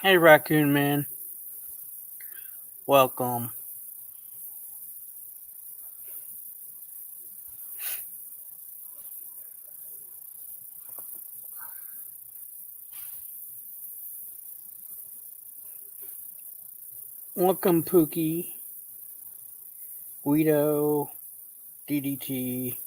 Hey, Raccoon Man. Welcome. Welcome, Pookie, Guido, DDT.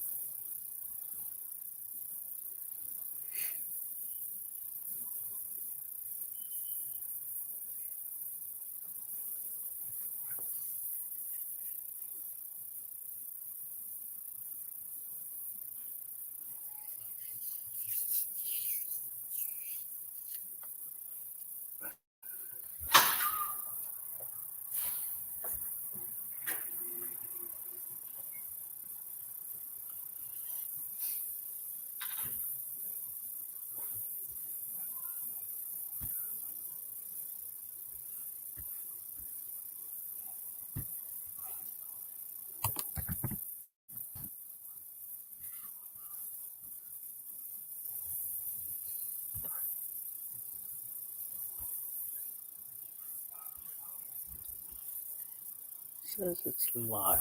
Says it's live.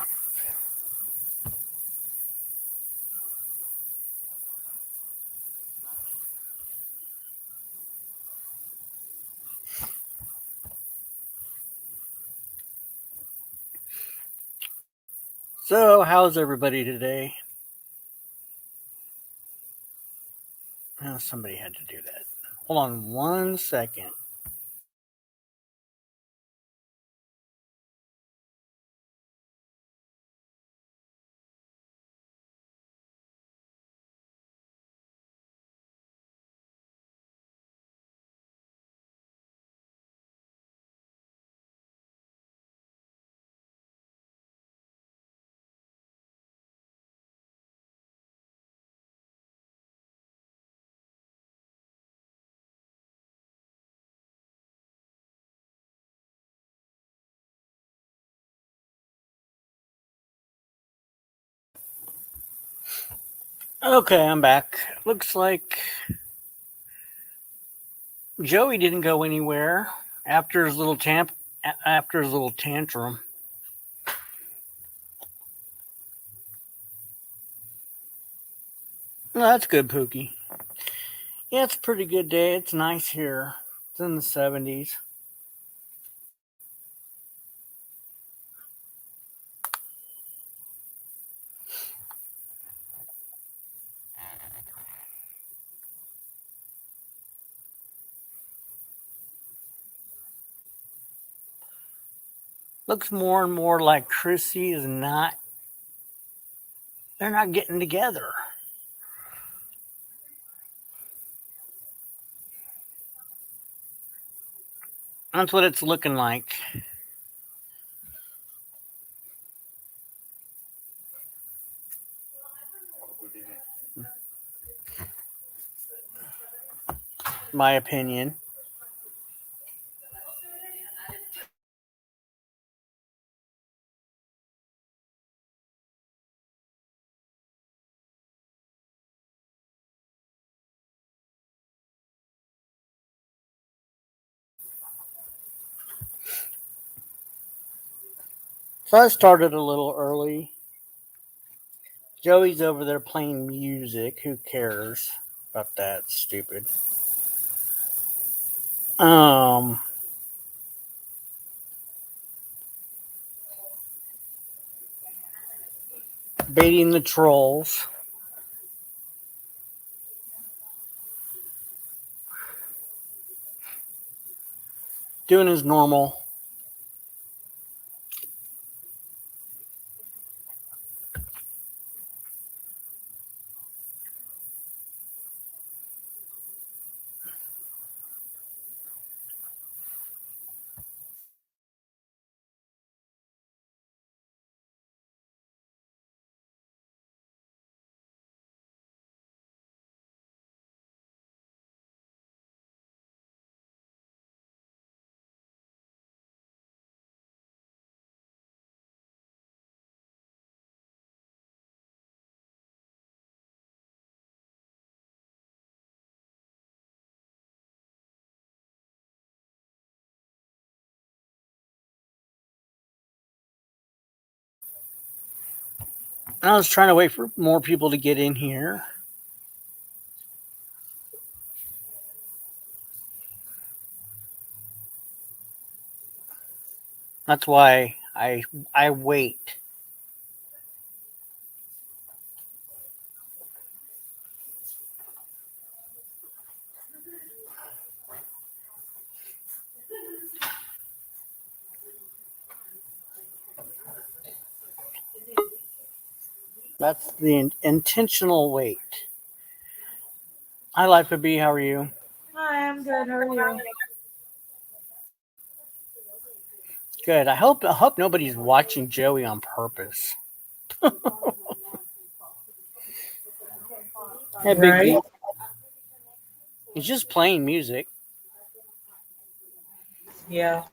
So, how's everybody today? Oh, somebody had to do that. Hold on 1 second. Okay, I'm back. Looks like Joey didn't go anywhere after his little tantrum. Well, that's good, Pookie. Yeah, it's a pretty good day. It's nice here. It's in the 70s. Looks more and more like Chrissy is not, they're not getting together. That's what it's looking like. My opinion. So I started a little early. Joey's over there playing music. Who cares about that? Stupid. Um, Baiting the trolls. Doing his normal. I was trying to wait for more people to get in here. That's why I wait. That's the intentional wait. Hi, Life of B. How are you? Hi, I'm good. How are you? Good. I hope nobody's watching Joey on purpose. Hey, Big Right? B. He's just playing music. Yeah.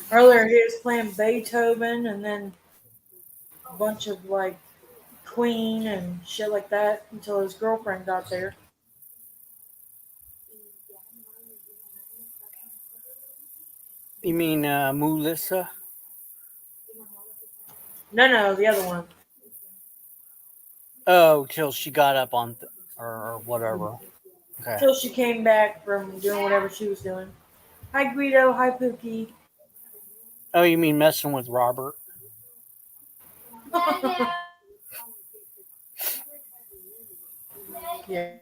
Earlier he was playing Beethoven and then a bunch of like Queen and shit like that until his girlfriend got there. You mean Melissa? No, the other one. Oh, till she got up on or whatever. Okay. Till she came back from doing whatever she was doing. Hi Guido, hi Pookie. Oh, you mean messing with Robert? Yeah.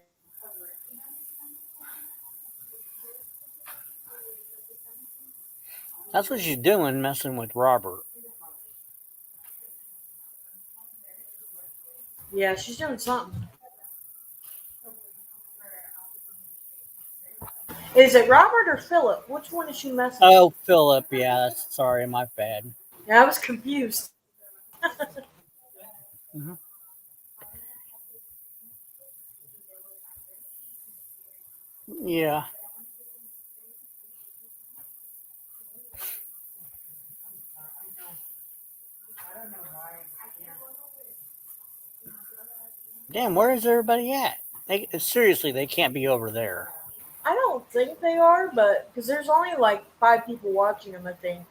That's what she's doing, messing with Robert. Yeah, she's doing something. Is it Robert or Philip? Which one is she messing with? Oh, Philip. Yeah, that's sorry, my bad. Yeah, I was confused. Hmm. Yeah. Damn, where is everybody at? Seriously, they can't be over there. I don't think they are, but because there's only like 5 people watching them, I think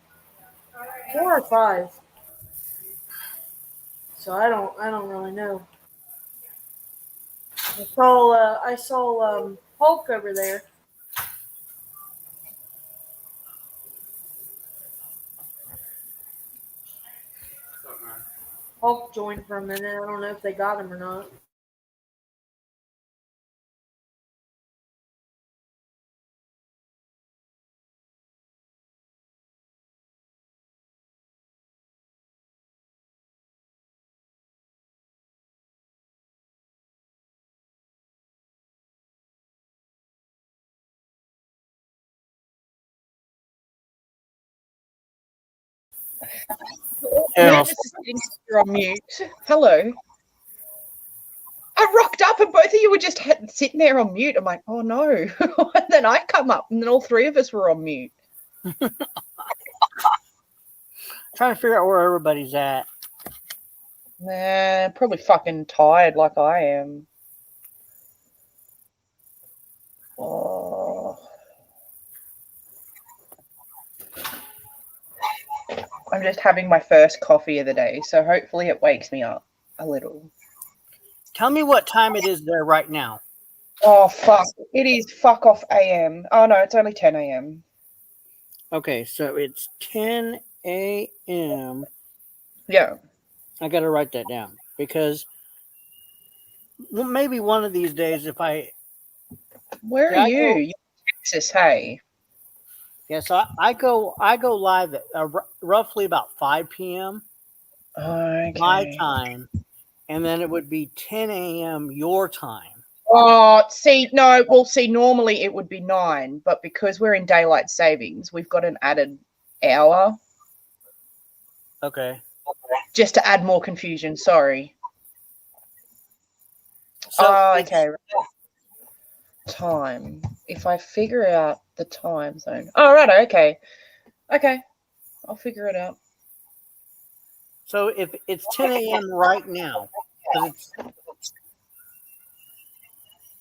4 or 5. So I don't really know. I saw Hulk over there. Hulk joined for a minute. I don't know if they got him or not. Oh, Amanda's just sitting here on mute. Hello. I rocked up and both of you were just sitting there on mute. I'm like, oh no. And then I come up and then all three of us were on mute. trying to figure out where everybody's at. Nah, probably fucking tired like I am. Oh. I'm just having my first coffee of the day, so hopefully it wakes me up a little. Tell me what time it is there right now. Oh fuck. It is fuck off AM. Oh no, it's only 10 AM. Okay, so it's 10 a.m. Yeah. I got to write that down because maybe one of these days, if I Where are yeah, I you? go You're in Texas, hey. yes, I go live at roughly about 5 p.m. my Okay. time, and then it would be 10 a.m. your time. Oh, see, no, well, see, normally it would be 9, but because we're in daylight savings, we've got an added hour Okay, just to add more confusion. Sorry. so Oh, it's okay. Time. If I figure out the time zone. Oh, right. Okay. Okay. I'll figure it out. so if it's 10 a.m. right now, because it's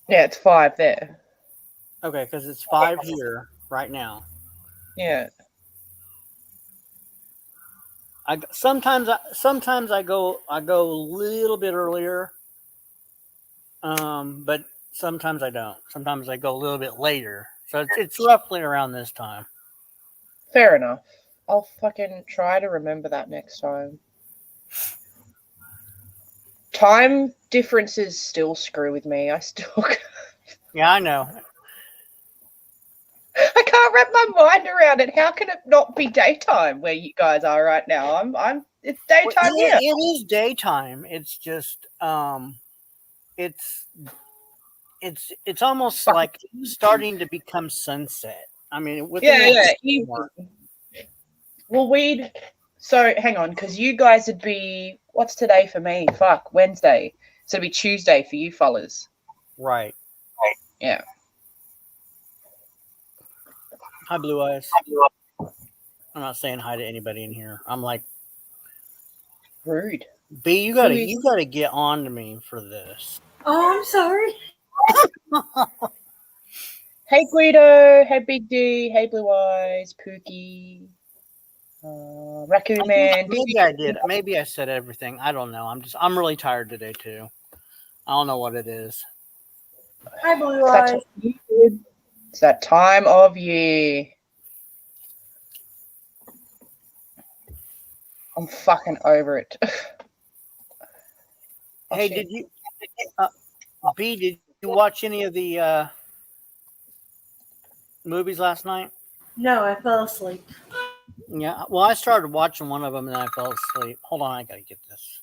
Yeah, it's 5 there. okay, because it's 5 here right now. Yeah. Sometimes I go a little bit earlier, but sometimes I don't. Sometimes I go a little bit later. So it's roughly around this time. Fair enough. I'll fucking try to remember that next time. Time differences still screw with me. I Yeah, I know. can't wrap my mind around it. How can it not be daytime where you guys are right now? It's daytime here. It is daytime. It's just it's almost like starting to become sunset. I mean, Evening. Well, so hang on, because you guys would be, what's today for me? Fuck, Wednesday. So it'd be Tuesday for you fellas. Right. Yeah. Hi, Blue Eyes. I'm not saying hi to anybody in here. I'm like, Rude. B, you gotta get on to me for this. Oh, I'm sorry. Hey Guido, hey Big D, hey Blue Eyes, Pookie, Raccoon Man. Maybe I did. Maybe I said everything. I don't know. I'm really tired today too. I don't know what it is. Hi, Blue Eyes. It's that time of year. I'm fucking over it. Hey, did you, B? Did you watch any of the movies last night? No, I fell asleep. Yeah. Well, I started watching one of them and then I fell asleep. Hold on, I gotta get this.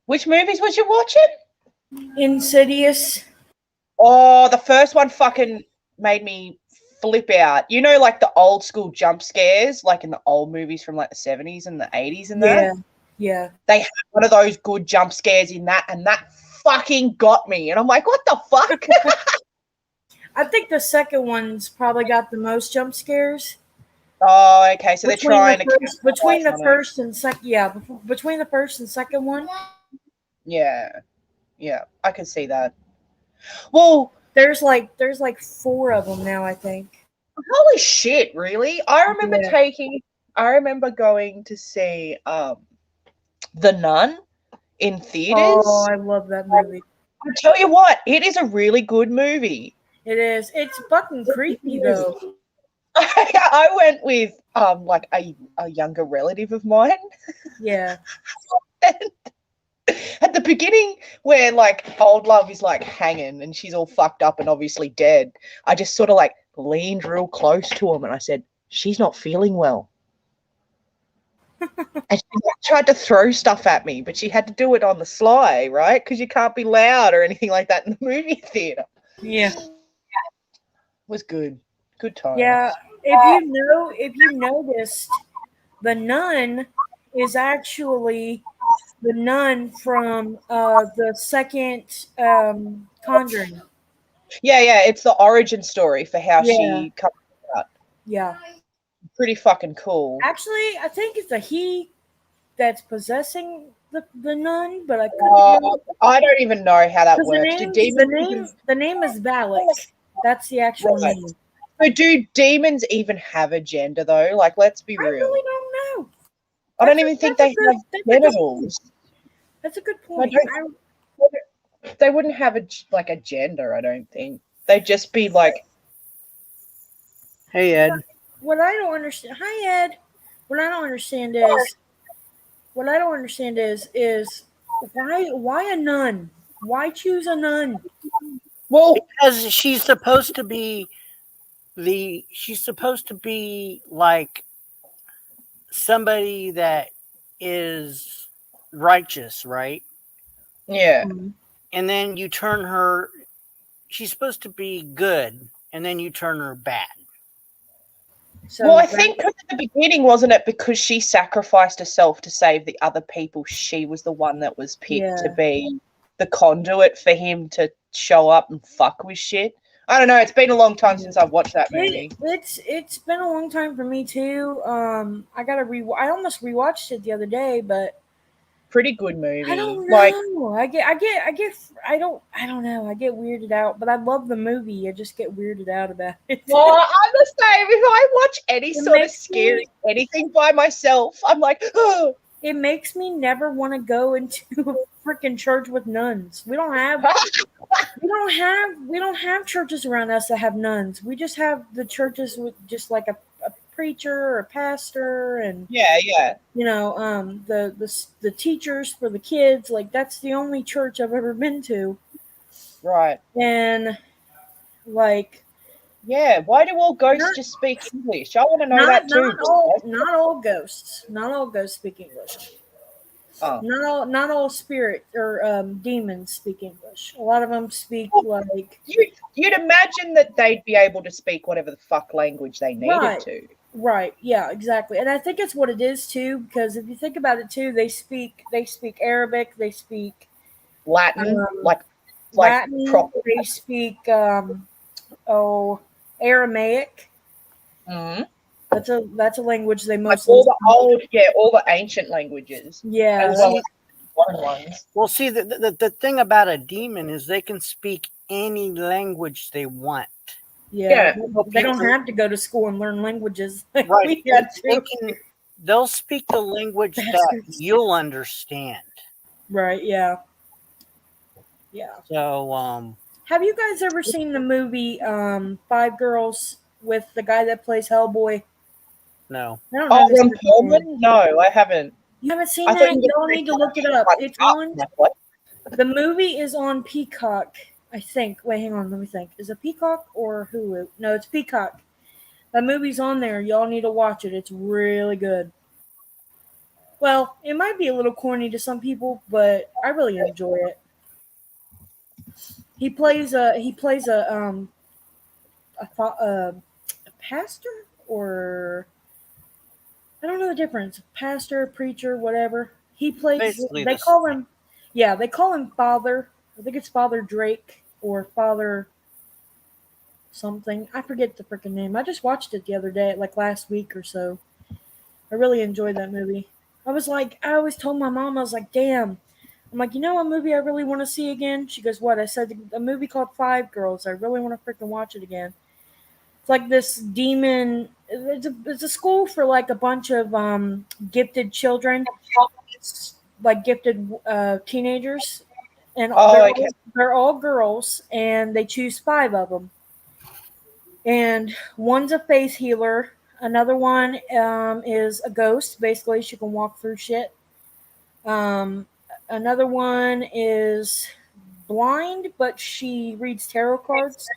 Which movies was you watching? Insidious. Oh, the first one fucking made me flip out. You know, like the old school jump scares, like in the old movies from like the 70s and the 80s and that? Yeah. They had one of those good jump scares in that, and that fucking got me. And I'm like, what the fuck? I think the second one's probably got the most jump scares. Oh, okay. So they're trying between the first and second. Yeah, between the first and second one. Yeah, I can see that. Well, there's like 4 of them now, I think. Holy shit! Really? I remember going to see The Nun in theaters. Oh, I love that movie. I tell you what, it is a really good movie. It is. It's fucking creepy though. I went with like a younger relative of mine. Yeah. At the beginning, where like old love is like hanging and she's all fucked up and obviously dead, I just sort of like leaned real close to him and I said, "She's not feeling well." And she tried to throw stuff at me, but she had to do it on the sly, right? Because you can't be loud or anything like that in the movie theater. Yeah. It was good. Good times. Yeah. If you noticed, the nun is actually the nun from the second Conjuring. Yeah, it's the origin story for how she comes out. Yeah. Pretty fucking cool. Actually, I think it's a he that's possessing the nun, but I don't even know how that works. The name is Valak. That's the actual name. So do demons even have a gender though? Like, let's be real. I really don't know. I don't even think they have genitals. That's a good point. They wouldn't have a gender, I don't think. They'd just be like, "Hey Ed." What I don't understand. Hi Ed. What I don't understand is why a nun? Why choose a nun? Well, because she's supposed to be like somebody that is righteous, right? Yeah. And then you turn her, she's supposed to be good, and then you turn her bad. So well, I think at the beginning, wasn't it, because she sacrificed herself to save the other people, she was the one that was picked to be the conduit for him to show up and fuck with shit. I don't know. It's been a long time since I've watched that movie. It's been a long time for me too. I almost rewatched it the other day, but Pretty good movie. I don't Like, know. I don't know. I get weirded out, but I love the movie. I just get weirded out about it. well, I'm the same. If I watch any It sort of makes scary me- anything by myself, I'm like, oh. It makes me never want to go into a freaking church with nuns. We don't have churches around us that have nuns. We just have the churches with just like a preacher or a pastor and Yeah. the teachers for the kids. Like that's the only church I've ever been to. Right. And like Yeah. Why do all ghosts Not- just speak English? I want to know that too. not all ghosts. Not all ghosts speak English. Oh. Not all spirit or demons speak English. A lot of them speak like You'd imagine that they'd be able to speak whatever the fuck language they needed Right. to. Right, yeah, exactly. And I think it's what it is too, because if you think about it too, they speak Arabic, they speak Latin, like Latin, proper. they speak Aramaic. Mm-hmm. That's a language they Like mostly all the ancient languages. yeah. As well as modern ones. Well, see, the thing about a demon is they can speak any language they want. Yeah. Yeah. They don't have to go to school and learn languages. Like Right. we had to. They'll speak the language that Bastards. you'll understand. Right, yeah. Yeah. So, Have you guys ever seen the movie Five Girls with the guy that plays Hellboy? no. I don't know. Ron Perlman? No, I haven't. You haven't seen I thought that? you Y'all need to look it up. It's on. The movie is on Peacock, I think. Wait, hang on. Let me think. Is it Peacock or Hulu? No, it's Peacock. That movie's on there. Y'all need to watch it. It's really good. Well, it might be a little corny to some people, but I really enjoy it. He plays a pastor, or I don't know the difference. Pastor, preacher, whatever. He plays. Basically They the call him. Yeah, they call him Father. I think it's Father Drake or Father something. I forget the freaking name. I just watched it the other day, like last week or so. I really enjoyed that movie. I always told my mom, I was like, damn. I'm like, you know what movie I really want to see again? She goes, what? I said, a movie called Five Girls. I really want to freaking watch it again. It's like this demon. It's a school for like a bunch of gifted children, like gifted teenagers. And they're all girls, and they choose 5 of them. And one's a face healer. Another one is a ghost. Basically, she can walk through shit. Another one is blind, but she reads tarot cards.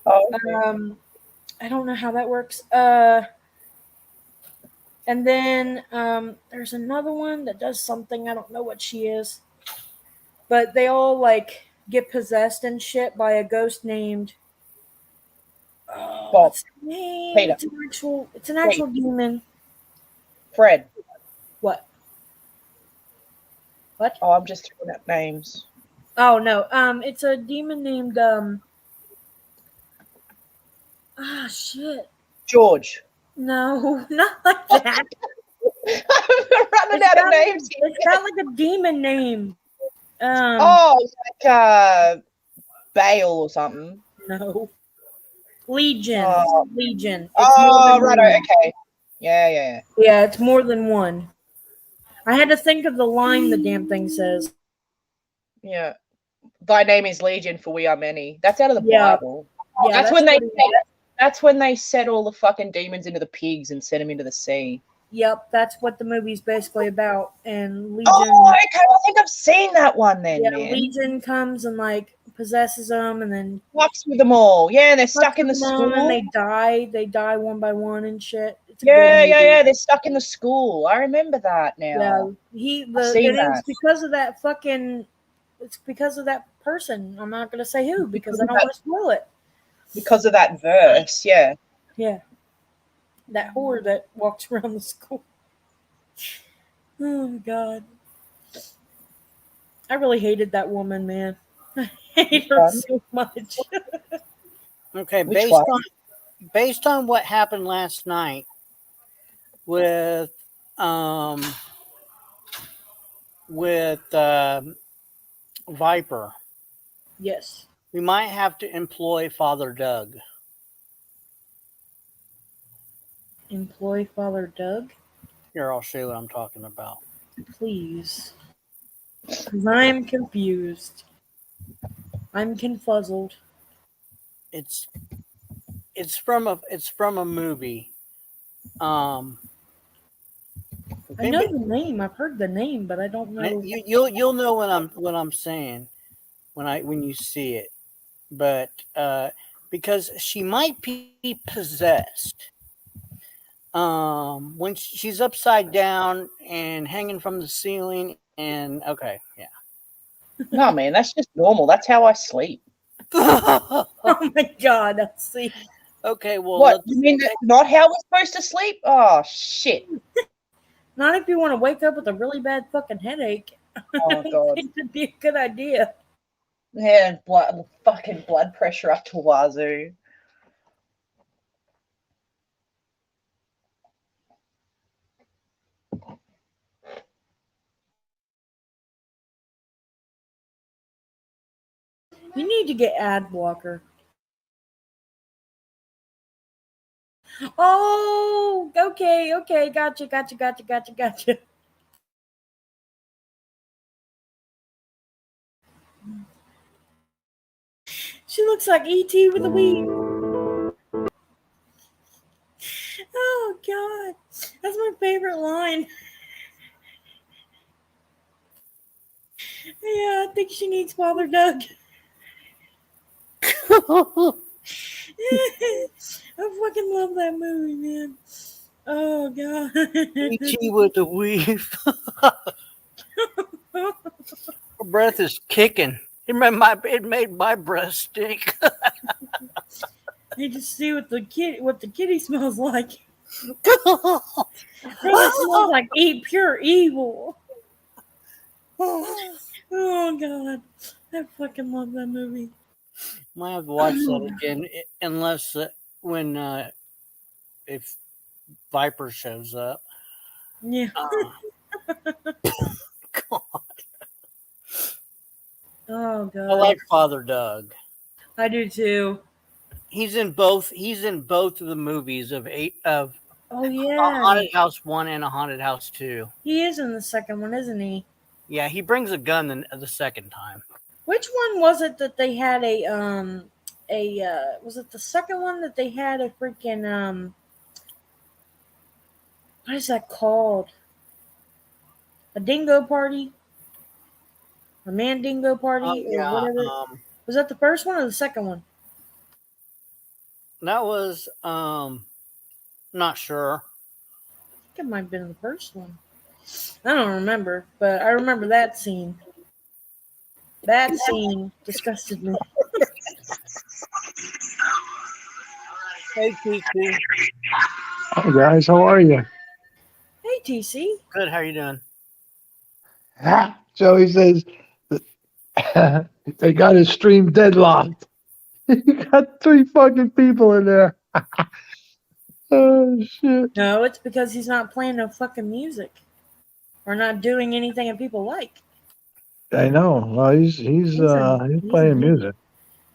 Oh, okay. I don't know how that works. And then there's another one that does something. I don't know what she is. But they all like get possessed and shit by a ghost named Bob. what's his name? Peter. It's an actual demon. Fred. What? Oh, I'm just throwing out names. Oh no. It's a demon named shit. George. No, not like that. I'm running out of names. It's got like a demon name. Like Bale or something. No. Legion. Legion. Oh, right. Okay. Yeah. Yeah, it's more than one. I had to think of the line the damn thing says. Yeah. Thy name is Legion, for we are many. That's out of the Yeah. Bible. Yeah, That's when they set all the fucking demons into the pigs and sent them into the sea. Yep, that's what the movie's basically about. And Legion. Oh, okay. I think I've seen that one then, Yeah, man. Legion comes and like possesses them, and then Fucks with them all. Yeah, and they're stuck in the fucks with school. them, and they die. They die one by one and shit. It's a Yeah. good movie. They're stuck in the school. I remember that now. Yeah, seen it's because of that fucking. It's because of that person. I'm not gonna say who because I don't want to spoil it. Because of that verse, yeah. Yeah, that whore that walks around the school. Oh my god, I really hated that woman, man. I hate her so much. Okay, Which based on what happened last night with with Viper, Yes. we might have to employ Father Doug. Employ Father Doug? Here, I'll show you what I'm talking about. Please. Because I'm confused. I'm confuzzled. It's from a movie. I know the name. I've heard the name, but I don't know. You'll know what I'm saying when you see it. But because she might be possessed. When she's upside down and hanging from the ceiling, and okay, yeah. No, man, that's just normal. That's how I sleep. Oh my god, let's see. Okay, well, what you mean that's not how we're supposed to sleep? Oh shit! Not if you want to wake up with a really bad fucking headache. Oh god, It would be a good idea. yeah, fucking blood pressure up to wazoo. You need to get ad blocker. Oh, okay, gotcha. She looks like E.T. with a weave. Oh god, that's my favorite line. Yeah, I think she needs Father Doug. I fucking love that movie, man. Oh god. E.T. with the weave. Her breath is kicking. It made my breath stink. You just see what the kitty smells like. I think it smells like pure evil. Oh god, I fucking love that movie. Might have to watch that again, unless if Viper shows up. Yeah. God. Oh god. I like Father Doug. I do too. He's in both of the movies of Oh A yeah. Haunted House 1 and A Haunted House 2. He is in the second one, isn't he? Yeah, he brings a gun the second time. Which one was it that they had was it the second one that they had a freaking what is that called? A dingo party? A mandingo party or whatever. Was that the first one or the second one? That was not sure. I think it might have been the first one. I don't remember, but I remember that scene. That scene disgusted me. Hey, TC. Hi guys, how are you? Hey, TC. Good. How are you doing? Joey says they got his stream deadlocked. You got 3 fucking people in there. Oh shit! No, it's because he's not playing no fucking music or not doing anything that people like. I know. Well, he's playing music.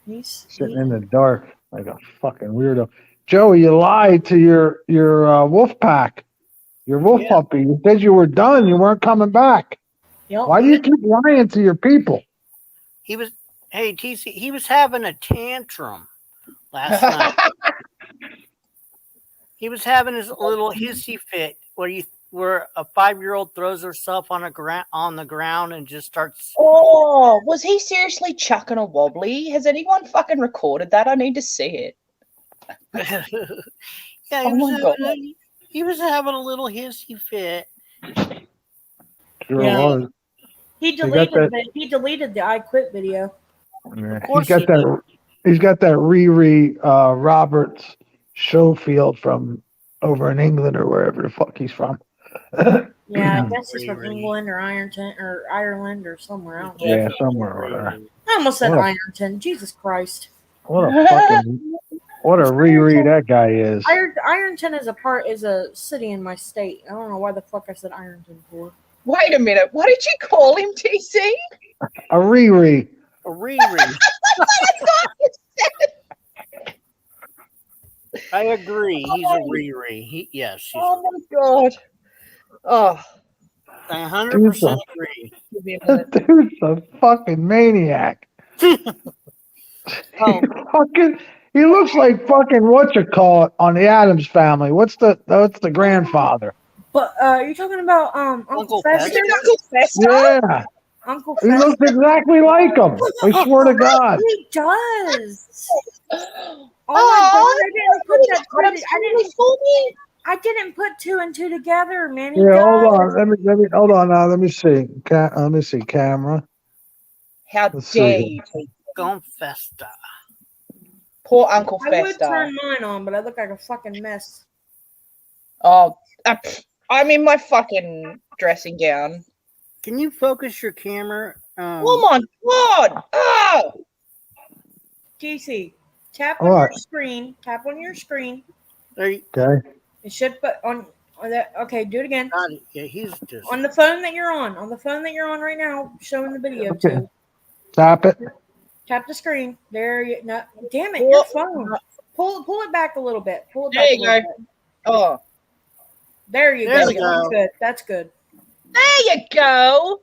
He's Sitting in the dark like a fucking weirdo. Joey, you lied to your wolf pack, your wolf puppy. You said you were done. You weren't coming back. Yep. Why do you keep lying to your people? Hey, TC, he was having a tantrum last night. He was having his little hissy fit where a 5-year-old throws herself on the ground and just starts. Oh, was he seriously chucking a wobbly? Has anyone fucking recorded that? I need to see it. Yeah, he was having a little hissy fit. Sure Yeah. was. He deleted the I Quit video. Yeah, course he's got that Riri Roberts Schofield from over in England or wherever the fuck he's from. Yeah, I guess he's from England or Ireland or somewhere else. Yeah, somewhere over there. I almost said Ironton. Jesus Christ. What a Riri that guy is. Ironton is a city in my state. I don't know why the fuck I said Ironton for. Wait a minute. What did you call him, TC? A Riri. A Riri. I agree. He's a Riri. Yes. Oh my god. Oh, I 100% agree. give me a This minute. dude's a fucking maniac. Oh, He looks like fucking whatchamacallit on the Addams Family. What's the grandfather? But you're talking about Uncle Uncle Fester? Fester? Uncle Fester? Yeah, Uncle he Fester. looks exactly like him. I swear to God. He does. Oh, Oh my god! I didn't put that. Addams Family for me? I didn't put two and two together, man. He Yeah, does. hold on. Let me hold on now. Let me see. Let me see camera. How Let's see dare here. you, TC? Gone Festa. Poor Uncle I would Fester. turn mine on, but I look like a fucking mess. Oh, I'm in my fucking dressing gown. Can you focus your camera? Oh my god! Oh! TC, tap on What? your screen. Tap on your screen. There you Okay. It should put on that. Okay, do it again. got it. Yeah, he's just. On the phone that you're on. On the phone that you're on right now, showing the video Okay. to. Tap it. Tap the screen. There you no, damn it, your phone. Pull it back a little bit. Pull it There back you a little go. bit. Oh, There you There go. we go. That's good. That's good. there you go.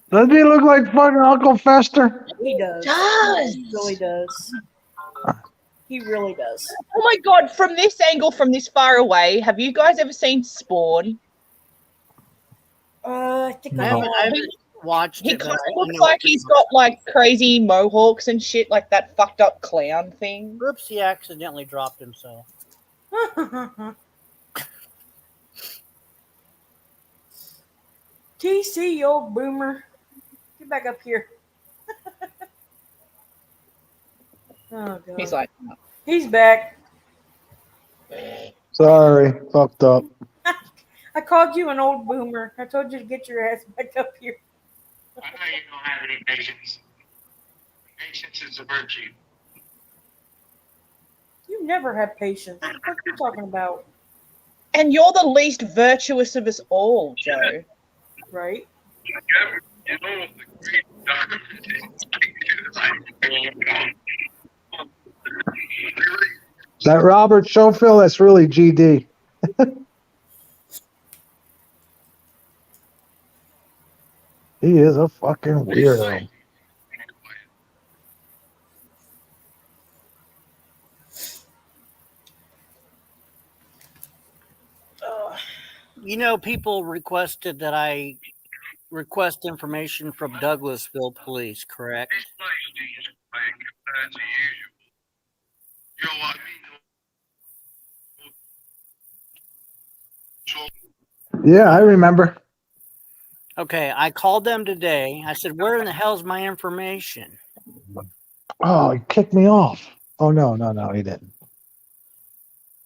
Does he look like fucking Uncle Fester? He does. Does. He really does. He really does. Oh my god! From this angle, from this far away, have you guys ever seen Spawn? I think I I haven't, have. I haven't watched He it. but kind I of looks know like what he's you're got like crazy mohawks and shit, like that fucked up clown thing. talking about. Oops, he accidentally dropped himself. TC, you old boomer. Get back up here. Oh god. He's like, He's back. Sorry, fucked up. I called you an old boomer. I told you to get your ass back up here. I know you don't have any patience. Patience is a virtue. You never have patience. What the fuck are you talking about? and you're the least virtuous of us all, Joe. Right? You know the great That Robert Schofield, that's really GD. He is a fucking weirdo. You know, people requested that I request information from Douglasville Police, correct? This place is compared to usual. You know what I mean? Yeah, I remember. Okay, I called them today. I said, where in the hell's my information? Oh, he kicked me off. Oh, no, he didn't.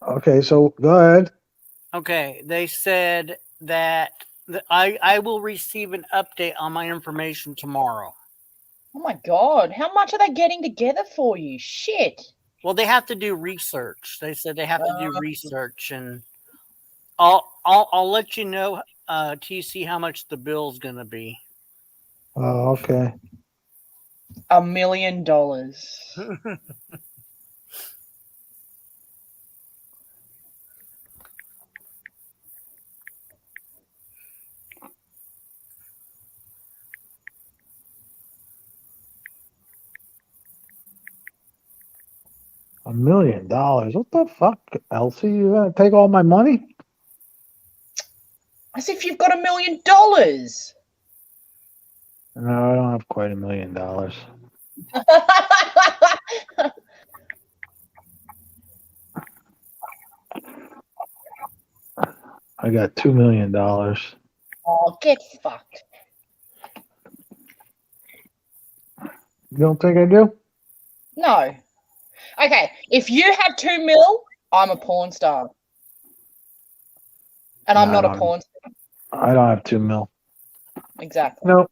Okay, so go ahead. Okay, they said that I will receive an update on my information tomorrow. Oh my god, how much are they getting together for you? Shit. Well, they have to do research. They said they have to do research, and I'll let you know, TC, how much the bill's gonna be. Oh, okay. $1 million. $1 million. What the fuck, Elsie? You gonna take all my money? As if you've got $1 million. No, I don't have quite $1 million. I got $2 million. Oh, get fucked. You don't think I do? No. Okay, if you had 2 mil, I'm a porn star. And I'm No, not a porn star. I don't have 2 mil. Exactly. Nope.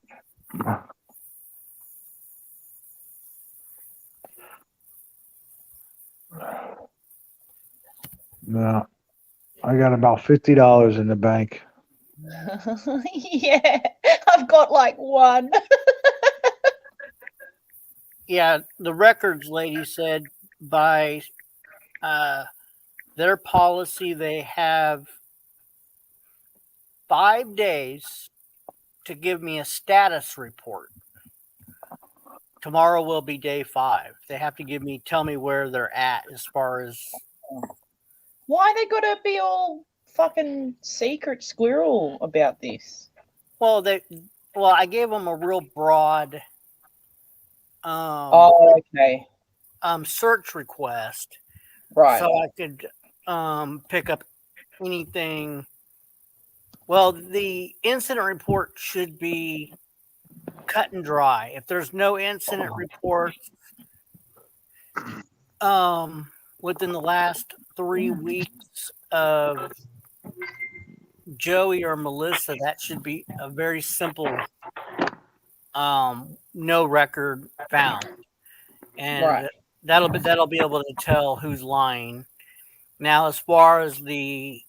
No. I got about $50 in the bank. Yeah, I've got like one. Yeah, the records lady said by their policy, they have 5 days to give me a status report. Tomorrow will be day 5. They have to tell me where they're at as far as. Why they gotta be all fucking secret squirrel about this? Well, I gave them a real broad okay. Search request, Right. so I could pick up anything. Well, the incident report should be cut and dry. If there's no incident report within the last 3 weeks of Joey or Melissa, that should be a very simple no record found, and Right. that'll be able to tell who's lying. Now, as far as the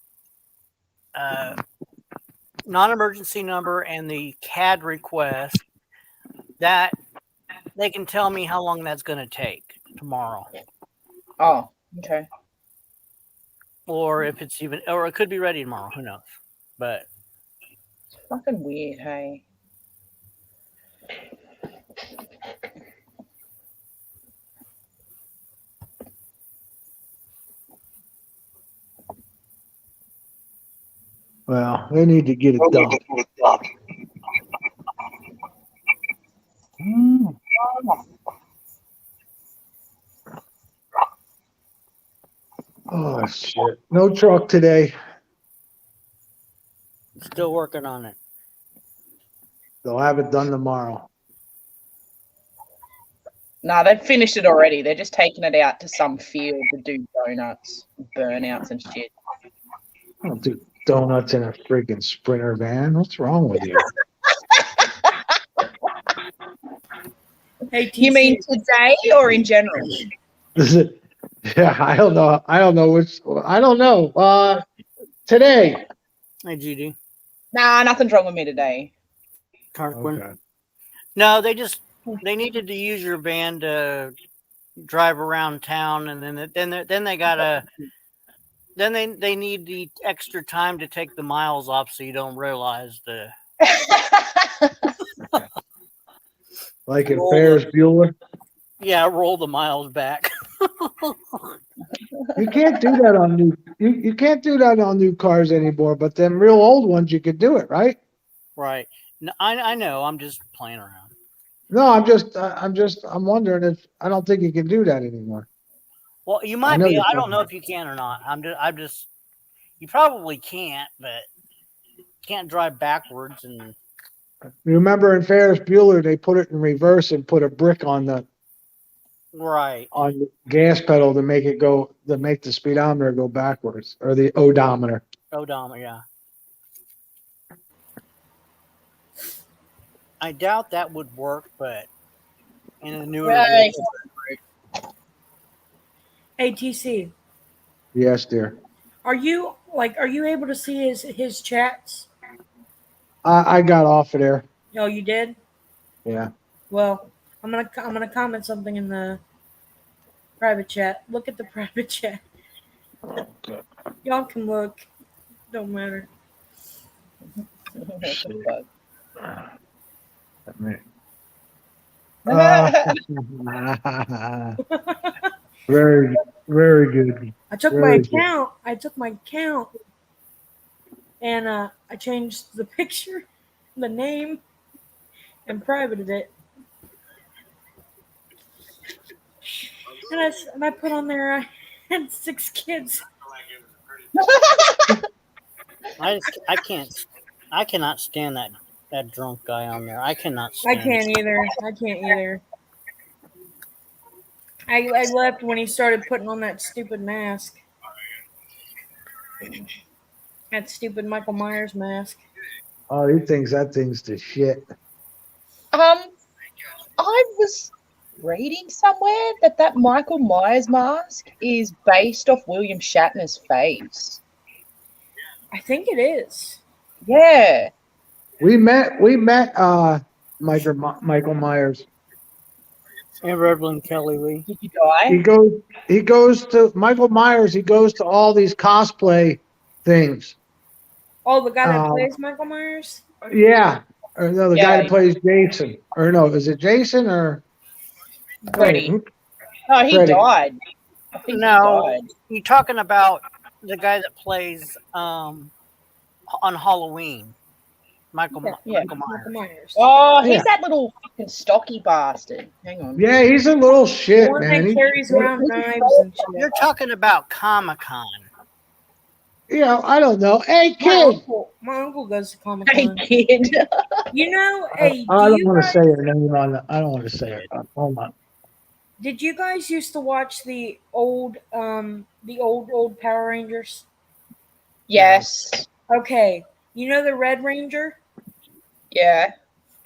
non-emergency number and the CAD request, that they can tell me how long that's going to take tomorrow, Oh, okay. or if it's or it could be ready tomorrow. Who knows? But It's fucking weird, hey. Well, they need to get it done. Oh shit! No truck today. still working on it. They'll have it done tomorrow. Nah, they've finished it already. They're just taking it out to some field to do donuts, burnouts and shit. I don't do donuts in a freaking Sprinter van. What's wrong with you? Hey, You mean today or in general? Is it? Yeah, I don't know. I don't know. Today. Hey, GD. Nah, nothing's wrong with me today. Tarquin. Okay. No, they needed to use your van to drive around town, and then they gotta. Then they need the extra time to take the miles off, so you don't realize the. Like in Ferris Bueller. Yeah, roll the miles back. You can't do that on new. You can't do that on new cars anymore. But them real old ones, you could do it, right? Right. No, I know. I'm just playing around. No, I'm wondering if I don't think you can do that anymore. Well, you might know be. you're I don't talking know if you can or not. I'm just. You probably can't, but can't drive backwards and. You remember in Ferris Bueller, they put it in reverse and put a brick on the Right. gas pedal to make the speedometer go backwards, or the odometer. Odometer, yeah. I doubt that would work, but in a newer Right. vehicle. Hey, TC, Yes, dear. are you able to see his chats? I got off of there. Oh, you did? Yeah. Well, I'm gonna comment something in the private chat. Look at the private chat. Y'all can look. Don't matter. Very, very good. I took Very my good. account. And I changed the picture, the name, and privated it. And I put on there I had 6 kids. I cannot stand that drunk guy on there. I cannot stand I can't either. I left when he started putting on that stupid mask. That stupid Michael Myers mask. Oh, he thinks that thing's the shit. I was reading somewhere that Michael Myers mask is based off William Shatner's face. I think it is. Yeah. We met Michael Myers. And Reverend Kelly Lee. Did you die? He goes to Michael Myers, he goes to all these cosplay things. Oh, the guy that Um, plays Michael Myers? Yeah. Or no, the guy Yeah. that plays Jason. Or no, is it Jason or Freddy. who- No, he Freddy. died. I think No. he died. You talking about the guy that plays on Halloween? Michael Yeah. Michael Myers. Michael Myers. Oh, he's Yeah. that little fucking stocky bastard. Hang on. Yeah, he's a little The shit, one man. that carries around knives and shit. You're talking about Comic-Con. Yeah, I don't know. Hey, My kid. uncle goes to Comic Hey, Con. kid. You know, hey, I don't do you want to guys, say her name on the. I don't want to say it. Hold on. did you guys used to watch the old Power Rangers? Yes. Okay, you know the Red Ranger? Yeah.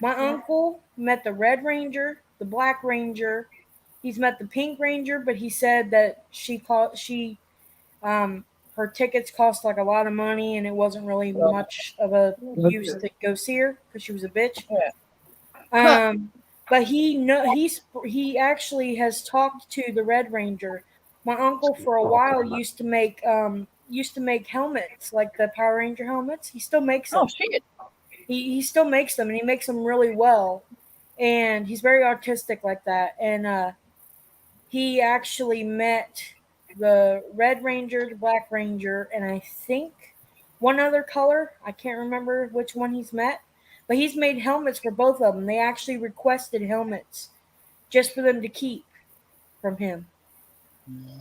My uncle met the Red Ranger, the Black Ranger. He's met the Pink Ranger, but he said that her tickets cost like a lot of money, and it wasn't really much of a use to go see her because she was a bitch. Yeah. But he actually has talked to the Red Ranger. My uncle for a while used to make helmets like the Power Ranger helmets. He still makes them. Oh, shit. He still makes them, and he makes them really well. And he's very artistic like that. And he actually met the Red Ranger, the Black Ranger, and I think one other color. I can't remember which one he's met. But he's made helmets for both of them. They actually requested helmets just for them to keep from him.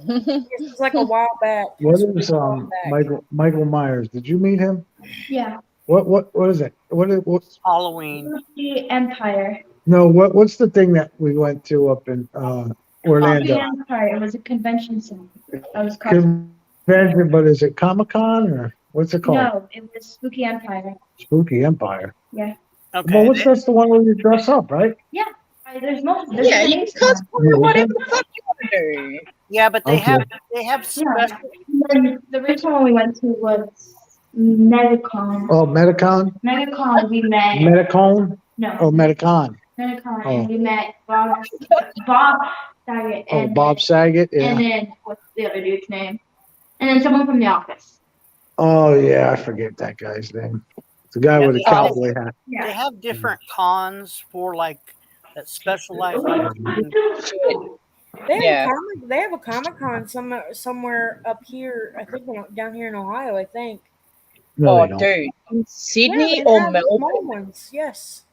This was like a while back. What This was is a while back. Michael Myers? Did you meet him? Yeah. What is it? What's Halloween. The Empire. no? What's the thing that we went to up in The Orlando? Empire. It was a convention center. That was called. Convention, but is it Comic-Con or what's it called? No, it was Spooky Empire. Spooky Empire. Okay. Well, that's the one where you dress up, right? There's multiple. Yeah, you can cosplay whatever the fuck you want to do. Yeah, but they Okay. have special. And then the original one we went to was Medicon. Oh, Metacon? Medicon, we met. Metacon? No, Oh, Metacon. Medicon, Oh. and we met Bob Saget, Oh, and Bob Saget. and Yeah. then what's the other dude's name? And then someone from The Office. Oh, yeah. I forget that guy's name. The guy Yeah, with the they have- cowboy hat. They Yeah. have different cons for like that specialize. They have a Comic Con somewhere up here. I think down here in Ohio. I think. No, Oh, they don't. dude. In Sydney Yeah, they or have Melbourne? small ones. Yes.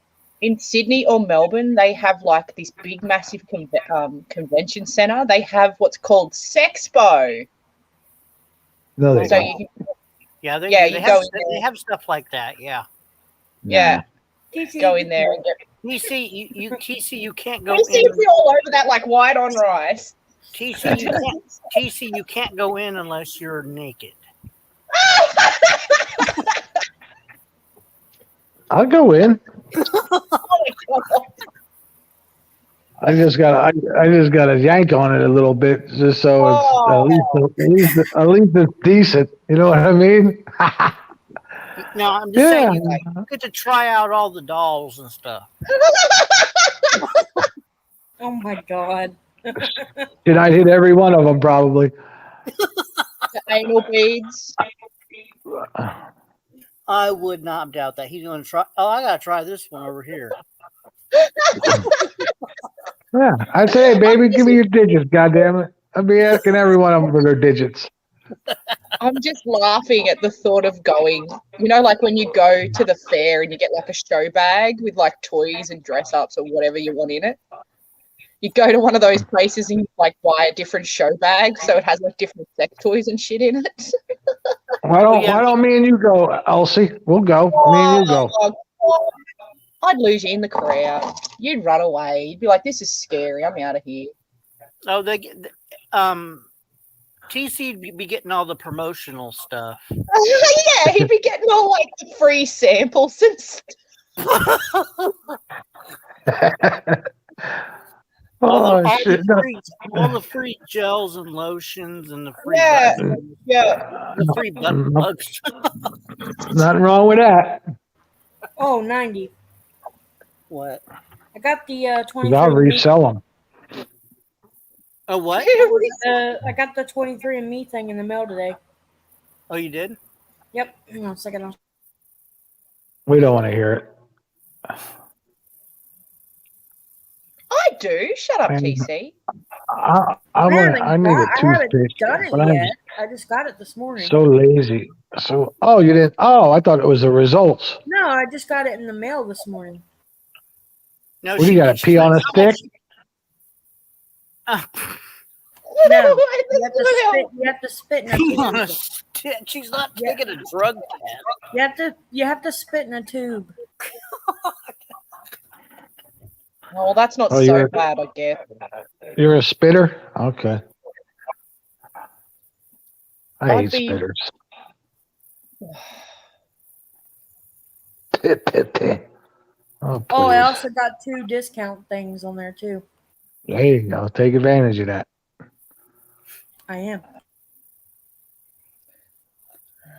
In Sydney or Melbourne, they have like this big, massive convention center. They have what's called Sexpo. No, they So don't. you can, Yeah, they, Yeah, they you have go in they there. have stuff like that. Yeah. yeah, TC, go in there and get. TC, you can't go You see in. me all over that like white on rice. TC, you can't go in unless you're naked. I'll go in. Oh my God. I just got to yank on it a little bit just so it's at least it's decent. You know what I mean? No, I'm just Yeah. saying you get to try out all the dolls and stuff. Oh my God. And I hit every one of them probably. The anal beads. I would not doubt that. He's going to try. Oh, I got to try this one over here. Yeah, I say, hey, baby, give me your digits, goddammit. I'll be asking every one of them for their digits. I'm just laughing at the thought of going, you know, like when you go to the fair and you get like a show bag with like toys and dress ups or whatever you want in it. You go to one of those places and you like buy a different show bag so it has like different sex toys and shit in it. Why don't me and you go, Elsie? We'll go. Me and you go. Oh, God. I'd lose you in the crowd. You'd run away. You'd be like, this is scary. I'm out of here. Oh, TC'd be getting all the promotional stuff. Yeah, he'd be getting all like the free samples and stuff. All Oh, shit. all the free gels and lotions and the free Yeah. buttons, Yeah. the free butt plugs. Nothing wrong with that. Oh, 90. What? I got the 'Cause I'll 23andMe. resell them. Oh, what? I got the 23andMe thing in the mail today. Oh, you did? Yep. Hang on a second. We don't want to hear it. I do. Shut up, Man. TC. I need a haven't toothpick, done it but I'm yet. I just got it this morning. so lazy. So, oh, you didn't? Oh, I thought it was the results. No, I just got it in the mail this morning. No, What do you got? To pee on a stick? No, you have to spit in a Pee on a tube. stick. She's not taking a drug test. You have to spit in a tube. Well, that's not Oh, so bad, I guess. You're a spitter? Okay. I I'd hate be- spitters. Pit, pit, pit. Oh, Oh, I please. also got 2 discount things on there too. There you go. Take advantage of that. I am.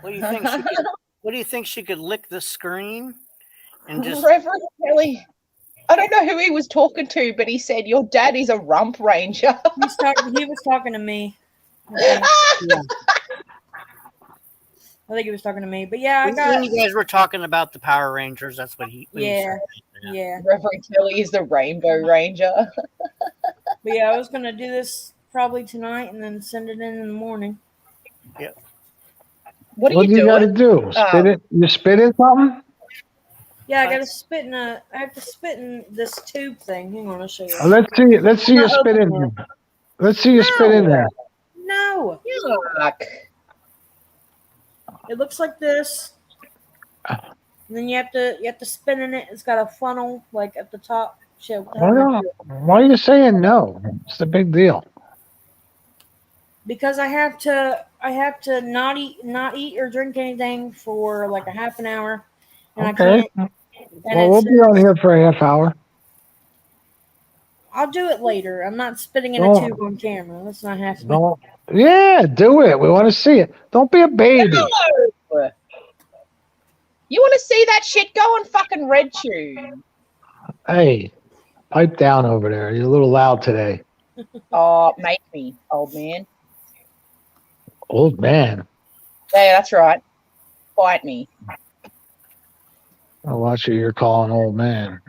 What do you think? What do you think she could lick the screen and just? Reverend Kelly. I don't know who he was talking to, but he said, your dad is a rump ranger. He was talking to me. I think he was talking to me. But yeah, I got. When you guys were talking about the Power Rangers, that's what he. Yeah. Yeah. Reverend Kelly is the Rainbow Ranger. But yeah, I was gonna do this probably tonight and then send it in the morning. What are What do you you got to doing? do? Spit it? You spit in something? Yeah, I have to spit in this tube thing. Hang on, I'll show you. Let's see. Let's see you Not spit in open there. Let's see you spit in there. No, Yuck. it looks like this. And then you have to spin in it. It's got a funnel like at the top. Shit, what the hell? Why are you saying no? It's the big deal. Because I have to not eat or drink anything for like a half an hour, and I Okay. can't. And Well, we'll be on here for a half hour. I'll do it later. I'm not spitting in No. a tube on camera. Let's not have to. No. Yeah, do it. We want to see it. Don't be a baby. No. You want to see that shit? Go on fucking RedTube. Hey, pipe down over there. You're a little loud today. Oh, make me, old man. Old man. Yeah, that's right. Bite me. I'll watch you. You're calling old man.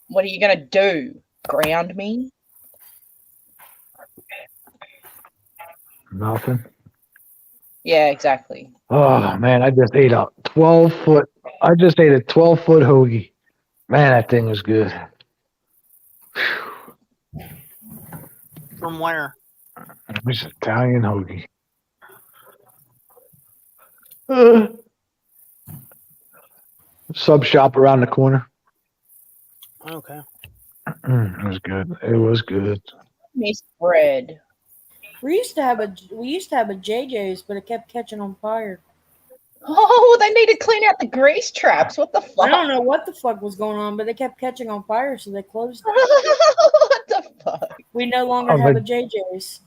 What are you going to do? Ground me? Nothing. Yeah, exactly. Oh man, I just ate a 12-foot. I just ate a 12-foot hoagie. Man, that thing was good. From where? It was Italian hoagie. Sub shop around the corner. Okay. It was good. It was good. Miss bread. We used to have a JJ's, but it kept catching on fire. Oh, they need to clean out the grease traps. What the I fuck? don't know what the fuck was going on, but they kept catching on fire, so they closed it. What the fuck? We no longer Oh, have but- a JJ's.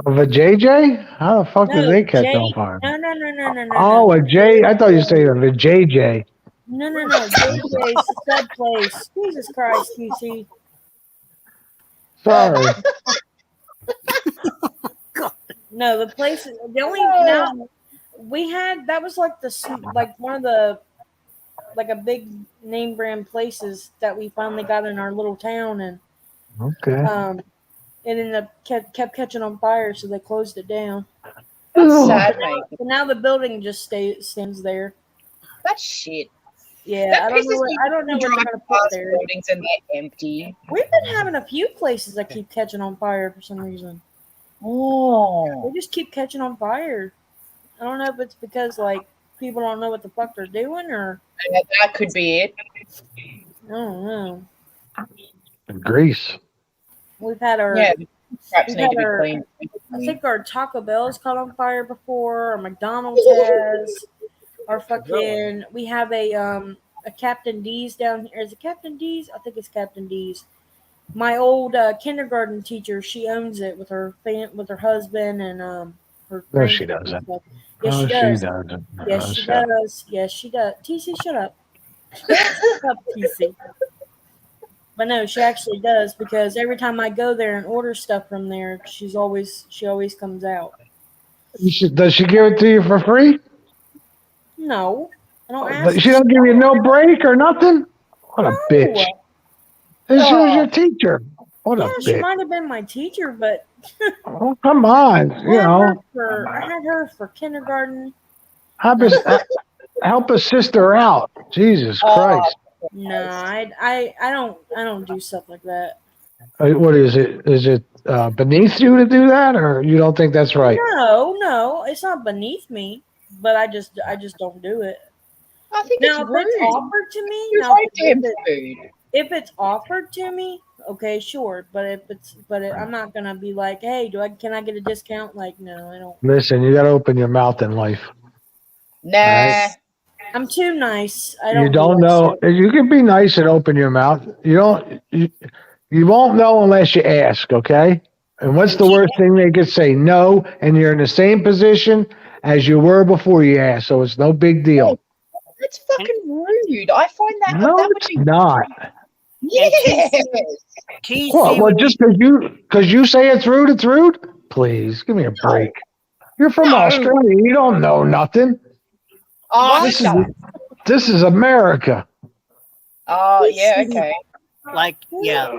Of a JJ? How the fuck No, did they catch J- on fire? No. Oh, a J. I thought you said of a JJ. No. JJ's stud place. Jesus Christ, QC. Sorry. No, the place. The only now we had that was like one of the like a big name brand places that we finally got in our little town, and Okay. it ended up kept catching on fire, so they closed it down. That's sad, mate. But now the building just stands there. That's shit. Yeah, That I don't pisses know. me I don't know what they're Drive gonna put past there. buildings and they're empty. We've been having a few places that keep catching on fire for some reason. Oh. They just keep catching on fire. I don't know if it's because like people don't know what the fuck they're doing, or Yeah, that could be it. I don't know. Grease. We've had our. Yeah, the traps We've need to be had our- cleaned. I think our Taco Bell's caught on fire before. Our McDonald's has. Our fucking. We have a Captain D's down here. Is it Captain D's? I think it's Captain D's. My old kindergarten teacher, she owns it with her husband and her. No, she grandkids and doesn't. stuff. Yes, Oh, she she does. doesn't. Yes, Oh, she shut up. does. Yes, she does. TC, shut up. Shut up, TC. But no, she actually does because every time I go there and order stuff from there, she always comes out. Does she give it to you for free? No, I don't But ask. she don't give you no break or nothing? What a No. bitch. And she was your Oh. teacher. What a Yeah, she bitch. might have been my teacher, but Oh, come on. You know, I had her for kindergarten. help a sister out. Jesus Oh. Christ. No, I don't do stuff like that. What is it? Is it beneath you to do that, or you don't think that's right? No, it's not beneath me, but I just don't do it. I think Now, it's if it's rude. offered to me, It's now like damn food. if it's offered to me, okay, sure. But I'm not gonna be like, hey, can I get a discount? Like, no, I don't. Listen, you got to open your mouth in life. Nah. Right. I'm too nice. I You don't. don't do that know. stuff. You can be nice and open your mouth. You won't know unless you ask. Okay. And what's the worst thing they could say? No, and you're in the same position as you were before you asked, so it's no big deal. That's fucking rude. I find that No, that would it's be not. yes. TC Well, would just because you say it's rude, it's rude. Please give me a break. You're from No. Australia. You don't know nothing. Oh, This is shut up. this is America. Oh, yeah, okay. like, yeah,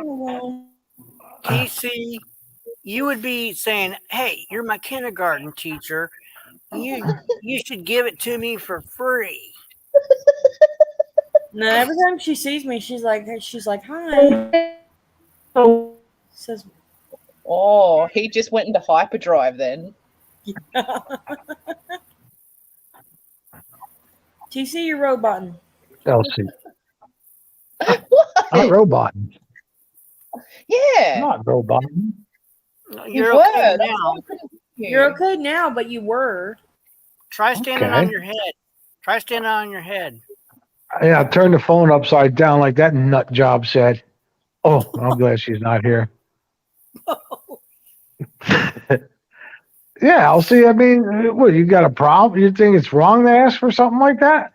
TC, you would be saying, "Hey, you're my kindergarten teacher. You should give it to me for free." No, every time she sees me, she's like, hi. Says, Oh, he just went into hyperdrive then. TC, you're roboting. Elsie, What? not robot. Yeah. Not robot. You're You okay were. That's now. why I couldn't hear You're you. okay now, but you were. Try standing Okay. on your head. Try standing on your head. Yeah, turn the phone upside down like that nut job said. Oh, I'm glad she's not here. Yeah, Elsie. I mean, what? You got a problem? You think it's wrong to ask for something like that?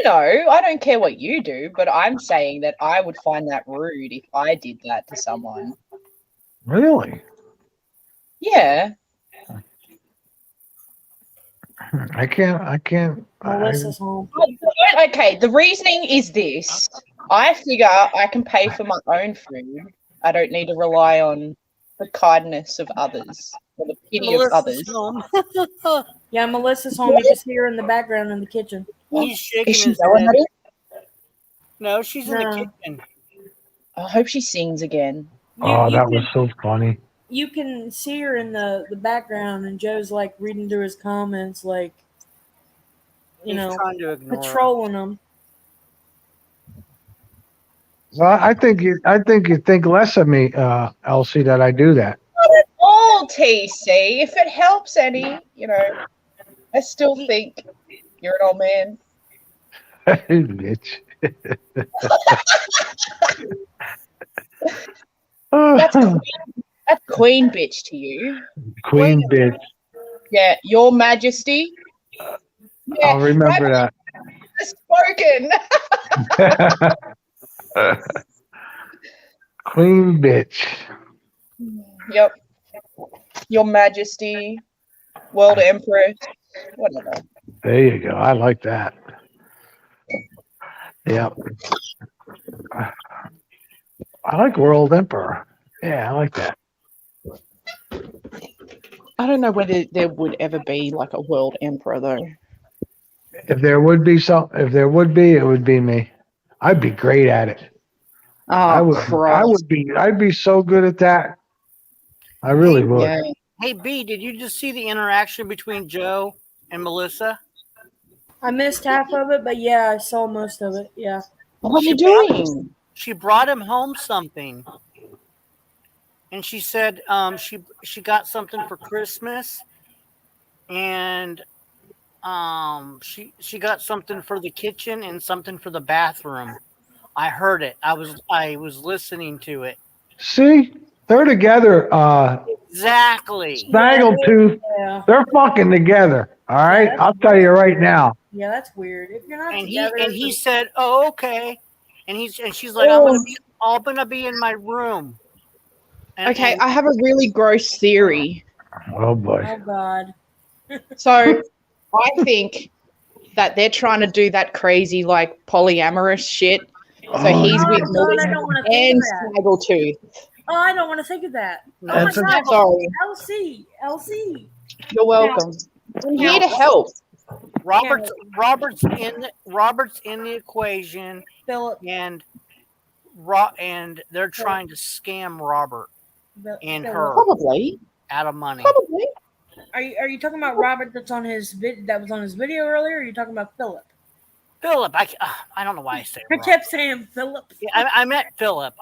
No, I don't care what you do, but I'm saying that I would find that rude if I did that to someone. Really? Yeah. I can't. Melissa's home. Okay, the reasoning is this. I figure I can pay for my own food. I don't need to rely on the kindness of others or the pity of others. home. Yeah, Melissa's home. You just hear her in the background in the kitchen. He's shaking Is she his going head. at it? No, she's in No. the kitchen. I hope she sings again. Oh, that was so funny. You can see her in the background, and Joe's like reading through his comments, like, He's trying to ignore her. patrolling them. Well, I think you think less of me, Elsie, that I do that. Oh, TC, if it helps any, I still think you're an old man. Bitch. That's queen bitch to you. Queen bitch. Yeah, Your Majesty. Yeah, I'll remember that. spoken. Queen bitch. Yep. Your Majesty, World Empress, whatever. There you go. I like that. Yep. I like World Emperor. Yeah, I like that. I don't know whether there would ever be like a world emperor though. If there would be, it would be me. I'd be great at it. Oh, I'd be so good at that. I really would. Yeah. Hey, B, did you just see the interaction between Joe and Melissa? I missed half of it, but yeah, I saw most of it. Yeah. What are you doing? She brought him home something. And she said she got something for Christmas, and she got something for the kitchen and something for the bathroom. I heard it. I was listening to it. See, they're together. Exactly. Snaggletooth, Yeah. they're fucking together. All right, that's I'll tell you right now. Yeah, that's weird. If you're not And together, he said, "Oh, okay." And she's like, Oh. I'm gonna be in my room. And, Okay, and I have a really gross theory. Oh boy. oh god. So I think that they're trying to do that crazy like polyamorous shit. So Oh, he's Oh with god, I Melissa don't want to think and of that. Snaggletooth. Oh, I don't want to think of that. No, Oh my That's a- god. Sorry, LC. you're welcome. I'm here to help. Robert's in the equation, Philip. and they're trying to scam Robert and Philip. her Probably. out of money. Probably. Are you talking about Robert that was on his video earlier? Or are you talking about Philip? Philip, I don't know why I say I Robert. kept saying Philip. Yeah, I meant Philip.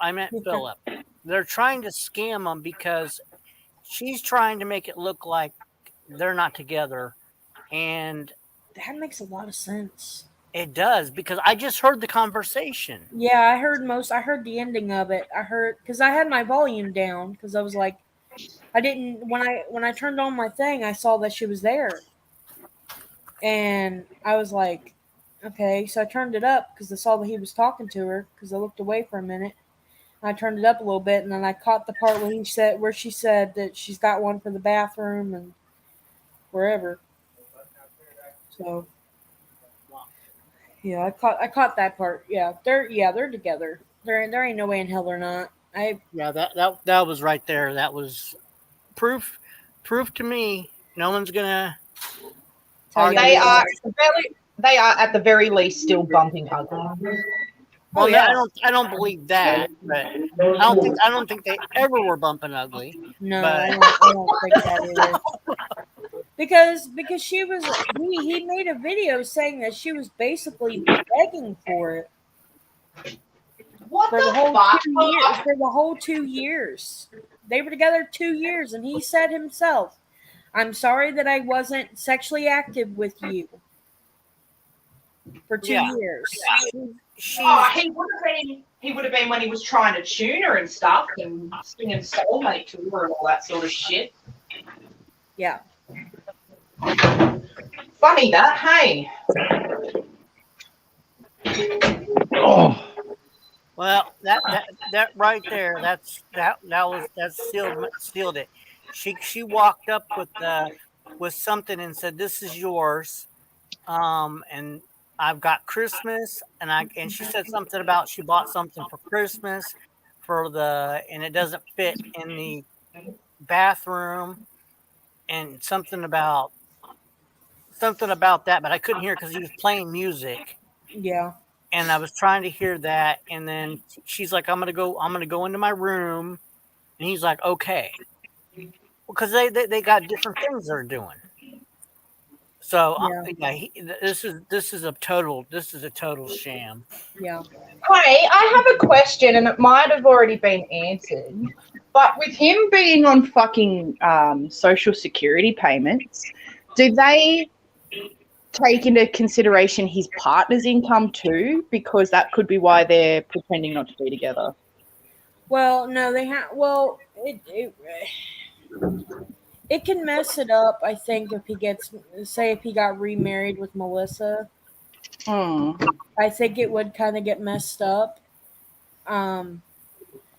Philip. They're trying to scam him because she's trying to make it look like they're not together, and That makes a lot of sense. it does because I just heard the conversation. Yeah, I heard the ending of it. I heard because I had my volume down because I was like, I didn't when I turned on my thing, I saw that she was there, and I was like, okay, so I turned it up because I saw that he was talking to her because I looked away for a minute. I turned it up a little bit, and then I caught the part where she said that she's got one for the bathroom and wherever. So, yeah, I caught that part. Yeah, they're together. There ain't no way in hell they're not. Yeah, that was right there. That was proof to me. No one's gonna. tell you They what. they are at the very least still bumping ugly. Well, yeah. I don't believe that, but I don't think they ever were bumping ugly. No, But- I don't think that either. Because he made a video saying that she was basically begging for it What for the whole 2 years. They were together 2 years, and he said himself, "I'm sorry that I wasn't sexually active with you for 2 Yeah. years." She he would have been when he was trying to tune her and stuff and singing soulmate to her and all that sort of shit. Yeah. Funny that, hey. Oh, well that right there that sealed it. She walked up with something and said, "This is yours," and I've got Christmas, and she said something about she bought something for Christmas and it doesn't fit in the bathroom, and something about that, but I couldn't hear because he was playing music, Yeah. and I was trying to hear that, and then she's like, I'm gonna go into my room," and he's like, "Okay," because they got different things they're doing. So this is a total sham. Yeah. Hey, I have a question, and it might have already been answered. But with him being on fucking social security payments, do they take into consideration his partner's income too? Because that could be why they're pretending not to be together. Well, no, they have. Well, it can mess it up. I think if he got remarried with Melissa, I think it would kind of get messed up.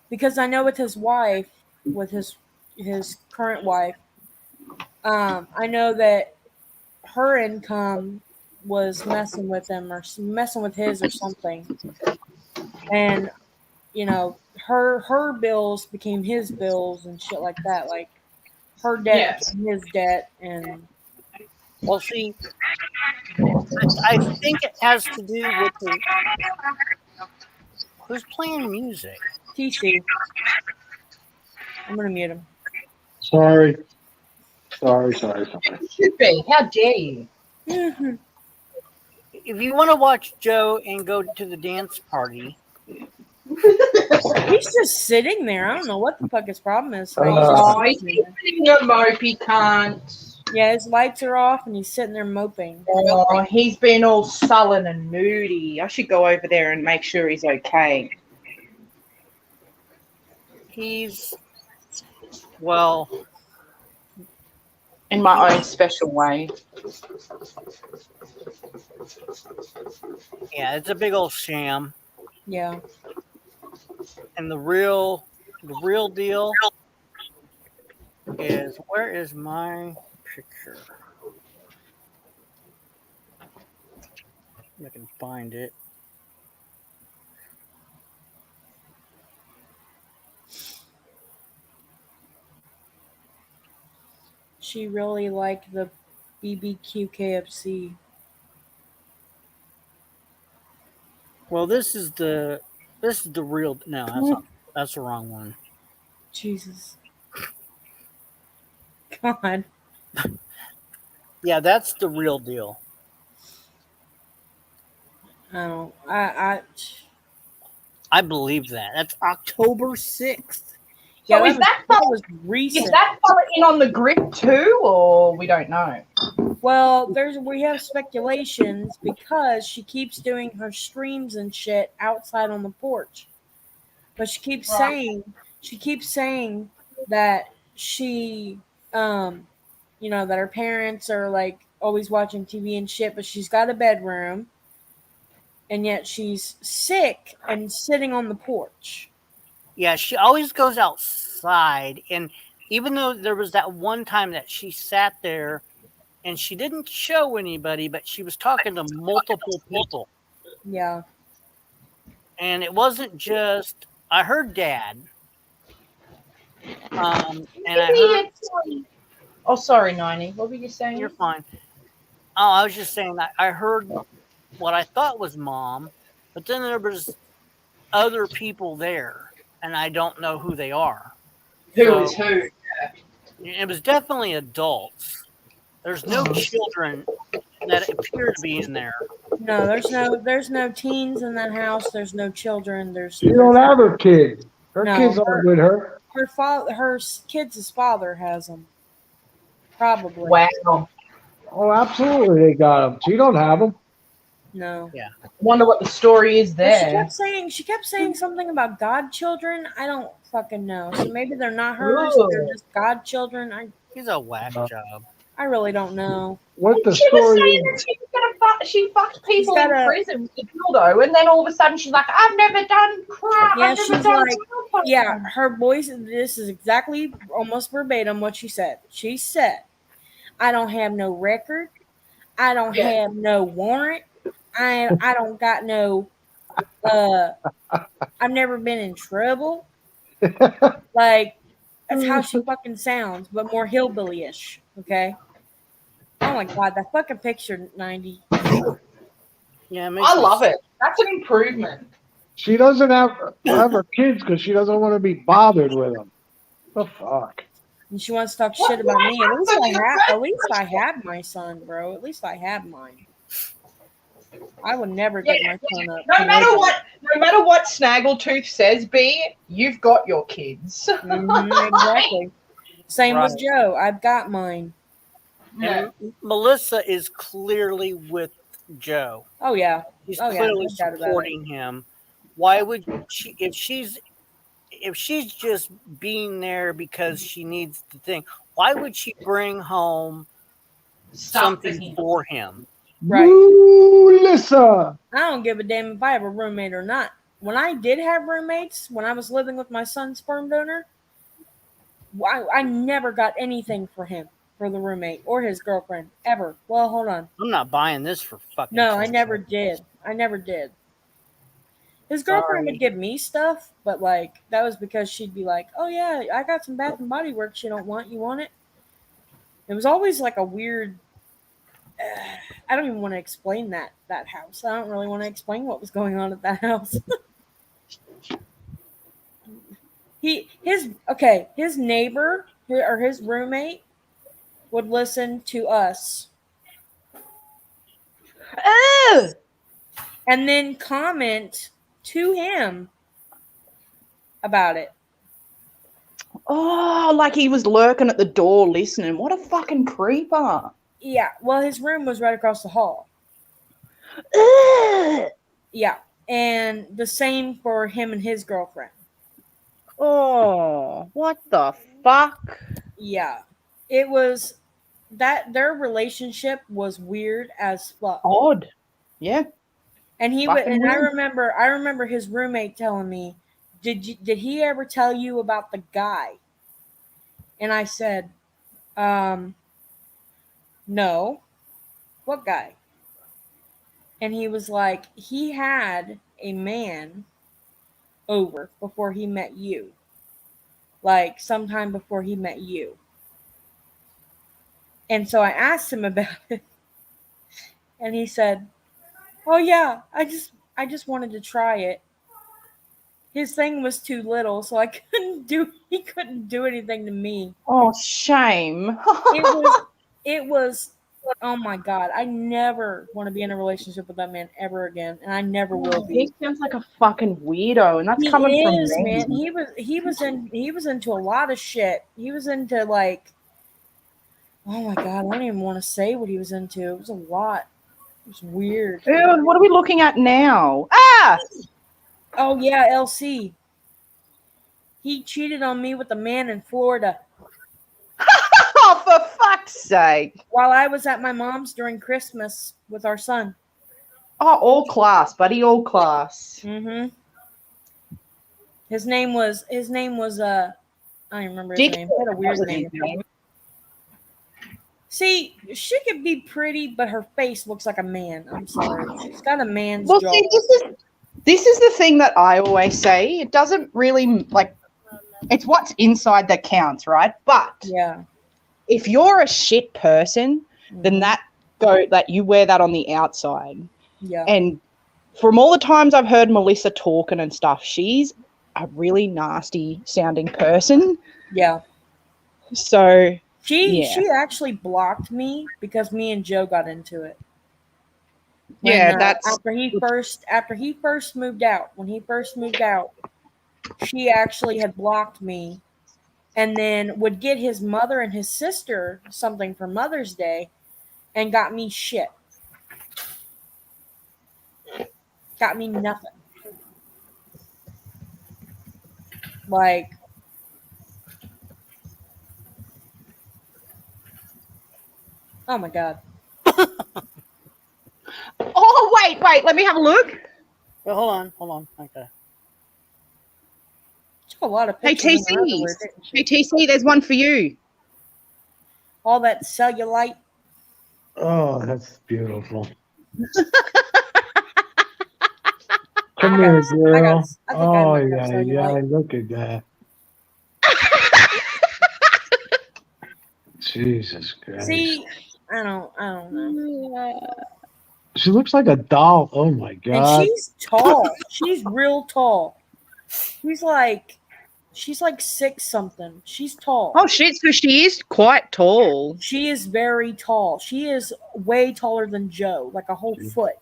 Because I know with his wife, with his current wife, I know that her income was messing with him or messing with his or something, and her bills became his bills and shit like that. Like her debt became his debt, and Well, see, I think it has to do with who's playing music. TC. I'm gonna mute him. sorry. Should be. How dare you? If you want to watch Joe and go to the dance party, He's just sitting there. I don't know what the fuck his problem is. Oh, he's sitting a mopey cunt. Yeah, his lights are off and he's sitting there moping. Oh, he's been all sullen and moody. I should go over there and make sure he's okay. He's, well, In my own special way. yeah, it's a big old sham. Yeah. And the real deal is, where is my picture? If I can find it. She really liked the BBQ KFC. Well, this is the real. No, that's the wrong one. Jesus. God. Yeah, that's the real deal. I believe that. That's October 6th. Yeah, So is that was recent. Is that fella in on the grip too, or we don't know? Well, we have speculations because she keeps doing her streams and shit outside on the porch. But she keeps saying that she that her parents are like always watching TV and shit, but she's got a bedroom and yet she's sick and sitting on the porch. Yeah, she always goes outside, and even though there was that one time that she sat there and she didn't show anybody, but she was talking to multiple people. Yeah. And it wasn't just, I heard Dad. And I heard, oh, sorry, 90. What were you saying? You're fine. Oh, I was just saying that I heard what I thought was Mom, but then there was other people there, and I don't know who they are. Who is who? It was definitely adults. There's no children that appear to be in there. No, there's no teens in that house. There's no children. You don't have her kid. Her kids aren't with her. Her kids' father has them. Probably. Wow. Oh, absolutely, they got them. She don't have them. No. Yeah. I wonder what the story is there. She kept saying something about godchildren. I don't fucking know. So maybe they're not hers. They're just godchildren. He's a whack job. I really don't know. What the She was story saying is? that she fucked people in prison with a dildo, and then all of a sudden she's like, "I've never done crap." Yeah, she's like, yeah. Her voice. This is exactly almost verbatim what she said. She said, "I don't have no record. I don't have no warrant. I don't got no. I've never been in trouble." Like, that's how she fucking sounds, but more hillbilly-ish. Okay. Oh my god, that fucking picture, 90. Yeah, I love it. That's an improvement. She doesn't have her kids because she doesn't want to be bothered with them. The fuck. And she wants to talk shit about me. At least I had my son, bro. At least I had mine. I would never give my son up. No matter what Snaggletooth says, B, you've got your kids. Exactly. Same with Joe. I've got mine. And Melissa is clearly with Joe. Oh yeah. She's clearly supporting him. Why would she, if she's just being there because she needs the thing, why would she bring home something for him? Right. Melissa. I don't give a damn if I have a roommate or not. When I did have roommates, when I was living with my son's sperm donor, I never got anything for him, for the roommate or his girlfriend, ever. Well, hold on. I'm not buying this for fucking. No, I never did. His girlfriend would give me stuff, but like that was because she'd be like, "Oh yeah, I got some Bath and Body Works you don't want. You want it?" It was always like a weird. I don't even want to explain that house. I don't really want to explain what was going on at that house. His neighbor or his roommate would listen to us. Oh. And then comment to him about it. Oh, like he was lurking at the door listening. What a fucking creeper. Yeah, well, his room was right across the hall. Ugh. Yeah, and the same for him and his girlfriend. Oh, what the fuck? Yeah, it was that their relationship was weird as fuck. Odd. Yeah. And he Fucking and I weird. remember his roommate telling me, did he ever tell you about the guy? And I said, no. What guy? And he was like, he had a man over before he met you. Like sometime before he met you. And so I asked him about it. And he said, "Oh yeah, I just wanted to try it. His thing was too little, so he couldn't do anything to me." Oh, shame. It was oh my god, I never want to be in a relationship with that man ever again, and I never will be. He sounds like a fucking weirdo, and that's He coming is, from me. man. He was into a lot of shit. He was into like, oh my god, I don't even want to say what he was into. It was a lot. It was weird. Ew, what are we looking at now? Ah! Oh yeah, LC. He cheated on me with a man in Florida Oh, for fuck's sake. while I was at my mom's during Christmas with our son. Oh, all class, buddy, all class. Mm-hmm. His name was I don't even remember his name. He had a weird name. See, she could be pretty, but her face looks like a man. I'm sorry. She's got a man's Well, jaw. see, this is the thing that I always say. It doesn't really, like, it's what's inside that counts, right? But Yeah. if you're a shit person, then that you wear that on the outside. Yeah. And from all the times I've heard Melissa talking and stuff, she's a really nasty sounding person. Yeah. So She yeah. blocked me because me and Joe got into it. Yeah, that's after he first moved out. When he first moved out, she actually had blocked me, and then would get his mother and his sister something for Mother's Day, and got me shit. Got me nothing. Like, oh my god. Oh, wait, let me have a look. Well, hold on. Okay. Took a lot of Hey, pictures. in her TC. underwear, didn't she? Hey, TC, there's one for you. All that cellulite. Oh, that's beautiful. I Come here, got- girl. I think I Oh, look yeah, up yeah. cellulite. Look at that. Jesus Christ. See, I don't know. She looks like a doll. Oh, my And God. she's tall. She's real tall. She's like 6 something. She's tall. Oh, shit, so she is quite tall. She is very tall. She is way taller than Joe, like a whole foot.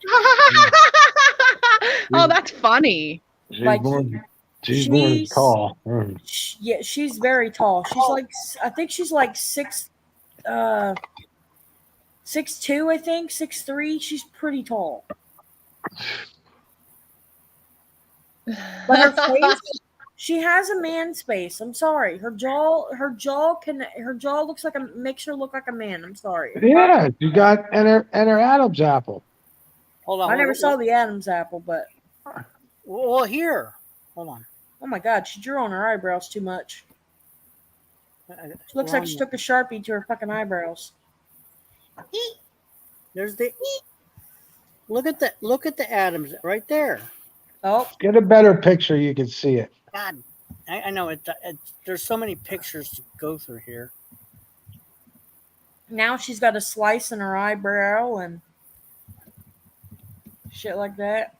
Oh, that's funny. She's like, born she's- tall. Mm. Yeah, she's very tall. She's like, I think she's like 6'2", I think 6'3". She's pretty tall. But her face, she has a man's face. I'm sorry. Her jaw looks like makes her look like a man. I'm sorry. Yeah, you got and her Adam's apple. Hold on. I never saw the Adam's apple, but Well, here. Hold on. oh my god, she drew on her eyebrows too much. She looks like she took a Sharpie to her fucking eyebrows. There's the. Look at the Adams right there. Oh, Get a better picture, you can see it. God, I know it. There's so many pictures to go through here. now she's got a slice in her eyebrow and shit like that.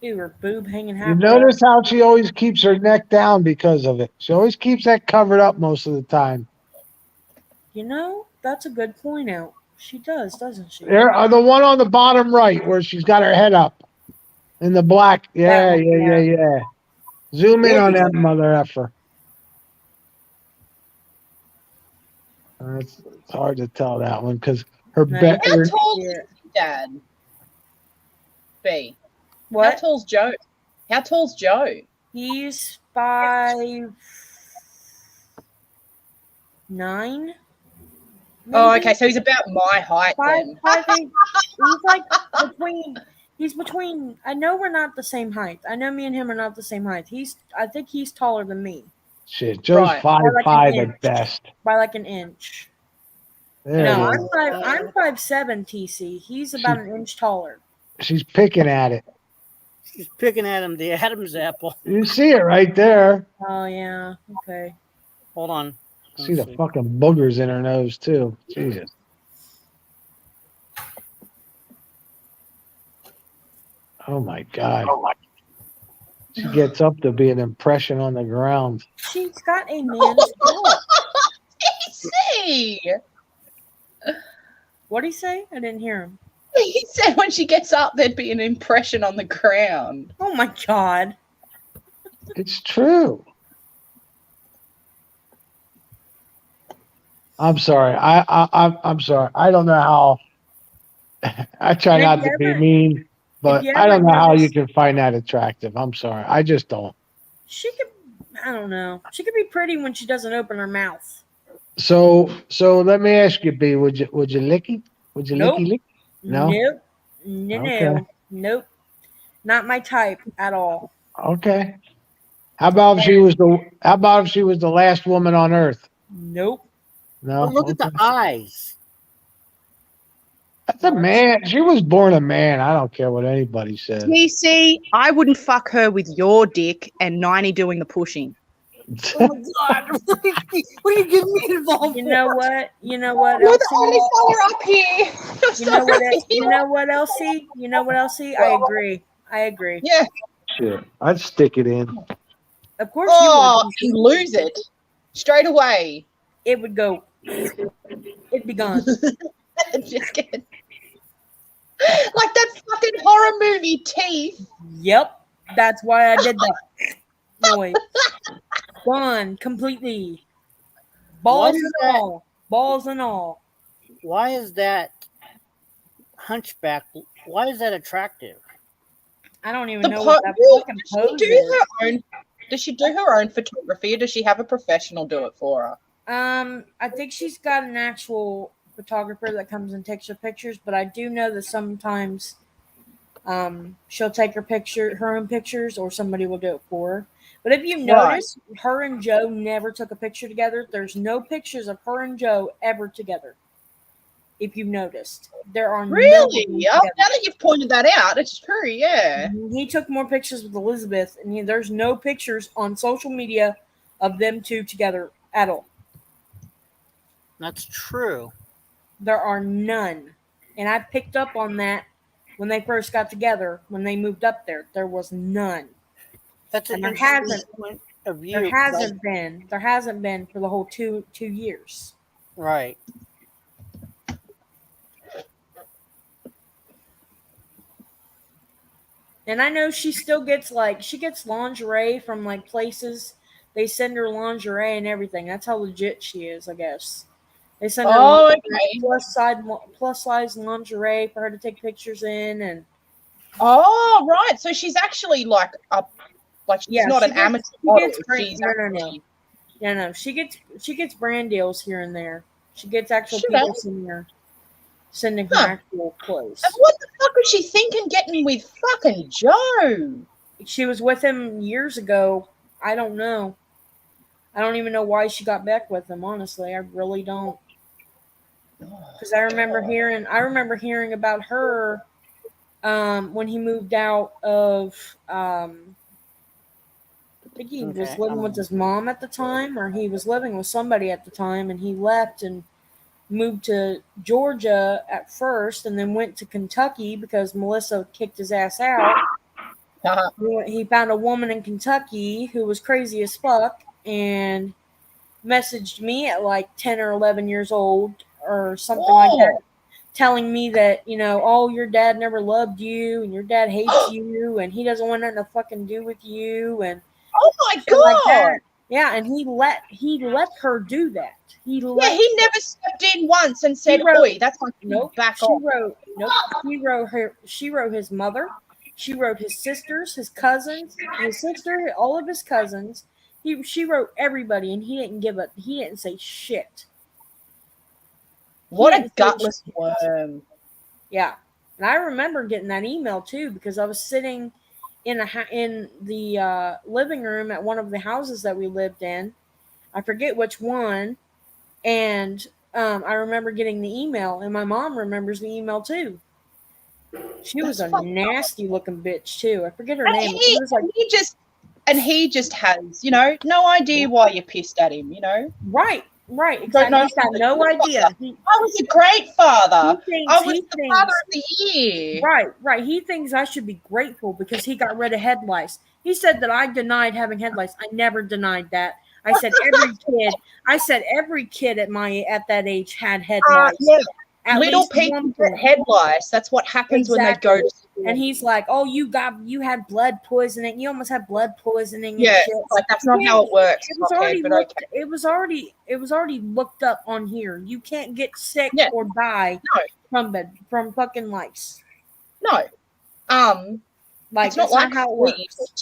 Ew, her boob hanging half. You notice how she always keeps her neck down because of it. She always keeps that covered up most of the time. You know, that's a good point out. She does, doesn't she? There are the one on the bottom right where she's got her head up in the black. Yeah, That one, yeah. Zoom in on that mother effer. It's hard to tell that one because her No. bet. How tall Yeah. is your dad? B. How What? tall's Joe? How tall's Joe? He's 5'9". Oh, maybe? okay. So he's about my height then. 5'8". He's like between. He's between. I know we're not the same height. I know me and him are not the same height. I think he's taller than me Shit, Joe's Right. 5'5" inch. at best. by like an inch. There No, it is. I'm 5'7", TC. He's about an inch taller. She's picking at it. She's picking at him, the Adam's apple. You see it right there. Oh yeah. Okay. Hold on. See the fucking boogers in her nose too. Jesus. Oh my God. She gets up to be an impression on the ground. She's got a man's look. See? What'd he say? I didn't hear him. He said when she gets up, there'd be an impression on the ground. Oh my God. It's true. I'm sorry. I'm sorry. I don't know how. I try not to be mean, but you I don't ever know how you notice- can find that attractive. I'm sorry. I just don't. She could. I don't know. She could be pretty when she doesn't open her mouth. So let me ask you, B. Would you licky? Would you Nope. licky? No? Nope. No. Okay. Nope. Not my type at all. Okay. How about if she was the last woman on Earth? Nope. No. But look at the Okay. eyes. That's a man. She was born a man. I don't care what anybody says. TC, I wouldn't fuck her with your dick and 90 doing the pushing. Oh my God. What are you getting me involved You know what? You know what? You're the Elsie? only fella up here. You know what? You know what, Elsie? You know what, Elsie? I agree. I agree. Yeah. Shit. I'd stick it in. Of course Oh, you you lose it straight away. would. It would go. It'd be gone. Just kidding. Like that fucking horror movie Teeth. Yep. That's why I did that noise. Gone completely. Balls What is and that? all. Balls and all. Why is that hunchback? Why is that attractive? I don't even The know what that well, fucking does she pose do is. her own? Does she do her own photography, or does she have a professional do it for her? I think she's got an actual photographer that comes and takes her pictures, but I do know that sometimes she'll take her own pictures, or somebody will do it for her. But if you notice, her and Joe never took a picture together. There's no pictures of her and Joe ever together. If you've noticed, there are Really? no Now that you've pointed that out, it's true. Yeah. He took more pictures with Elizabeth, and there's no pictures on social media of them two together at all. That's true. There are none. And I picked up on that when they first got together, when they moved up there. There was none. That's an And there interesting hasn't. point of view. There hasn't been. There hasn't been for the whole two years. Right. And I know she still gets she gets lingerie from like places. They send her lingerie and everything. That's how legit she is, I guess. They send her plus size lingerie for her to take pictures in, and Oh, right. So she's actually like she's not an amateur model. She's no. She gets brand deals here and there. She gets actual Should people I? sending her actual clothes. And what the fuck was she thinking getting with fucking Joe? She was with him years ago. I don't know. I don't even know why she got back with him. Honestly, I really don't. Because I remember hearing about her when he moved out of. I think he was living with his mom at the time, or he was living with somebody at the time, and he left and moved to Georgia at first, and then went to Kentucky because Melissa kicked his ass out. He found a woman in Kentucky who was crazy as fuck and messaged me at like 10 or 11 years old or something like that, telling me that, oh, your dad never loved you and your dad hates you and he doesn't want nothing to fucking do with you. And oh shit like that. God. Yeah, and he let her do that. He never stepped in once and said, wrote- "Oi, that's my kid, Nope. back She off." She wrote his mother. She wrote his sisters, his cousins, his sister, all of his cousins. She wrote everybody, and he didn't say shit. What He a didn't say gutless shit. worm. Yeah, and I remember getting that email too because I was sitting in the living room at one of the houses that we lived in. I forget which one, and I remember getting the email, and my mom remembers the email too. She was That's a fucked nasty looking bitch too. I forget her And name. he, It was like he just has, no idea why you're pissed at him, right, Don't exactly. know He's got no idea. I was a great father. I was He the thinks father of the year. right. He thinks I should be grateful because he got rid of head lice. He said that I denied having head lice. I never denied that. I said every kid at that age had head lice. Yeah. At Little least people one get point. head lice. That's what happens when they go to school. And he's like, "Oh, you had blood poisoning. You almost had blood poisoning and yeah, shit." like that's not how it works. It was already looked up on here. You can't get sick or die from fucking lice. No. Like it's not like how it works.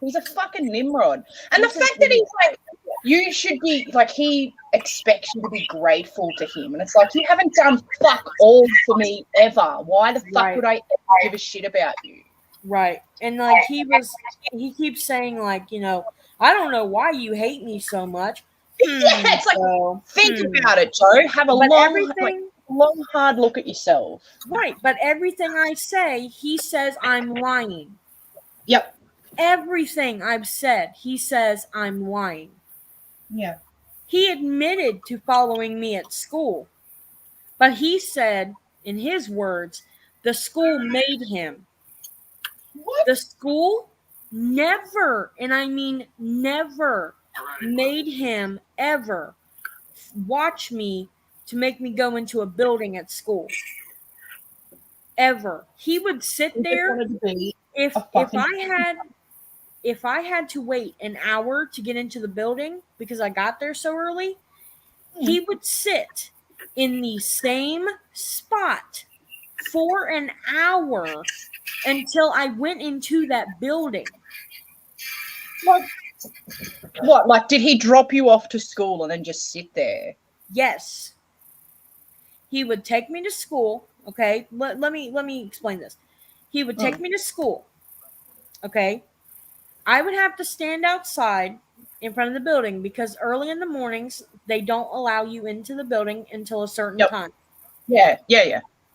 He's a fucking Nimrod. And the fact that he's like, you should be like, he expects you to be grateful to him. And it's like, you haven't done fuck all for me ever. Why the fuck would I ever give a shit about you? Right. And like he keeps saying like, I don't know why you hate me so much. Yeah, it's like, think about it, Joe. Have a long, hard look at yourself. Right. But everything I say, he says I'm lying. Yep. Everything I've said, he says I'm lying. Yeah. He admitted to following me at school, but he said, in his words, the school made him. What? The school never, and I mean never, made him ever watch me to make me go into a building at school. Ever. He would sit there. If I had to wait an hour to get into the building because I got there so early, he would sit in the same spot for an hour until I went into that building. What? Like, did he drop you off to school and then just sit there? Yes. He would take me to school. Okay. Let me explain this. He would take me to school. Okay. I would have to stand outside in front of the building because early in the mornings, they don't allow you into the building until a certain time. Yeah.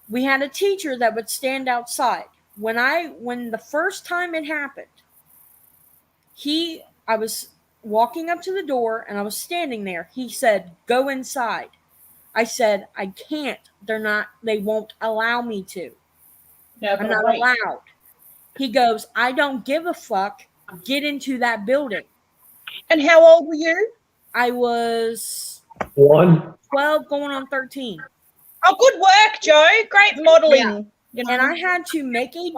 We had a teacher that would stand outside. When the first time it happened, I was walking up to the door and I was standing there. He said, "Go inside." I said, "I can't. They won't allow me to. Yeah, I'm not allowed." He goes, "I don't give a fuck. Get into that building." And how old were you? I was 12 going on 13. Oh, good work, Joe. Great modeling. Yeah. And I had to make a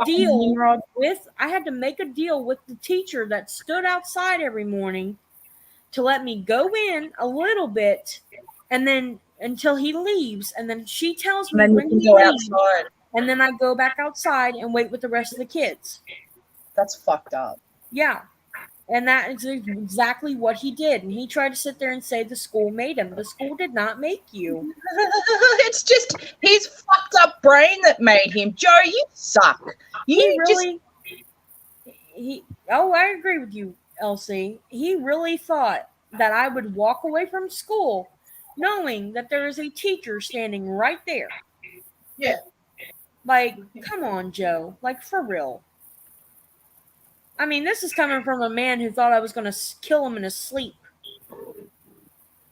deal with the teacher that stood outside every morning to let me go in a little bit and then until he leaves. And then she tells me when he leaves. Outside. And then I go back outside and wait with the rest of the kids. That's fucked up. Yeah. And that is exactly what he did. And he tried to sit there and say the school made him. The school did not make you. It's just his fucked up brain that made him. Joe, you suck. I agree with you, Elsie. He really thought that I would walk away from school knowing that there is a teacher standing right there. Yeah. Like, come on, Joe. Like, for real. I mean, this is coming from a man who thought I was going to kill him in his sleep.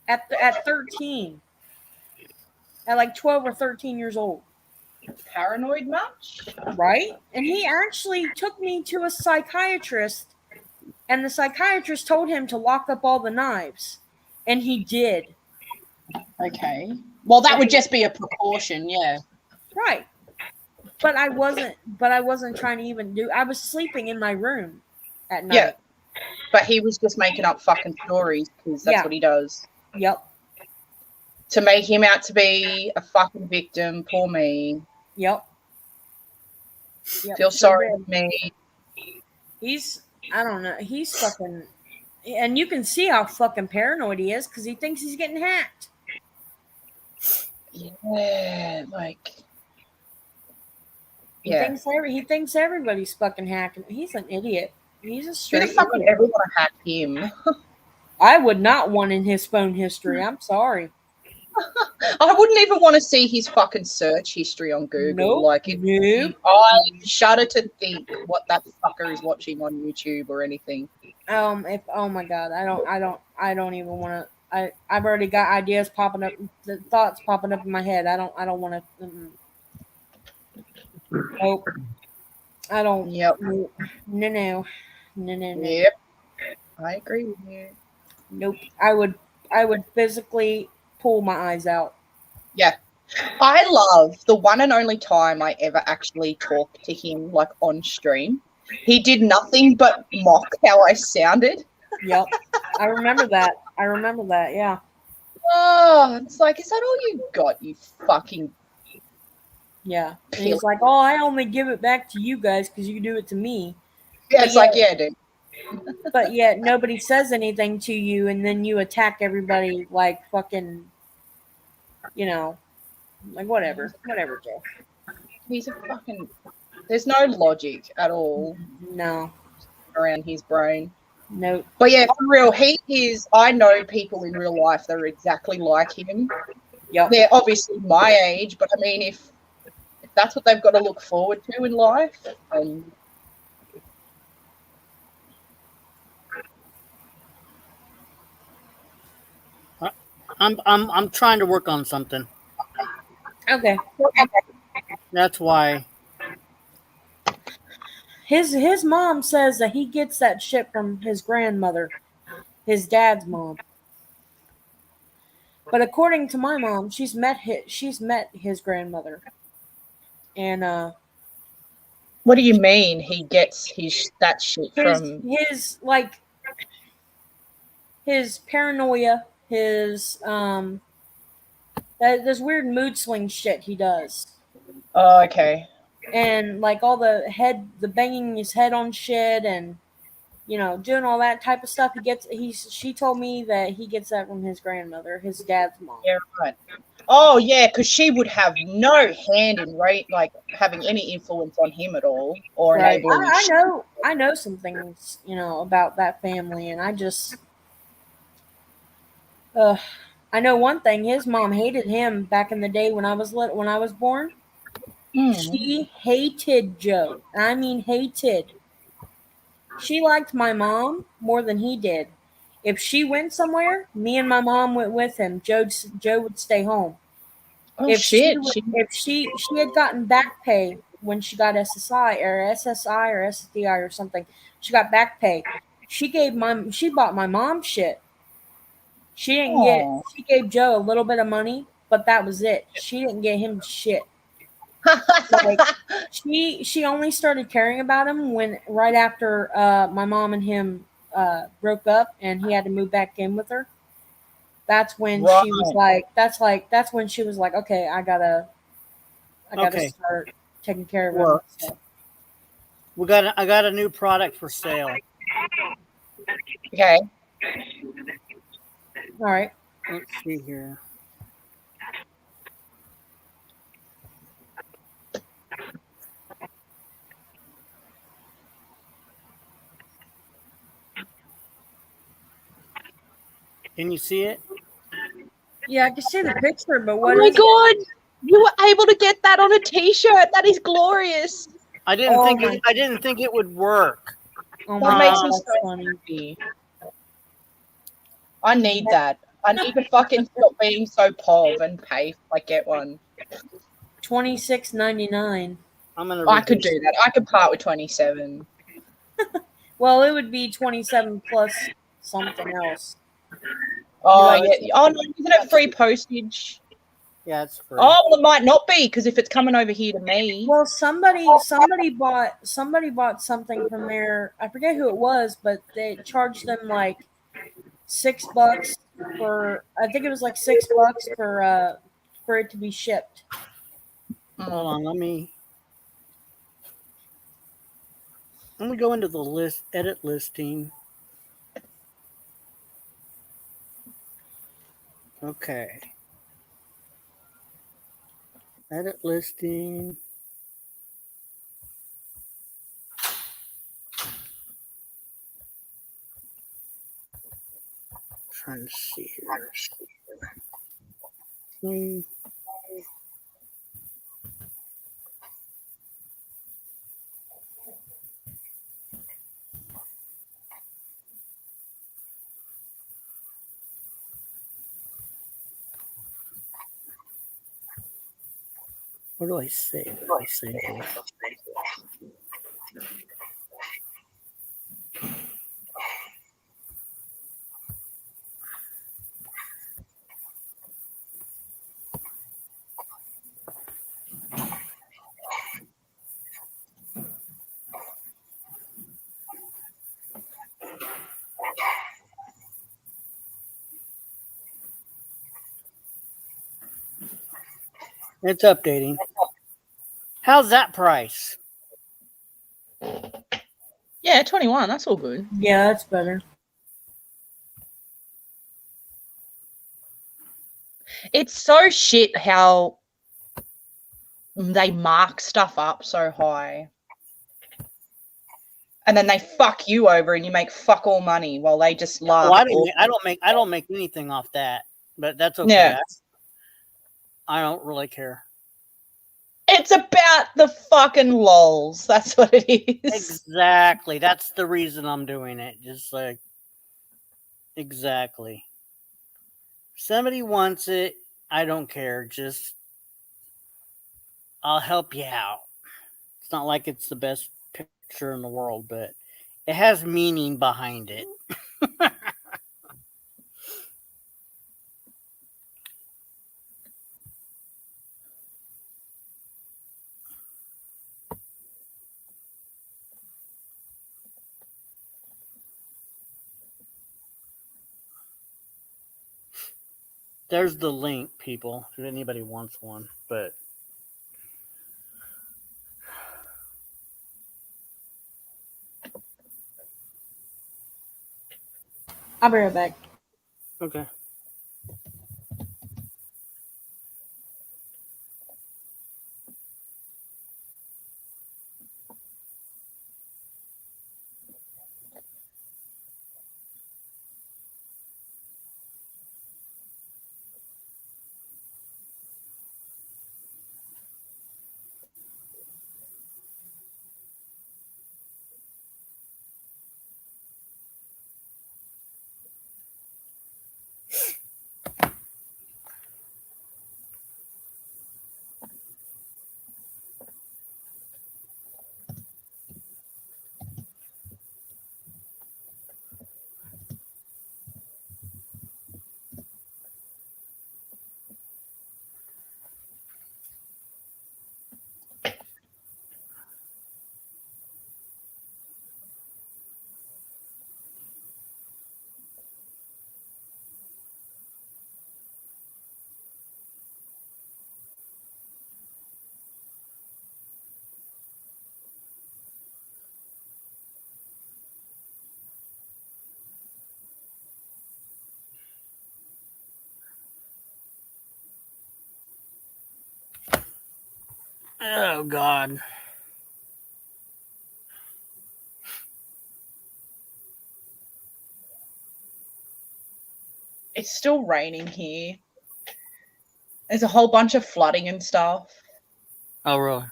At 13. At like 12 or 13 years old. Paranoid much? Right? And he actually took me to a psychiatrist, and the psychiatrist told him to lock up all the knives. And he did. Okay. Well, that would just be a precaution, yeah. Right. But I wasn't trying to even I was sleeping in my room at night. Yeah. But he was just making up fucking stories because that's Yeah. what he does. Yep. To make him out to be a fucking victim, poor me. Yep. Feel sure sorry did. for me. I don't know. He's fucking, and you can see how fucking paranoid he is because he thinks he's getting hacked. Yeah, like. He thinks everybody's fucking hacking. He's an idiot. He's a Who the straight fuck would idiot. ever want to hack him? I would not want in his phone history. I'm sorry. I wouldn't even want to see his fucking search history on Google. Nope. Like, Nope. I shudder to think what that fucker is watching on YouTube or anything. If oh my god, I don't even want to. I've already got ideas popping up, the thoughts popping up in my head. I don't want to. Nope. I don't. Yep. No. Yep. I agree with you. Nope. I would physically pull my eyes out. Yeah. I love the one and only time I ever actually talked to him, like on stream. He did nothing but mock how I sounded. Yep. I remember that. Yeah. Oh, it's like, is that all you got, you fucking... Yeah. And he's like, oh, I only give it back to you guys because you do it to me. Yeah, it's like, yeah, dude. But yet nobody says anything to you, and then you attack everybody like fucking, like whatever, Joe. He's a fucking... There's no logic at all No. around his brain. Nope. But yeah, for real, he is... I know people in real life that are exactly like him. Yep. They're obviously my age, but I mean, if that's what they've got to look forward to in life, I'm trying to work on something. Okay. That's why. His mom says that he gets that shit from his grandmother, his dad's mom. But according to my mom, she's met his grandmother. And what do you mean he gets that shit from his paranoia, his this weird mood swing shit he does. Oh, okay. And like all the banging his head on shit and doing all that type of stuff. She told me that he gets that from his grandmother, his dad's mom. Yeah, right. Oh yeah, because she would have no hand in like having any influence on him at all, or Right. enabling. I know some things about that family, and I just I know one thing. His mom hated him back in the day when I was born. She hated Joe. I mean, hated. She liked my mom more than he did. If she went somewhere, me and my mom went with him. Joe would stay home. Oh shit! If she had gotten back pay when she got SSI or SSDI or something, she got back pay. She bought my mom shit. She gave Joe a little bit of money, but that was it. She didn't get him shit. Like, she only started caring about him right after my mom and him broke up and he had to move back in with her. That's when she was like, that's when she was like, okay, I gotta start taking care of him. So. I got a new product for sale. Okay. All right. Let's see here. Can you see it? Yeah, I can see the picture, but what? Oh my god! You were able to get that on a T-shirt. That is glorious. I didn't think it would work. Oh that makes me so funny. I need that. I need to fucking stop being so pov and pay. Get one. $26.99. I could do that. I could part with 27. Well, it would be 27 plus something else. Oh yeah. Oh no, isn't it free postage? Yeah, it's free. Oh, well, it might not be because if it's coming over here to me. Well, somebody bought something from there. I forget who it was, but they charged them like $6 for. I think it was like $6 for it to be shipped. Hold on, let me go into the list, edit listing. Okay. Edit listing. Trying to see here. What do I say? It's updating. How's that price? Yeah, 21. That's all good. Yeah, that's better. It's so shit how they mark stuff up so high. And then they fuck you over and you make fuck all money while they just laugh. Well, I don't make anything off that, but that's okay. Yeah. I don't really care. It's about the fucking lols. That's what it is. Exactly. That's the reason I'm doing it. Just like, exactly. Somebody wants it. I don't care. Just, I'll help you out. It's not like it's the best picture in the world, but it has meaning behind it. There's the link, people, if anybody wants one, but I'll be right back. okay. Oh, God. It's still raining here. There's a whole bunch of flooding and stuff. Oh, really?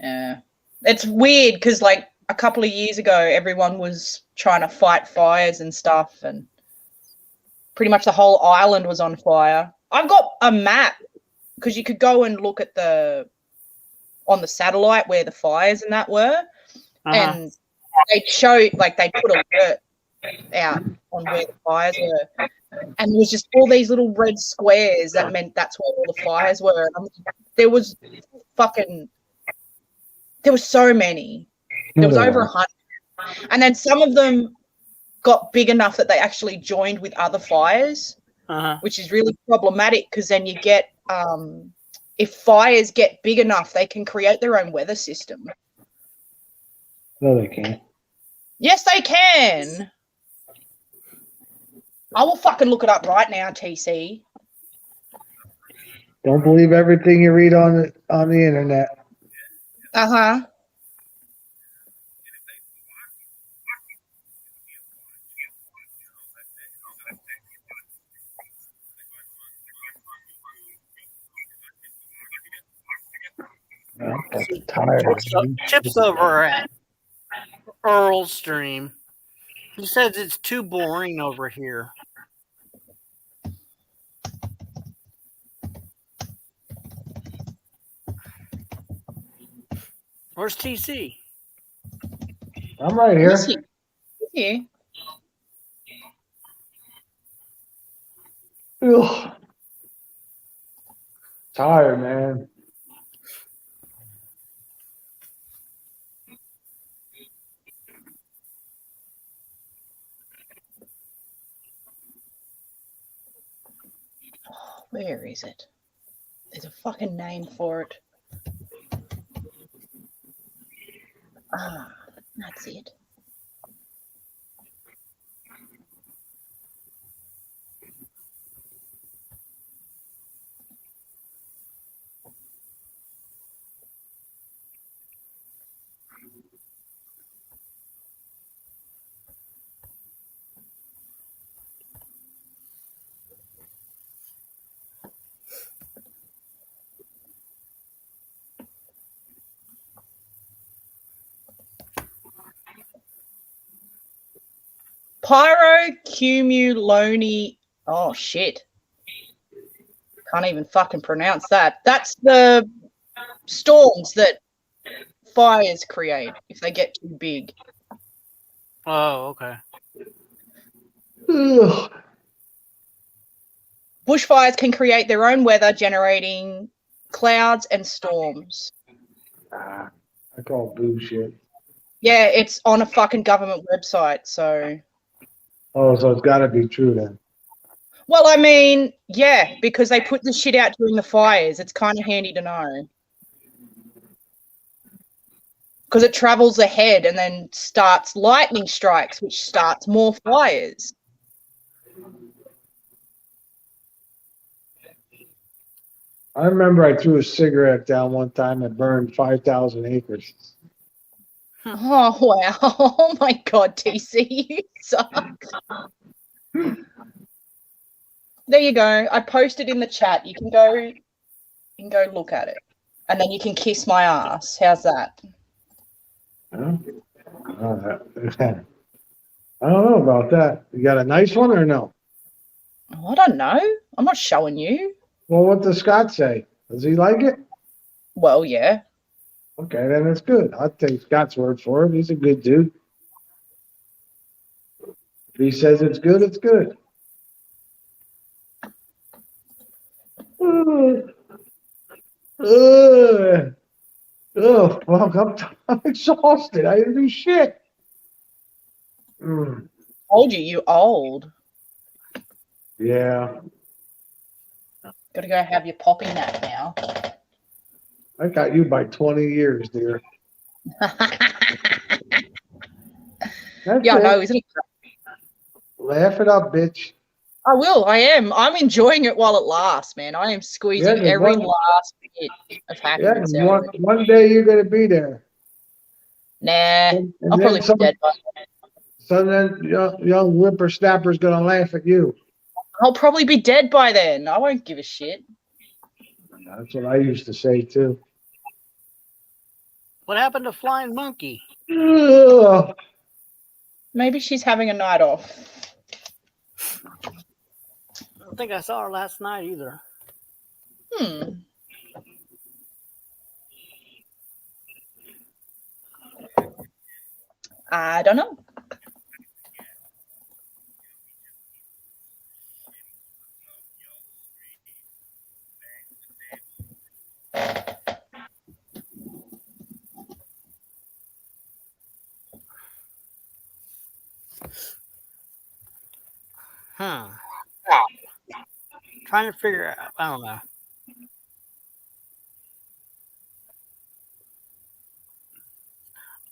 Yeah. It's weird because, like, a couple of years ago, everyone was trying to fight fires and stuff, and pretty much the whole island was on fire. I've got a map because you could go and look at on the satellite where the fires and that were, and they show, like, they put alert out on where the fires were. And there was just all these little red squares that meant that's where all the fires were. There was so many. There was over 100. And then some of them got big enough that they actually joined with other fires, which is really problematic because then you get, if fires get big enough, they can create their own weather system. No, they can't. Yes, they can. I will fucking look it up right now, TC. Don't believe everything you read on the internet. Uh-huh. I'm fucking tired. Chips over at Earl's stream. He says it's too boring over here. Where's TC? I'm right here. Yeah. Ugh. Tired, man. Where is it? There's a fucking name for it. Ah, that's it. Pyrocumuloni. Oh, shit. Can't even fucking pronounce that. That's the storms that fires create if they get too big. Oh, okay. Ugh. Bushfires can create their own weather, generating clouds and storms. I call bullshit. Yeah, it's on a fucking government website, so... Oh, so it's got to be true then. Well, I mean, yeah, because they put the shit out during the fires. It's kind of handy to know. Because it travels ahead and then starts lightning strikes, which starts more fires. I remember I threw a cigarette down one time and burned 5,000 acres. Oh, wow. Oh, my God, TC, you suck. There you go. I posted in the chat. You can go look at it. And then you can kiss my ass. How's that? Huh? I don't know about that. You got a nice one or no? I don't know. I'm not showing you. Well, what does Scott say? Does he like it? Well, yeah. Okay, then it's good. I'll take Scott's word for it. He's a good dude. If he says it's good, it's good. Oh, fuck, I'm exhausted. I didn't do shit. Told you old. Yeah. Gotta go have your poppy nap now. I got you by 20 years, dear. That's Yeah, I it. know, isn't it? Laugh it up, bitch. I will. I am. I'm enjoying it while it lasts, man. I am squeezing Yeah, every one- last bit of Yeah, happiness out of it. one day you're going to be there. Nah, And I'll then probably be dead by then. So then young whippersnapper's going to laugh at you. I'll probably be dead by then. I won't give a shit. That's what I used to say, too. What happened to Flying Monkey? Ugh. Maybe she's having a night off. I don't think I saw her last night either. I don't know. Hmm. Trying to figure out. I don't know.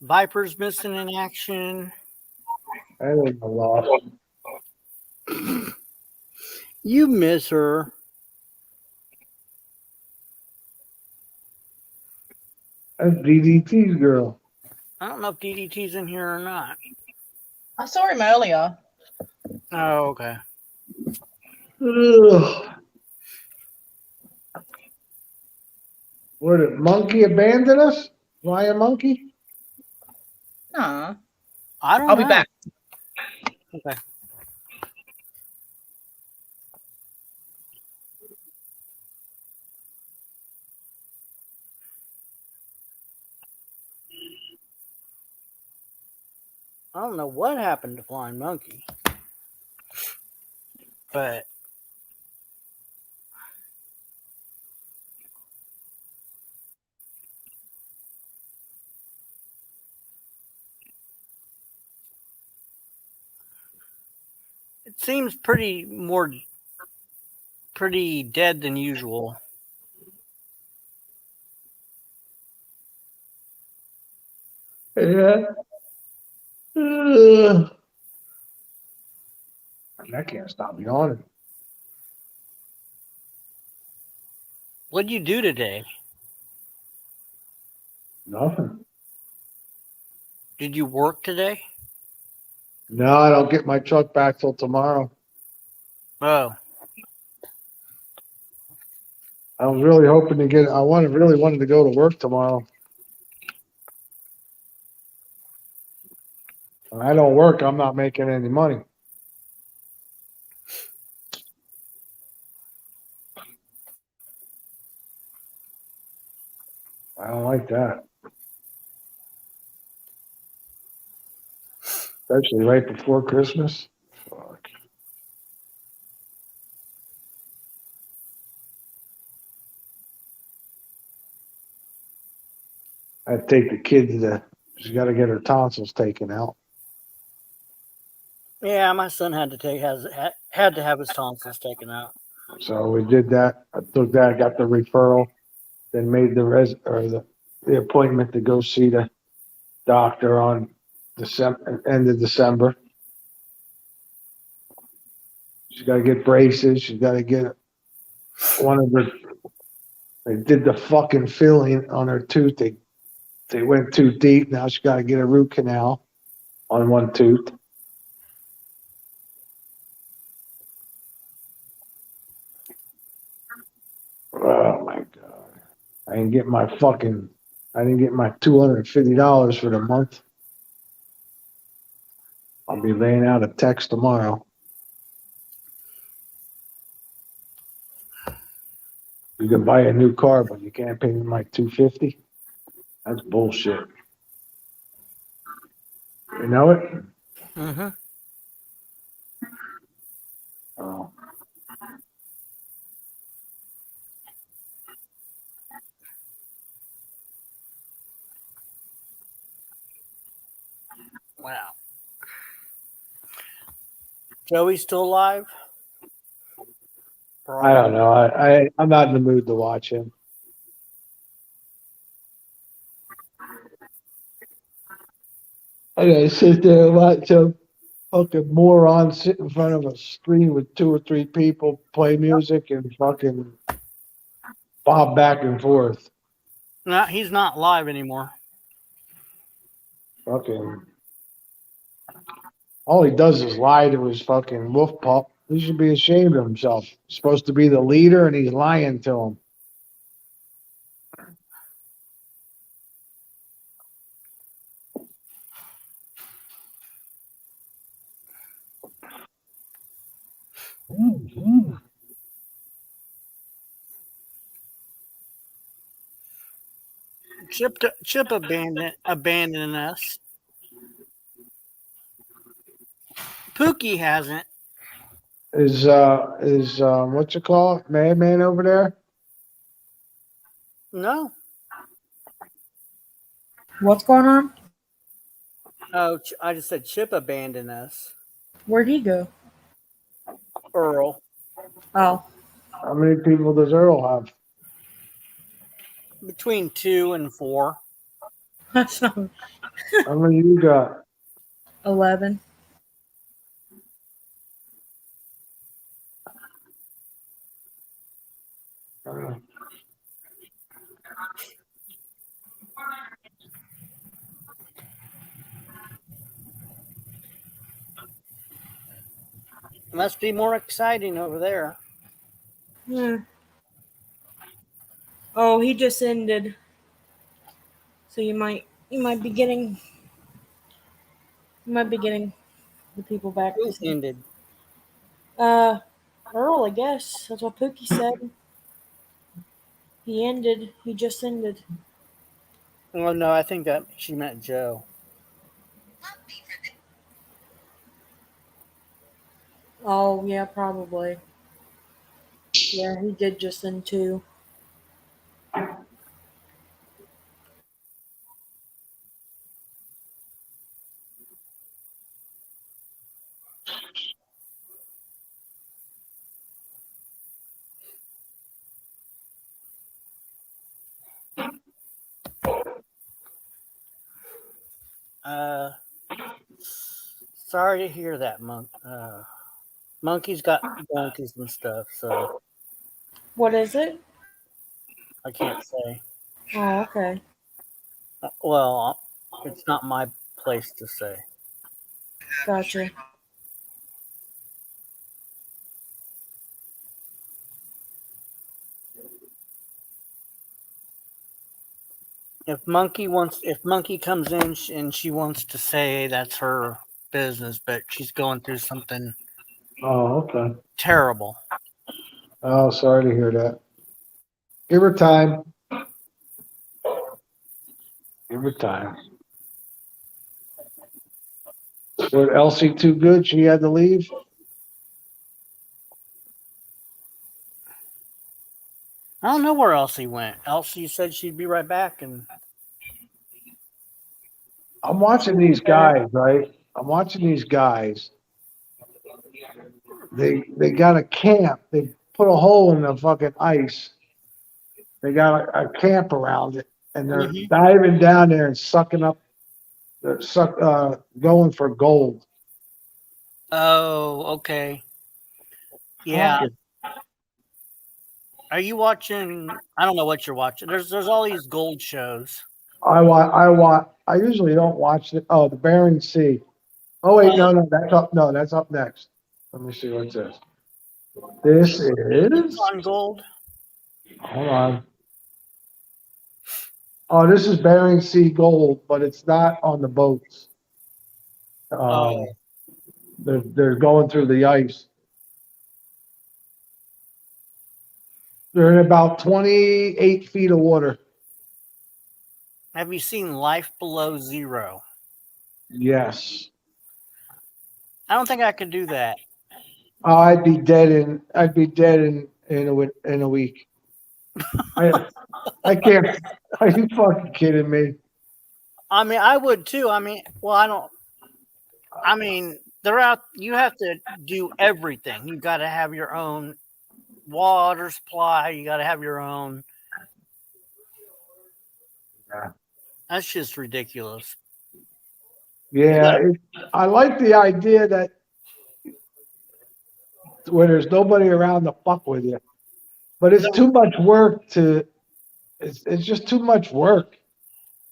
Viper's missing in action. I think I lost. You miss her. That's DDT's girl. I don't know if DDT's in here or not. I saw him earlier. Oh, okay. Ugh. What did Monkey abandon us? Why Monkey? Nah. I don't I'll know. be back. Okay. I don't know what happened to Flying Monkey. But it seems pretty dead than usual. Yeah. Ugh. I can't stop yawning. What'd you do today? Nothing. Did you work today? No, I don't get my truck back till tomorrow. Oh, I was really hoping to get. Really wanted to go to work tomorrow. When I don't work, I'm not making any money. I don't like that. Especially right before Christmas. Fuck. I take the kid to the. She's got to get her tonsils taken out. yeah. My son had to have his tonsils taken out. So we did that. I took that. Got the referral. Then made the appointment to go see the doctor on end of December. She's got to get braces. She's got to get one of the. They did the fucking filling on her tooth. They went too deep. Now she's got to get a root canal on one tooth. Oh my god! I didn't get my $250 for the month. I'll be laying out a text tomorrow. You can buy a new car, but you can't pay me my $250. That's bullshit. You know it? Mm-hmm. Oh. Wow. Joey's still alive? I don't know. I'm not in the mood to watch him. I gotta sit there and watch some fucking moron sit in front of a screen with 2 or 3 people play music and fucking bob back and forth. No, he's not live anymore. Fucking. All he does is lie to his fucking wolf pup. He should be ashamed of himself. He's supposed to be the leader and he's lying to him. Chip abandoned us. Pookie hasn't. Is what's it called? Madman over there? No. What's going on? Oh, I just said Chip abandoned us. Where'd he go? Earl. Oh, How many people does Earl have? Between 2 and 4. that's not How many you got? 11. Must be more exciting over there. Yeah. Oh, he just ended. So you might be getting the people back. Who ended? Earl, I guess. That's what Pookie said. He ended. He just ended. Well, no, I think that she meant Joe. Oh, yeah, probably. Yeah, he did just end too. Uh, sorry to hear that, Monkey's got donkeys and stuff, so What is it? I can't say. Oh, okay. Well, it's not my place to say. Gotcha. If Monkey comes in and she wants to say, that's her business, but she's going through something Oh, okay. terrible. Oh, sorry to hear that. Give her time. Give her time. Was Elsie too good? She had to leave? I don't know where Elsie went. Elsie said she'd be right back, and I'm watching these guys, right? I'm watching these guys. They got a camp. They put a hole in the fucking ice. They got a camp around it, and they're Mhm. diving down there and sucking up. They're going for gold. oh, okay. Yeah. Are you watching? I don't know what you're watching. There's all these gold shows. I usually don't watch it. Oh, the Bering Sea. Oh wait, no, that's up. No, that's up next. Let me see what it says. This is. On gold. Hold on. Oh, this is Bering Sea gold, but it's not on the boats. Oh. They're going through the ice. They're in about 28 feet of water. Have you seen Life Below Zero? Yes. I don't think I could do that. Oh, I'd be dead in a week. I can't. Are you fucking kidding me? I mean, I would too. I mean, well, I don't. I mean, they're out. You have to do everything. You got to have your own water supply. You got to have your own. Yeah. That's just ridiculous. Yeah, I like the idea that where there's nobody around to fuck with you, but it's too much work to. It's just too much work.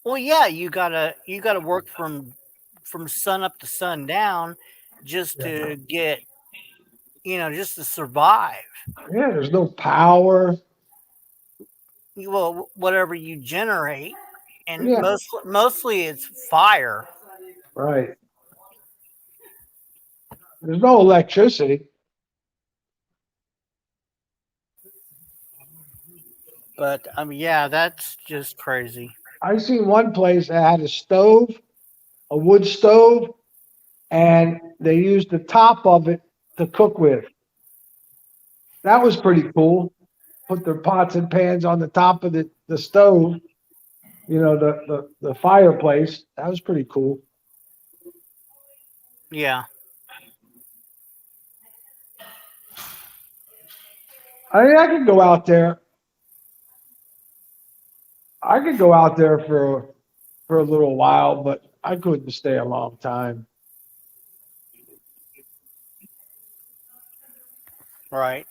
Well, yeah, you gotta work from sun up to sundown just to get, just to survive. Yeah, there's no power. Well, whatever you generate, and Yeah. mostly it's fire. Right. There's no electricity. But I mean, yeah, that's just crazy. I seen one place that had a stove, a wood stove, and they used the top of it to cook with. That was pretty cool. Put their pots and pans on the top of the stove, the fireplace. That was pretty cool. Yeah. I mean, I could go out there. I could go out there for a little while, but I couldn't stay a long time. Right.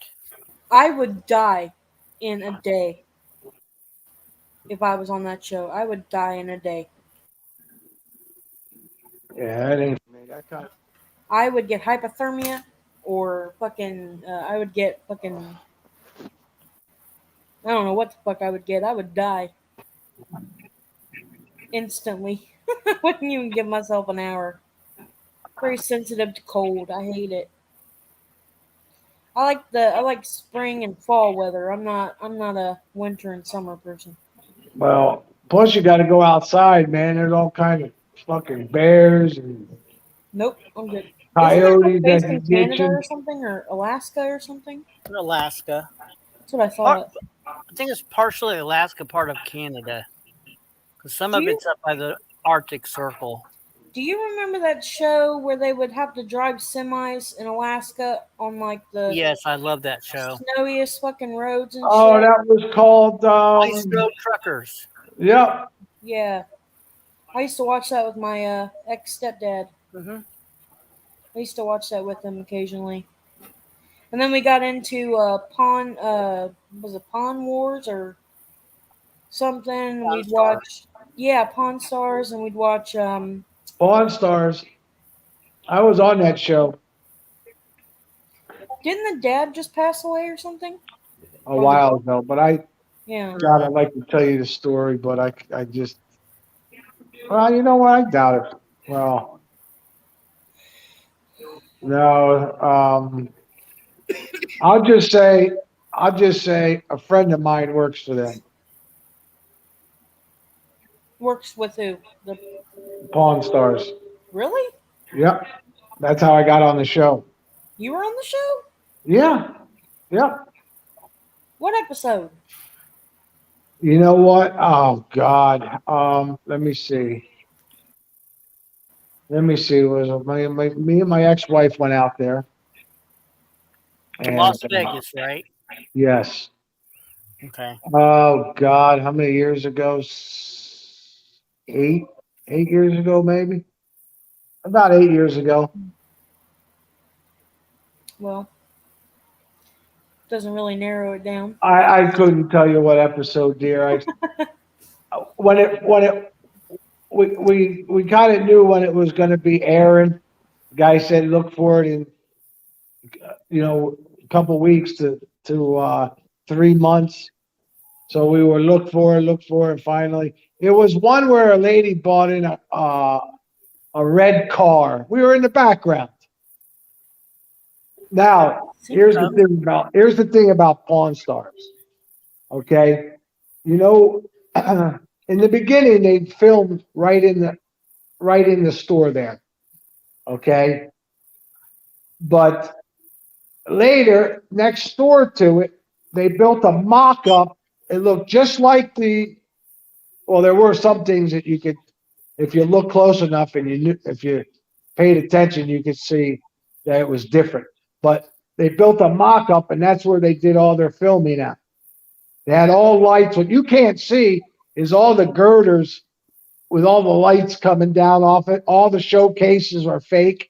I would die in a day if I was on that show. I would die in a day. Yeah, that ain't for me. That kind I would get hypothermia or fucking. I would get fucking. I don't know what the fuck I would get. I would die instantly. I wouldn't even give myself an hour. Very sensitive to cold. I hate it. I like spring and fall weather. I'm not a winter and summer person. well, plus you got to go outside, man. There's all kind of fucking bears and Nope, I'm good. Isn't there coyotes one based that in can get Canada you. or something, or Alaska or something? Alaska. That's what I thought. I think it's partially Alaska, part of Canada, because some Do of you- it's up by the Arctic Circle. Do you remember that show where they would have to drive semis in Alaska on like the Yes, I love that show. snowiest fucking roads and Oh, shit? that was called. Ice Road Truckers. Yep. Yeah, I used to watch that with my ex stepdad. Mm-hmm. I used to watch that with him occasionally. And then we got into was it Pawn Wars or something? Pawn We'd Stars. watch, Pawn Stars, and we'd watch Pawn Stars. I was on that show didn't the dad just pass away or something? a while ago, but Yeah. God, I'd like to tell you the story, but I just, well, you know what? I doubt it. Well, no, I'll just say a friend of mine works for them, Works with who? The Pawn Stars. Really? Yep. That's how I got on the show. You were on the show? Yeah. Yep. What episode? You know what? Oh God. Let me see. It was me and my ex-wife went out there. And, Las Vegas, right? Yes. Okay. Oh God, how many years ago? 8 years ago, maybe. About 8 years ago. Well, doesn't really narrow it down. I couldn't tell you what episode, dear. We kind of knew when it was going to be airing. The guy said look for it in a couple weeks to 3 months. So we were look for it, and finally it was one where a lady bought in a red car. We were in the background. Now here's the thing about Pawn Stars. Okay, in the beginning they filmed right in the store there. Okay, but later next door to it they built a mock-up. It looked just like there were some things that you could, if you look close enough and if you paid attention, you could see that it was different. But they built a mock-up, and that's where they did all their filming at. They had all lights. What you can't see is all the girders with all the lights coming down off it. All the showcases are fake.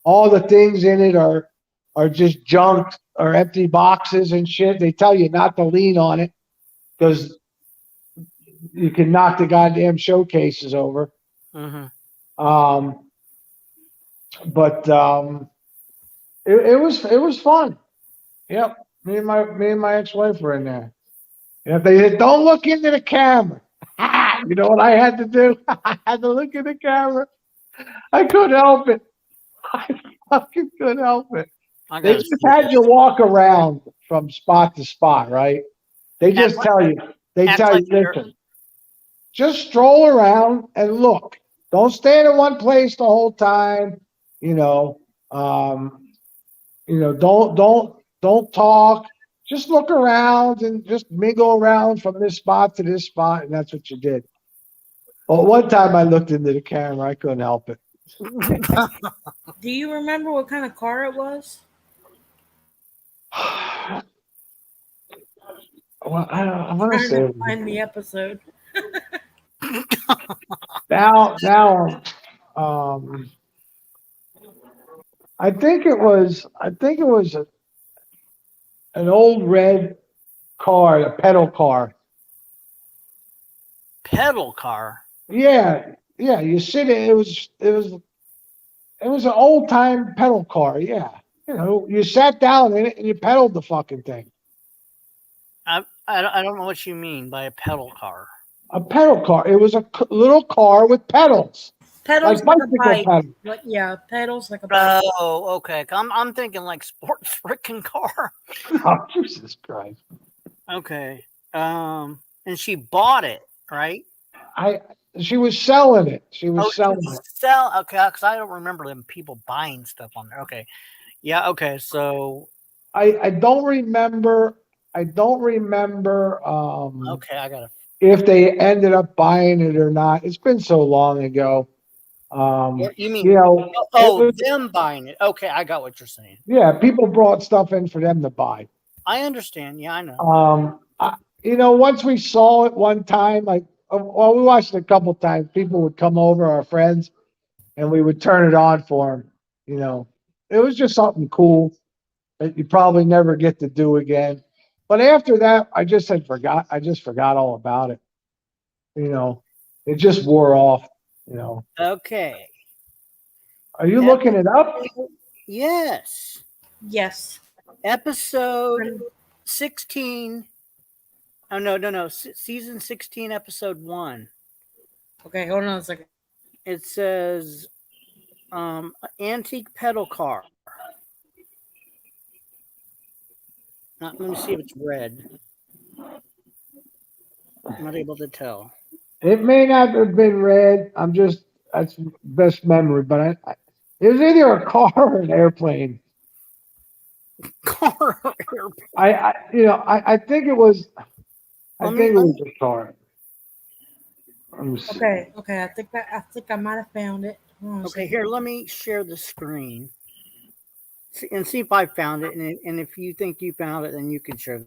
All the things in it are just junk or empty boxes and shit. They tell you not to lean on it because you can knock the goddamn showcases over. Mm-hmm. It was fun. Yep. Me and my ex-wife were in there. Yeah, they said, don't look into the camera. You know what I had to do? I had to look in the camera. I couldn't help it. I fucking couldn't help it. They just had you walk around from spot to spot, right? They just tell you, listen, just stroll around and look. Don't stand in one place the whole time. Don't talk. Just look around and just mingle around from this spot to this spot, and that's what you did. Well, one time I looked into the camera, I couldn't help it. Do you remember what kind of car it was? Well, I want to Trying say to find the episode. now, I think it was an old red car, a pedal car. Pedal car. Yeah, yeah. You sit in. It was an old time pedal car. Yeah, you know, you sat down in it and you pedaled the fucking thing. I don't know what you mean by a pedal car. A pedal car. It was a little car with pedals, Pedals like like a bicycle bike. pedals. Like, yeah, pedals like a bike. Oh, okay. I'm thinking like sports freaking car. Oh, Jesus Christ! Okay. And she bought it, right? She was selling it. She was Oh, selling she it. sell. Okay, because I don't remember them people buying stuff on there. Okay. Yeah. Okay. So. I don't remember. I don't remember. Okay, I gotta. If they ended up buying it or not. It's been so long ago. You mean? You know, Oh, it was, them buying it. Okay, I got what you're saying. yeah, people brought stuff in for them to buy. I understand. Yeah, I know. You know, once we saw it one time, like, well, we watched it a couple times. People would come over, our friends, and we would turn it on for them. You know, it was just something cool that you probably never get to do again. But after that, I just forgot all about it. You know, it just wore off. You know, Okay. are you looking it up? Yes. Yes. Episode 16. Oh no. Season 16, episode 1. Okay, hold on a second. It says antique pedal car. Let me see if it's red. I'm not able to tell. It may not have been red. That's best memory, but it was either a car or an airplane. Car. I think it was. I think it was a car. Okay. I think I might have found it. Okay, here, let me share the screen and see if I found it. And if you think you found it, then you can share.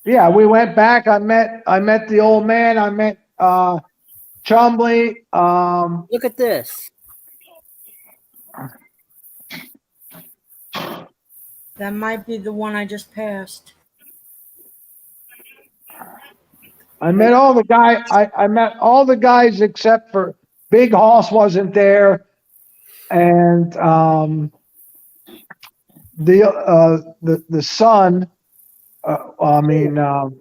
Yeah, we went back. I met the old man. I met Chumley. Look at this. That might be the one I just passed. I met all the guy. I met all the guys except for Big Hoss wasn't there, and the son.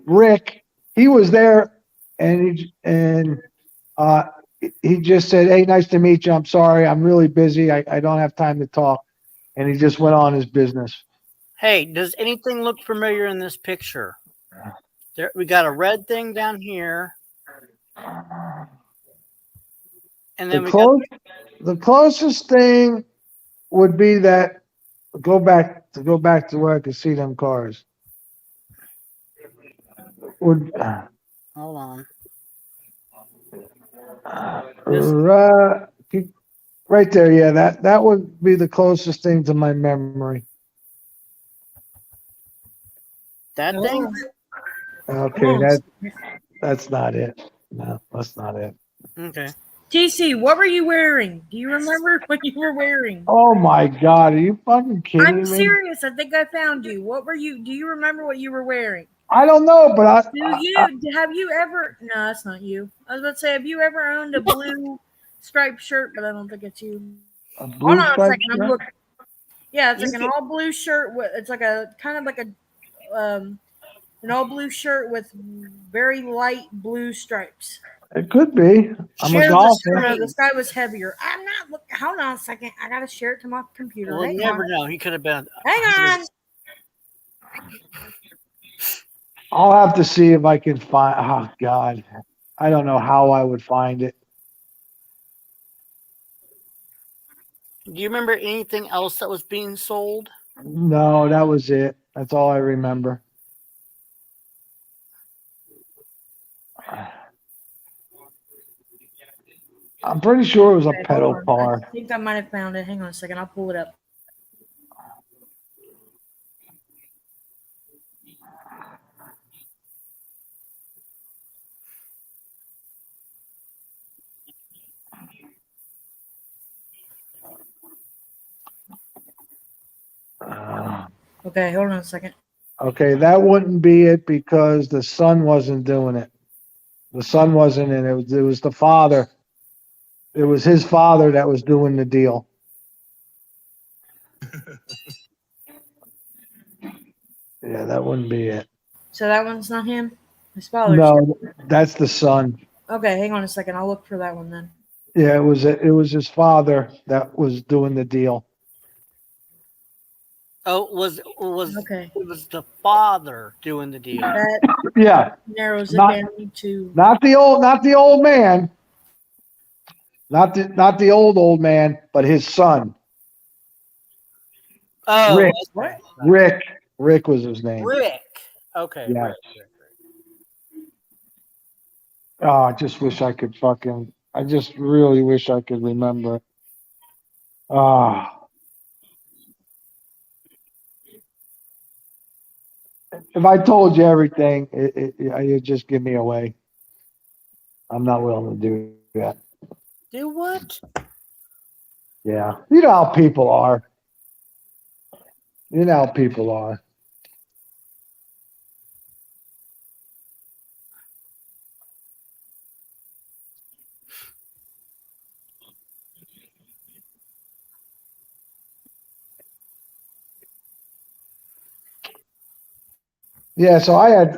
Rick. He was there, and he just said, "Hey, nice to meet you. I'm sorry, I'm really busy. I don't have time to talk," and he just went on his business. Hey, does anything look familiar in this picture? There, we got a red thing down here, and then The closest thing would be that go back to where I could see them cars. Would hold on. right there, yeah. That would be the closest thing to my memory. That thing? Okay, that's not it. No, that's not it. Okay. TC, what were you wearing? Do you remember what you were wearing? Oh my God, are you fucking kidding me? I'm serious. I think I found you. What were you? Do you remember what you were wearing? I don't know, but Have you ever? No, that's not you. I was about to say, have you ever owned a blue striped shirt? But I don't think it's you. Hold on a second. I'm looking. Yeah, it's like an all blue shirt with. It's like a kind of like an all blue shirt with very light blue stripes. It could be. I'm a golfer. This guy was heavier. I'm not looking. Hold on a second. I gotta share it to my computer. Well, you never know. He could have been. Hang on. I'll have to see if I can find. Oh God, I don't know how I would find it. Do you remember anything else that was being sold? No, that was it. That's all I remember. I'm pretty sure it was a Okay, pedal hold on. car. I think I might have found it. Hang on a second. I'll pull it up. Okay, hold on a second. Okay, that wouldn't be it because the son wasn't doing it. The son wasn't in it. It was the father. It was his father that was doing the deal. Yeah, that wouldn't be it. So that one's not him? His father's. No, that's the son. Okay, hang on a second. I'll look for that one then. Yeah, it was his father that was doing the deal. Oh, Okay. it was the father doing the deal. That Yeah, narrows it Not- down to. not the old man. Not the old man, but his son. Oh, Rick. okay. Rick was his name. Rick. Okay. Yeah. Rick. Oh, I just wish I could I just really wish I could remember. Ah. If I told you everything, you'd just give me away. I'm not willing to do that. Do what? Yeah. You know how people are. You know how people are. Yeah, so I had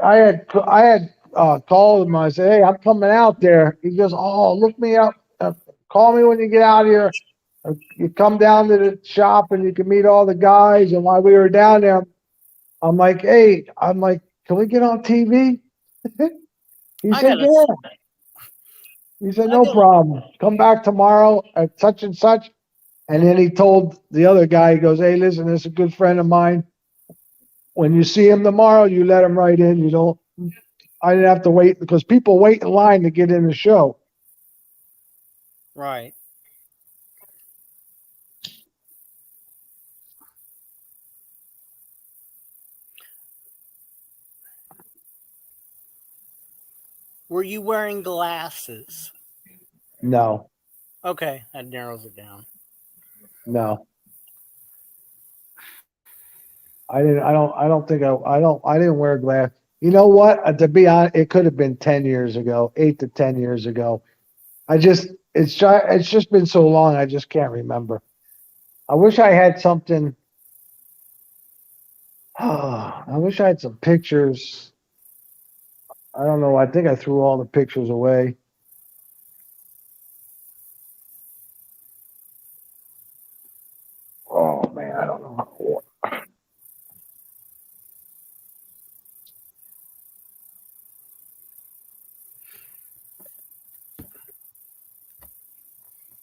called him. I said, "Hey, I'm coming out there." He goes, "Oh, look me up. Call me when you get out here. You come down to the shop and you can meet all the guys." And while we were down there, I'm like, "Can we get on TV?" He I said, gotta- "Yeah." He said, "No problem. Come back tomorrow at such and such." And then he told the other guy, he goes, "Hey, listen, this is a good friend of mine. When you see him tomorrow, you let him right in. I didn't have to wait because people wait in line to get in the show." Right. Were you wearing glasses? No, Okay, that narrows it down. no. I didn't wear glass. You know what? To be honest, it could have been 10 years ago, 8 to 10 years ago. It's just been so long, I just can't remember. I wish I had something. I wish I had some pictures. I don't know. I think I threw all the pictures away. Oh man, I don't know.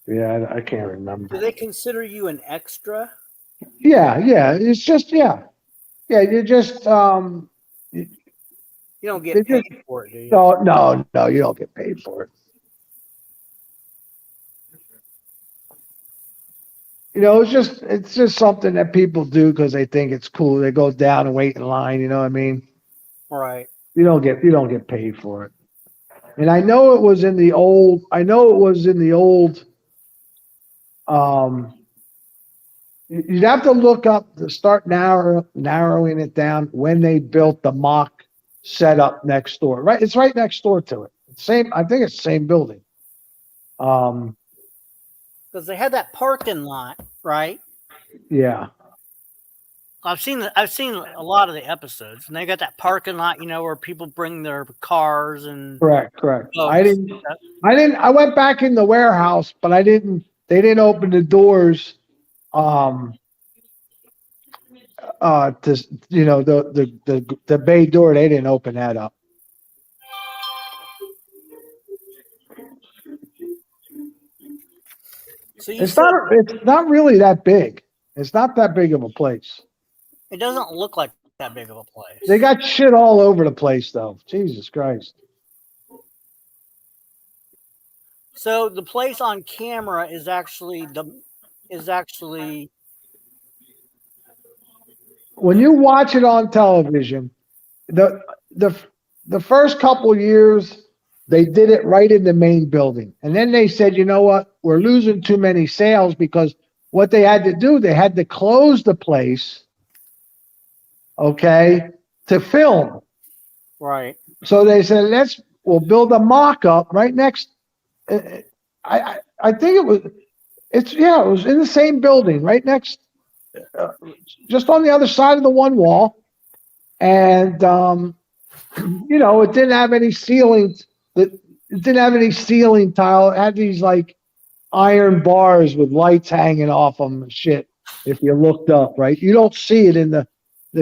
Yeah, I can't Do remember. they consider you an extra? Yeah. It's just yeah. You just You don't They get just- paid for it, do you? no, you don't get paid for it. It's just something that people do because they think it's cool. They go down and wait in line. You know what I mean? Right. You don't get paid for it. And I know it was in the old. You'd have to look up to start narrowing it down when they built the mock setup next door. Right, it's right next door to it. Same, I think it's the same building. Because they had that parking lot, right? Yeah. I've seen a lot of the episodes, and they got that parking lot, where people bring their cars and. Correct. Oh, I went back in the warehouse, but they didn't open the doors, to, the bay door, they didn't open that up. So you It's said not. It's not really that big. It's not that big of a place. it doesn't look like that big of a place. They got shit all over the place, though. Jesus Christ. So the place on camera is actually When you watch it on television, the the the first couple years they did it right in the main building, and then they said, you know what, we're losing too many sales because what they had to do, they had to close the place, okay, to film. right. So they said, we'll build a mock-up right next. I think it was it was in the same building right next, just on the other side of the one wall, and it didn't have any ceiling. It didn't have any ceiling tile. It had these like iron bars with lights hanging off them and shit. If you looked up, right, you don't see it in the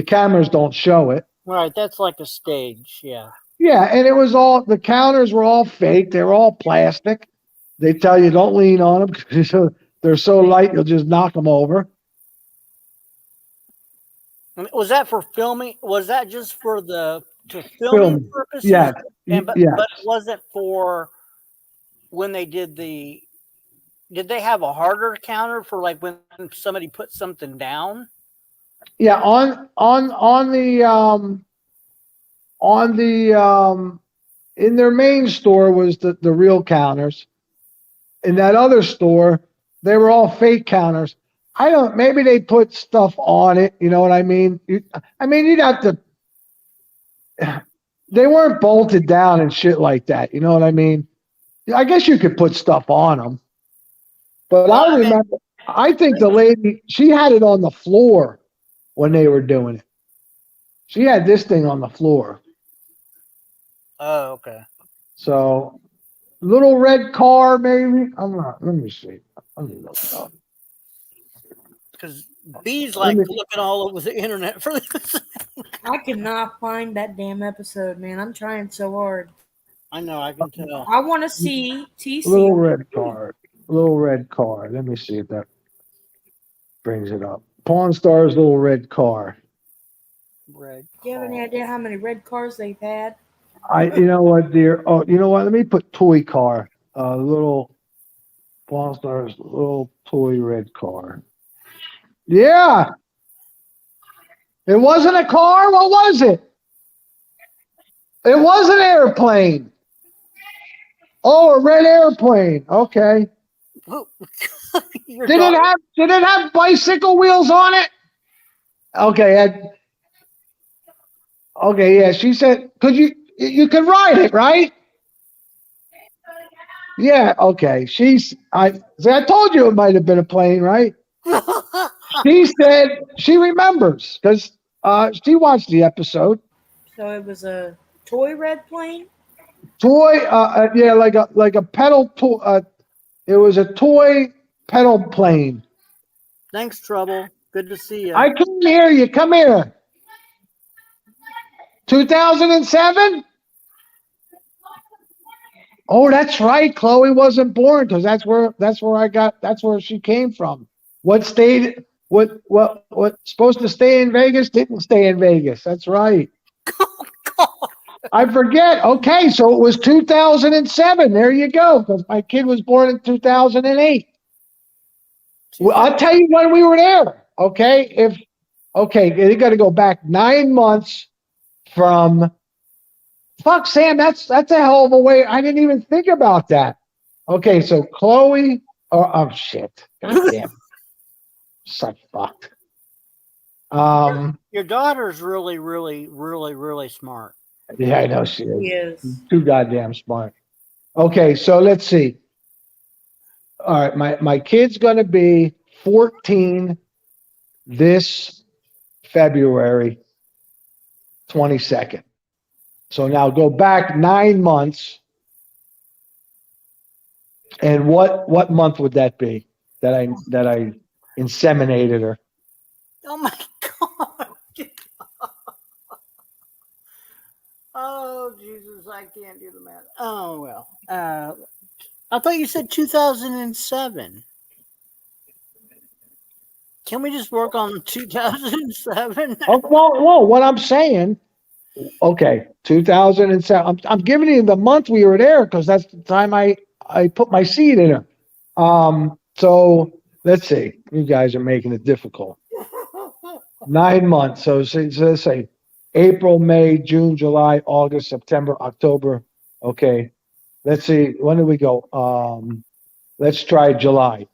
cameras don't show it. Right, that's like a stage, yeah. Yeah, and it was all, the counters were all fake. They were all plastic. They tell you don't lean on them because they're so light you'll just knock them over. Was that for filming? Was that just for to filming Film. purposes? Yeah, But yeah. it wasn't for when they did did they have a harder counter for like when somebody put something down? Yeah, on the in their main store was the real counters. In that other store, they were all fake counters. Maybe they put stuff on it, you know what I mean? You'd have to, they weren't bolted down and shit like that, you know what I mean? I guess you could put stuff on them. But I remember, I think the lady, she had it on the floor when they were doing it. She had this thing on the floor. Oh, okay. So, little red car, maybe. I'm not. Let me see. Let me look it up. Because B's like looking all over the internet for this. I cannot find that damn episode, man. I'm trying so hard. I know, I can tell. I want to see TC. Little red car. Little red car. Let me see if that brings it up. Pawn Stars little red car. Red. Do you have any idea how many red cars they've had? You know what, dear? Oh, you know what? Let me put toy car. Little Pawn Stars little toy red car. Yeah. It wasn't a car. What was it? It was an airplane. Oh, a red airplane. Okay. Did it have bicycle wheels on it? Okay. Okay, yeah. She said, you could ride it, right? Yeah, okay. I told you it might have been a plane, right? She said she remembers because she watched the episode. So it was a toy red plane? Toy, yeah, like a pedal toy. It was a toy pedal plane. Thanks, Trouble. Good to see you. I can't hear you. Come here. 2007? Oh, that's right. Chloe wasn't born because that's where she came from. What supposed to stay in Vegas didn't stay in Vegas. That's right. I forget. Okay, so it was 2007. There you go. Because my kid was born in 2008. Well, I'll tell you when we were there. Okay, you got to go back 9 months from. Fuck, Sam. That's a hell of a way. I didn't even think about that. Okay, so Chloe. Oh shit. God damn. Such fucked. Your daughter's really, really, really, really smart. Yeah, I know she is. He is. Too goddamn smart. Okay, so let's see. All right, my kid's gonna be 14 this February 22nd. So now go back 9 months. And what month would that be that I inseminated her? Oh my God. Oh, Jesus, I can't do the math. Oh, well. I thought you said 2007. Can we just work on 2007? Oh, well, what I'm saying, okay, 2007. I'm giving you the month we were there because that's the time I put my seed in her. So let's see. You guys are making it difficult. 9 months. So let's say April, May, June, July, August, September, October. Okay. Let's see. When do we go? Let's try July.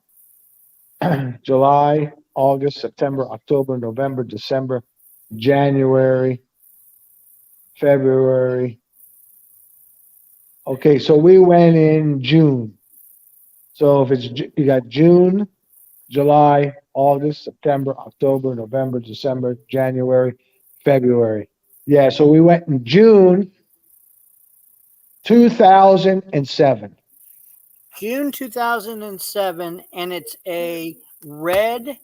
July, August, September, October, November, December, January, February. Okay, so we went in June. So if it's you got June, July, August, September, October, November, December, January, February. Yeah, so we went in June 2007. June 2007, and it's a red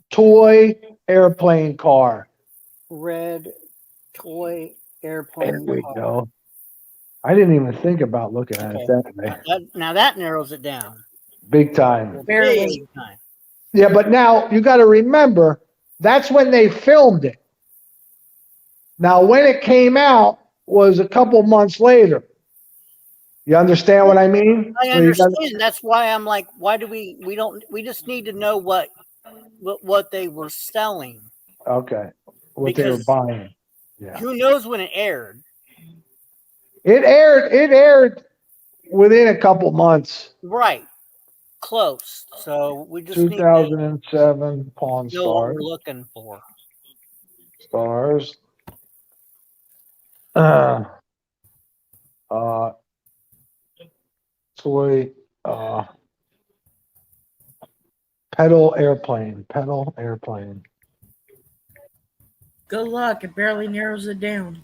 Toy airplane car. toy There airplane we car. go. I didn't even think about looking at it that way. Now that narrows it down. Big time. Barely. Big time. Yeah, but now you got to remember that's when they filmed it. Now, when it came out was a couple months later. You understand what I mean? I So you gotta- understand. That's why I'm like, why do we just need to know what they were selling. Okay. What they were Because- buying. Yeah. Who knows when it aired? It aired within a couple months. Right. Close. So we just need to 2007 Pawn know what Stars. we're looking for. Stars. Toy pedal airplane. Good luck. It barely narrows it down.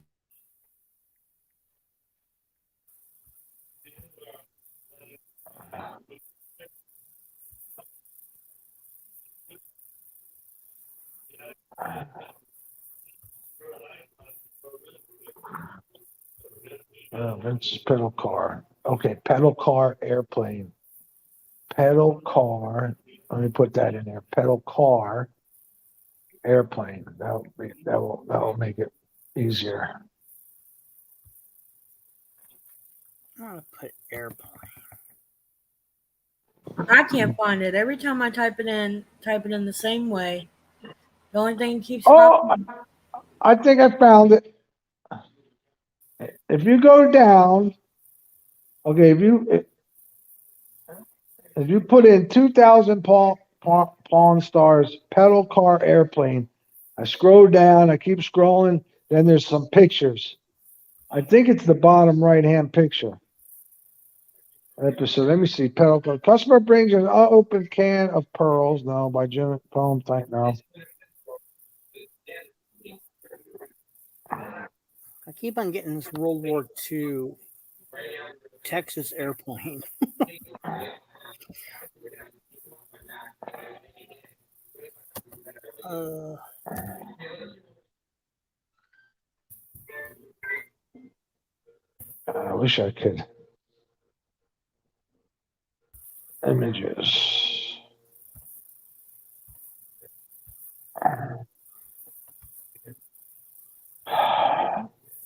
Vince's pedal car. Okay, pedal car airplane. Pedal car. Let me put that in there. Pedal car airplane. That'll make it easier. I'm gonna put airplane. I can't find it. Every time I type it in the same way. The only thing that keeps Oh, I think I found it. If you go down, okay, if you put in 2000 Pawn Stars pedal car airplane, I scroll down, I keep scrolling, then there's some pictures. I think it's the bottom right hand picture. Episode. Let me see. Pedal car. Customer brings an unopened can of pearls. No, by Jim Poem. Thank no. I keep on getting this World War II Texas airplane. I wish I could. Images.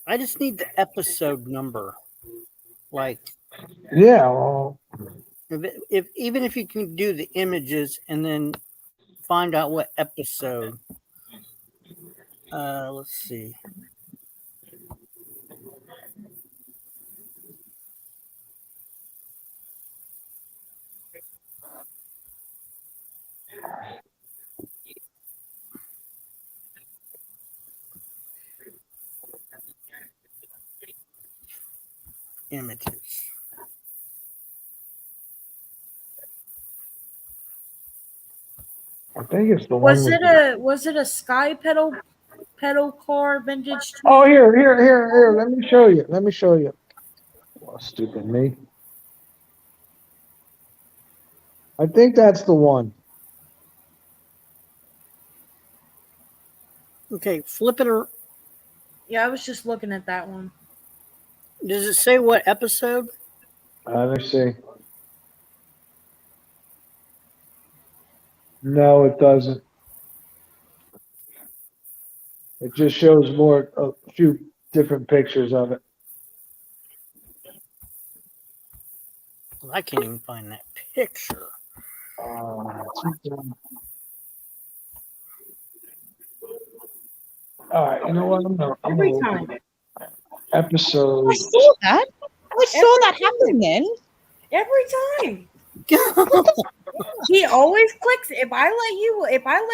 I just need the episode number. Like, Yeah, well, if even if you can do the images and then find out what episode. Let's see. Images. I think it's the one. was it a sky pedal car vintage? Oh, here. Let me show you. Oh, stupid me. I think that's the one. Okay, flip it. Yeah, I was just looking at that one. Does it say what episode? Let's see. No, it doesn't. It just shows a few different pictures of it. I can't even find that picture. Uh, all right, you know what? I'm Every gonna time. open episode. I saw that. I saw that Every happen then. Every time. He always clicks. If I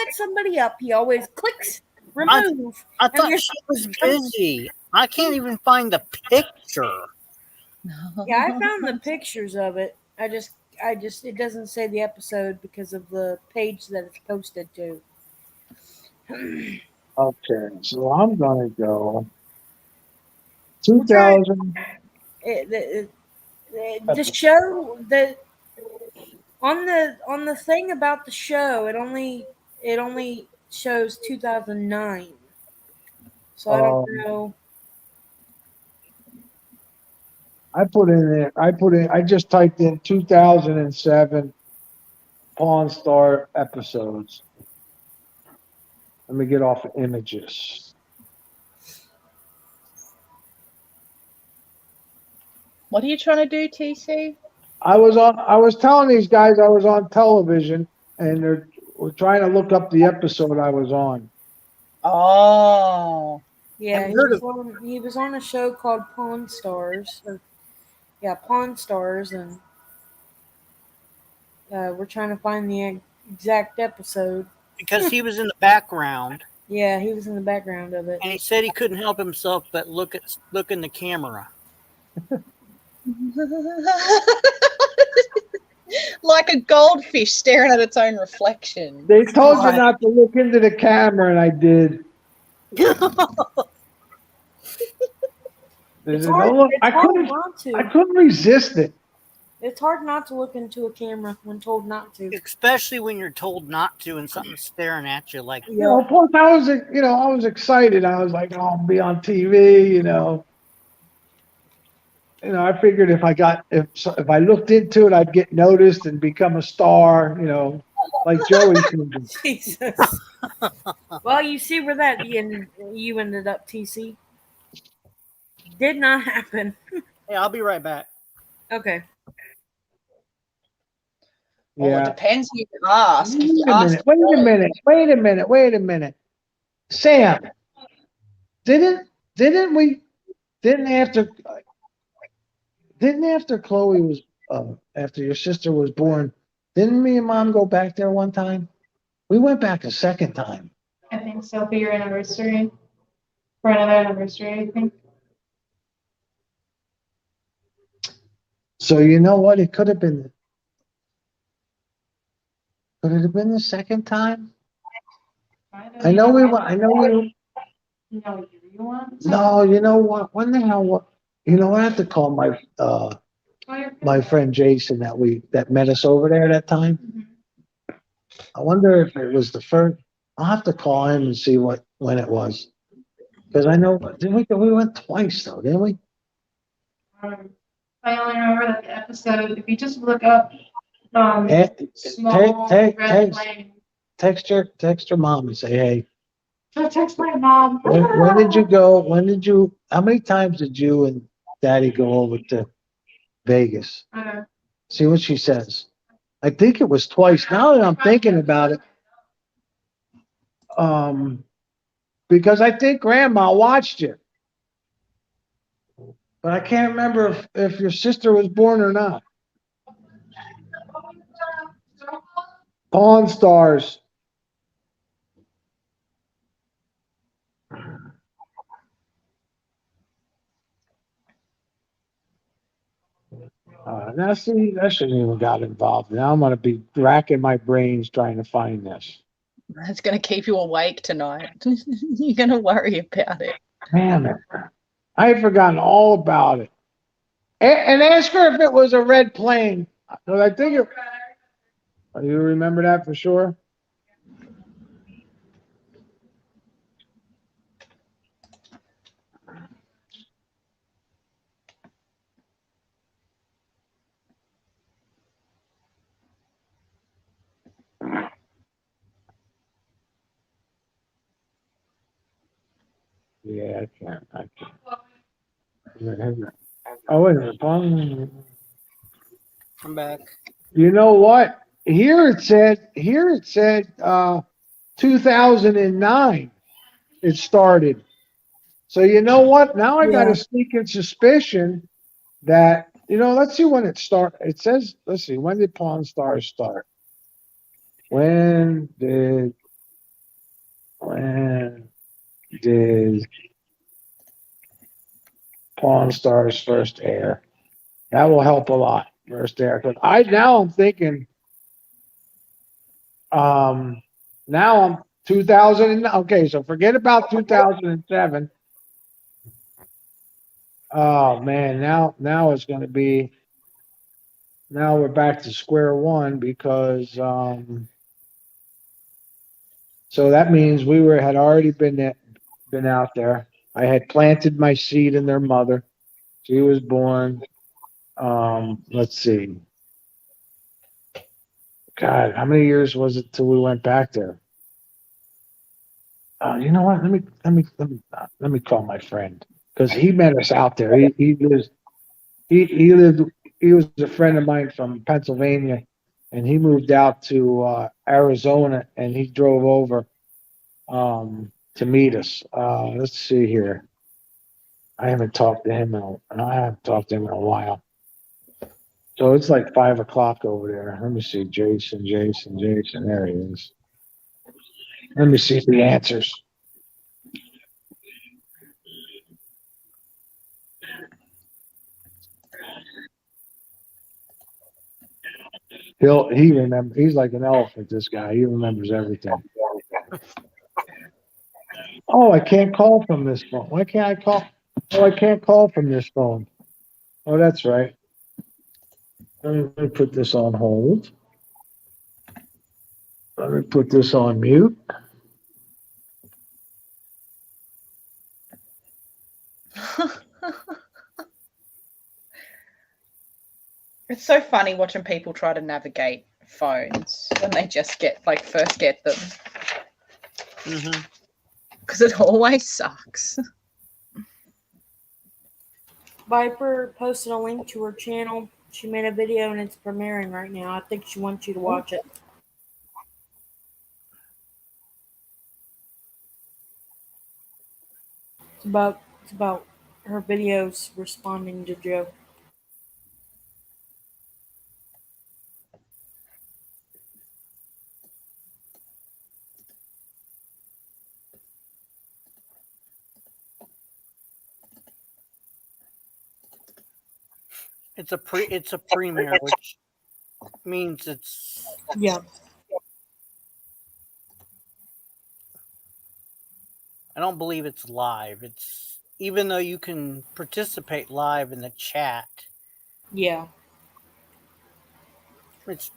let somebody up, he always clicks remove. I thought you're- she was busy. I can't even find the picture. Yeah, I found the pictures of it. It doesn't say the episode because of the page that it's posted to. Okay, so I'm gonna go We're trying 2000. the show that on the thing about the show, it only shows 2009. So I don't know. I just typed in 2007 Pawn Star episodes. Let me get off of images. What are you trying to do, TC? I was telling these guys I was on television and were trying to look up the episode I was on. Oh. Yeah, Haven't heard of- he was on a show called Pawn Stars. Pawn Stars, and we're trying to find the exact episode. Because he was in the background Yeah, he was in the background of it. and he said he couldn't help himself but look in the camera. Like a goldfish staring at its own reflection. They told you not to look into the camera, and I did. They It's said, hard, "Don't look." it's I hard couldn't. not to. I couldn't resist it. It's hard not to look into a camera when told not to. Especially when you're told not to and something's staring at you like You know, plus I was excited. I was like, "Oh, I'll be on TV." I figured if I looked into it, I'd get noticed and become a star. Like Joey. Jesus. Well, you see where you ended up, TC. Did not happen. Hey, I'll be right back. Okay. Well, Yeah. it depends who you ask. If you Wait a ask minute. Wait a minute. Sam, didn't after Chloe was after your sister was born, didn't me and Mom go back there one time? We went back a second time. I think so for your anniversary. For another anniversary, I think. So you know what? It could have been. Could it have been the second time? I know we were. No, you want? No, you know what? When the hell? What? I have to call my friend Jason that met us over there that time. Mhm. I wonder if it was the first. I'll have to call him and see when it was. Because I know, we went twice though, didn't we? I only remember that the episode, if you just look up small Ted, red plane. text your mom and say, hey, So text my mom. when did you go? How many times did you and Daddy go over to Vegas? See what she says. I think it was twice. Now that I'm thinking about it, because I think Grandma watched you, but I can't remember if your sister was born or not. Pawn Stars. Now see, I shouldn't even got involved. Now I'm gonna be racking my brains trying to find this. That's going to keep you awake tonight. You're going to worry about it. Damn it. I had forgotten all about it. And ask her if it was a red plane. 'Cause I think it. You remember that for sure? Yeah, I can't. Oh, wait a minute. I'm back. You know what? Here it said 2009 it started. So you know what? Now I got Yeah. a sneaking suspicion that, let's see when it started. It says, let's see, when did Pawn Stars start? When did Pawn Stars first air? That will help a lot. First air. 'Cause I'm thinking, now I'm 2000. Okay, so forget about 2007. Oh man, now it's going to be. Now we're back to square one because so that means had already been out there. I had planted my seed in their mother. She was born. Let's see. God, how many years was it till we went back there? You know what? Let me call my friend because he met us out there. He lives. He lived. He was a friend of mine from Pennsylvania, and he moved out to Arizona, and he drove over to meet us. Let's see here. I haven't talked to him in a while. So it's like 5 o'clock over there. Let me see. Jason. There he is. Let me see if he answers. He's like an elephant, this guy. He remembers everything. Oh, I can't call from this phone. Why can't I call? Oh, I can't call from this phone. Oh, that's right. Let me put this on hold. Let me put this on mute. It's so funny watching people try to navigate phones when they just first get them. Mm-hmm. Because it always sucks. Viper posted a link to her channel. She made a video and it's premiering right now. I think she wants you to watch it. It's about her videos responding to Joe. It's a premiere, which means it's. Yeah. I don't believe it's live. It's even though you can participate live in the chat. Yeah. It's.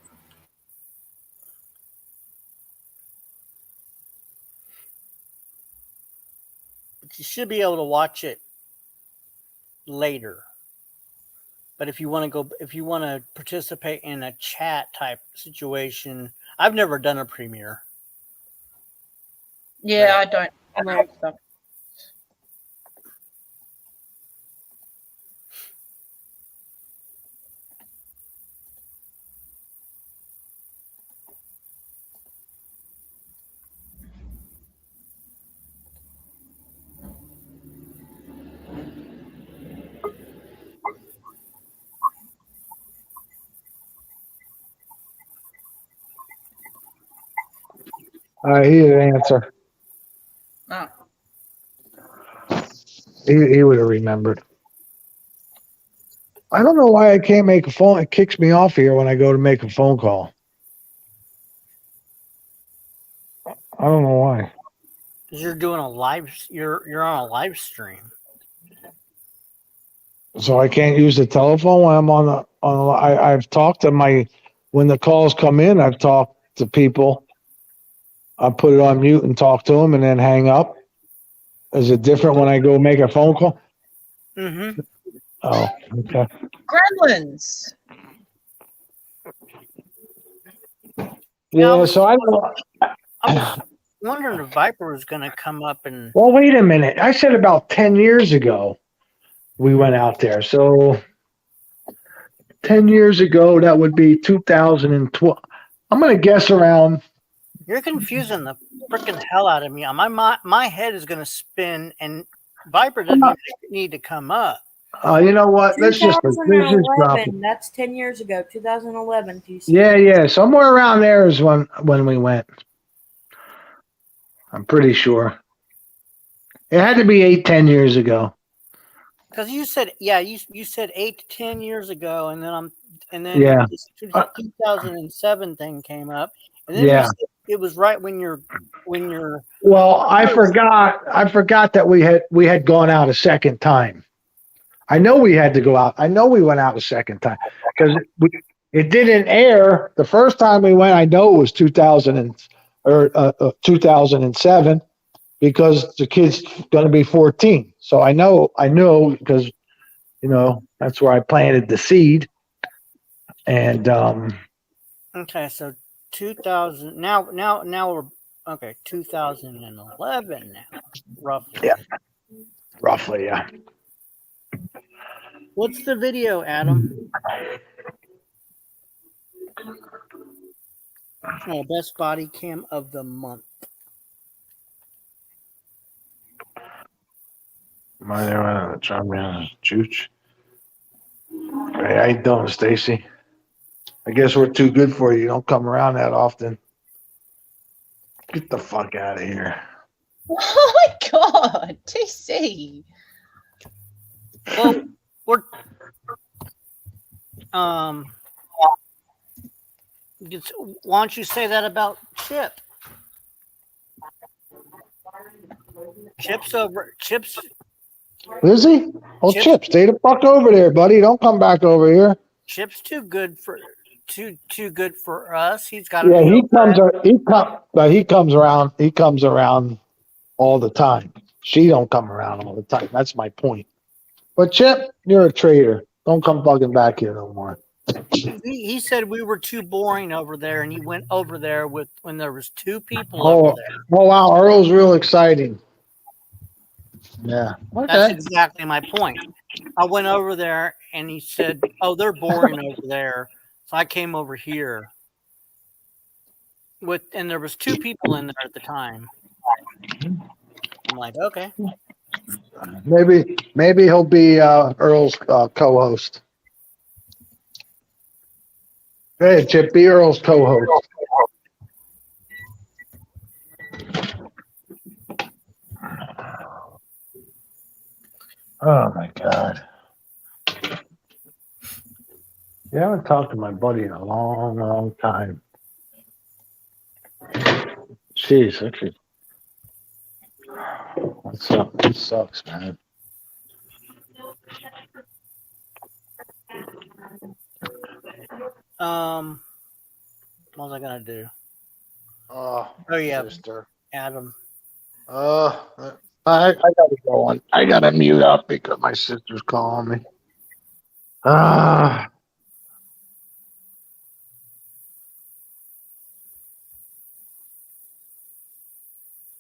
You should be able to watch it later. But if you want to participate in a chat type situation, I've never done a premiere. Yeah, I don't. Right. He didn't answer. Oh. He would have remembered. I don't know why I can't make a phone. It kicks me off here when I go to make a phone call. I don't know why. Because you're doing a live. You're on a live stream. So I can't use the telephone when I'm I've talked to when the calls come in, I've talked to people. I put it on mute and talk to them and then hang up. Is it different when I go make a phone call? Mm-hmm. Oh, okay. Gremlins. Yeah, so I don't know. wondering if Viper was going to come up and. Well, wait a minute. I said about 10 years ago we went out there. So 10 years ago, that would be 2012. I'm going to guess around. You're confusing the freaking hell out of me. My head is going to spin, and Viper doesn't even need to come up. You know what? Let's just drop it. 2011. That's 10 years ago. 2011. TC. Yeah. Somewhere around there is when we went. I'm pretty sure. It had to be 8-10 years ago. Because you said, you said 8 to 10 years ago, and then Yeah. this 2007 thing came up, and then Yeah. you said it was right when you're. Well, I forgot that we had gone out a second time. I know we had to go out. I know we went out a second time because it didn't air the first time we went. I know it was 2007 because the kid's going to be 14. So I know because that's where I planted the seed. And Okay, so 2000 now we're okay. 2011 now, roughly. Yeah. Roughly, yeah. What's the video, Adam? Oh, best body cam of the month. My name is Chooch. Hey, how you doing, Stacy? I guess we're too good for you. You don't come around that often. Get the fuck out of here. Oh my god, TC. Well, we're why don't you say that about Chip? Chips. Is he? Oh, Chip. Chip, stay the fuck over there, buddy. Don't come back over here. Chip's too good for us. He's got. Yeah, he comes around. He comes around all the time. She don't come around all the time. That's my point. But Chip, you're a traitor. Don't come fucking back here no more. He said we were too boring over there, and he went over there when there was two people over there. Oh wow, Earl's real exciting. Yeah. Okay. That's exactly my point. I went over there, and he said, "Oh, they're boring over there," so I came over here. And there was two people in there at the time. I'm like, okay. Maybe he'll be Earl's co-host. Hey, Chip, be Earl's co-host. Oh my God. Yeah, I haven't talked to my buddy in a long, long time. Jeez, actually. What's up? This sucks, man. What was I gonna do? Oh yeah, sister. Adam. I gotta go on. I gotta mute up because my sister's calling me.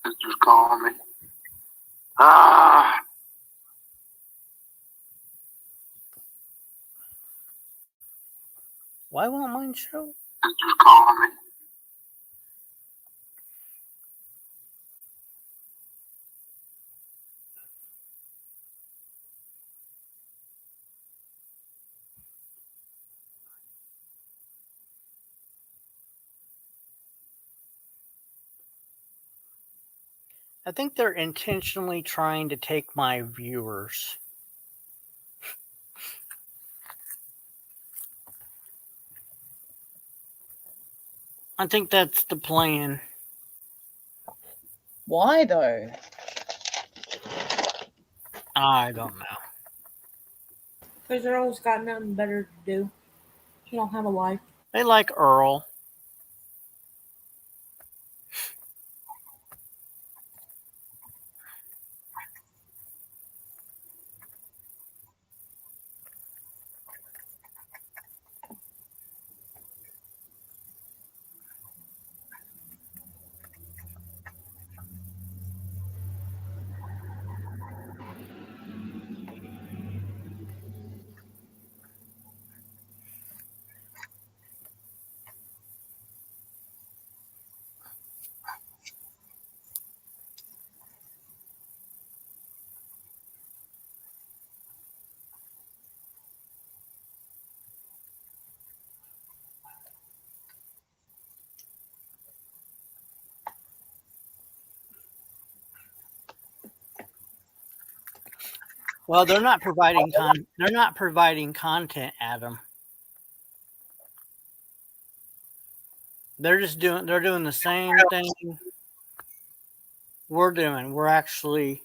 Sister's calling me. Why won't mine show? Sister's calling me. I think they're intentionally trying to take my viewers. I think that's the plan. Why though? I don't know. Because Earl's got nothing better to do. He don't have a life. They like Earl. Well, they're not providing content, Adam. They're doing the same thing we're doing. We're actually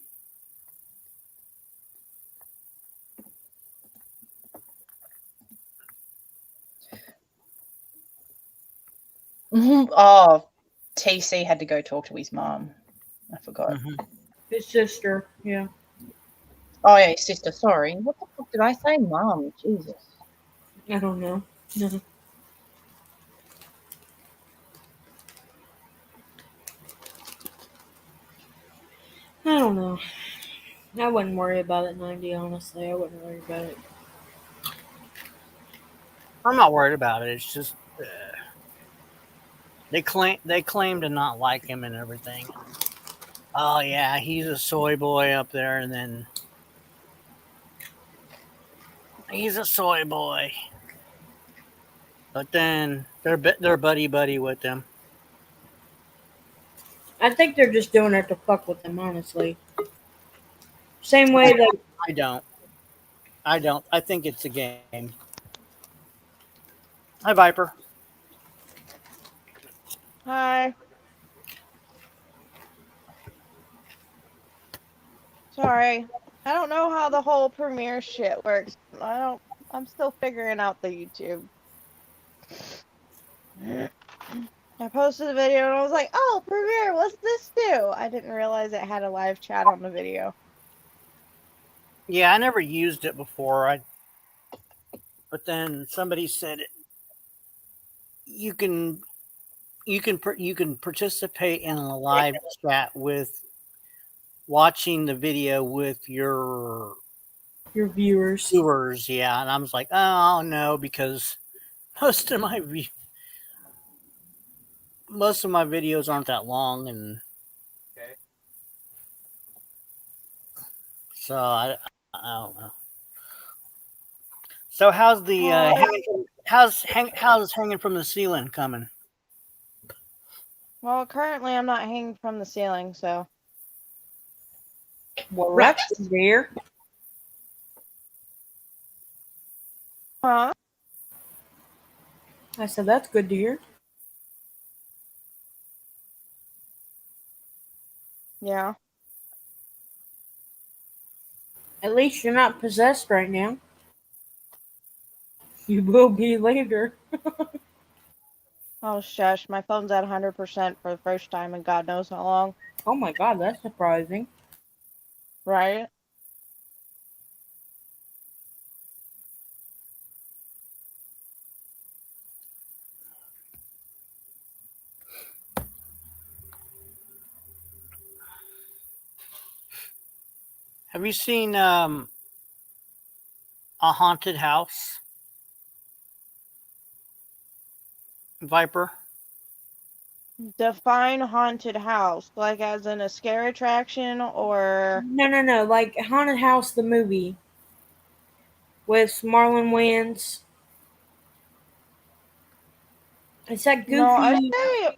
Oh, TC had to go talk to his mom. I forgot. mhm. His sister. Yeah. Oh yeah, his sister. Sorry. What the fuck did I say, mom? Jesus. I don't know. I don't know. I wouldn't worry about it, 90, honestly. I wouldn't worry about it. I'm not worried about it. It's just they claim to not like him and everything. Oh yeah, he's a soy boy up there, and then he's a soy boy. But then they're buddy with him. I think they're just doing it to fuck with him, honestly. Same way that I don't. I think it's a game. Hi, Viper. Hi. Sorry. I don't know how the whole Premiere shit works. I'm still figuring out the YouTube. I posted the video and I was like, oh, Premiere, what's this do? I didn't realize it had a live chat on the video. Yeah, I never used it before. But then somebody said you can participate in a live chat with watching the video with your your viewers. Yeah, and I was like, oh no, because most of my videos aren't that long, and so I don't know. So how's the how's hanging from the ceiling coming? Well, currently I'm not hanging from the ceiling, so. Well, that's weird. Huh? I said that's good to hear. Yeah. At least you're not possessed right now. You will be later. Oh, shush. My phone's at 100% for the first time in God knows how long. Oh my god, that's surprising. Right? Have you seen a haunted house, Viper? Define haunted house, like as in a scare attraction or. No. Like Haunted House, the movie with Marlon Wayans. It's that goofy. No,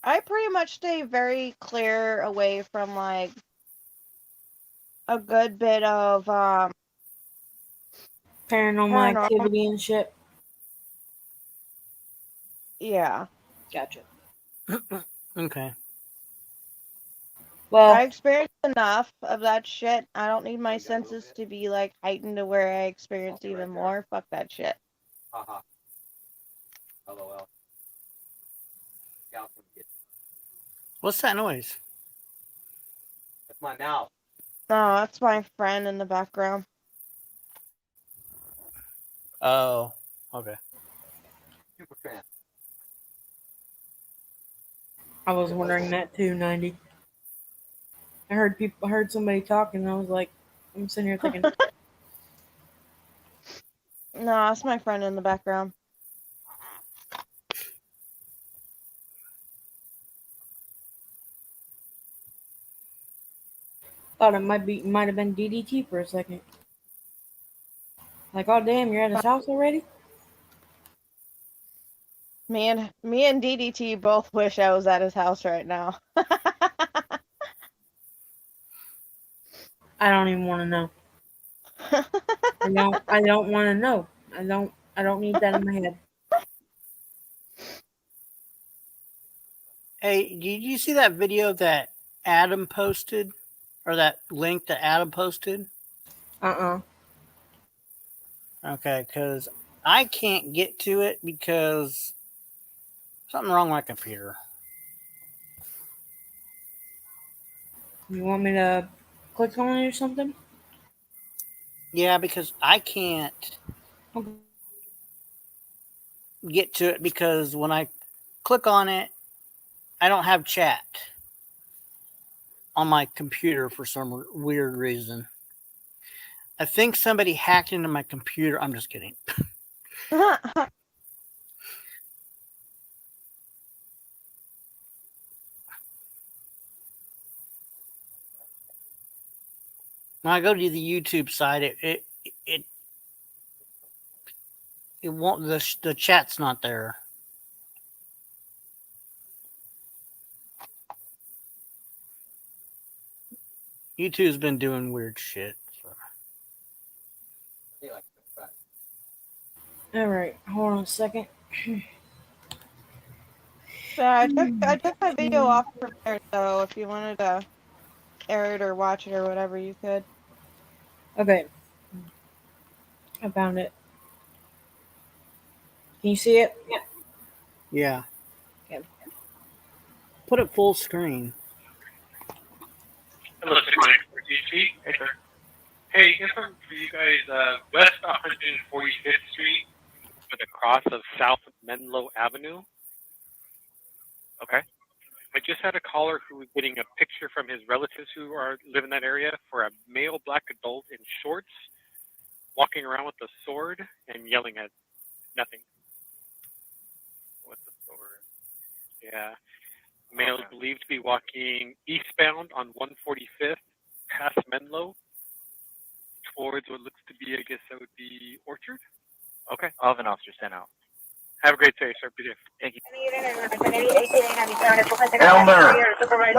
I pretty much stay very clear away from like a good bit of paranormal activity and shit. Yeah. Gotcha. Okay. Well, I experienced enough of that shit. I don't need my senses to be like heightened to where I experience even more. Fuck that shit. Haha. LOL. What's that noise? That's my mouth. No, that's my friend in the background. Oh, okay. Super fan. I was wondering that too, 90. I heard somebody talking, and I was like, I'm sitting here thinking, No, that's my friend in the background. thought it might have been DDT for a second. Like, oh damn, you're at his house already? Me and DDT both wish I was at his house right now. I don't even want to know. I don't want to know. I don't need that in my head. Hey, did you see that video that Adam posted, or that link that Adam posted? Okay, because I can't get to it because something wrong with my computer. You want me to click on it or something? Yeah, because I can't get to it because when I click on it, I don't have chat on my computer for some weird reason. I think somebody hacked into my computer. I'm just kidding. When I go to the YouTube site, it won't. The chat's not there. YouTube's been doing weird shit. All right, hold on a second. Yeah, I took my video off from there, so if you wanted to air it or watch it or whatever, you could. Okay, I found it. Can you see it? Yeah. Okay. Put it full screen. Hello, Hey, sir. Hey, info for you guys, west 145th Street with a cross of South Menlo Avenue. Okay. I just had a caller who was getting a picture from his relatives who live in that area for a male black adult in shorts walking around with a sword and yelling at nothing. What's the sword? Yeah. Male is believed to be walking eastbound on 145th past Menlo towards what looks to be, I guess that would be Orchard. Okay. I'll have an officer sent out. Have a great day, sir. Be safe. Thank you. Elmer,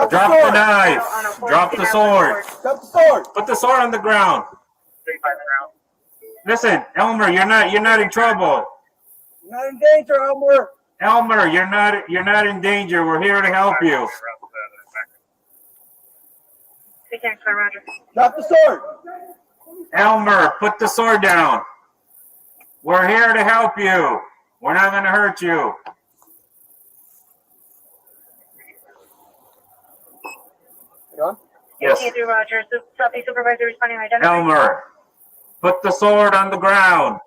drop the knife. Drop the sword. Drop the sword. Put the sword on the ground. Listen, Elmer, you're not in trouble. You're not in danger, Elmer. Elmer, you're not in danger. We're here to help you. Drop the sword. Elmer, put the sword down. We're here to help you. We're not going to hurt you. Yes. Roger. Southeast supervisor responding. Elmer, put the sword on the ground.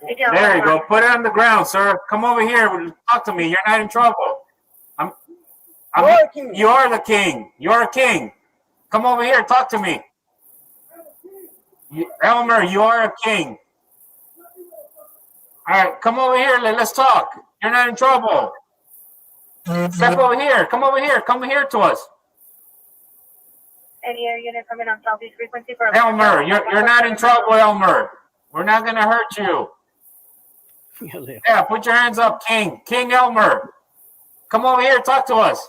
There you go. Put it on the ground, sir. Come over here. Talk to me. You're not in trouble. You are the king. You're a king. Come over here. Talk to me. Elmer, you are a king. All right, come over here. Let's talk. You're not in trouble. Step over here. Come over here. Come here to us. Any air unit coming on Southeast frequency for Elmer, you're not in trouble, Elmer. We're not going to hurt you. Yeah, put your hands up, King. King Elmer. Come over here. Talk to us.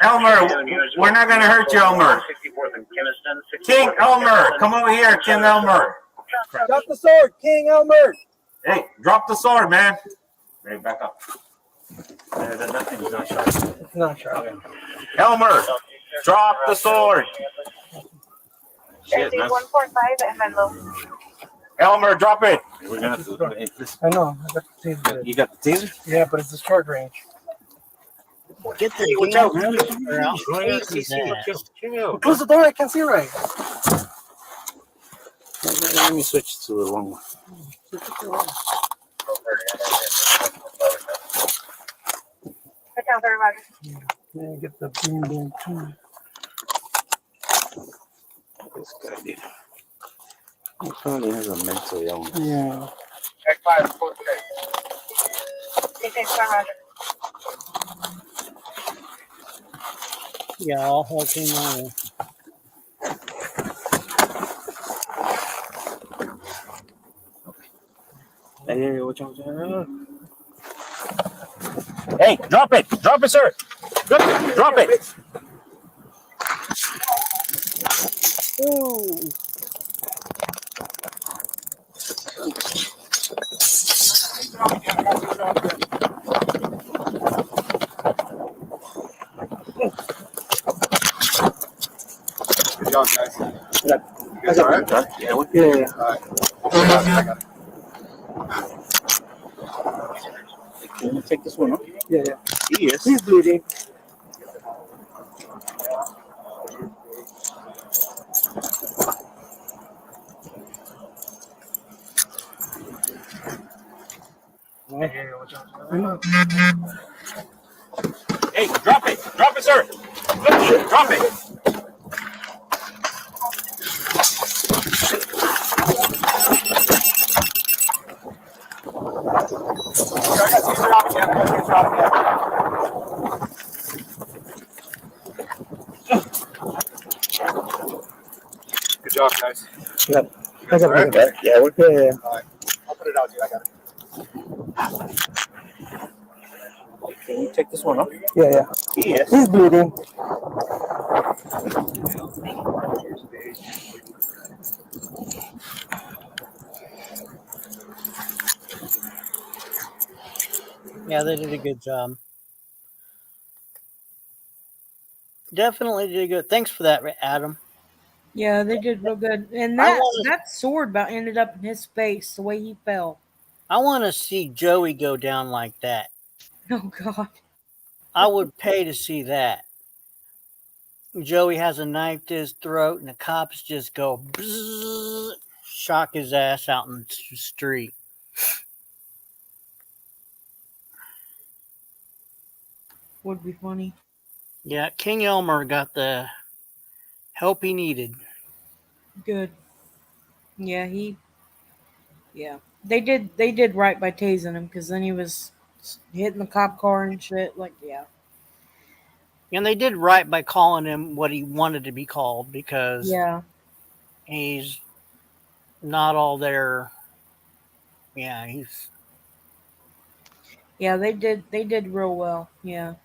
Elmer, we're not going to hurt you, Elmer. King Elmer, come over here, King Elmer. Drop the sword, King Elmer. Hey, drop the sword, man. Ready, back up. It's not sharp. It's not sharp. Elmer, drop the sword. Shit, 145 and Menlo. Elmer, drop it. We're gonna have to, I know. I got the taser. You got the taser? Yeah, but it's a short range. Get the watch out, man. Close the door. I can't see right. Let me switch to the long one. Yeah, get the boom boom too. This guy did. He probably has a mental illness. Yeah. Yeah, I'll help him out. Hey, watch out. Hey, drop it. Drop it, sir. Drop it. Ooh. Good job, guys. You guys all right? Yeah, we're good. All right. I got it. Can you take this one off? Yeah, yeah. Yes. He's bleeding. Hey, drop it. Drop it, sir. Drop it. Good job, guys. Yeah. You guys all right? Yeah, we're good. All right. I'll put it out, dude. I got it. Can you take this one off? Yeah, yeah. Yes. He's bleeding. Yeah, they did a good job. Definitely did good. Thanks for that, Adam. Yeah, they did real good. And I that wanna- that sword about ended up in his face the way he fell. I want to see Joey go down like that. Oh God. I would pay to see that. Joey has a knife to his throat, and the cops just go bzzz, shock his ass out in the street. Would be funny. Yeah, King Elmer got the help he needed. Good. Yeah, yeah. They did right by tasing him because then he was hitting the cop car and shit. Like, yeah. And they did right by calling him what he wanted to be called because Yeah. he's not all there. Yeah, he's Yeah, they did real well. Yeah.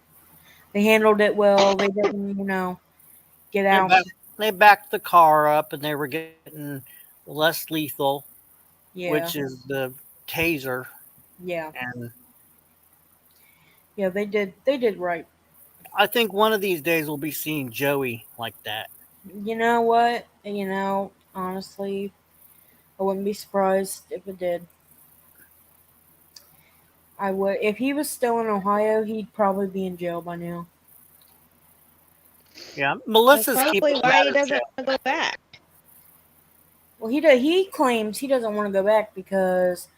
They handled it well. They didn't, get out. they backed the car up and they were getting less lethal, Yeah. which is the taser. Yeah. And Yeah, they did right. I think one of these days we'll be seeing Joey like that. You know what? Honestly, I wouldn't be surprised if it did. I would. If he was still in Ohio, he'd probably be in jail by now. Yeah, That's Melissa's probably keeping him why out he of doesn't jail. want to go back. Well, he claims he doesn't want to go back because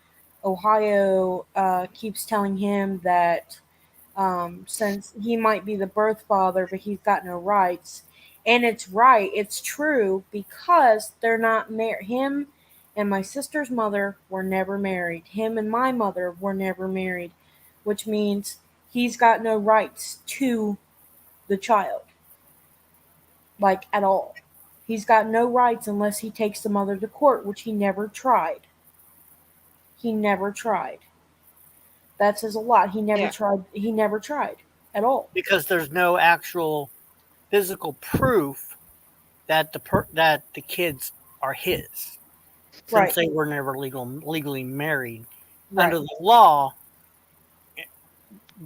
Ohio keeps telling him that since he might be the birth father, but he's got no rights. And it's right, it's true, because they're not married. Him and my sister's mother were never married. Him and my mother were never married, which means he's got no rights to the child, like at all. He's got no rights unless he takes the mother to court, which he never tried. He never tried. That says a lot. He never tried. He never tried at all. Because there's no actual physical proof that the kids are his, since Right. they were never legally married. Right. Under the law,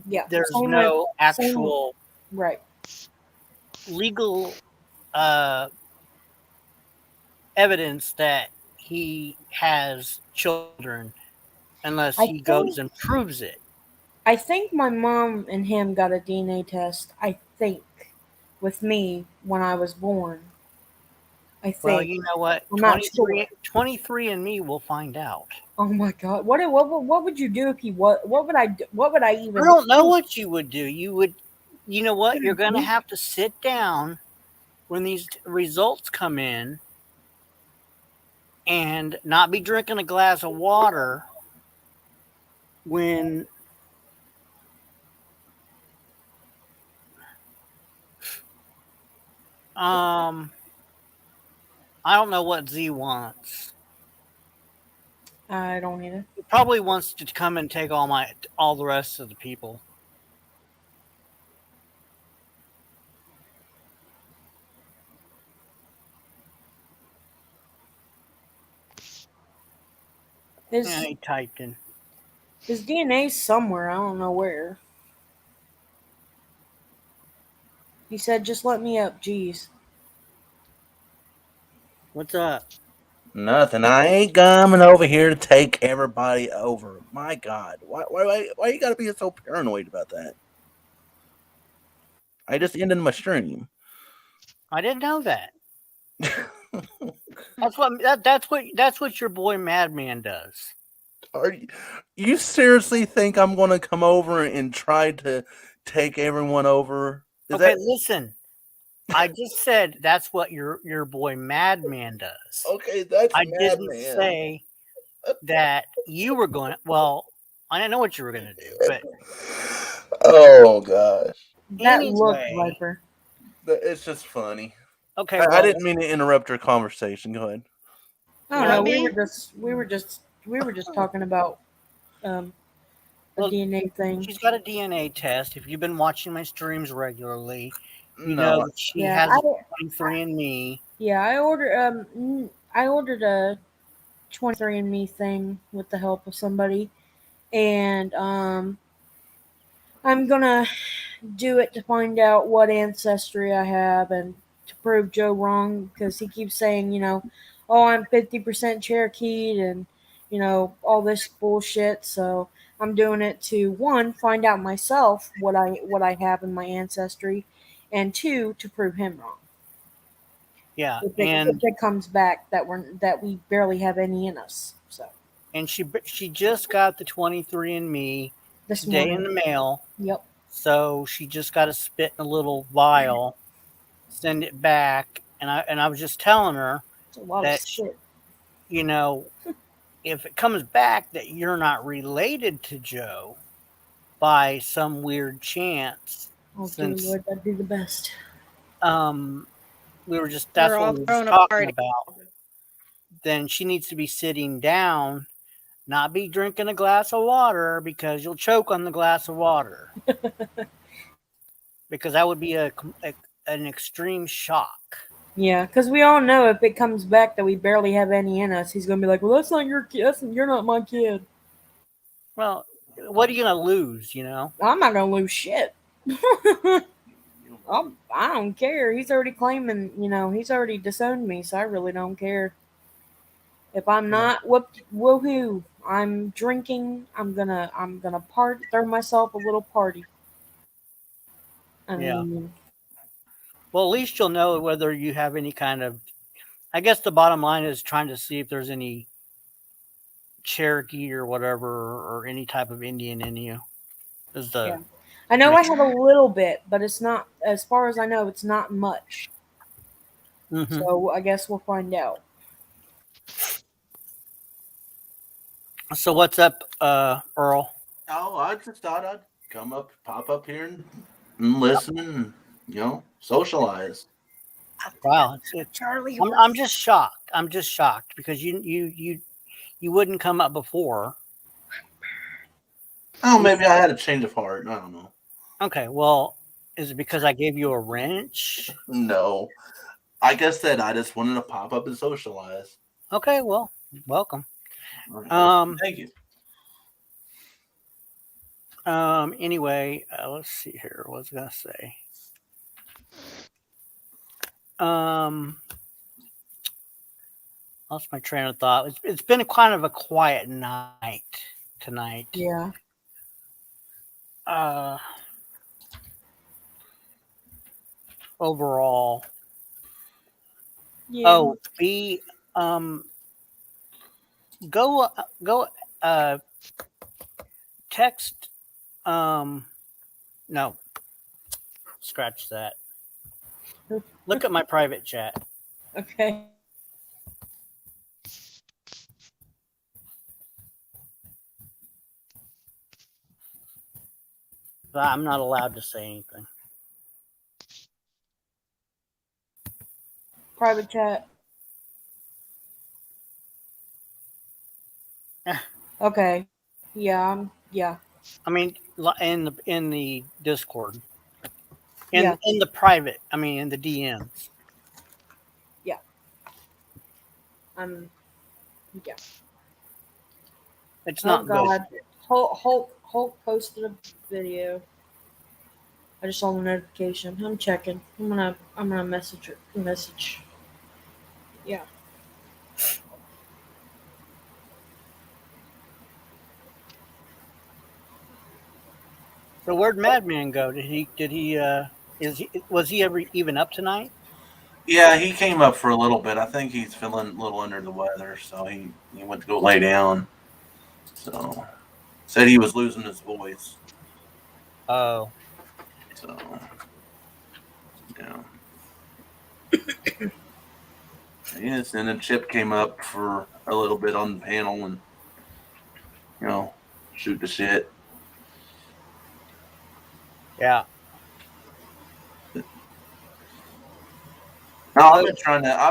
Yeah. there's Same no with- actual Right. legal evidence that he has children unless I he goes think- and proves it. I think my mom and him got a DNA test. I think with me when I was born. I think. Well, you know what? I'm not 23 and me will find out. Oh my God! What would you do if he was? What would I do? What would I even? I don't know what you would do. You know what? You're going to Mhm. have to sit down when these results come in and not be drinking a glass of water when I don't know what Z wants. I don't either. probably wants to come and take all the rest of the people. Yeah, he typed in. His DNA's somewhere. I don't know where. He said, "Just let me up." Jeez. What's up? Nothing. I ain't coming over here to take everybody over. My God, why you gotta be so paranoid about that? I just ended my stream. I didn't know that. That's what your boy Madman does. Are you seriously think I'm gonna come over and try to take everyone over? Listen. I just said that's what your boy Madman does. Okay, that's I Madman. didn't say that you were going. Well, I didn't know what you were going to do, but oh gosh, that look, Viper. It's just funny. Okay, I didn't mean to interrupt your conversation. Go ahead. I don't know. We were just talking about a DNA thing. She's got a DNA test. If you've been watching my streams regularly, you No. know that she has a 23andMe. Yeah, I ordered a 23andMe thing with the help of somebody, and I'm gonna do it to find out what ancestry I have and to prove Joe wrong, because he keeps saying, oh, I'm 50% Cherokee and all this bullshit. So I'm doing it to, one, find out myself what I have in my ancestry, and two, to prove him wrong. Yeah, if it comes back that we barely have any in us. So. And she just got the 23andMe today in the mail. Yep. So she just got to spit in a little vial, send it back, and I was just telling her that if it comes back that you're not related to Joe by some weird chance, Lord, that'd be the best. We were just that's what we were talking about. Then she needs to be sitting down, not be drinking a glass of water, because you'll choke on the glass of water. Because that would be an extreme shock. Yeah, because we all know if it comes back that we barely have any in us, he's gonna be like, "Well, that's not your kid. You're not my kid." Well, what are you gonna lose? I'm not gonna lose shit. I don't care. He's already claiming. He's already disowned me, so I really don't care. If I'm not woohoo, I'm drinking. I'm gonna party, throw myself a little party. Yeah. Well, at least you'll know whether you have any kind of. I guess the bottom line is trying to see if there's any Cherokee or whatever, or any type of Indian in you. I know I have a little bit, but it's not, as far as I know, it's not much. Mm-hmm. So I guess we'll find out. So what's up, Earl? Oh, I just thought I'd pop up here and listen and, socialize. Wow, Charlie. I'm just shocked. I'm just shocked because you wouldn't come up before. Oh, maybe I had a change of heart. I don't know. Okay, well, is it because I gave you a wrench? No. Like I said, I just wanted to pop up and socialize. Okay, well, welcome. Right. Thank you. Anyway, let's see here. What was I gonna say? Lost my train of thought. It's been kind of a quiet night tonight. Yeah. Overall. Yeah. Oh, go text no. Scratch that. Look at my private chat. Okay. I'm not allowed to say anything. Private chat. Okay. Yeah. Yeah. I mean, in the Discord, Yeah. in the private. I mean, in the DMs. Yeah. It's Oh not good. God. Hulk posted a video. I just saw the notification. I'm checking. I'm gonna message. Yeah. So where'd Madman go? Was he ever even up tonight? Yeah, he came up for a little bit. I think he's feeling a little under the weather, so he went to go lay down. So said he was losing his voice. Oh. So yeah. Yes, and then Chip came up for a little bit on the panel and shoot the shit. Yeah. No, I've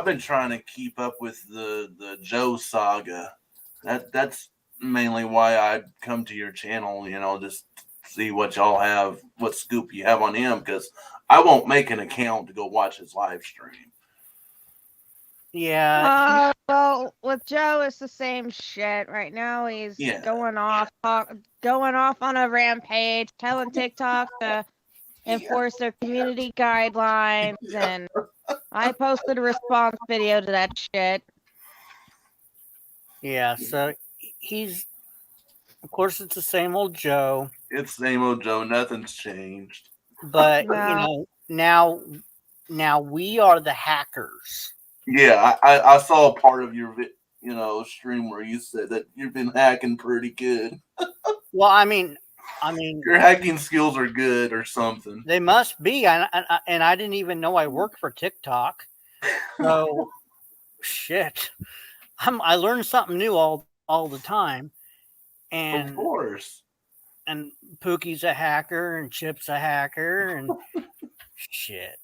been trying to keep up with the Joe saga. That's mainly why I come to your channel, just see what y'all have, what scoop you have on him, because I won't make an account to go watch his live stream. Yeah. Well, with Joe, it's the same shit. Right now, he's going off on a rampage, telling TikTok to enforce their community guidelines, and I posted a response video to that shit. Yeah, so of course, it's the same old Joe. It's the same old Joe. Nothing's changed. But now we are the hackers. Yeah, I saw a part of your stream where you said that you've been hacking pretty good. Well, I mean, your hacking skills are good or something. They must be. And I didn't even know I worked for TikTok. So shit. I learn something new all the time. And of course. And Pookie's a hacker and Chip's a hacker and shit.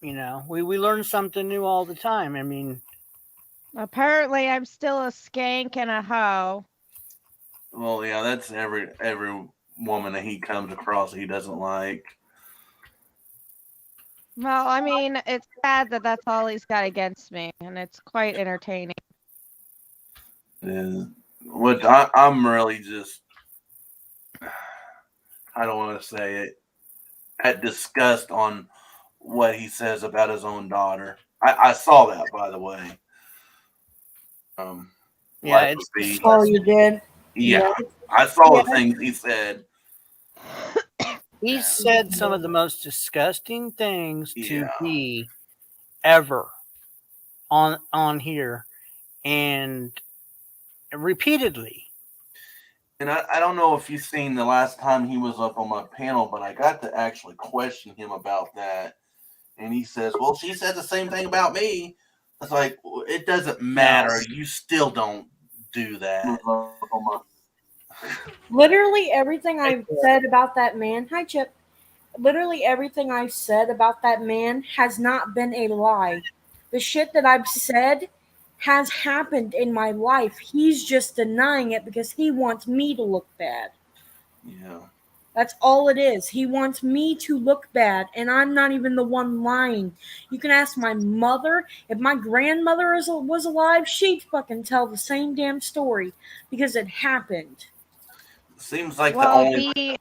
We learn something new all the time. I mean, apparently I'm still a skank and a hoe. Well, yeah, that's every woman that he comes across he doesn't like. Well, I mean, it's sad that that's all he's got against me, and it's quite entertaining. What I'm really just, I don't want to say it, at disgust on what he says about his own daughter. I saw that, by the way. Yeah, you did. Yeah, I saw the things he said. He said some of the most disgusting things to me ever on here, and repeatedly. And I don't know if you've seen the last time he was up on my panel, but I got to actually question him about that. And he says, well, she said the same thing about me. It's like, it doesn't matter. You still don't do that. Literally everything I've said about that man. Hi, Chip. Literally everything I've said about that man has not been a lie. The shit that I've said has happened in my life. He's just denying it because he wants me to look bad. Yeah. That's all it is. He wants me to look bad, and I'm not even the one lying. You can ask my mother. If my grandmother was alive, she'd fucking tell the same damn story because it happened. Seems like well, the only...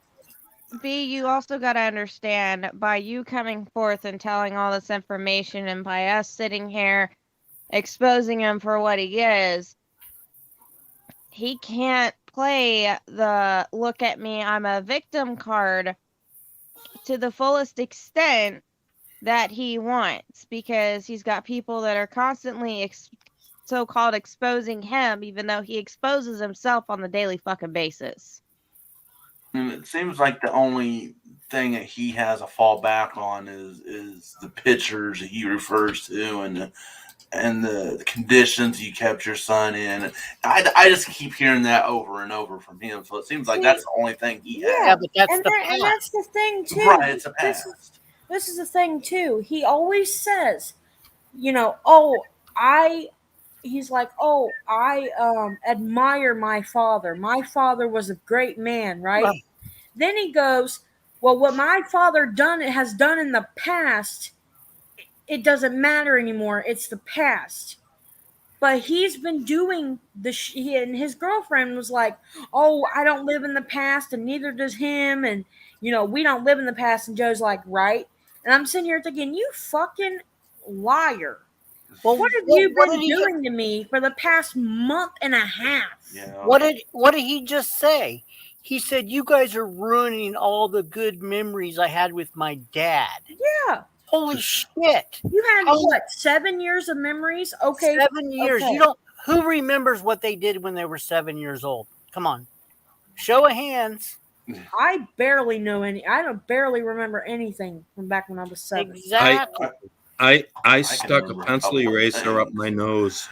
B, you also got to understand, by you coming forth and telling all this information and by us sitting here exposing him for what he is, he can't play the look at me, I'm a victim card to the fullest extent that he wants, because he's got people that are constantly so-called exposing him, even though he exposes himself on the daily fucking basis. And it seems like the only thing that he has a fall back on is the pictures that he refers to and the conditions you kept your son in. I just keep hearing that over and over from him. So it seems like that's the only thing he has. Yeah, but that's and that's the thing too. Right, it's a past. This is the thing too. He always says, he's like, oh, I admire my father. My father was a great man, right? Well, Then he goes, well, what my father has done in the past, it doesn't matter anymore. It's the past. But he's been doing and his girlfriend was like, oh, I don't live in the past, and neither does him, and we don't live in the past. And Joe's like, right. And I'm sitting here thinking, you fucking liar. well, What have you been doing to me for the past month and a half? Yeah. What did he just say? He said, you guys are ruining all the good memories I had with my dad. Yeah. Holy shit. You had what, 7 years of memories? Okay. 7 years. Okay. Who remembers what they did when they were 7 years old? Come on. Show of hands. I barely know I don't barely remember anything from back when I was 7. Exactly. I stuck a pencil eraser up my nose.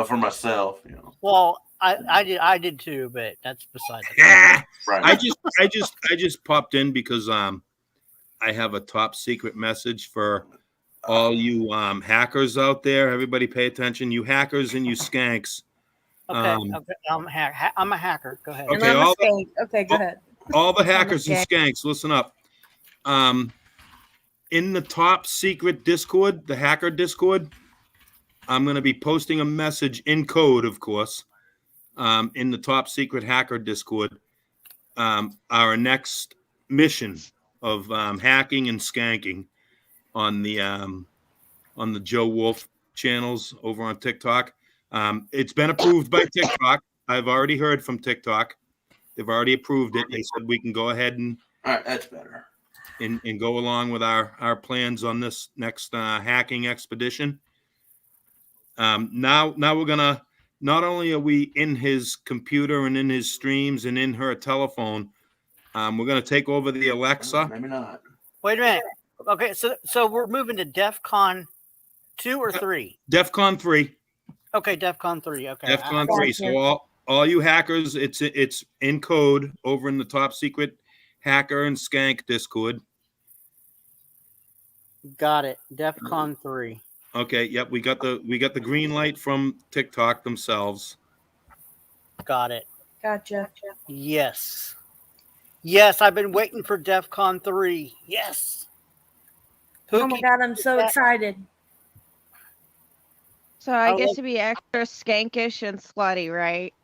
For myself, Well, I did too, but that's beside the point. Right. I just popped in because I have a top secret message for all you hackers out there. Everybody pay attention. You hackers and you skanks. Okay. I'm a hacker. Go ahead. Okay, And I'm a skank. Okay, go ahead. All the hackers and skanks, listen up. In the top secret Discord, the hacker Discord, I'm going to be posting a message in code, of course, in the top secret hacker Discord. Our next mission of hacking and skanking on the Joe Wolf channels over on TikTok. It's been approved by TikTok. I've already heard from TikTok. They've already approved it. They said we can go ahead and all right, that's better. And go along with our plans on this next hacking expedition. Now we're gonna, not only are we in his computer and in his streams and in her telephone, we're gonna take over the Alexa. Maybe not. Wait a minute. Okay, so we're moving to DEFCON 2 or 3? DEFCON 3. Okay, DEFCON 3. Okay. DEFCON 3. So all you hackers, it's in code over in the top secret hacker and skank Discord. Got it. DEFCON 3. Okay, yep, we got the green light from TikTok themselves. Got it. Gotcha. Yes. Yes, I've been waiting for DEFCON 3. Yes. Oh my god, I'm so excited. So I get to be extra skankish and slutty, right?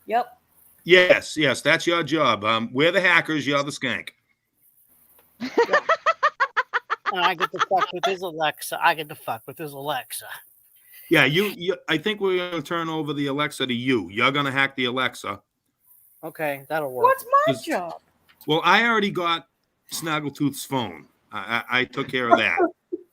Yep. Yes, that's your job. We're the hackers, you're the skank. And I get to fuck with his Alexa. Yeah, you I think we're gonna turn over the Alexa to you. You're gonna hack the Alexa. Okay, that'll work. What's my job? Well, I already got Snaggletooth's phone. I took care of that.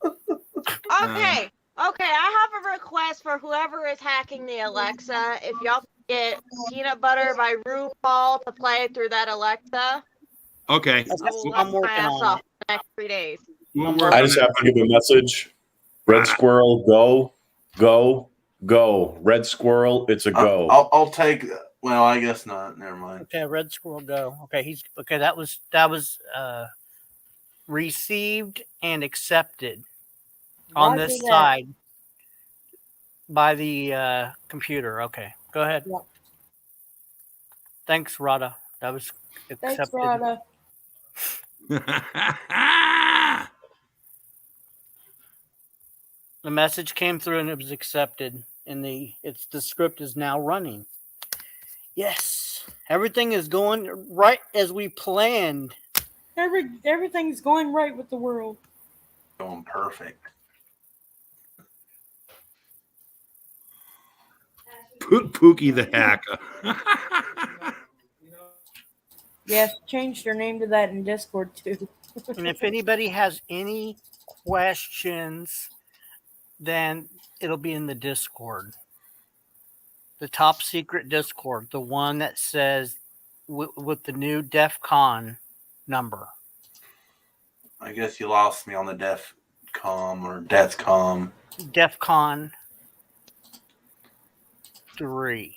Okay. I have a request for whoever is hacking the Alexa. If y'all get Peanut Butter by RuPaul to play it through that Alexa. Okay. I'm working on it. The next 3 days. I just have to give a message. Red Squirrel, go. Red Squirrel, it's a go. I'll take. Well, I guess not. Never mind. Okay, Red Squirrel, go. Okay, that was received and accepted on this side by the computer. Okay, go ahead. Yeah. Thanks, Rada. That was accepted. Thanks, Rada. The message came through and it was accepted, and the script is now running. Yes, everything is going right as we planned. Everything's going right with the world. Going perfect. Pookie the hacker. Yes, change your name to that in Discord too. And if anybody has any questions, then it'll be in the Discord. The top secret Discord, the one that says with the new DEFCON number. I guess you lost me on the DEFCON or DEFCON. DEFCON 3.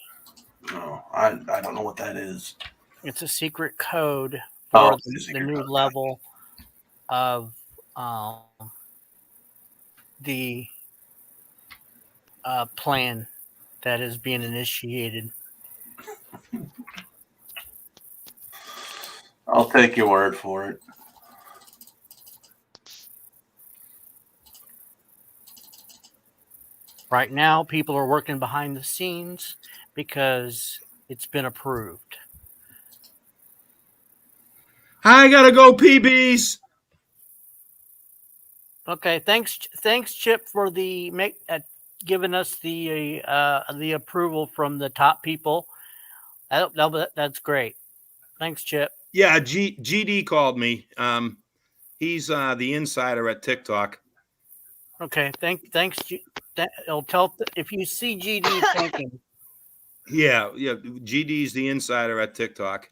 No, I don't know what that is. It's a secret code for the new level of the plan that is being initiated. I'll take your word for it. Right now, people are working behind the scenes because it's been approved. I gotta go, PBs. Okay, thanks, Chip, for the giving us the approval from the top people. That's great. Thanks, Chip. Yeah, GD called me. He's the insider at TikTok. Okay, thanks. I'll tell if you see GD, thank him. Yeah. GD's the insider at TikTok.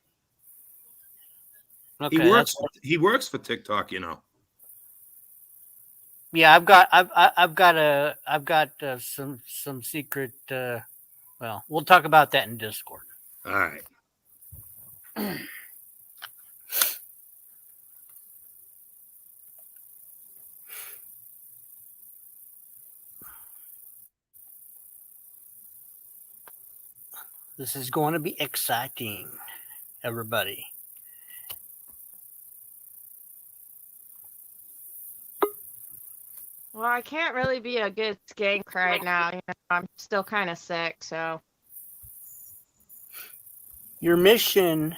Okay, he works for TikTok, you know. Yeah, I've got some secret. Well, we'll talk about that in Discord. All right. This is going to be exciting, everybody. Well, I can't really be a good skank right now. You know, I'm still kind of sick, so. Your mission.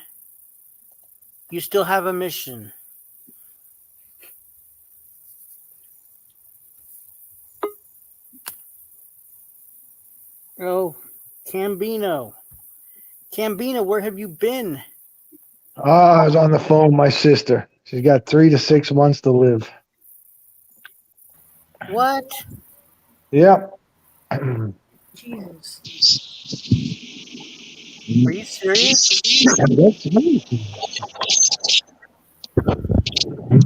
You still have a mission. Oh, Cambino. Cambino, where have you been? I was on the phone with my sister. She's got 3 to 6 months to live. What? Yep. Jesus. Are you serious? He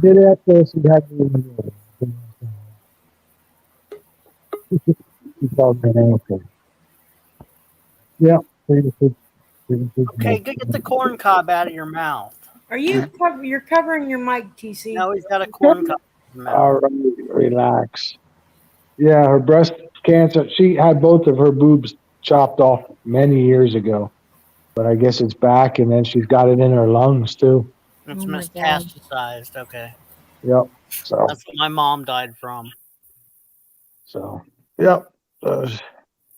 did it at first. He had to. He called me an answer. Yeah. 3 to 6. Okay, get the corn cob out of your mouth. Are you you're covering your mic, TC? No, he's got a corn cob in his mouth. All right, relax. Yeah, her breast cancer. She had both of her boobs chopped off many years ago, but I guess it's back, and then she's got it in her lungs too. It's metastasized. Okay. Yep. So that's what my mom died from. So yep.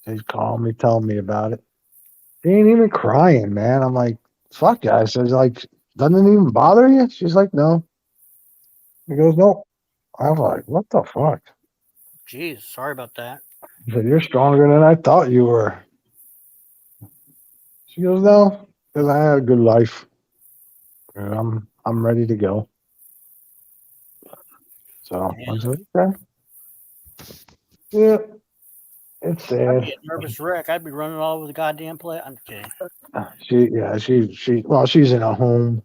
She's calling me, telling me about it. She ain't even crying, man. I'm like, fuck yeah. I said, like, doesn't it even bother you? She's like, no. He goes, no. I was like, what the fuck? Jeez, sorry about that. I said, you're stronger than I thought you were. She goes, no, because I had a good life. And I'm ready to go. So I said, okay. Yeah. It's I'd sad. be a nervous wreck. I'd be running all over the goddamn place. I'm kidding. She's in a home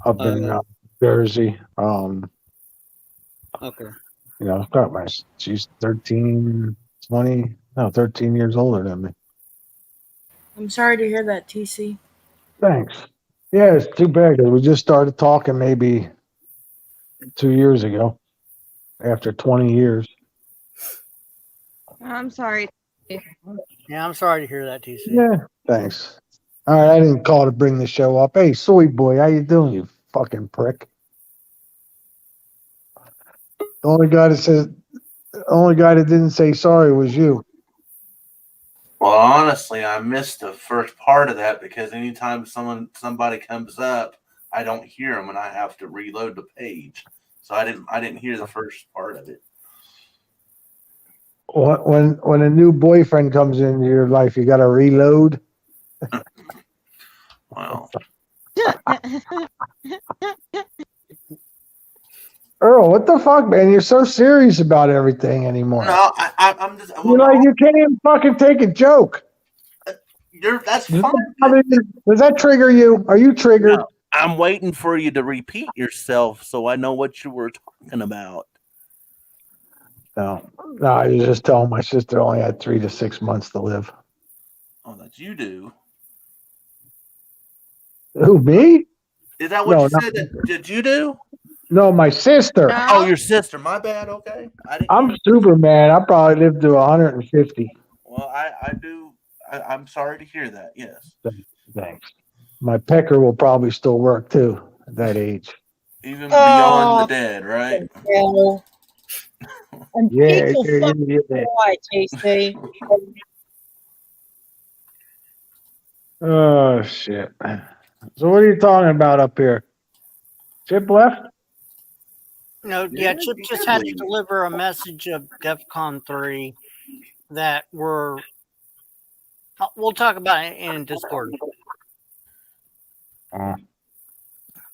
up in Jersey. Okay. You know, she's 13 years older than me. I'm sorry to hear that, TC. Thanks. Yeah, it's too bad because we just started talking maybe 2 years ago after 20 years. I'm sorry. Yeah, I'm sorry to hear that, TC. Yeah, thanks. All right, I didn't call to bring the show up. Hey, soy boy, how you doing, you fucking prick? The only guy that didn't say sorry was you. Well, honestly, I missed the first part of that because anytime somebody comes up, I don't hear them and I have to reload the page. So I didn't hear the first part of it. When a new boyfriend comes into your life, you got to reload. Wow. Earl, what the fuck, man? You're so serious about everything anymore. No, I'm just. You're like you can't even fucking take a joke. That's fine. Does that trigger you? Are you triggered? No, I'm waiting for you to repeat yourself so I know what you were talking about. No, I was just telling my sister only had 3 to 6 months to live. Oh, that you do. Who, me? Is that what you said? Did you do? No, my sister. No. Oh, your sister. My bad. Okay. I'm Superman. I probably lived to 150. Well, I do I'm sorry to hear that. Yes. Thanks. My pecker will probably still work too at that age. Even beyond the dead, right? Hell. And Yeah, people yeah, fucking yeah, yeah. quiet, TC. Oh shit. So what are you talking about up here? Chip left? No, yeah, Chip just had to deliver a message of DEFCON 3 that we'll talk about it in Discord.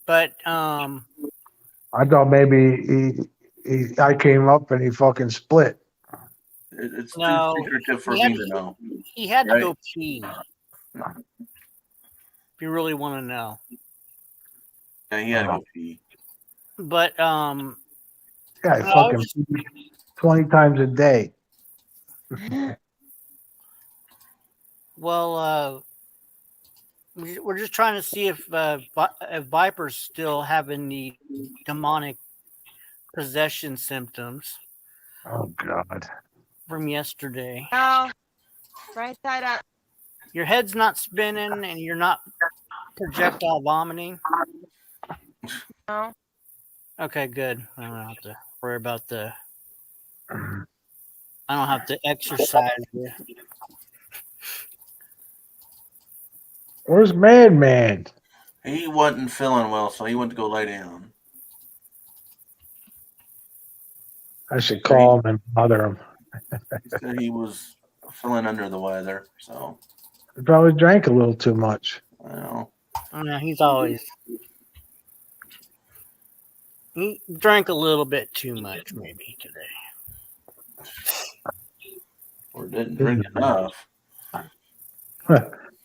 But I thought maybe I came up and he fucking split. It's no, too secretive for he had me to know. He had to right? go pee. If you really want to know. Yeah, he had to go pee. But Yeah, I fucking pee 20 times a day. well, we're just trying to see if Viper's still having the demonic possession symptoms. Oh God. From yesterday. No. Right side up. Your head's not spinning and you're not projectile vomiting. No. Okay, good. I don't have to worry about I don't have to exercise you. Where's Madman? He wasn't feeling well, so he went to go lay down. I should call him and bother him. He said he was feeling under the weather, so He probably drank a little too much. I know. Oh, no, he drank a little bit too much maybe today. Or didn't drink enough.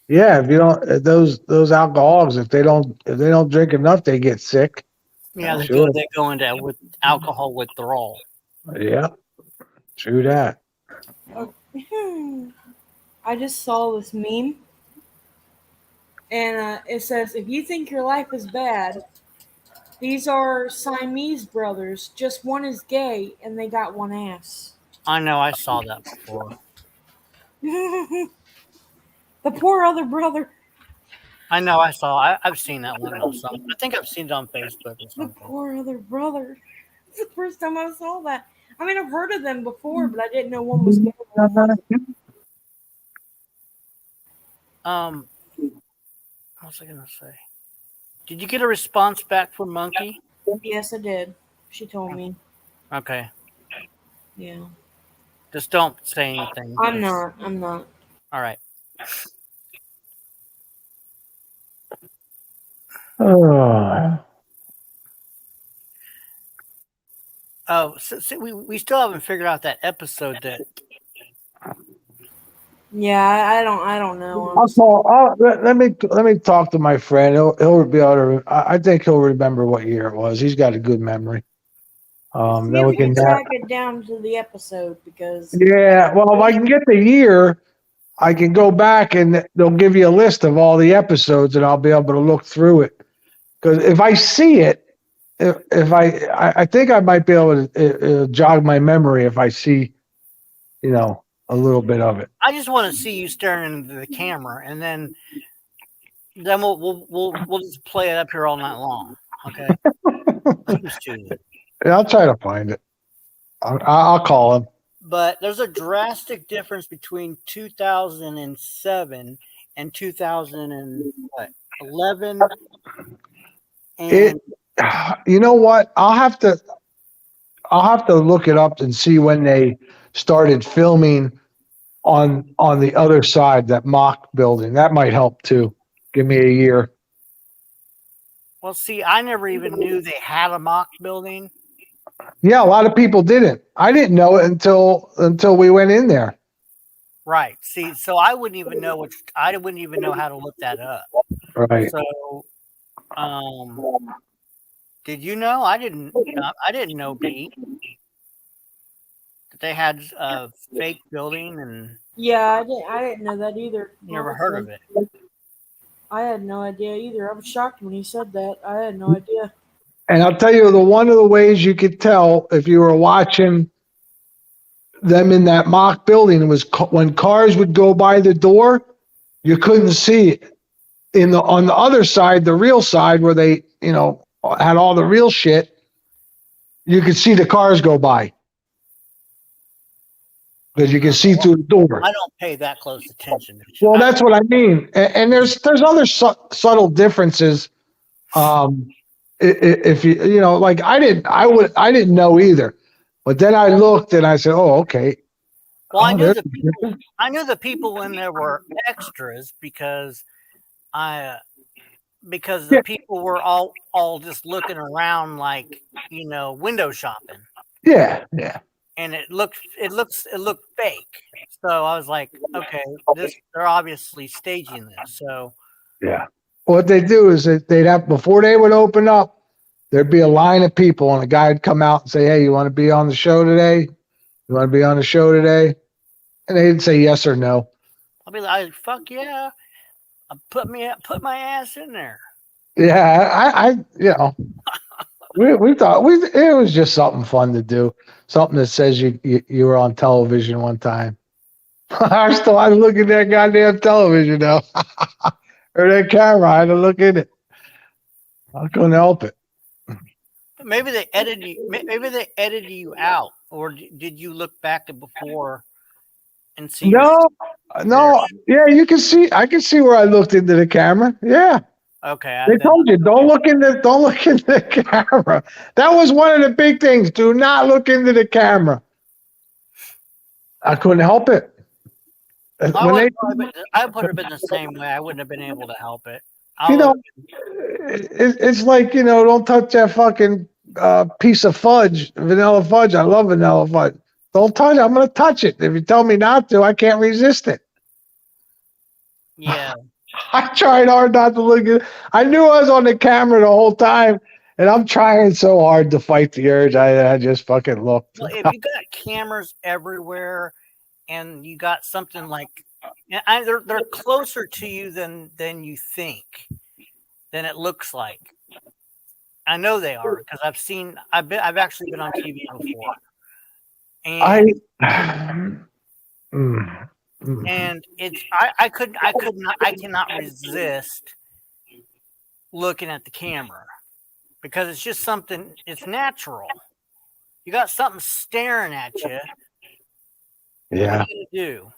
Yeah, if you don't, those alcoholics, if they don't drink enough, they get sick. Yeah, they Sure. go into with alcohol withdrawal. Yeah, true that. I just saw this meme, and it says, "If you think your life is bad, these are Siamese brothers. Just one is gay, and they got one ass." I know, I saw that before. The poor other brother. I know, I've seen that one also. I think I've seen it on Facebook or The something. poor other brother. It's the first time I saw that. I mean, I've heard of them before, but I didn't know one was gay. What was I gonna say? Did you get a response back from Monkey? Yes, I did. She told me. Okay. Yeah. Just don't say anything. I'm not. All right. Oh, so we still haven't figured out that episode that. Yeah, I don't know. Let me talk to my friend. He'll be able to. I think he'll remember what year it was. He's got a good memory. Then we can track it down to the episode because. Yeah, well, if I can get the year, I can go back and they'll give you a list of all the episodes, and I'll be able to look through it. Because if I see it, if I think I might be able to jog my memory if I see, a little bit of it. I just want to see you staring into the camera, and then we'll just play it up here all night long. Okay. Yeah, I'll try to find it. I'll call him. But there's a drastic difference between 2007 and 2011. And You know what? I'll have to look it up and see when they started filming on the other side, that mock building. That might help too. Give me a year. well, see, I never even knew they had a mock building. Yeah, a lot of people didn't. I didn't know it until we went in there. Right. See, so I wouldn't even know how to look that up. Right. So, did you know? I didn't know, Pete, that they had a fake building and. Yeah, I didn't know that either. Never heard of it. I had no idea either. I was shocked when he said that. I had no idea. And I'll tell you, one of the ways you could tell if you were watching them in that mock building. It was when cars would go by the door, you couldn't see it. On the other side, the real side where they, had all the real shit, you could see the cars go by. Because you can see through the door. I don't pay that close attention. Well, that's what I mean. And there's other subtle differences. If like I didn't know either, but then I looked and I said, oh, okay. Well, I knew the people in there were extras because the people were all just looking around like, window shopping. Yeah. And it looked fake. So I was like, okay, they're obviously staging this. So yeah. What they do is they'd have, before they would open up, there'd be a line of people and a guy would come out and say, hey, you want to be on the show today? You want to be on the show today? And they'd say yes or no. I'll be like, fuck yeah. Put my ass in there. Yeah, we thought it was just something fun to do. Something that says you were on television one time. I looking at that goddamn television now. Or that camera. I had to look in it. I couldn't help it. Maybe they edited you out, or did you look back at before and see? No. Yeah, you can see. I can see where I looked into the camera. Yeah. Okay. They told you don't look into the camera. That was one of the big things. Do not look into the camera. I couldn't help it. I would have been the same way. I wouldn't have been able to help it. It's like, don't touch that fucking piece of fudge, vanilla fudge. I love vanilla fudge. Don't touch it. I'm going to touch it. If you tell me not to, I can't resist it. Yeah. I tried hard not to look at it. I knew I was on the camera the whole time, and I'm trying so hard to fight the urge. I just fucking looked. Well, if you got cameras everywhere and you got something like, they're closer to you than you think, than it looks like. I know they are because I've actually been on TV before. And and I cannot resist looking at the camera because it's just something, it's natural. You got something staring at you. Yeah. What are you gonna do?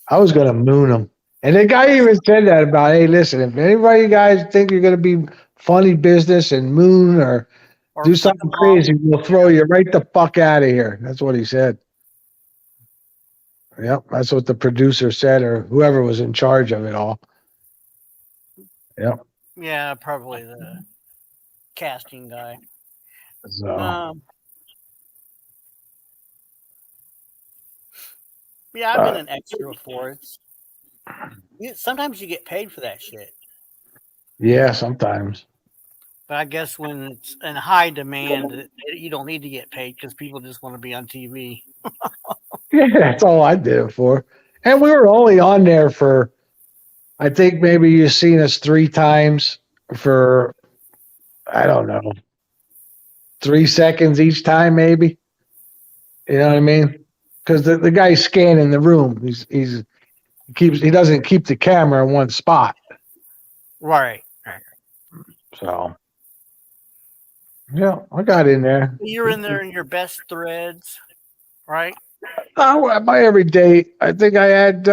I was going to moon him. And the guy even said that about, hey, listen, if anybody you guys think you're going to be funny business and moon or do something crazy, we'll throw you right the fuck out of here. That's what he said. Yep, that's what the producer said, or whoever was in charge of it all. Yep. Yeah, probably the casting guy. So. Yeah, I've been an extra before. Sometimes you get paid for that shit. Yeah, sometimes. But I guess when it's in high demand, you don't need to get paid because people just want to be on TV. Yeah, that's all I did it for. And we were only on there for, I think maybe you've seen us 3 times for, I don't know, 3 seconds each time, maybe. You know what I mean? Because the guy's scanning the room. He doesn't keep the camera in one spot. Right. So, yeah, I got in there. You're in there in your best threads, right? My every day, I think I had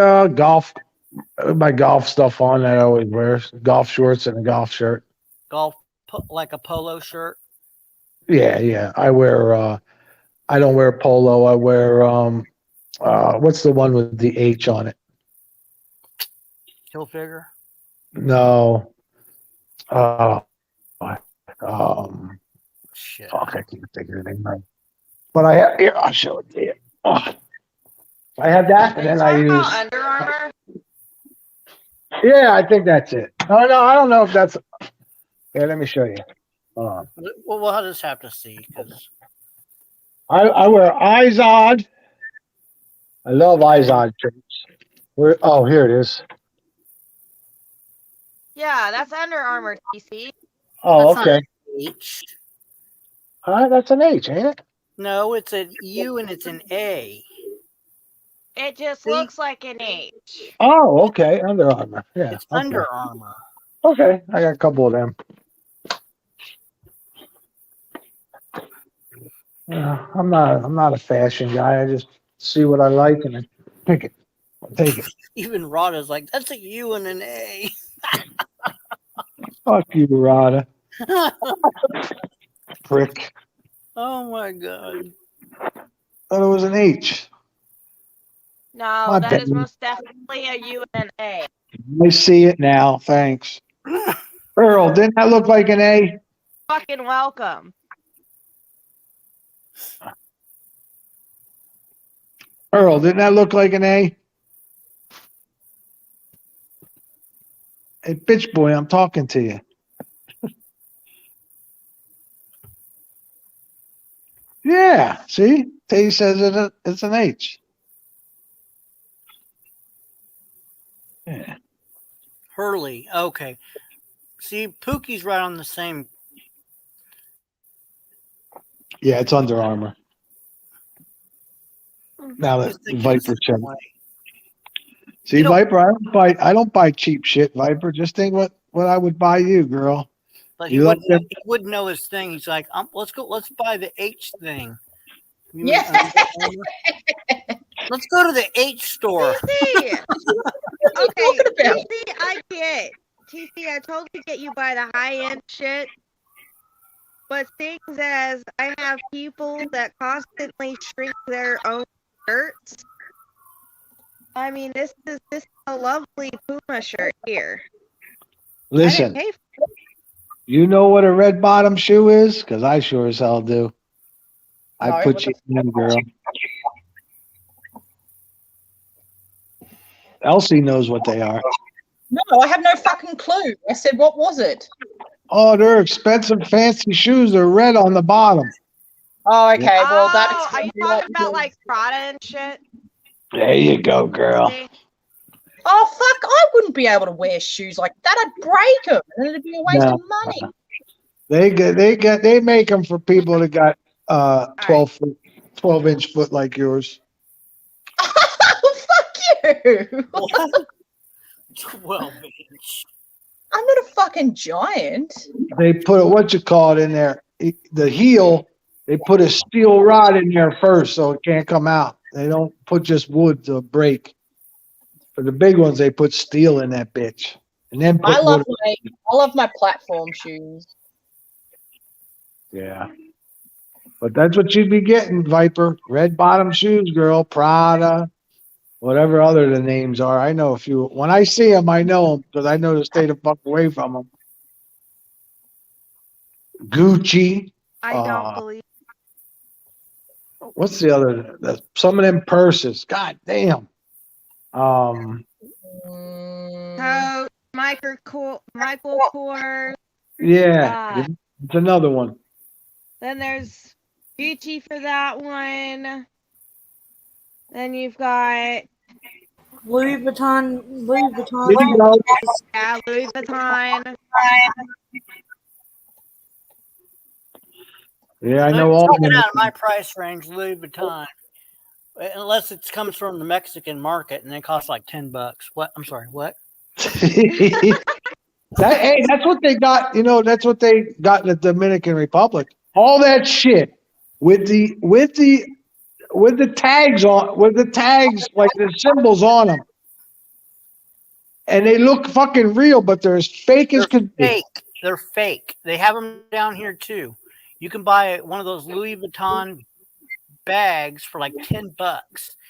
my golf stuff on that I always wear. Golf shorts and a golf shirt. Golf, like a polo shirt? Yeah. I wear, I don't wear polo. I wear, what's the one with the H on it? Hilfiger? No. Shit. Fuck, I can't think of the name right. But I have, here, I'll show it to you. Oh. I have that, and then I use Under Armour. Yeah, I think that's it. No, I don't know if that's. Here, let me show you. Hold on. Well, we'll just have to see because I wear Izod. I love Izod shirts. Here it is. Yeah, that's Under Armour, TC. Oh, that's okay. not H. That's an H, ain't it? No, it's an U and it's an A. It just See? looks like an H. Oh, okay. Under Armour. Yeah. It's okay. Under Armour. Okay, I got a couple of them. I'm not a fashion guy. I just see what I like and I pick it. I'll take it. Even Rada's like, that's a U and an A. Fuck you, Rada. Prick. Oh my god. Thought it was an H. No, My that is bad. most definitely a U and an A. I see it now. Thanks. Earl, didn't that look like an A? Fucking welcome. Earl, didn't that look like an A? Hey, bitch boy, I'm talking to you. Yeah, see? Tay says it's an H. Yeah. Hurley. Okay. See, Pookie's right on the same. Yeah, it's Under Armour. Now that Viper check. See, Viper, I don't buy cheap shit, Viper. Just think what I would buy you, girl. But he wouldn't know his thing. He's like, let's buy the H thing. Yeah. Let's go to the H store. TC. Okay, about? TC, I get. TC, I totally get you buy the high-end shit. But things as I have people that constantly shrink their own shirts. I mean, this is a lovely Puma shirt here. Listen, I didn't pay for it. you know what a red bottom shoe is? Because I sure as hell do. I No, put what you the in, girl. Elsie knows what they are. No, I have no fucking clue. I said, what was it? Oh, they're expensive, fancy shoes. They're red on the bottom. Oh, okay. Well, that Oh, are you explains talking about like Prada and shit? There you go, girl. See? Oh, fuck. I wouldn't be able to wear shoes like that. I'd break them. And it'd be a waste of money. They make them for people that got 12-inch foot like yours. Fuck you. 12-inch. I'm not a fucking giant. They put in there. The heel, they put a steel rod in there first so it can't come out. They don't put just wood to break. For the big ones, they put steel in that bitch. And then put I love wood. my platform shoes. Yeah. But that's what you'd be getting, Viper. Red bottom shoes, girl. Prada. Whatever other the names are. I know a few. When I see them, I know them because I know to stay the fuck away from them. Gucci. I don't believe. What's the other? Some of them purses. God damn. So Michael Kors. Yeah. It's another one. Then there's Gucci for that one. Then you've got Louis Vuitton. Yeah, Louis Vuitton. Yeah, I know all of Talking them. out of my price range, Louis Vuitton. Unless it comes from the Mexican market and it costs like $10. What? I'm sorry. What? Hey, that's what they got. You know, that's what they got in the Dominican Republic. All that shit with the tags like the symbols on them, and they look fucking real, but they're as fake as could be. Fake. They're fake. They have them down here too. You can buy one of those Louis Vuitton bags for like $10,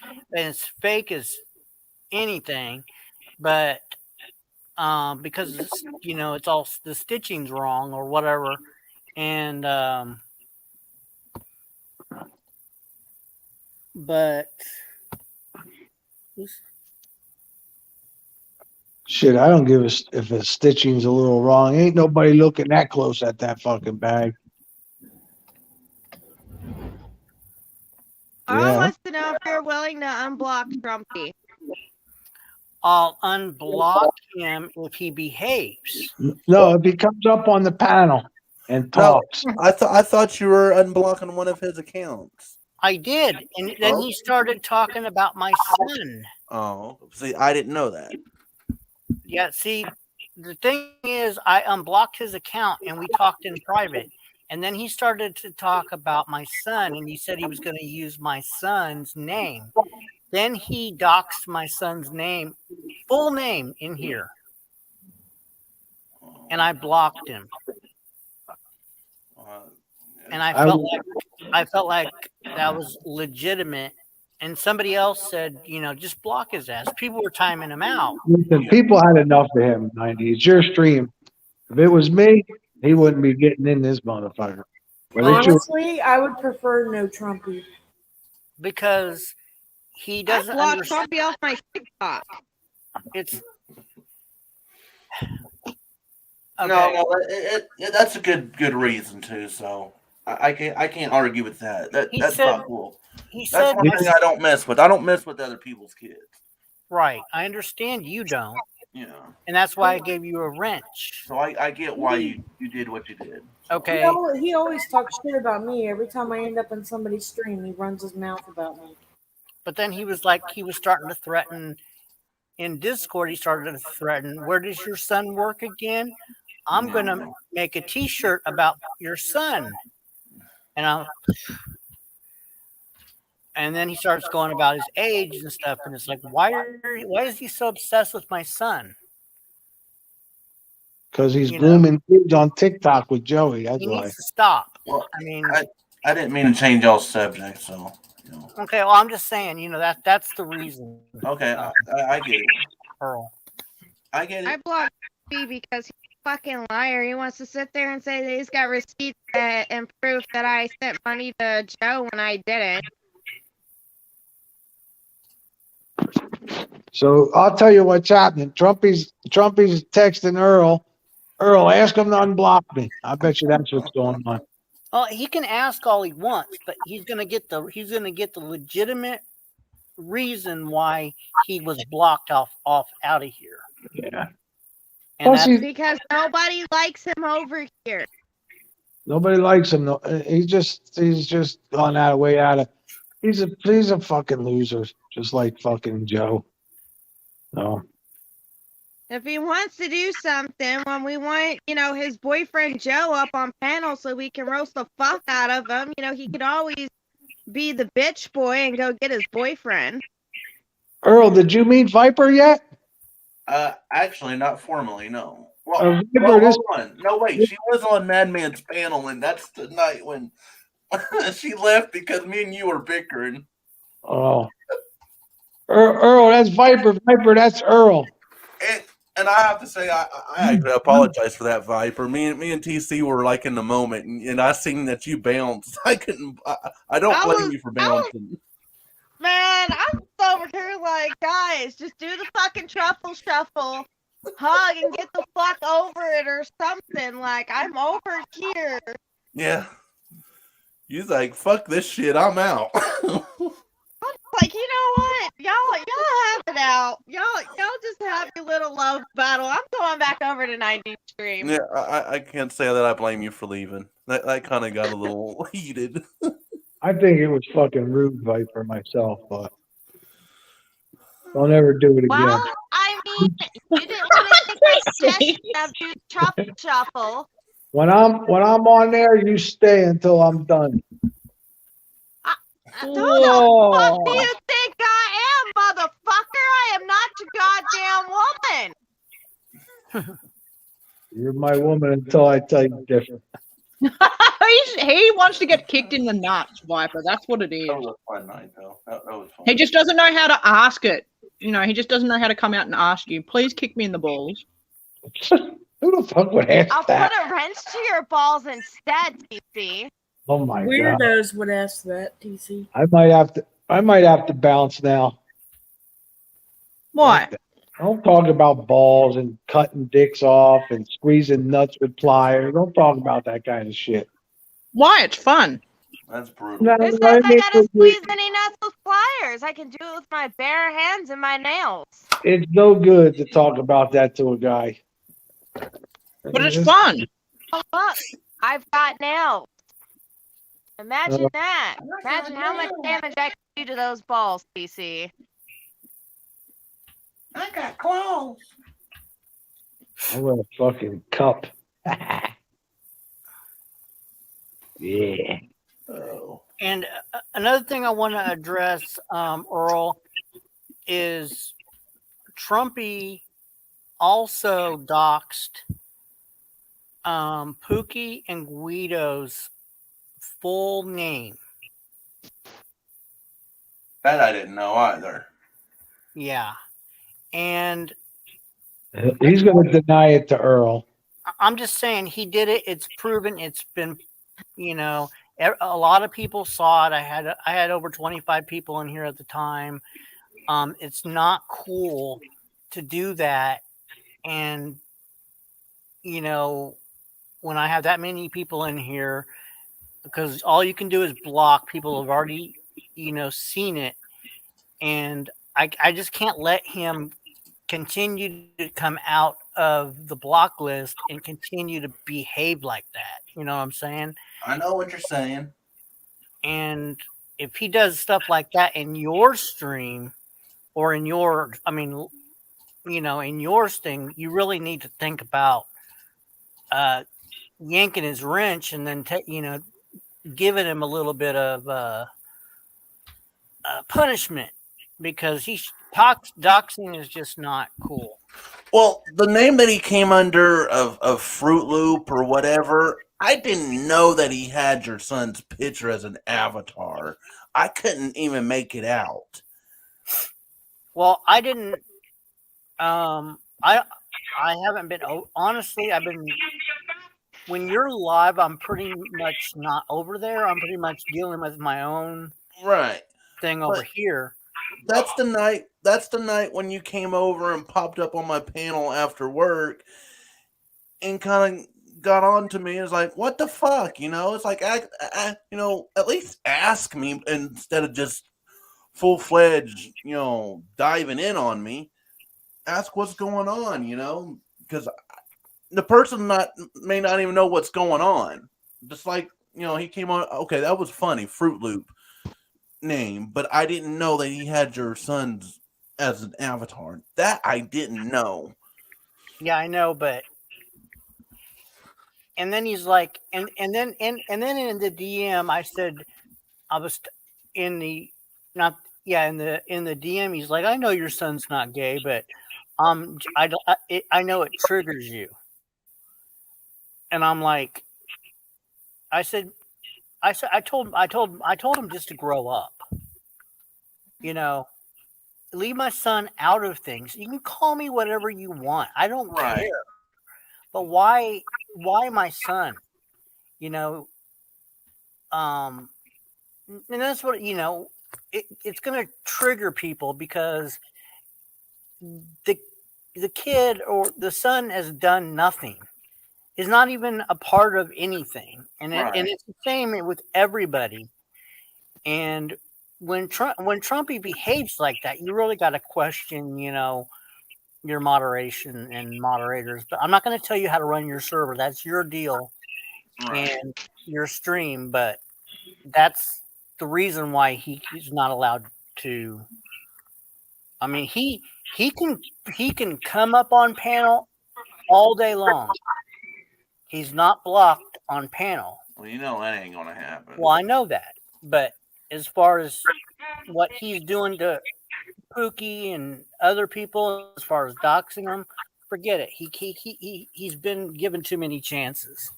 and it's fake as anything, but because it's, it's all the stitching's wrong or whatever, and but Shit, I don't give a if the stitching's a little wrong. Ain't nobody looking that close at that fucking bag. I wants to know if you're willing to unblock Trumpy. I'll unblock him if he behaves. No, if he comes up on the panel. and No, talks. I thought you were unblocking one of his accounts. I did, and then he started talking about my son. Oh, see, I didn't know that. Yeah, see, the thing is, I unblocked his account and we talked in private. And then he started to talk about my son, and he said he was going to use my son's name. Then he doxed my son's name, full name, in here. And I blocked him. And I felt like that was legitimate. And somebody else said, just block his ass. People were timing him out. Listen, people had enough of him, 90. It's your stream. If it was me, he wouldn't be getting in this motherfucker. Honestly, I would prefer no Trumpy. Because he doesn't I blocked understand. Trumpy off my TikTok. It's No, that's a good reason too. So I can't argue with that. That's not cool. That's one thing I don't mess with. I don't mess with other people's kids. Right. I understand you don't. Yeah. And that's why I gave you a wrench. So I get why you did what you did. Okay. He always talks shit about me. Every time I end up in somebody's stream, he runs his mouth about me. But then he was starting to threaten in Discord. He started to threaten, where does your son work again? I'm going to make a t-shirt about your son. And then he starts going about his age and stuff. And it's like, why is he so obsessed with my son? Because he's grooming kids on TikTok with Joey. That's He why. needs to stop. Well, I mean, I didn't mean to change y'all's subject, so. Okay, well, I'm just saying, that's the reason. Okay, I get it. Earl. I get it. I blocked B because he's a fucking liar. He wants to sit there and say that he's got receipts and proof that I sent money to Joe when I didn't. So I'll tell you what's happening. Trumpy's texting Earl. Earl, ask him to unblock me. I bet you that's what's going on. Well, he can ask all he wants, but he's gonna get the legitimate reason why he was blocked off out of here. Yeah. And that's because nobody likes him over here. Nobody likes him. No, he's just gone out of way out of. He's a fucking loser, just like fucking Joe. No. If he wants to do something, when we want, his boyfriend Joe up on panel so we can roast the fuck out of him, he could always be the bitch boy and go get his boyfriend. Earl, did you meet Viper yet? Actually, not formally, no. Well, Viper, hold on. No, wait. She was on Madman's panel, and that's the night when she left because me and you were bickering. Oh. Earl, that's Viper. Viper, that's Earl. And I have to say, I apologize for that, Viper. Me and TC were like in the moment, and I seen that you bounced. I couldn't. I don't blame you for bouncing. Man, I'm over here like, guys, just do the fucking truffle shuffle, hug, and get the fuck over it or something. Like, I'm over here. Yeah. You're like, fuck this shit. I'm out. Like, you know what? Y'all have it out. Y'all just have your little love battle. I'm going back over to 90 stream. Yeah, I can't say that I blame you for leaving. That kind of got a little heated. I think it was fucking rude, Viper, myself, but don't ever do it again. Well, I mean, you didn't want to take my suggestion of do the truffle shuffle. When I'm on there, you stay until I'm done. I don't know what the fuck do you think I am, motherfucker? I am not your goddamn woman. You're my woman until I tell you different. He wants to get kicked in the nuts, Viper. That's what it is. That was a fun night, though. That was fun. He just doesn't know how to ask it. He just doesn't know how to come out and ask you, please kick me in the balls. Who the fuck would ask I'll that? put a wrench to your balls instead, TC. Oh my god. Weirdos would ask that, TC. I might have to bounce now. Why? Don't talk about balls and cutting dicks off and squeezing nuts with pliers. Don't talk about that kind of shit. Why? It's fun. That's brutal. No, Who says I gotta squeeze any nuts with pliers? I can do it with my bare hands and my nails. It's no good to talk about that to a guy. But it's fun. Oh, look, I've got nails. Imagine that. Imagine how much damage I could do to those balls, PC. I got claws. I want a fucking cup. Yeah. Oh. And another thing I want to address, Earl, is Trumpy also doxed Pookie and Guido's full name. That I didn't know either. Yeah. And He's going to deny it to Earl. I'm just saying he did it. It's proven. It's been, a lot of people saw it. I had over 25 people in here at the time. It's not cool to do that. And, when I have that many people in here, because all you can do is block. People have already, seen it. And I just can't let him continue to come out of the block list and continue to behave like that. You know what I'm saying? I know what you're saying. And if he does stuff like that in your stream or in your, in your thing, you really need to think about yanking his wrench and then, giving him a little bit of punishment, because doxing is just not cool. Well, the name that he came under of Fruit Loop or whatever, I didn't know that he had your son's picture as an avatar. I couldn't even make it out. Well, I didn't. I haven't been. Honestly, I've been. When you're live, I'm pretty much not over there. I'm pretty much dealing with my own thing over here. That's the night. That's the night when you came over and popped up on my panel after work, and kind of got on to me. It's like, what the fuck, It's like, at least ask me instead of just full-fledged, diving in on me. Ask what's going on, because the person may not even know what's going on. Just like, he came on. Okay, that was funny. Fruit Loop name, but I didn't know that he had your son's as an avatar. That I didn't know. Yeah, I know, but and then he's like, and then in the DM, I said, I was in the DM. He's like, I know your son's not gay, but I know it triggers you. And I'm like, I told him just to grow up. Leave my son out of things. You can call me whatever you want. I don't care. But why my son? And that's what, it's going to trigger people, because the kid or the son has done nothing. Is not even a part of anything. And it's the same with everybody. And when Trumpy behaves like that, you really got to question, your moderation and moderators. But I'm not going to tell you how to run your server. That's your deal and your stream. But that's the reason why he's not allowed to. I mean, he can come up on panel all day long. He's not blocked on panel. Well, that ain't going to happen. Well, I know that. But as far as what he's doing to Pookie and other people, as far as doxing them, forget it. He's been given too many chances.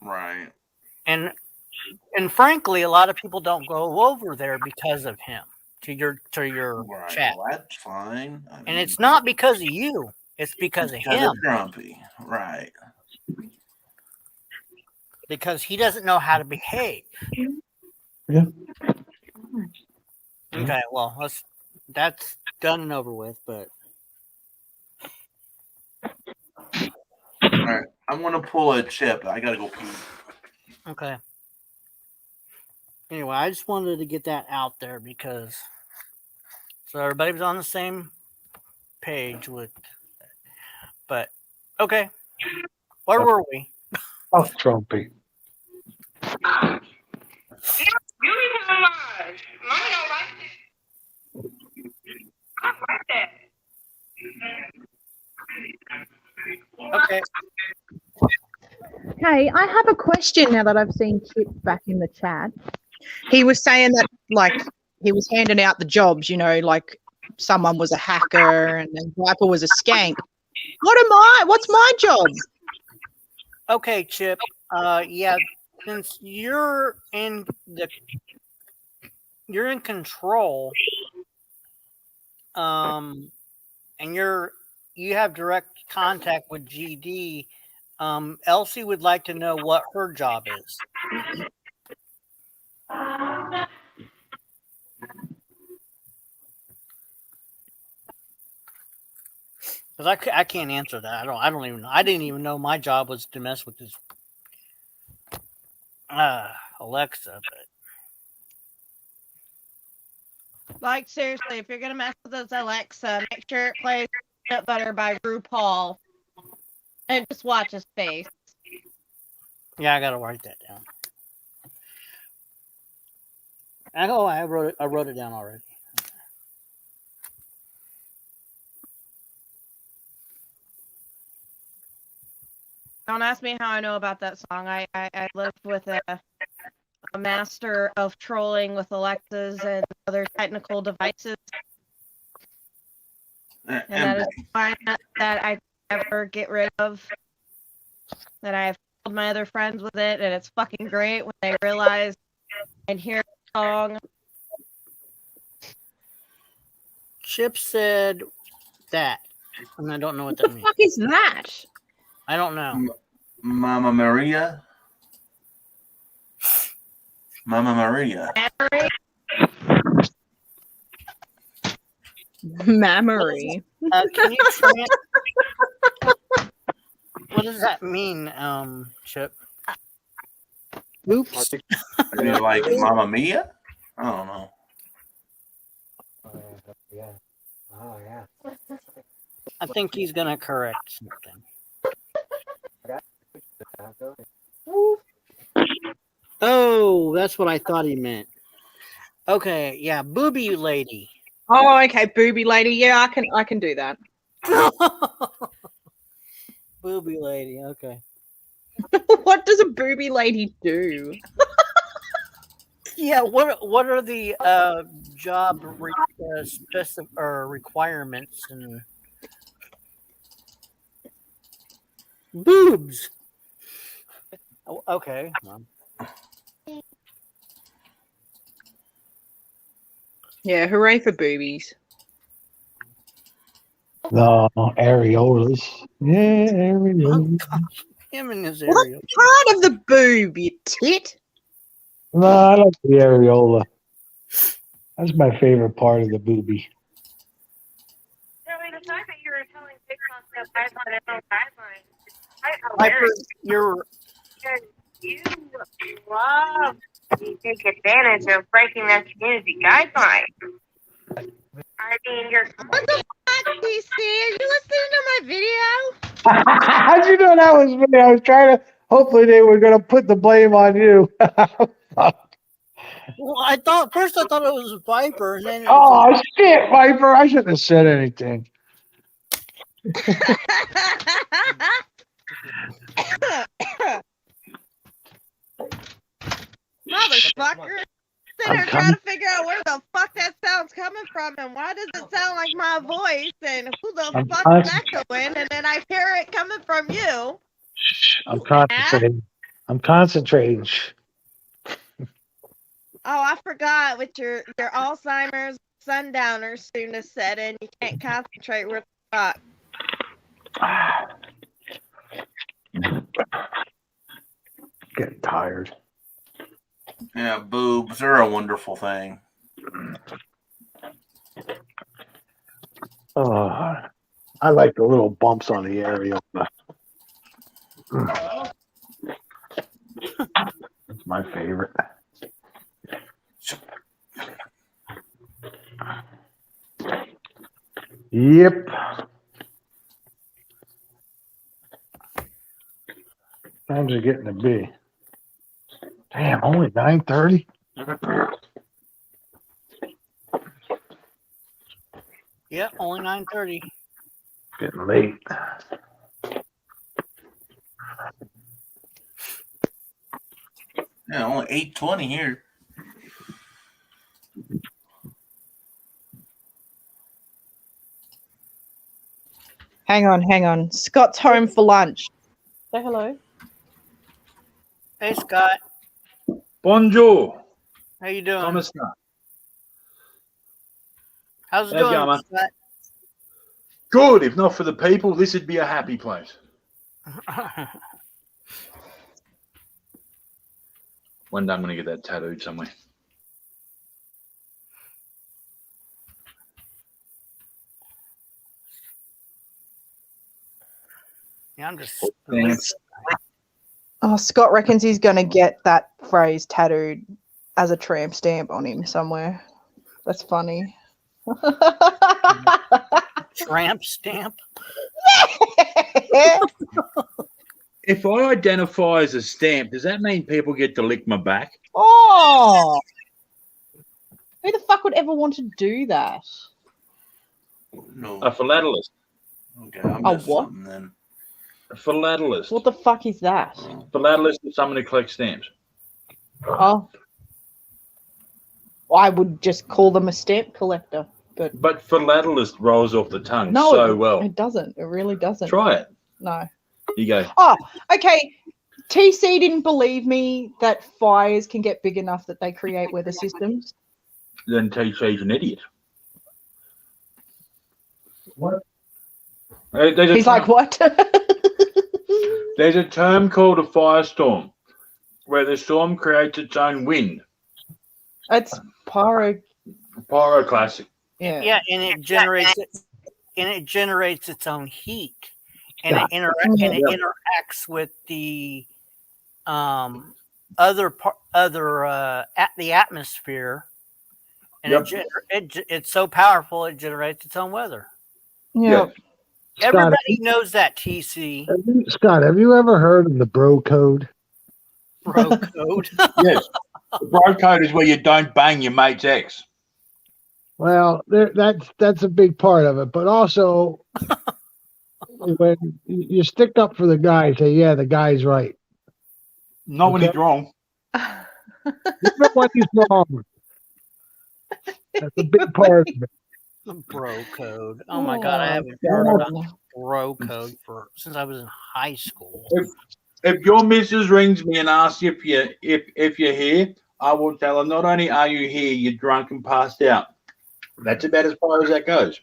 Right. And frankly, a lot of people don't go over there because of him to your chat. Well, that's fine. And it's not because of you. It's because of him. Grumpy. Right. Because he doesn't know how to behave. Yeah. Okay, well, that's done and over with, but all right. I'm gonna pull a chip. I gotta go pee. Okay. Anyway, I just wanted to get that out there because so everybody was on the same page with. But okay, where were we? Oh, Trumpy. You leave him alone. Mommy don't like it. I like that. Okay. Hey, I have a question now that I've seen Chip back in the chat. He was saying that, like, he was handing out the jobs, you know, like someone was a hacker and then Viper was a skank. What's my job? Okay, Chip. Yeah, since you're in control, and you have direct contact with GD. Elsie would like to know what her job is. Because I can't answer that. I don't even know. I didn't even know my job was to mess with this Alexa. But Like, seriously, if you're going to mess with this Alexa, make sure it plays Peanut Butter by RuPaul. And just watch his face. yeah, I gotta write that down. I wrote it down already. Don't ask me how I know about that song. I lived with a master of trolling with Alexas and other technical devices. And that is one that I never get rid of. That I have told my other friends with it, and it's fucking great when they realize and hear the song. Chip said that, and I don't know what that means. What the fuck is that? I don't know. Mama Maria. Mama Maria. Memory. Can you what does that mean, Chip? Oops. I mean, like Mama Mia? I don't know. Yeah. Oh, yeah. I think he's gonna correct something. Oh, that's what I thought he meant. Okay, yeah, booby lady. Oh, okay, booby lady. Yeah, I can do that. Booby lady. Okay. What does a booby lady do? Yeah. What are the job requirements and boobs? Oh, okay. Yeah, hooray for boobies. No, areolas. Yeah, areolas. Him and his What areola. part of the boob, you tit? No, I like the areola. That's my favorite part of the booby. Joey, the fact that you were telling TikTok stuff, guideline, no guidelines, it's quite Piper, hilarious. you're You love to take advantage of breaking that community guideline. I mean, you're. What the fuck, DC? Are you listening to my video? How'd you know that was me? I was trying to. Hopefully, they were going to put the blame on you. well, I thought it was Viper, and then it Oh was shit, Viper! I shouldn't have said anything. Motherfucker. Sitting here trying to figure out where the fuck that sound's coming from and why does it sound like my voice and who the fuck is echoing and then I hear it coming from you. I'm concentrating. I'm concentrating. Shh. Oh, I forgot with your Alzheimer's sundowners soon to set in. You can't concentrate with the fuck. Getting tired. Yeah, boobs are a wonderful thing. Oh, I like the little bumps on the areola. That's my favorite. Yep. Thanks, time's it getting to be? Damn, only 9:30. Yeah, only 9:30. Getting late. Yeah, only 8:20 here. Hang on. Scott's home for lunch. Say hello. Hey, Scott. Bonjour. How you doing? ¿Cómo está? How's it How's it going, going, man? Scott? Good. If not for the people, this would be a happy place. One day I'm going to get that tattooed somewhere. Yeah, I'm just. Thanks. Oh, Scott reckons he's going to get that phrase tattooed as a tramp stamp on him somewhere. That's funny. Tramp stamp? If I identify as a stamp, does that mean people get to lick my back? Oh! Who the fuck would ever want to do that? No. A philatelist. Okay, I A missed what? something then. A philatelist. What the fuck is that? Philatelist is someone who collects stamps. Oh. I would just call them a stamp collector. But philatelist rolls off the tongue No, so well. it doesn't. It really doesn't. Try it. No. You go. Oh, okay. TC didn't believe me that fires can get big enough that they create weather systems. Then TC's an idiot. What? He's like, what? There's a term called a firestorm, where the storm creates its own wind. It's Pyroclastic. Yeah. Yeah, and it generates its own heat, and it interacts with the the atmosphere, and it's so powerful it generates its own weather. Yeah. Everybody knows that, TC. Scott, have you ever heard of the bro code? Bro code. Yes. The bro code is where you don't bang your mate's ex. Well, that's a big part of it, but also when you stick up for the guy, say, yeah, the guy's right. Not when he's wrong. Even when he's wrong. That's a big part of it. Bro code. Oh my god, I haven't heard about bro code since I was in high school. If your missus rings me and asks you if you're here, I will tell her not only are you here, you're drunk and passed out. That's about as far as that goes.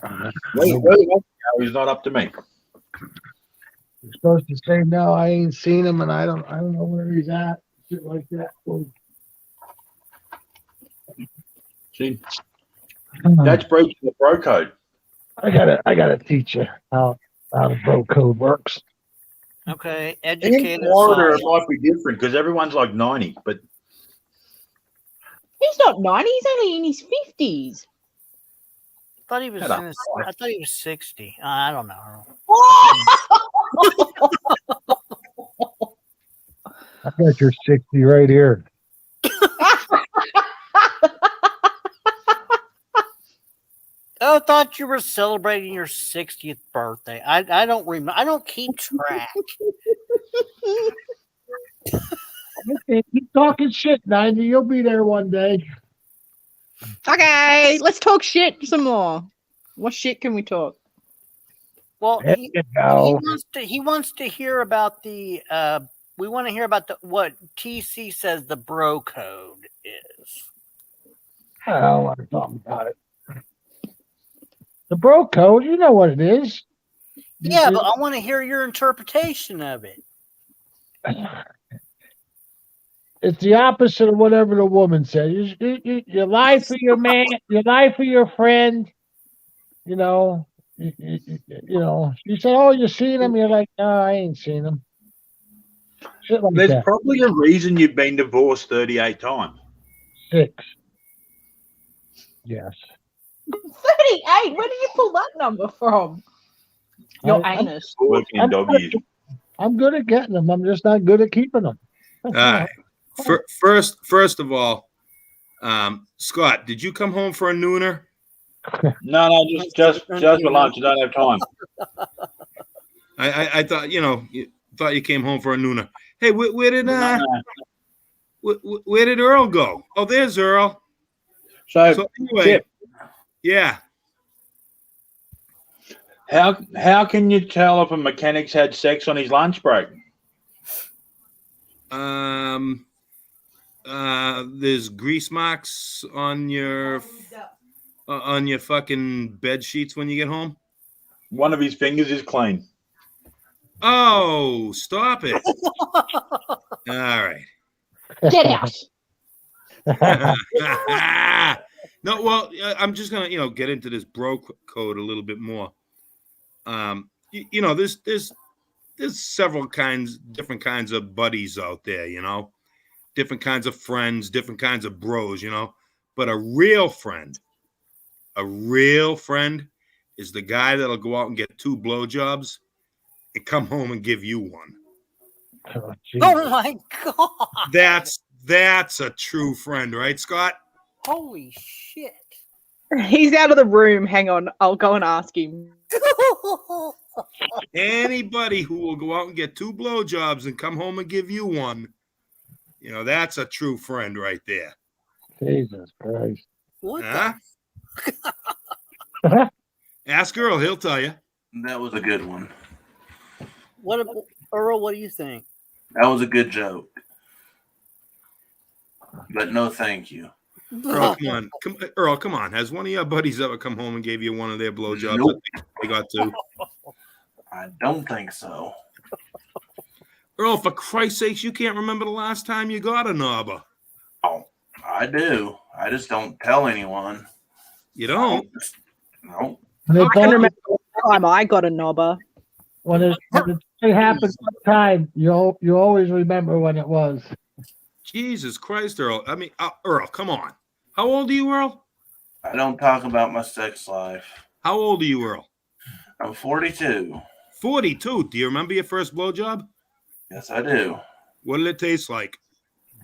Where he wants to go is not up to me. You're supposed to say no, I ain't seen him and I don't know where he's at. Shit like that. See? That's breaking the bro code. I gotta teach you how the bro code works. Okay, In educate Florida, us it all. might be different because everyone's like 90, but He's not 90, he's only in his 50s. I thought he was. Shut up. I thought he was 60. I don't know. I got your 60 right here. I thought you were celebrating your 60th birthday. I don't remember. I don't keep track. Keep talking shit, 90. You'll be there one day. Okay, let's talk shit some more. What shit can we talk? Well, There he you go. wants to hear about the. We want to hear about what TC says the bro code is. I don't want to talk about it. The bro code, you know what it is. Yeah, but I want to hear your interpretation of it. It's the opposite of whatever the woman says. You lie for your man, you lie for your friend. You know, you know. She said, "Oh, you seen him?" You're like, "No, I ain't seen him." Shit like there's that. probably a reason you've been divorced 38 times. 6. Yes. 38? Where did you pull that number from? Your I'm- anus. Working in dog years. I'm good at getting them. I'm just not good at keeping them. All right. First of all, Scott, did you come home for a nooner? No, just for lunch. I don't have time. I thought you came home for a nooner. Hey, where did Earl go? Oh, there's Earl. So anyway, Chip, yeah. How can you tell if a mechanic's had sex on his lunch break? There's grease marks on your fucking bed sheets when you get home. One of his fingers is clean. Oh, stop it! All right. Get out. No, well, I'm just gonna get into this bro code a little bit more. There's several different kinds of buddies out there, different kinds of friends, different kinds of bros, but a real friend is the guy that'll go out and get 2 blowjobs and come home and give you one. Oh my God. That's a true friend, right, Scott? Holy shit. He's out of the room. Hang on. I'll go and ask him. Anybody who will go out and get 2 blowjobs and come home and give you one, that's a true friend right there. Jesus Christ. What? Huh? Ask Earl, he'll tell you. That was a good one. Earl, what do you think? That was a good joke. But no, thank you. Earl, come on. Earl, come on. Has one of your buddies ever come home and gave you one of their blowjobs? Nope. They got 2. I don't think so. Earl, for Christ's sakes, you can't remember the last time you got a knobber. Oh, I do. I just don't tell anyone. You don't? No. I can remember the time I got a knobber. When it happens one time, you always remember when it was. Jesus Christ, Earl. I mean, Earl, come on. How old are you, Earl? I don't talk about my sex life. How old are you, Earl? I'm 42. 42. Do you remember your first blowjob? Yes, I do. What did it taste like?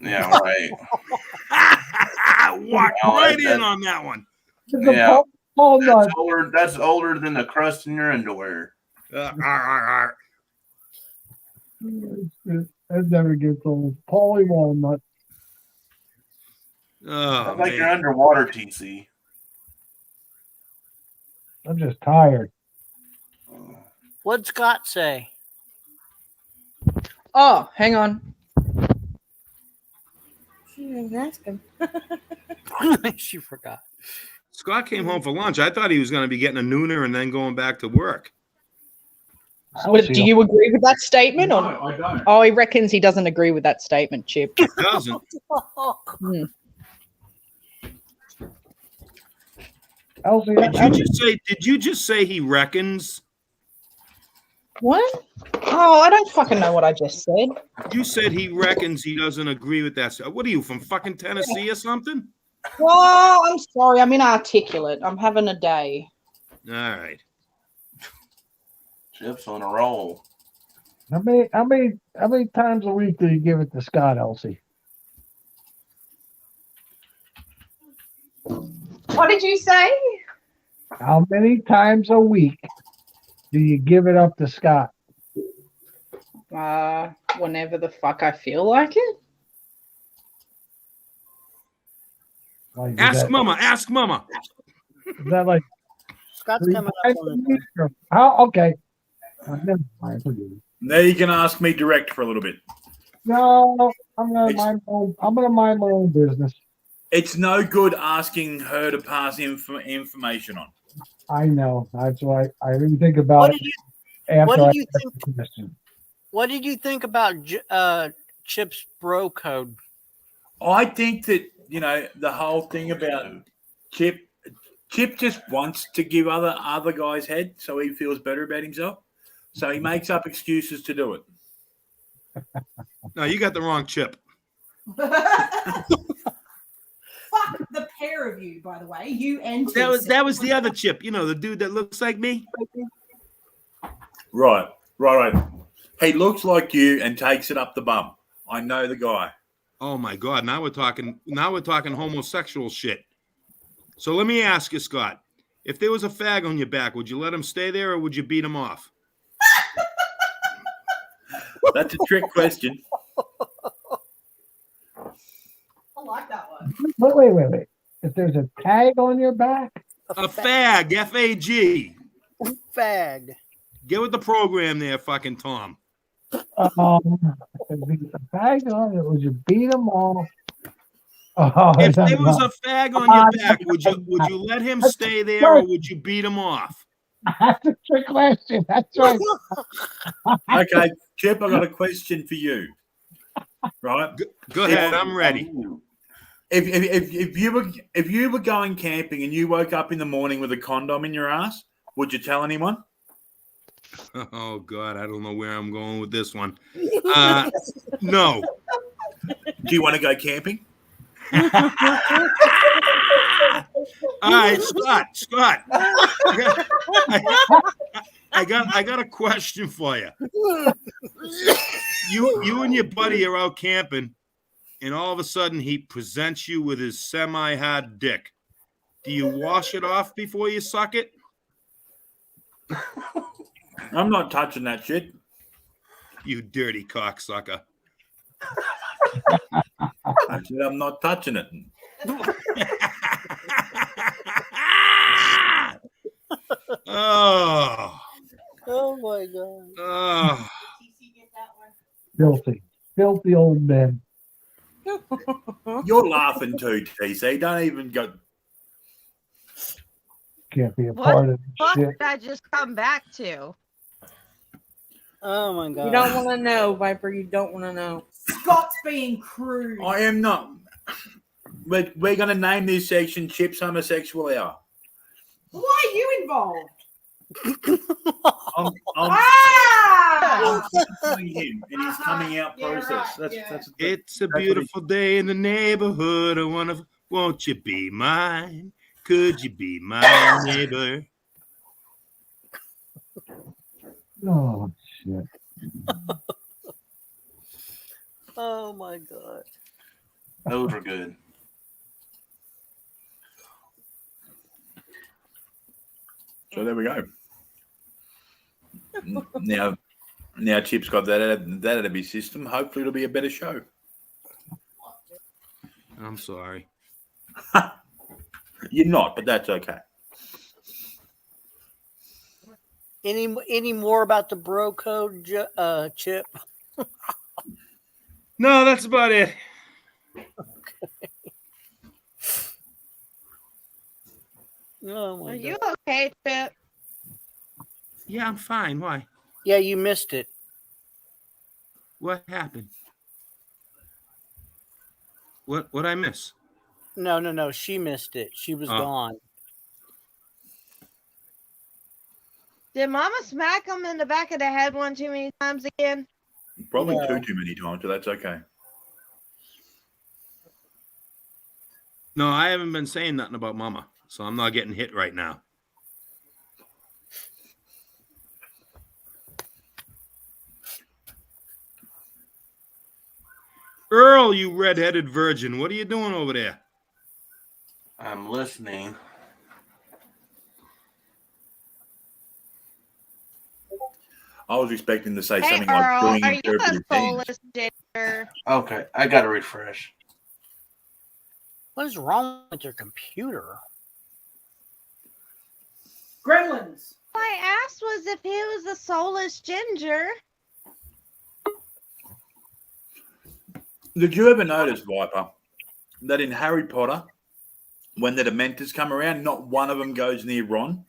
Yeah, right. Walk right in on that one. Yeah. That's older than the crust in your underwear. That never gets old. Paulie Walnut. Oh, like you're underwater, TC. I'm just tired. What'd Scott say? Oh, hang on. She didn't ask him. She forgot. Scott came home for lunch. I thought he was going to be getting a nooner and then going back to work. Do you agree with that statement? Or? No, I don't. Oh, he reckons he doesn't agree with that statement, Chip. He doesn't. Elsie, Did you just say he reckons? What? Oh, I don't fucking know what I just said. You said he reckons he doesn't agree with that. What are you, from fucking Tennessee or something? Well, I'm sorry. I'm inarticulate. I'm having a day. All right. Chip's on a roll. How many times a week do you give it to Scott, Elsie? What did you say? How many times a week do you give it up to Scott? Whenever the fuck I feel like it. Like, Ask Mama. Is that like Scott's 3 coming times up a on week or how? Okay. Never mind, forget it. Now you can ask me direct for a little bit. No, I'm gonna mind my own business. It's no good asking her to pass information on. I know. That's why I didn't think about it. After what I did you asked think? the question. What did you think about Chip's bro code? I think that, the whole thing about Chip just wants to give other guys head so he feels better about himself. So he makes up excuses to do it. No, you got the wrong Chip. Fuck the pair of you, by the way. You and That was the other Chip. The dude that looks like me. Right. He looks like you and takes it up the bum. I know the guy. Oh my God! Now we're talking. Now we're talking homosexual shit. So let me ask you, Scott. If there was a fag on your back, would you let him stay there or would you beat him off? That's a trick question. I like that one. Wait. If there's a tag on your back? A fag, F-A-G. Fag. Get with the program there, fucking Tom. If there's a tag on it, would you beat them all? Oh, If there was a fag on your back, would you let him stay there or would you beat him off? That's a trick question. That's right. Okay, Chip, I got a question for you. Right? Go ahead, I'm ready. If you were going camping and you woke up in the morning with a condom in your ass, would you tell anyone? Oh God, I don't know where I'm going with this one. No. Do you want to go camping? All right, Scott. I got a question for you. You and your buddy are out camping, and all of a sudden he presents you with his semi-hard dick. Do you wash it off before you suck it? I'm not touching that shit. You dirty cocksucker. I said I'm not touching it. Oh. Oh my God. Oh. Filthy old men. You're laughing too, TC. Don't even go. Can't be a part of What this did shit. I just come back to? Oh my God. You don't want to know, Viper. You don't want to know. Scott's being crude. I am not. We're going to name this section Chip's Homosexual Hour. Why are you involved? I'm Ah! telling him in his coming out process. It's a beautiful day in the neighborhood. Won't you be mine? Could you be my neighbor? Oh, shit. Oh my God. Those were good. So there we go. Now Chip's got that out of his system. Hopefully it'll be a better show. I'm sorry. You're not, but that's okay. Any more about the bro code, Chip? No, that's about it. Oh my Are God. you okay, Chip? Yeah, I'm fine. Why? Yeah, you missed it. What happened? What I miss? No. She missed it. She was gone. Did Mama smack him in the back of the head one too many times again? Probably Yeah. too many times, but that's okay. No, I haven't been saying nothing about Mama, so I'm not getting hit right now. Earl, you red-headed virgin, what are you doing over there? I'm listening. I was expecting to say Hey, something Earl, like doing are you a interpretive things. soulless ginger? Okay, I got to refresh. What is wrong with your computer? Gremlins. All I asked was if he was a soulless ginger. Did you ever notice, Viper, that in Harry Potter, when the Dementors come around, not one of them goes near Ron?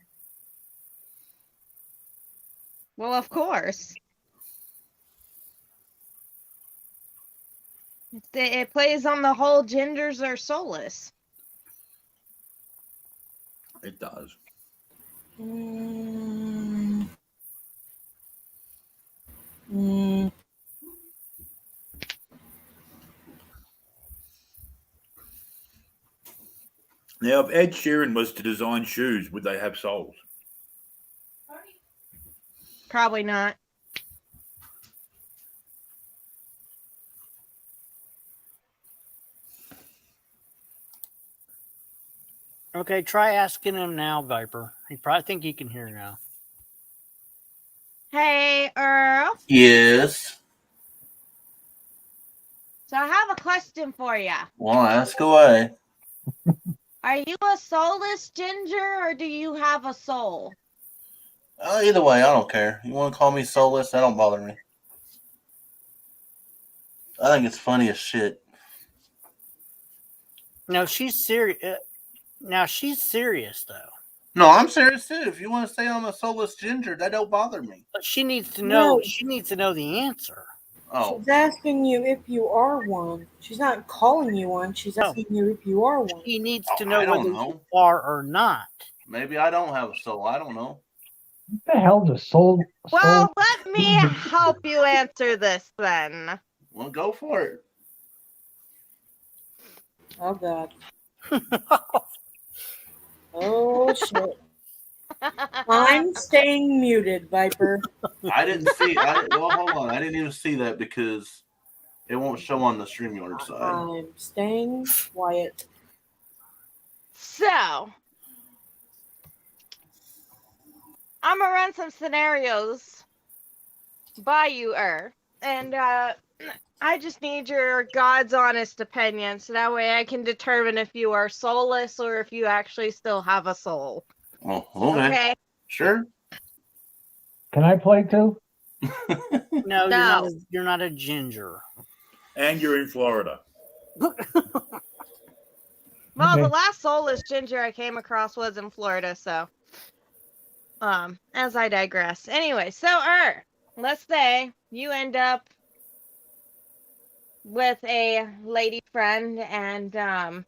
Well, of course. It plays on the whole gingers are soulless. It does. Now, if Ed Sheeran was to design shoes, would they have soles? Probably not. Okay, try asking him now, Viper. He probably think he can hear now. Hey, Earl. Yes. So I have a question for you. Well, ask away. Are you a soulless ginger or do you have a soul? Either way, I don't care. You want to call me soulless? That don't bother me. I think it's funny as shit. No, she's serious. Now she's serious though. No, I'm serious too. If you want to say I'm a soulless ginger, that don't bother me. But she needs to know. No. She needs to know the answer. Oh, She's asking you if you are one. She's not calling you one. She's asking you if you are one. She needs to I know don't whether know. you are or not. Maybe I don't have a soul. I don't know. What the hell's a soul? Well, let me help you answer this then. Well, go for it. Oh God. Oh shit. I'm staying muted, Viper. I didn't see. Well, hold on. I didn't even see that because it won't show on the StreamYard side. I'm staying quiet. So, I'm gonna run some scenarios by you, and I just need your God's honest opinion, so that way I can determine if you are soulless or if you actually still have a soul. Oh, okay. Okay. Sure. Can I play too? No, you're not a ginger. And you're in Florida. Well, Okay. the last soulless ginger I came across was in Florida, so as I digress. Anyway, so let's say you end up with a lady friend and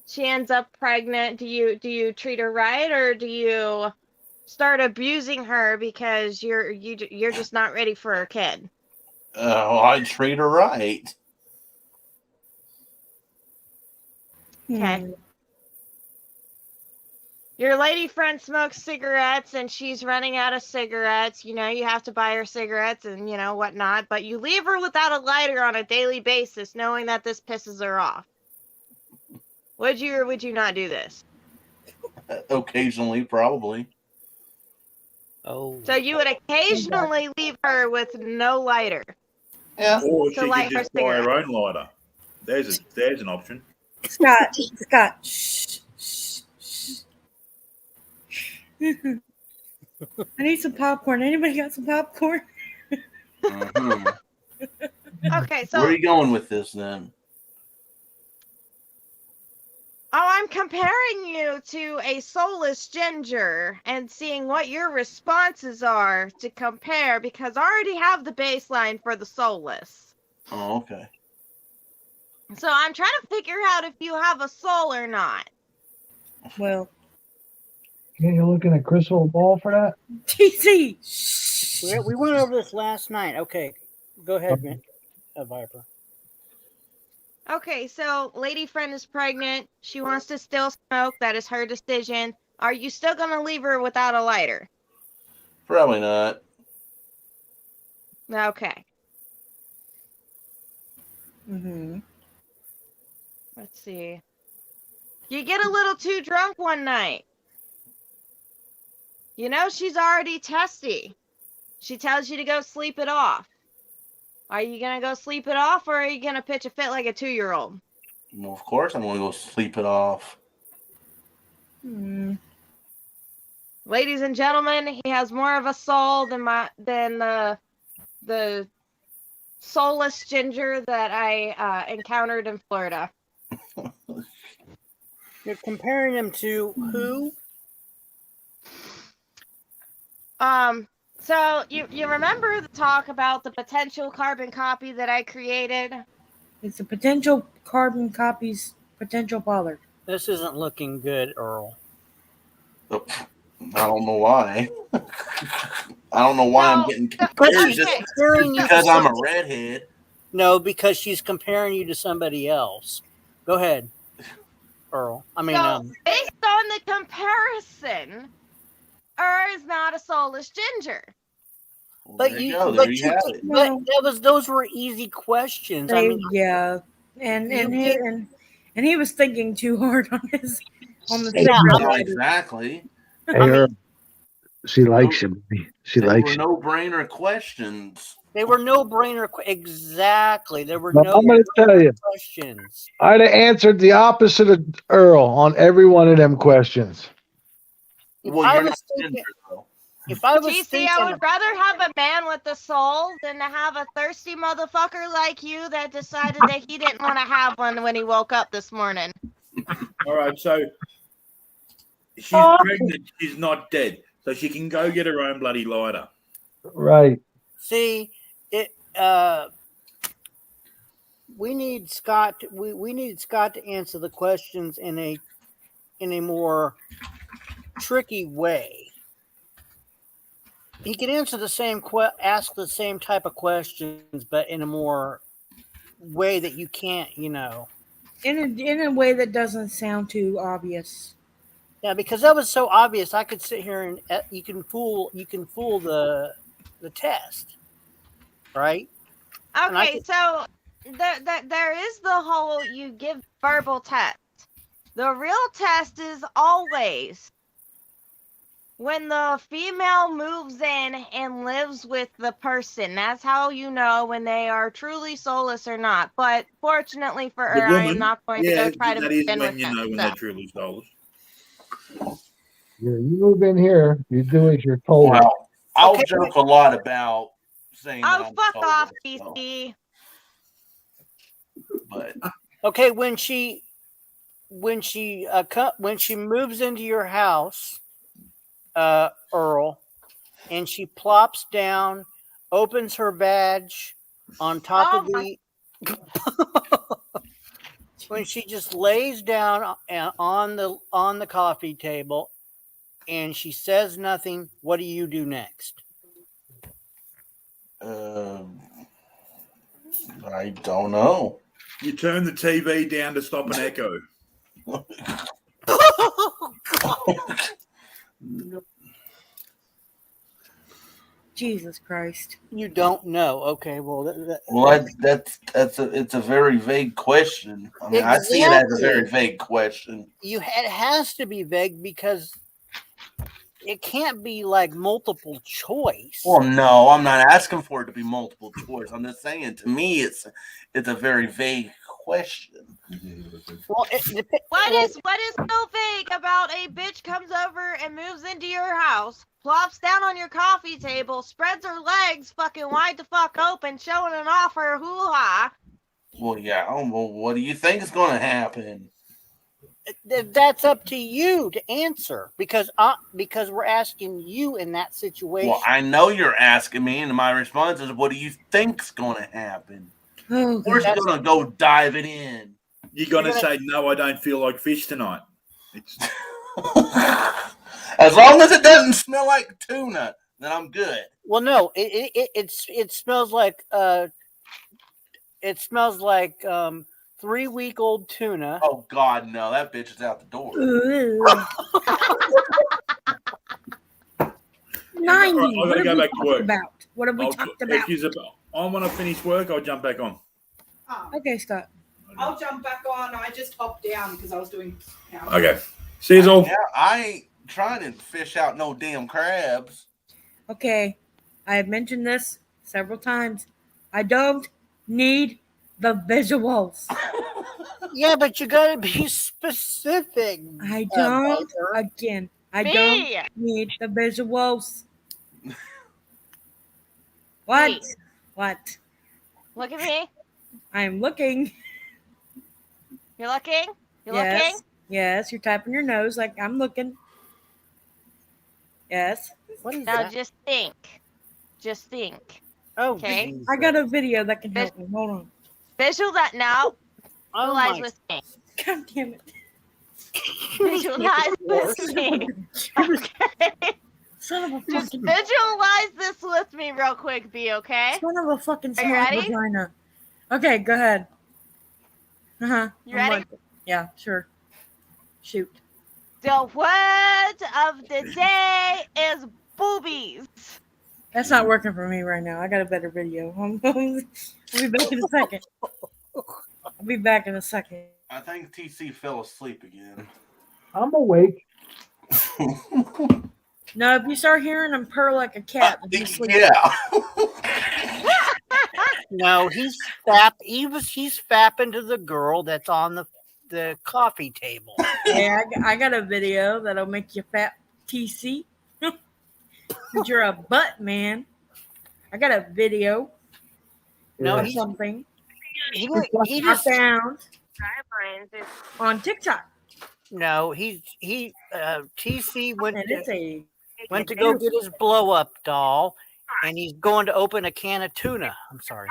she ends up pregnant. Do you treat her right, or do you start abusing her because you're just not ready for a kid? I treat her right. Okay. Your lady friend smokes cigarettes and she's running out of cigarettes. You know, you have to buy her cigarettes and, you know, whatnot. But you leave her without a lighter on a daily basis, knowing that this pisses her off. Would you or would you not do this? Occasionally, probably. Oh. So you would occasionally leave her with no lighter. Yeah. Or To she light could her just buy her own lighter. There's an option. Scott, shh. I need some popcorn. Anybody got some popcorn? Okay, so Where are you going with this then? I'm comparing you to a soulless ginger and seeing what your responses are to compare, because I already have the baseline for the soulless. Oh, okay. So I'm trying to figure out if you have a soul or not. Well, Can't you look in a crystal ball for that? TC. We went over this last night. Okay, go ahead, Viper. Okay, so lady friend is pregnant. She wants to still smoke. That is her decision. Are you still going to leave her without a lighter? Probably not. Okay. Mm-hmm. Let's see. You get a little too drunk one night. You know she's already testy. She tells you to go sleep it off. Are you going to go sleep it off, or are you going to pitch a fit like a 2-year-old? Well, of course I'm going to go sleep it off. Ladies and gentlemen, he has more of a soul than the soulless ginger that I encountered in Florida. You're comparing him to who? So you remember the talk about the potential carbon copy that I created? It's a potential carbon copy's potential father. This isn't looking good, Earl. I don't know why. I don't know why I'm getting compared just because I'm a redhead. No, because she's comparing you to somebody else. Go ahead, Earl. Based on the comparison, is not a soulless ginger. But There you go. There you have it. Those were easy questions. I mean, Yeah, and And he was thinking too hard on the Yeah, Yeah, exactly. Hey, Earl, she likes you, baby. She They likes were you. no-brainer questions. They were no-brainer. Exactly. There were Well, no I'm going to tell you, questions. I'd have answered the opposite of Earl on every one of them questions. Well, I you're was not thinking, ginger, though. if I was GC, thinking, I would rather have a man with a soul than to have a thirsty motherfucker like you that decided that he didn't want to have one when he woke up this morning. All right, so she's pregnant. She's not dead, so she can go get her own bloody lighter. Right. see, it. We need Scott. We need Scott to answer the questions in a more tricky way. He can answer the same ask the same type of questions, but in a more way that you can't, in a way that doesn't sound too obvious. Yeah, because that was so obvious. I could sit here and you can fool the test, right? Okay, so there is the whole you give verbal test. The real test is always when the female moves in and lives with the person. That's how you know when they are truly soulless or not. But fortunately for her, I am not going to go try to that move is in when with you them. know when So. they're truly soulless. Yeah, you move in here, you do as you're told. Well, I'll joke a lot about saying that Oh, I'm fuck off, soulless, DC. but Okay, when she moves into your house, Earl, and she plops down, opens her badge on top of the. When she just lays down on the coffee table, and she says nothing, what do you do next? I don't know. You turn the TV down to stop an echo. Jesus Christ! You don't know. Okay, well, it's a very vague question. I mean, I see it as a very vague question. It has to be vague because it can't be like multiple choice. Well, no, I'm not asking for it to be multiple choice. I'm just saying, to me, it's a very vague question. Well, what is so vague about a bitch comes over and moves into your house, plops down on your coffee table, spreads her legs fucking wide the fuck open, showing it off her hoo-ha? Well, yeah. Well, what do you think is going to happen? That's up to you to answer because we're asking you in that situation. Well, I know you're asking me, and my response is, "What do you think's going to happen?" Oh, Or you're going to go dive it in. You're going to say, "No, I don't feel like fish tonight." It's... As long as it doesn't smell like tuna, then I'm good. Well, no, it smells like 3-week-old tuna. Oh God, no! That bitch is out the door. 90. I gotta go back to work. What have we talked about? When I finish work, I'll jump back on. Okay, Scott. I'll jump back on. I just hopped down because I was doing. Okay. See you all. Yeah, I ain't trying to fish out no damn crabs. Okay, I have mentioned this several times. I don't need the visuals. Yeah, but you gotta be specific. I don't. Again, I don't need the visuals. What? Me. What? Look at me. I'm looking. You're looking? You're Yes. looking? Yes, you're tapping your nose like I'm looking. Yes. What is Now just think. Just think. Oh, okay. I got a video that can help me. Hold on. Visualize now. Oh Visualize my- with me. God damn it. Visualize with me. Okay. Son of a Just fucking. visualize this with me real quick, B, okay? Son of a fucking Are you small ready? vagina. Okay, go ahead. You ready? Yeah, sure. Shoot. The word of the day is boobies. That's not working for me right now. I got a better video. I'll be back in a second. I'll be back in a second. I think TC fell asleep again. I'm awake. No, if you start hearing him purr like a cat, then he's sleeping. Yeah. No, he's fapping to the girl that's on the coffee table. Hey, I got a video that'll make you fat, TC. But you're a butt man. I got a video. No, of he's something he I just found on TikTok. no TC And it's went to go get his blow up doll, and he's going to open a can of tuna. I'm sorry.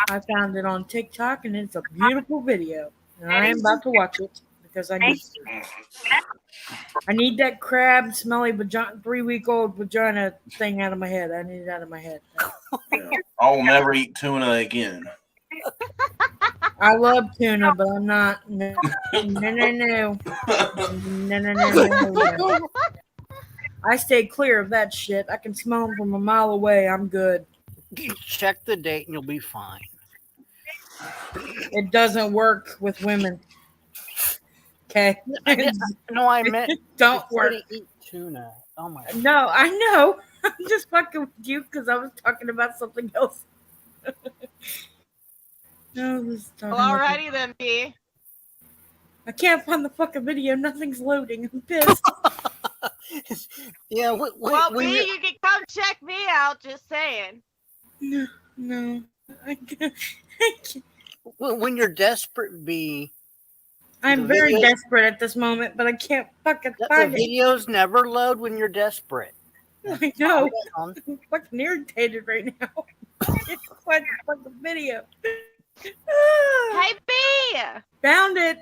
I found it on TikTok, and it's a beautiful video. And I am about to watch it because I need that crab smelly vagina, 3-week-old vagina thing out of my head. I need it out of my head. I will never eat tuna again. I love tuna, but I'm not. No. I stay clear of that shit. I can smell them from a mile away. I'm good. Check the date, and you'll be fine. It doesn't work with women. Okay. No, I meant don't work. Eat tuna. Oh my. No, I know. I'm just fucking with you because I was talking about something else. Alrighty then, B. I can't find the fucking video. Nothing's loading. I'm pissed. Yeah. Well, B, you can come check me out. Just saying. No. I can't. When you're desperate, B. I'm very desperate at this moment, but I can't fucking find the it. videos never load when you're desperate. I know. I'm fucking irritated right now. I can't find the fucking video. Hey, B! Found it.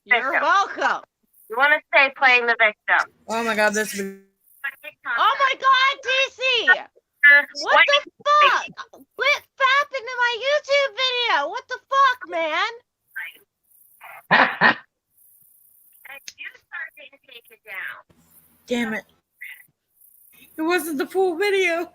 You're welcome. You want to stay playing the victim. Oh my god, this. Oh my god, DC! What the fuck? Quit fapping to my YouTube video! What the fuck, man? Damn it. It wasn't the full video.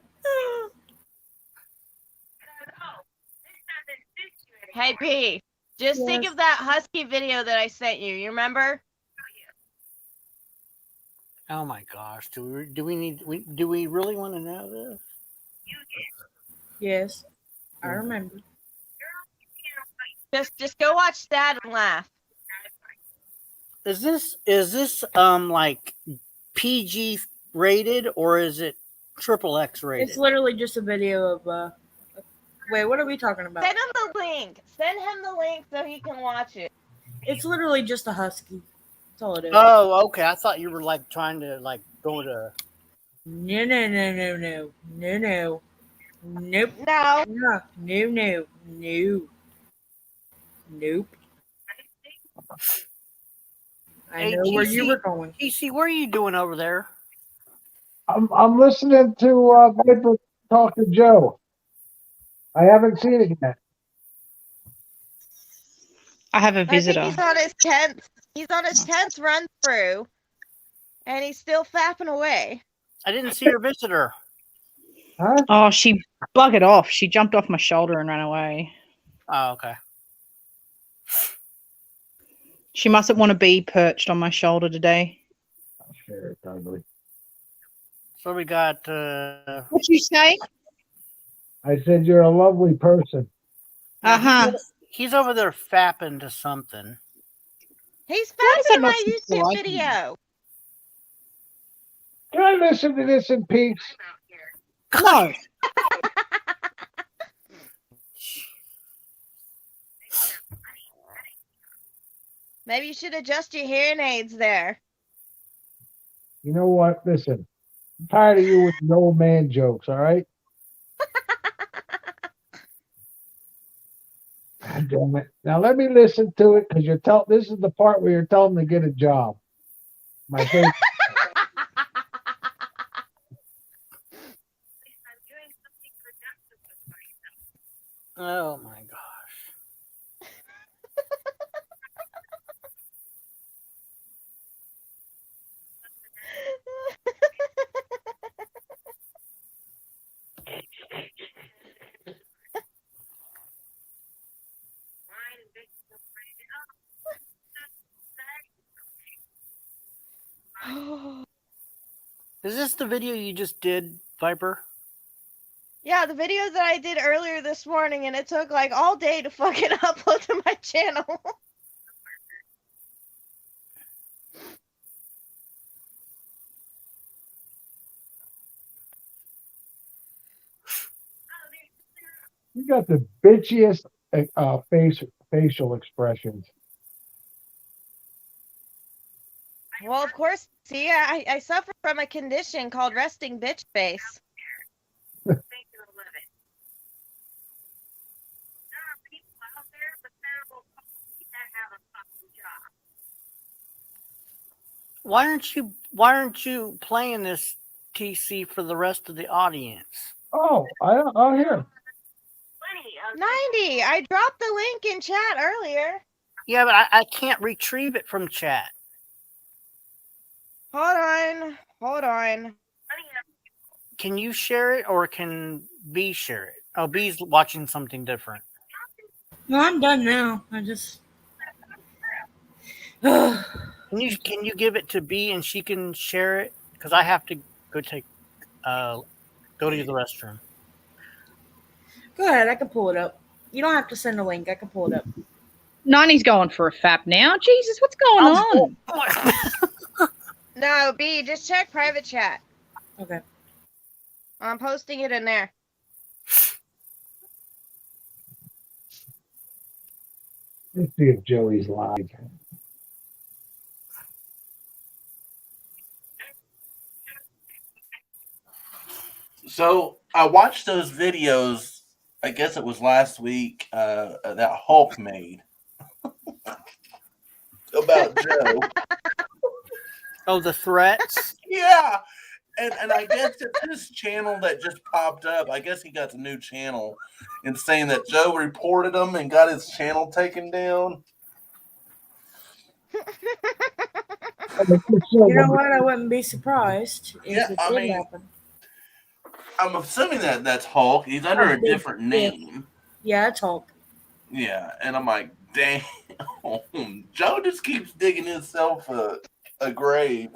Hey, B, just think of that husky video that I sent you. You remember? Oh my gosh! Do we really want to know this? Yes, I remember. Just go watch that and laugh. Is this like PG rated or is it XXX rated? It's literally just a video of wait, what are we talking about? Send him the link. Send him the link so he can watch it. It's literally just a husky. That's all it is. Oh, okay. I thought you were like trying to like go to. No. Nope. No. Nope. I Hey, know where TC, you were going. TC, what are you doing over there? I'm listening to Viper talk to Joe. I haven't seen it yet. I have a I visitor. think he's on his 10th. He's on his 10th run through, and he's still fapping away. I didn't see your visitor. Huh? Oh, she buggered off. She jumped off my shoulder and ran away. Oh, okay. She mustn't want to be perched on my shoulder today. Sure, probably. So we got. What'd you say? I said you're a lovely person. He's over there fapping to something. He's Why is fapping that in my not so YouTube like video. Can I listen to this in peace? No. Maybe you should adjust your hearing aids there. You know what? Listen, I'm tired of you with the old man jokes, all right? God damn it. Now let me listen to it because this is the part where you're telling them to get a job. My favorite. Oh my gosh. Is this the video you just did, Viper? Yeah, the video that I did earlier this morning, and it took like all day to fucking upload to my channel. You got the bitchiest facial expressions. Well, of course. See, I suffer from a condition called resting bitch face. Why aren't you playing this TC for the rest of the audience? Oh, I hear. 90. I dropped the link in chat earlier. Yeah, but I can't retrieve it from chat. Hold on. Can you share it or can B share it? Oh, B's watching something different. No, I'm done now. I just. Can you give it to B and she can share it? Because I have to go to the restroom. Go ahead, I can pull it up. You don't have to send a link. I can pull it up. 90's going for a fap now. Jesus, what's going on? No, B, just check private chat. Okay. I'm posting it in there. Let's see if Joey's live. So I watched those videos. I guess it was last week that Hulk made about Joe. Oh, the threats? Yeah. And I guess it's his channel that just popped up. I guess he got a new channel and saying that Joe reported him and got his channel taken down. You know what? I wouldn't be surprised if Yeah, it I did mean, happen. I'm assuming that that's Hulk. He's under a different name. Yeah, it's Hulk. Yeah, and I'm like, damn, Joe just keeps digging himself a grave.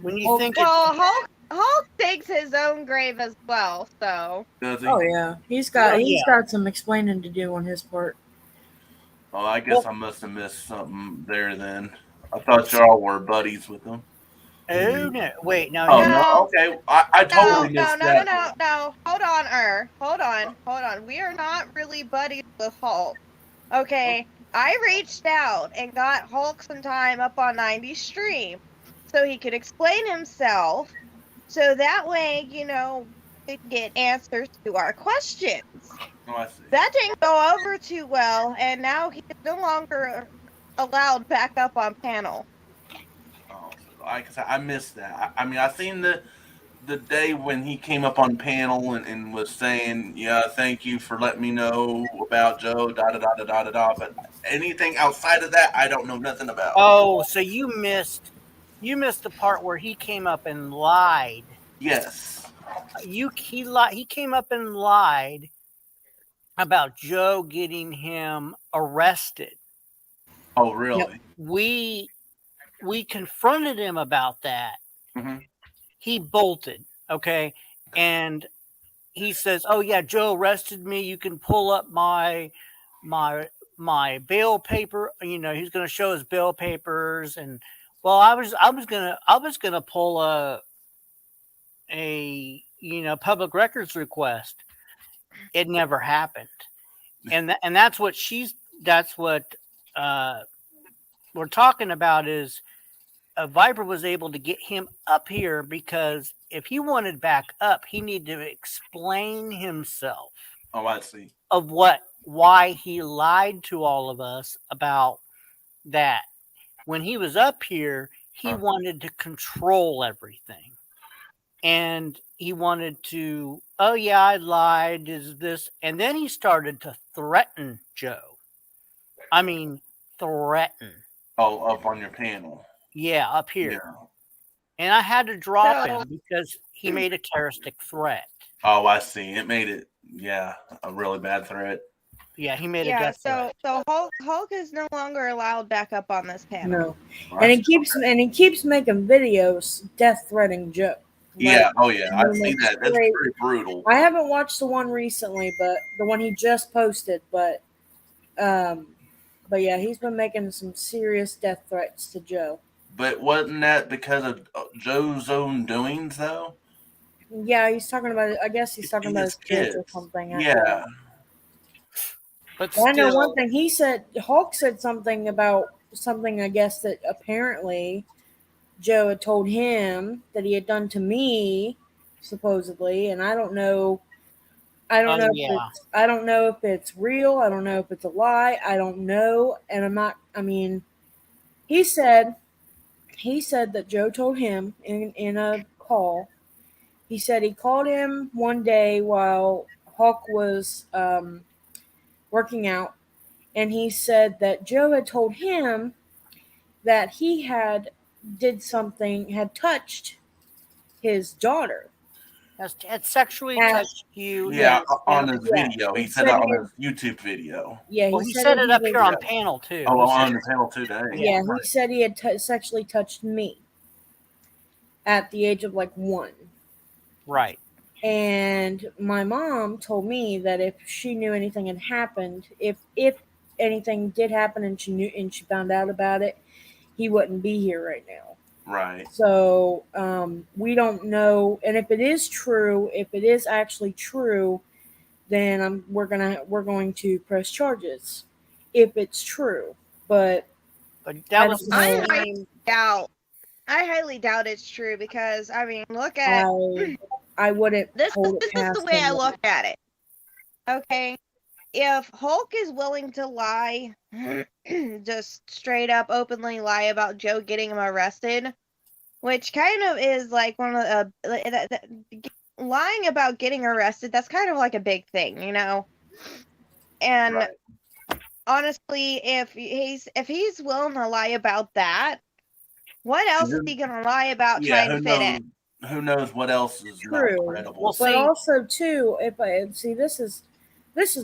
When you think well, Hulk digs his own grave as well, so. Does he? Oh yeah, he's got some explaining to do on his part. Oh, I guess I must have missed something there then. I thought y'all were buddies with him. Oh no! Wait, no. Oh, no. no. Okay. I totally missed that. No. Hold on. We are not really buddies with Hulk. Okay, I reached out and got Hulk some time up on 90's stream so he could explain himself. So that way, we could get answers to our questions. Oh, I see. That didn't go over too well, and now he's no longer allowed back up on panel. Like I said, I missed that. I mean, I seen the day when he came up on panel and was saying, "Yeah, thank you for letting me know about Joe." But anything outside of that, I don't know nothing about. Oh, so you missed the part where he came up and lied. Yes. He came up and lied about Joe getting him arrested. Oh, really? We confronted him about that. Mm-hmm. He bolted, okay? And he says, "Oh yeah, Joe arrested me. You can pull up my bail paper." He's going to show his bail papers, and well, I was gonna pull a public records request. It never happened, and that's what we're talking about is. Viper was able to get him up here because if he wanted back up, he needed to explain himself. Oh, I see. Of why he lied to all of us about that. When he was up here, he wanted to control everything. And he wanted to, oh yeah, I lied, is this, and then he started to threaten Joe. I mean, threaten. Oh, up on your panel. Yeah, up here. Yeah. And I had to drop him because he made a terroristic threat. Oh, I see. It made it, a really bad threat. Yeah, he made a Yeah, death threat. so Hulk is no longer allowed back up on this panel. No, and he keeps making videos death threatening Joe. Yeah. Oh yeah. and I've then, seen like, that. That's straight- pretty brutal. I haven't watched the one recently, but the one he just posted. But yeah, he's been making some serious death threats to Joe. But wasn't that because of Joe's own doings, though? Yeah, he's talking about it. I guess he's talking about his kids or something. I don't know. Yeah. But Well, I know still- one thing. He said Hulk said something about something. I guess that apparently Joe had told him that he had done to me, supposedly, and I don't know. I don't know. yeah. I don't know if it's real. I don't know if it's a lie. I don't know, and I'm not. I mean, he said that Joe told him in a call. He said he called him one day while Hulk was working out, and he said that Joe had told him that he had touched his daughter. Had sexually touched you. Yeah, on yeah, his video. He said that on his YouTube video. Yeah, Well, he said it up here on panel too. Oh, He on said- the panel today. Yeah, he said he had sexually touched me at the age of like 1. Right. And my mom told me that if she knew anything had happened, if anything did happen and she found out about it, he wouldn't be here right now. Right. So we don't know, and if it is true, if it is actually true, then we're going to press charges if it's true. But that was I highly doubt it's true because I mean, look at I wouldn't this. hold it This is past the way I him. look at it. Okay, if Hulk is willing to lie, just straight up, openly lie about Joe getting him arrested, which kind of is like one of the lying about getting arrested. That's kind of like a big thing, you know. And honestly, if he's willing to lie about that, what else is he gonna lie about trying to fit in? Who knows what else is True. not credible? But also too, if I see this is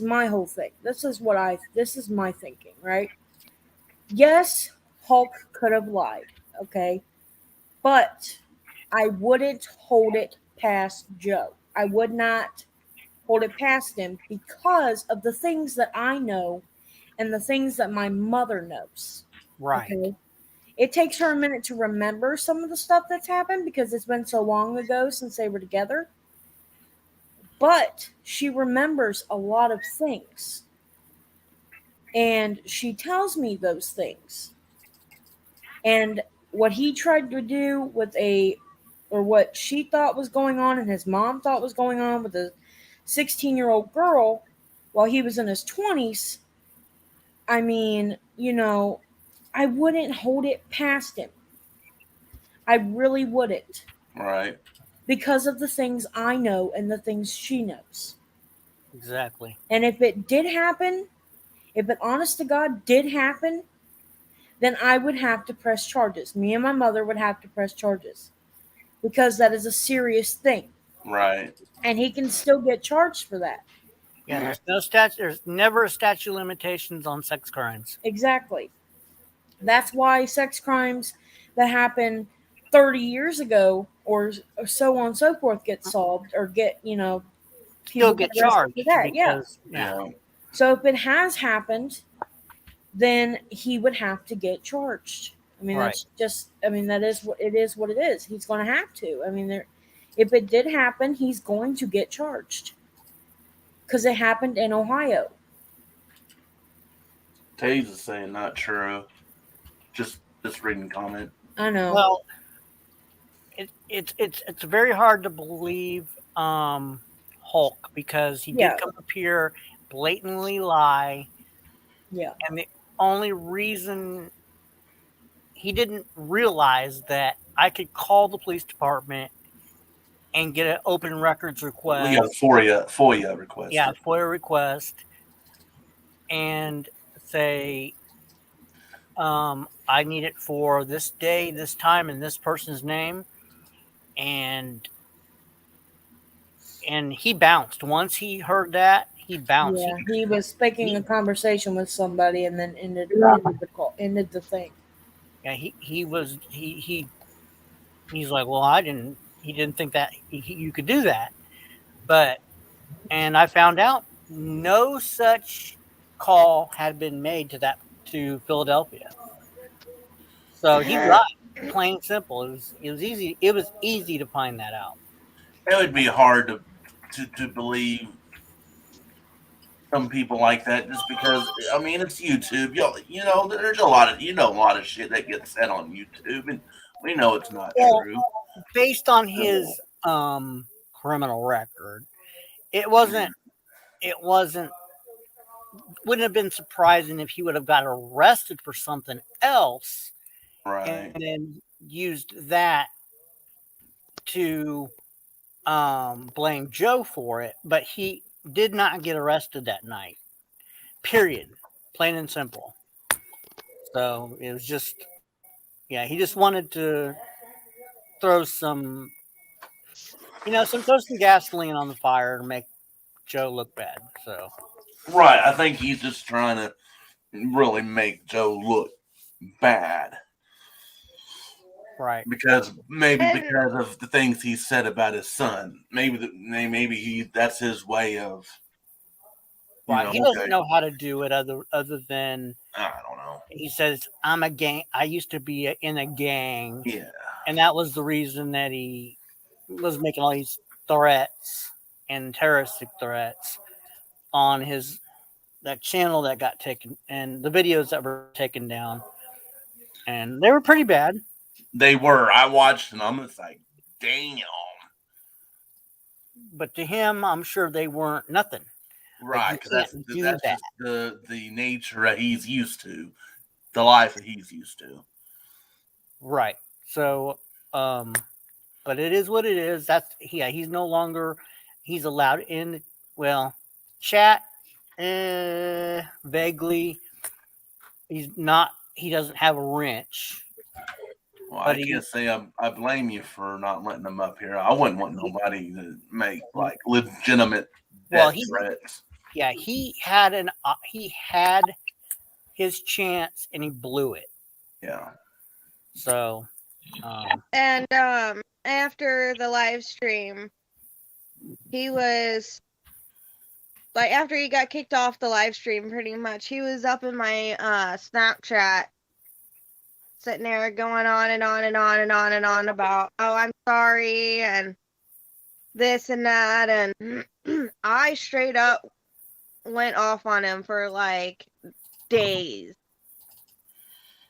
my whole thing. This is my thinking, right? Yes, Hulk could have lied, okay? But I wouldn't hold it past Joe. I would not hold it past him because of the things that I know and the things that my mother knows. Right. Okay? It takes her a minute to remember some of the stuff that's happened because it's been so long ago since they were together. But she remembers a lot of things. And she tells me those things. And what he tried to do or what she thought was going on and his mom thought was going on with a 16-year-old girl while he was in his 20s, I mean, you know, I wouldn't hold it past him. I really wouldn't. Right. Because of the things I know and the things she knows. Exactly. And if it did happen, if it honest to God did happen, then I would have to press charges. Me and my mother would have to press charges. Because that is a serious thing. Right. And he can still get charged for that. Yeah, there's never a statute of limitations on sex crimes. Exactly. That's why sex crimes that happen 30 years ago or so on and so forth get solved or get, you know, Still get arrested charged. for that. Yeah. Because, yeah. So if it has happened, then he would have to get charged. I mean, that's just, I mean, that is what it is. What it is. He's going to have to. I mean, if it did happen, he's going to get charged because it happened in Ohio. Taze is saying not true. Just reading comment. I know. Well, it's very hard to believe Hulk because he did come up here, blatantly lie. Yeah. And the only reason he didn't realize that I could call the police department and get an open records request. We got a FOIA request. Yeah, FOIA request. And say, I need it for this day, this time, and this person's name. And he bounced. Once he heard that, he bounced. Yeah, he was speaking a conversation with somebody and then ended the call, ended the thing. Yeah, he's like, well, he didn't think that you could do that, and I found out no such call had been made to Philadelphia. So he lied, plain simple. It was easy. It was easy to find that out. It would be hard to believe some people like that just because I mean it's YouTube. You know there's a lot of shit that gets said on YouTube, and we know it's not true. Based on his criminal record, it wasn't. Wouldn't have been surprising if he would have got arrested for something else, right? And then used that to blame Joe for it. But he did not get arrested that night. Period. Plain and simple. So it was just, he just wanted to throw some gasoline on the fire to make Joe look bad. So. Right, I think he's just trying to really make Joe look bad. Right. Because of the things he said about his son. Maybe that's his way of. Right. He doesn't know how to do it other than I don't know. He says, "I'm a gang. I used to be in a gang." Yeah. And that was the reason that he was making all these threats and terroristic threats on that channel that got taken, and the videos that were taken down, and they were pretty bad. They were. I watched them. I'm just like, damn. But to him, I'm sure they weren't nothing. Right, because that's just the nature that he's used to, the life that he's used to. Right. So, but it is what it is. He's no longer. He's allowed in. Well, chat. Vaguely, he's not. He doesn't have a wrench. Well, I can't say I blame you for not letting him up here. I wouldn't want nobody to make like legitimate death threats. Yeah, he had his chance and he blew it. Yeah. So. And after the live stream, he was. Like, after he got kicked off the live stream, pretty much, he was up in my Snapchat, sitting there going on and on and on and on and on about, oh, I'm sorry, and this and that, and I straight up went off on him for, like, days.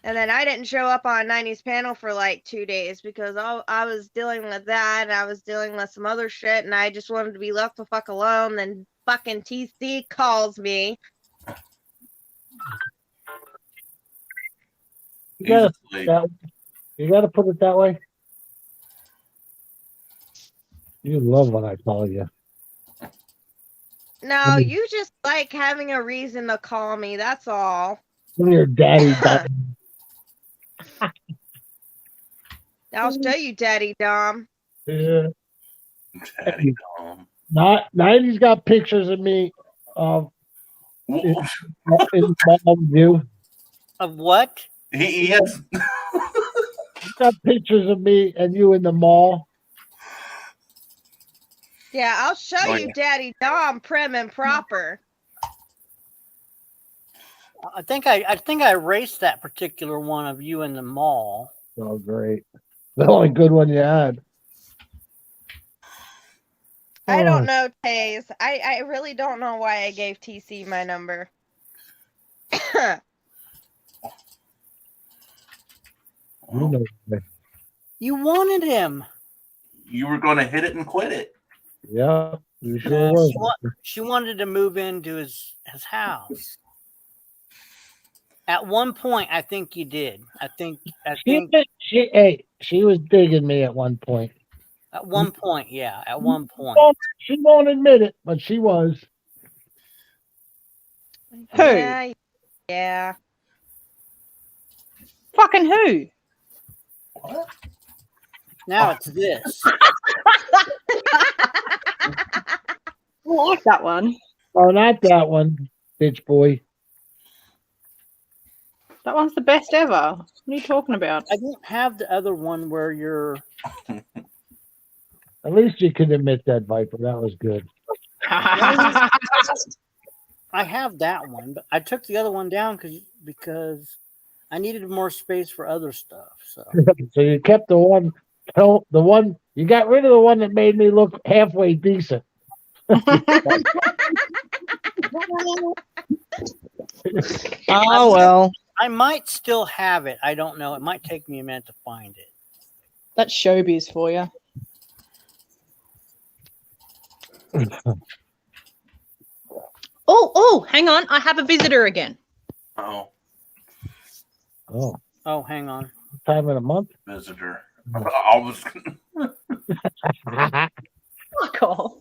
And then I didn't show up on 90s panel for, like, 2 days, because I was dealing with that, and I was dealing with some other shit, and I just wanted to be left the fuck alone, then fucking TC calls me. You gotta put it that way. You love when I call you. No, you just like having a reason to call me. That's all. When your daddy died. I'll show you, Daddy Dom. Yeah. Daddy Dom. He's got pictures of me in view. Of what? He has. He's got pictures of me and you in the mall. Yeah, I'll show you, Daddy Dom, prim and proper. I think I erased that particular one of you in the mall. Oh, great! The only good one you had. I don't know, Taze. I really don't know why I gave TC my number. You wanted him. You were going to hit it and quit it. Yeah, you sure was. She wanted to move into his house. At one point, I think you did. She was digging me at one point. At one point, yeah. At one point. She won't admit it, but she was. Who? Yeah. Fucking who? What? Now it's this. I like that one. Oh, not that one, bitch boy. That one's the best ever. What are you talking about? I don't have the other one where you're. At least you can admit that, Viper. That was good. I have that one, but I took the other one down because I needed more space for other stuff. So So you kept the one. The one you got rid of the one that made me look halfway decent. Oh well. I might still have it. I don't know. It might take me a minute to find it. That's showbiz for you. Oh, hang on. I have a visitor again. Oh, Oh, hang on. Time of the month. visitor. I was. Fuck off.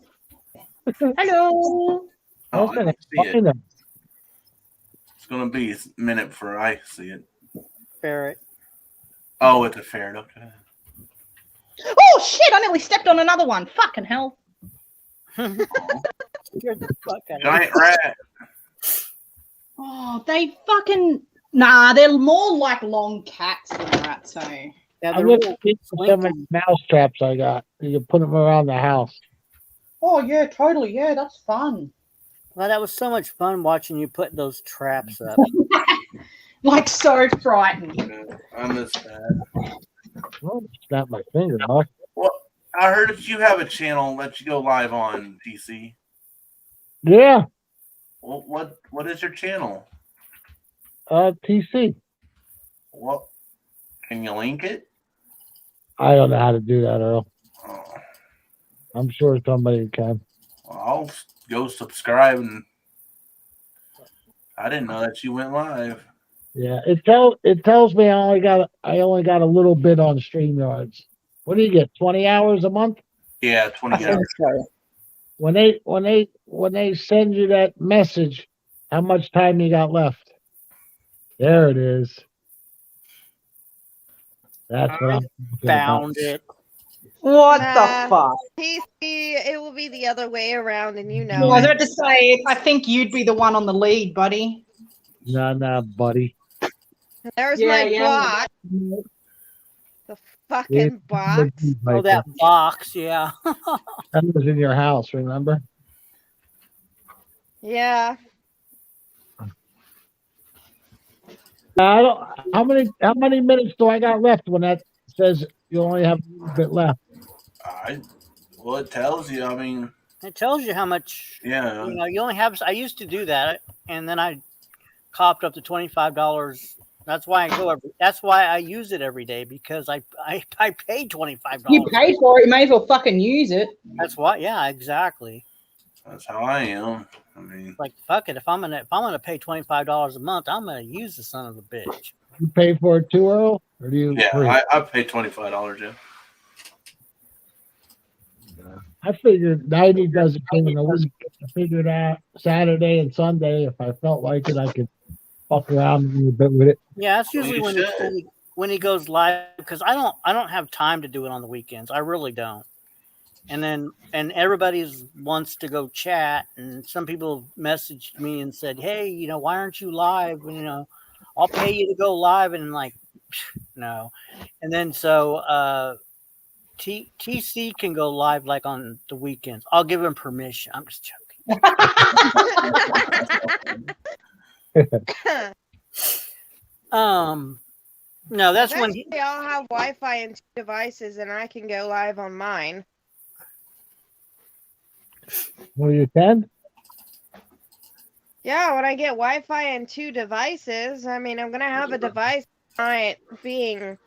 Hello. Oh, I gonna don't see it. find them. It's gonna be a minute before I see it. Ferret. Oh, it's a ferret. Okay. Oh shit! I nearly stepped on another one. Fucking hell. Scared the fuck out of me. Giant rat. Oh, they fucking nah. They're more like long cats than rats. So Yeah, I'm they're looking real at some of the mouse traps I got. You can put them around the house. oh yeah, totally. Yeah, that's fun. Well, that was so much fun watching you put those traps up. Like so frightened. Yeah, I missed that. Oh, snap my finger, huh? Well, I heard that you have a channel that you go live on, TC. Yeah. Well, what is your channel? TC. What? Can you link it? I don't know how to do that, Earl. Oh, I'm sure somebody can. well, I'll go subscribe. And I didn't know that you went live. Yeah, it tells me I only got a little bit on StreamYards. What do you get? 20 hours a month? Yeah, 20 hours. So. When they send you that message, how much time you got left? There it is. That's what I'm talking Found about. it. What Nah. the fuck? TC, it will be the other way around, and you know I was it. about to say, I think you'd be the one on the lead, buddy. Nah, buddy. There's Yeah, my yeah. bot. The fucking box. Oh, that box. Yeah. That was in your house, remember? Yeah. I don't. How many minutes do I got left when that says you only have a little bit left? Well, it tells you. I mean, It tells you how much. yeah. You know, you only have. I used to do that, and then I copped up to $25. That's why I go every. That's why I use it every day because I paid $25. You paid for it, you may as well fucking use it. That's why. Yeah, exactly. That's how I am. I mean, Like fuck it. If I'm gonna pay $25 a month, I'm gonna use the son of a bitch. You pay for it too, Earl, or do you? yeah, free? I paid $25. Yeah. I figured 90 doesn't pay in a week. I figured out Saturday and Sunday, if I felt like it, I could fuck around a little bit with it. Yeah, that's Well, usually you when should. when he goes live because I don't have time to do it on the weekends. I really don't. And everybody's wants to go chat, and some people messaged me and said, "Hey, why aren't you live? And, I'll pay you to go live." And like, no. And then so TC can go live like on the weekends. I'll give him permission. I'm just joking. No, that's when Eventually I'll have Wi-Fi and 2 devices, and I can go live on mine. Well, you can? Yeah, when I get Wi-Fi and 2 devices, I mean, I'm gonna have a device not being,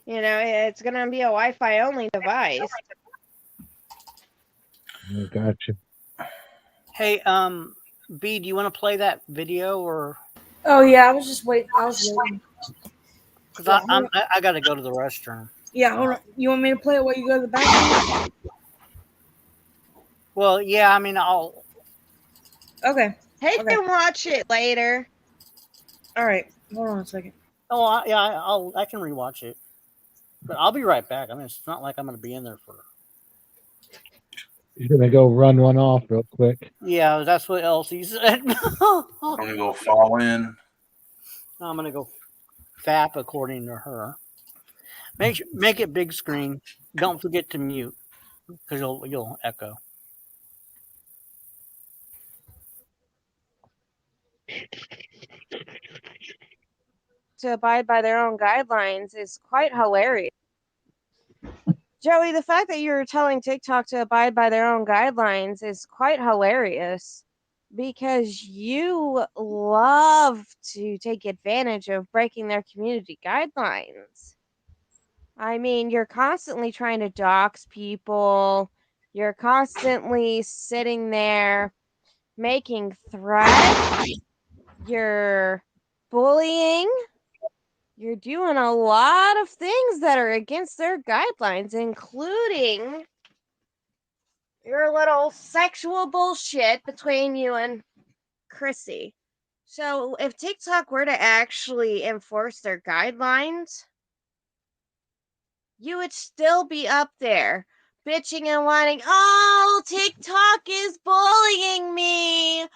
it's gonna be a Wi-Fi only device. I got you. Hey, B, do you want to play that video or? Oh yeah, I was just waiting. I was waiting. Because I got to go to the restroom. Yeah, hold on. You want me to play it while you go to the bathroom? Well, yeah, I mean, I'll. Okay. Hey, Okay. can watch it later. All right. Hold on a second. Oh, I can rewatch it, but I'll be right back. I mean, it's not like I'm going to be in there for. You're gonna go run one off real quick. Yeah, that's what Elsie said. I'm gonna go fall in. I'm gonna go fap according to her. Make it big screen. Don't forget to mute because you'll echo. To abide by their own guidelines is quite hilarious. Joey, the fact that you're telling TikTok to abide by their own guidelines is quite hilarious because you love to take advantage of breaking their community guidelines. I mean, you're constantly trying to dox people. You're constantly sitting there making threats. You're bullying. You're doing a lot of things that are against their guidelines, including your little sexual bullshit between you and Chrissy. So, if TikTok were to actually enforce their guidelines, you would still be up there bitching and whining, oh, TikTok is bullying me.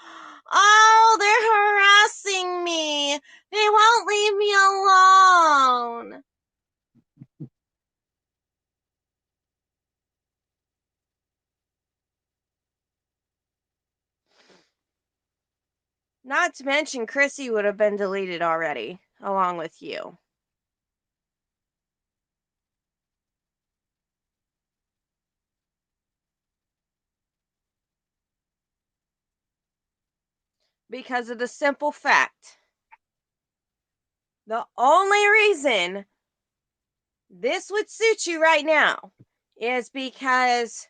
Oh, they're harassing me. They won't leave me alone. Not to mention, Chrissy would have been deleted already, along with you. Because of the simple fact, the only reason this would suit you right now is because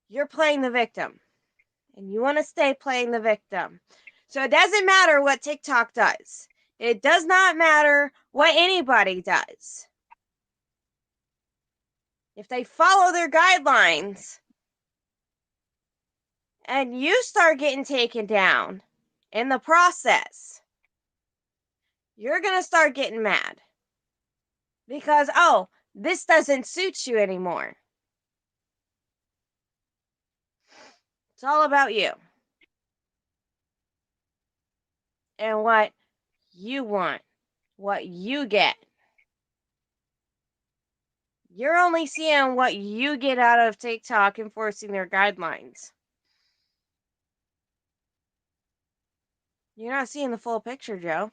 you're playing the victim and you want to stay playing the victim. So it doesn't matter what TikTok does. It does not matter what anybody does. If they follow their guidelines and you start getting taken down in the process, you're going to start getting mad because, oh, this doesn't suit you anymore. It's all about you and what you want, what you get. You're only seeing what you get out of TikTok enforcing their guidelines. You're not seeing the full picture, Joe.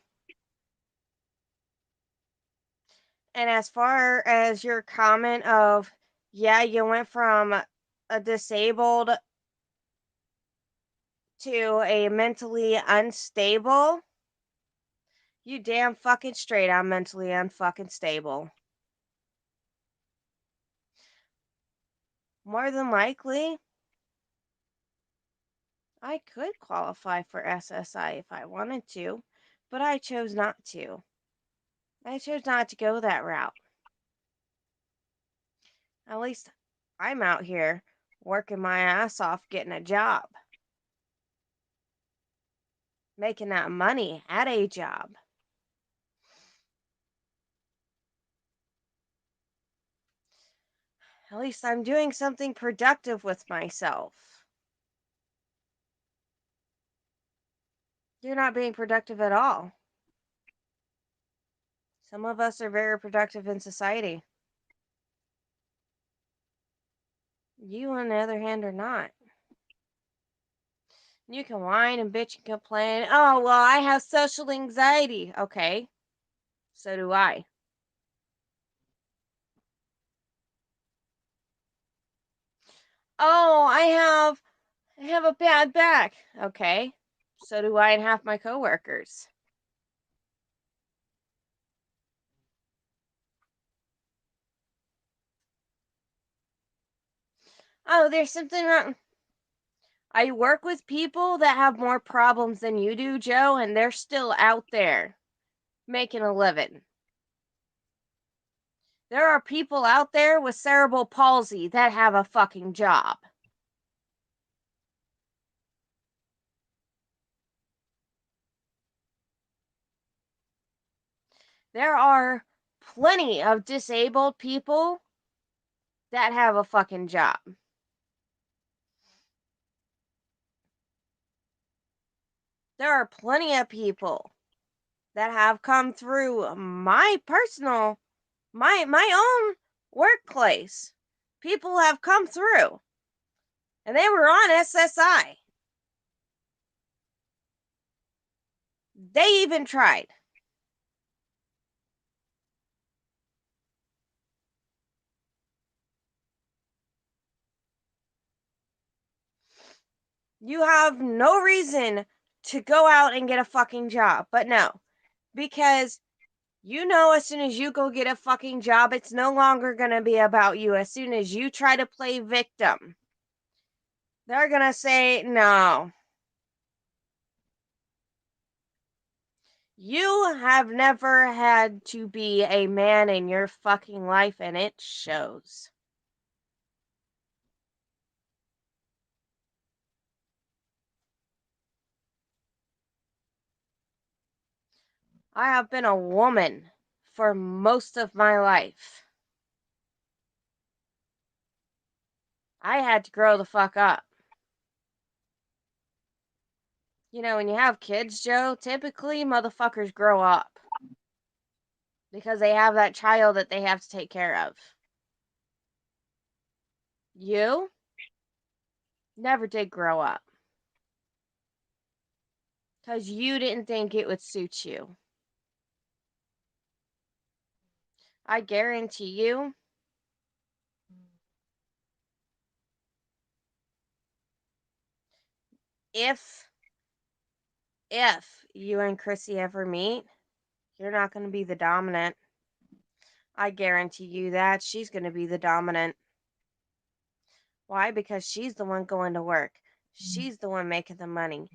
And as far as your comment of, yeah, you went from a disabled to a mentally unstable, you damn fucking straight I'm mentally unfucking stable. More than likely, I could qualify for SSI if I wanted to, but I chose not to. I chose not to go that route. At least I'm out here working my ass off getting a job. Making that money at a job. At least I'm doing something productive with myself. You're not being productive at all. Some of us are very productive in society. You, on the other hand, are not. You can whine and bitch and complain. Oh, well, I have social anxiety. Okay. So do I. Oh, I have a bad back. Okay. So do I and half my coworkers. Oh, there's something wrong. I work with people that have more problems than you do, Joe, and they're still out there making a living. There are people out there with cerebral palsy that have a fucking job. There are plenty of disabled people that have a fucking job. There are plenty of people that have come through my own workplace. People have come through and they were on SSI. They even tried. You have no reason to go out and get a fucking job. But no, because you know as soon as you go get a fucking job, it's no longer going to be about you. As soon as you try to play victim, they're going to say, no. You have never had to be a man in your fucking life, and it shows. I have been a woman for most of my life. I had to grow the fuck up. You know, when you have kids, Joe, typically motherfuckers grow up. Because they have that child that they have to take care of. You never did grow up. Because you didn't think it would suit you. I guarantee you, if you and Chrissy ever meet, you're not going to be the dominant. I guarantee you that. She's going to be the dominant. Why? Because she's the one going to work. She's the one making the money.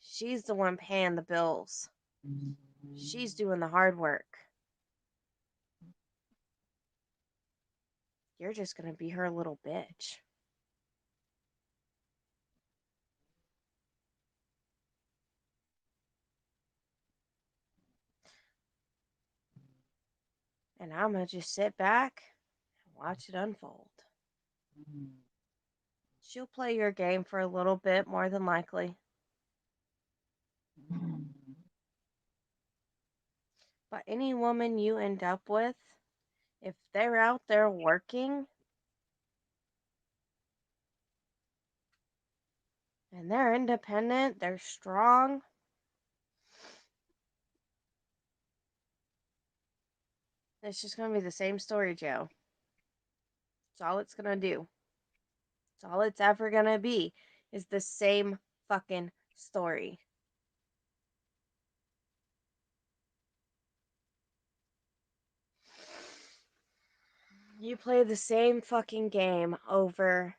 She's the one paying the bills. She's doing the hard work. You're just going to be her little bitch. And I'm going to just sit back and watch it unfold. She'll play your game for a little bit, more than likely. But any woman you end up with, if they're out there working, and they're independent, they're strong, it's just going to be the same story, Joe. That's all it's going to do. That's all it's ever going to be, is the same fucking story. You play the same fucking game over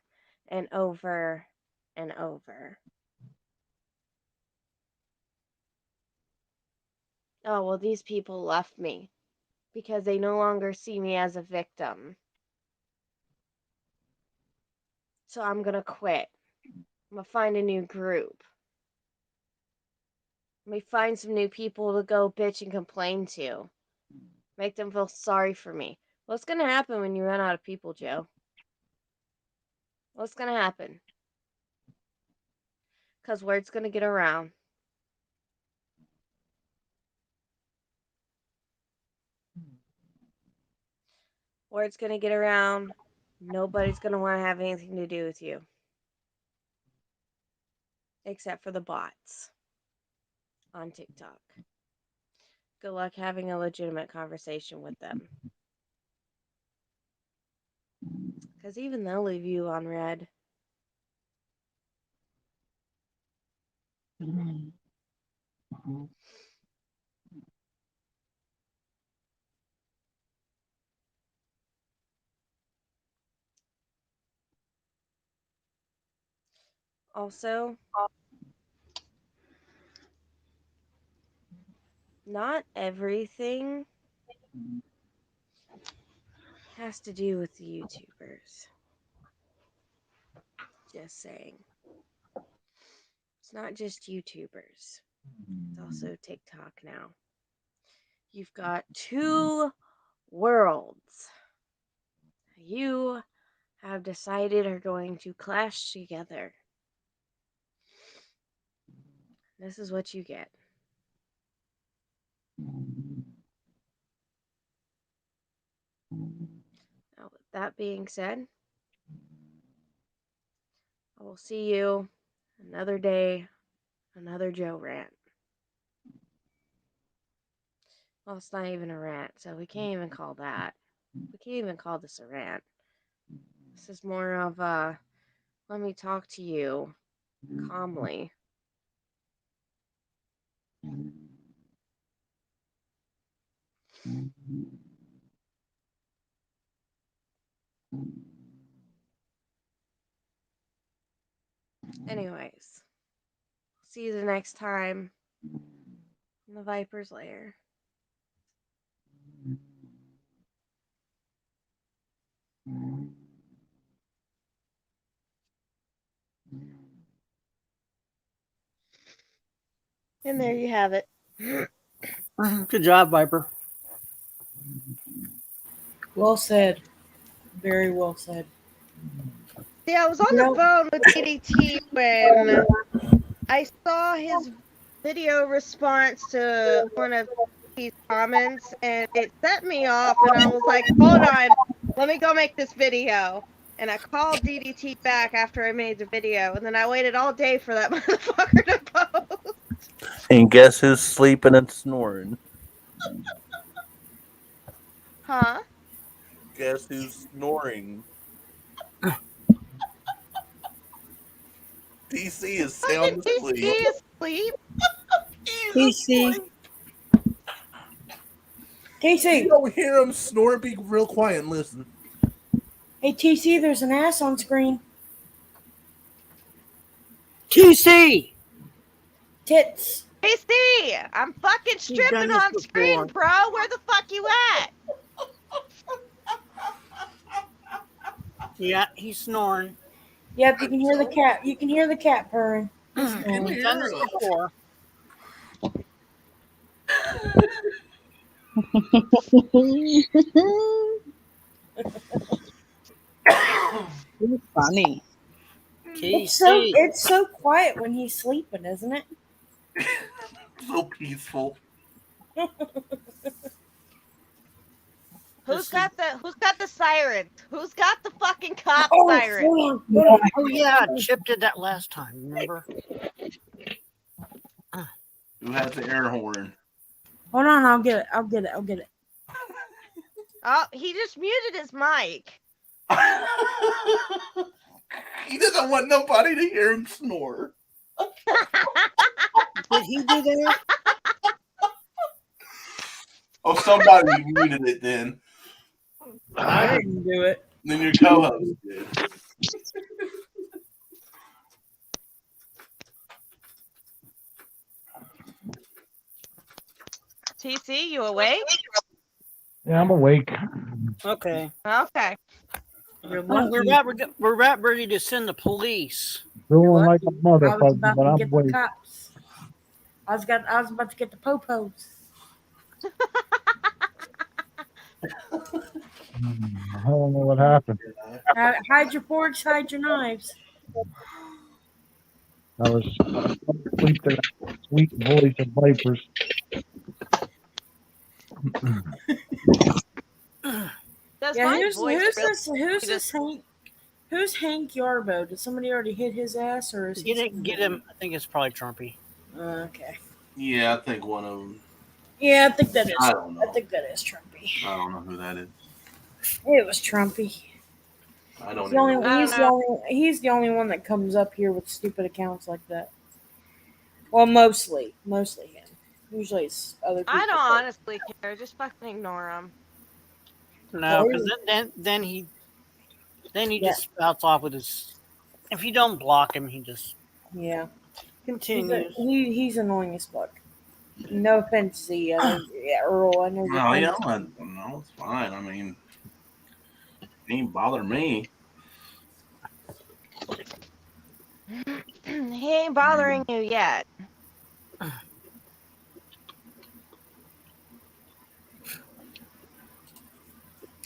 and over and over. Oh, well, these people left me because they no longer see me as a victim. So I'm gonna quit. I'm gonna find a new group. Let me find some new people to go bitch and complain to. Make them feel sorry for me. What's gonna happen when you run out of people, Joe? What's gonna happen? Because word's gonna get around. Word's gonna get around. Nobody's gonna want to have anything to do with you. Except for the bots on TikTok. Good luck having a legitimate conversation with them. Because even they'll leave you on red. Also, not everything has to do with the YouTubers. Just saying. It's not just YouTubers. It's also TikTok now. You've got two worlds you have decided are going to clash together. This is what you get. Now, with that being said, I will see you another day, another Joe rant. Well, it's not even a rant, so we can't even call that. We can't even call this a rant. This is more of a, let me talk to you calmly. Anyways, see you the next time in the Viper's Lair. And there you have it. Good job, Viper. Well said. Very well said. Yeah, I was on the phone with DDT when I saw his video response to one of his comments, and it set me off, and I was like, hold on, let me go make this video. And I called DDT back after I made the video, and then I waited all day for that motherfucker to post. And guess who's sleeping and snoring? Huh? Guess who's snoring? DC is sound asleep. DC is asleep? TC. TC. You don't hear him snore. Be real quiet and listen. Hey, TC, there's an ass on screen. TC! Tits. TC! I'm fucking stripping on screen, bro. Where the fuck you at? Yeah, he's snoring. Yep, you can hear the cat. You can hear the cat purring. We've done this before. It's funny. It's so quiet when he's sleeping, isn't it? So peaceful. Who's got the sirens? Who's got the fucking cop Oh, siren? Oh yeah, Chip did that last time. Remember? Who has the air horn? Hold on, I'll get it. Oh, he just muted his mic. He doesn't want nobody to hear him snore. Did he do that? Oh, somebody muted it then. I didn't do it. Then your co-host did. TC, you awake? Yeah, I'm awake. Okay. Okay. We're about ready to send the police. Doing like a I was motherfucker, about but to I'm get the awake. cops. I was about to get the popos. I don't know what happened. Hide your forks, hide your knives. I was asleep to that sweet voice of Vipers. Does Yeah, my who's voice this? really Who's just- this Hank? Who's Hank Yarbo? Did somebody already hit his ass, or is He didn't get him. I think it's probably Trumpy. Okay. Yeah, I think one of them. Yeah, I think that is. I don't know. I think that is Trumpy. I don't know who that is. It was Trumpy. I don't He's the only, know. he's the only one that comes up here with stupid accounts like that. Well, mostly him. Usually it's other people. I don't honestly care. Just fucking ignore him. No, because then he just spouts off with his. If you don't block him, he just Yeah. continues. He's annoying as fuck. No offense, Z. Earl. I know. No, yeah, no, it's fine. I mean, it ain't bother me. He ain't bothering you yet.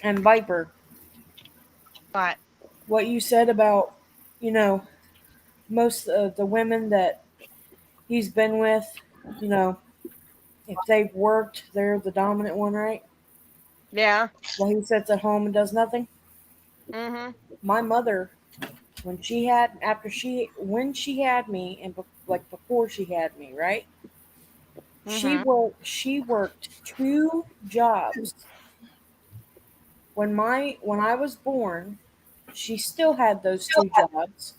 And Viper, what you said about, you know, most of the women that he's been with, you know, if they've worked, they're the dominant one, right? Yeah. Well, he sits at home and does nothing. Mm-hmm. My mother, when she had me, and like before she had me, right? She worked 2 jobs. When I was born, she still had those 2 jobs.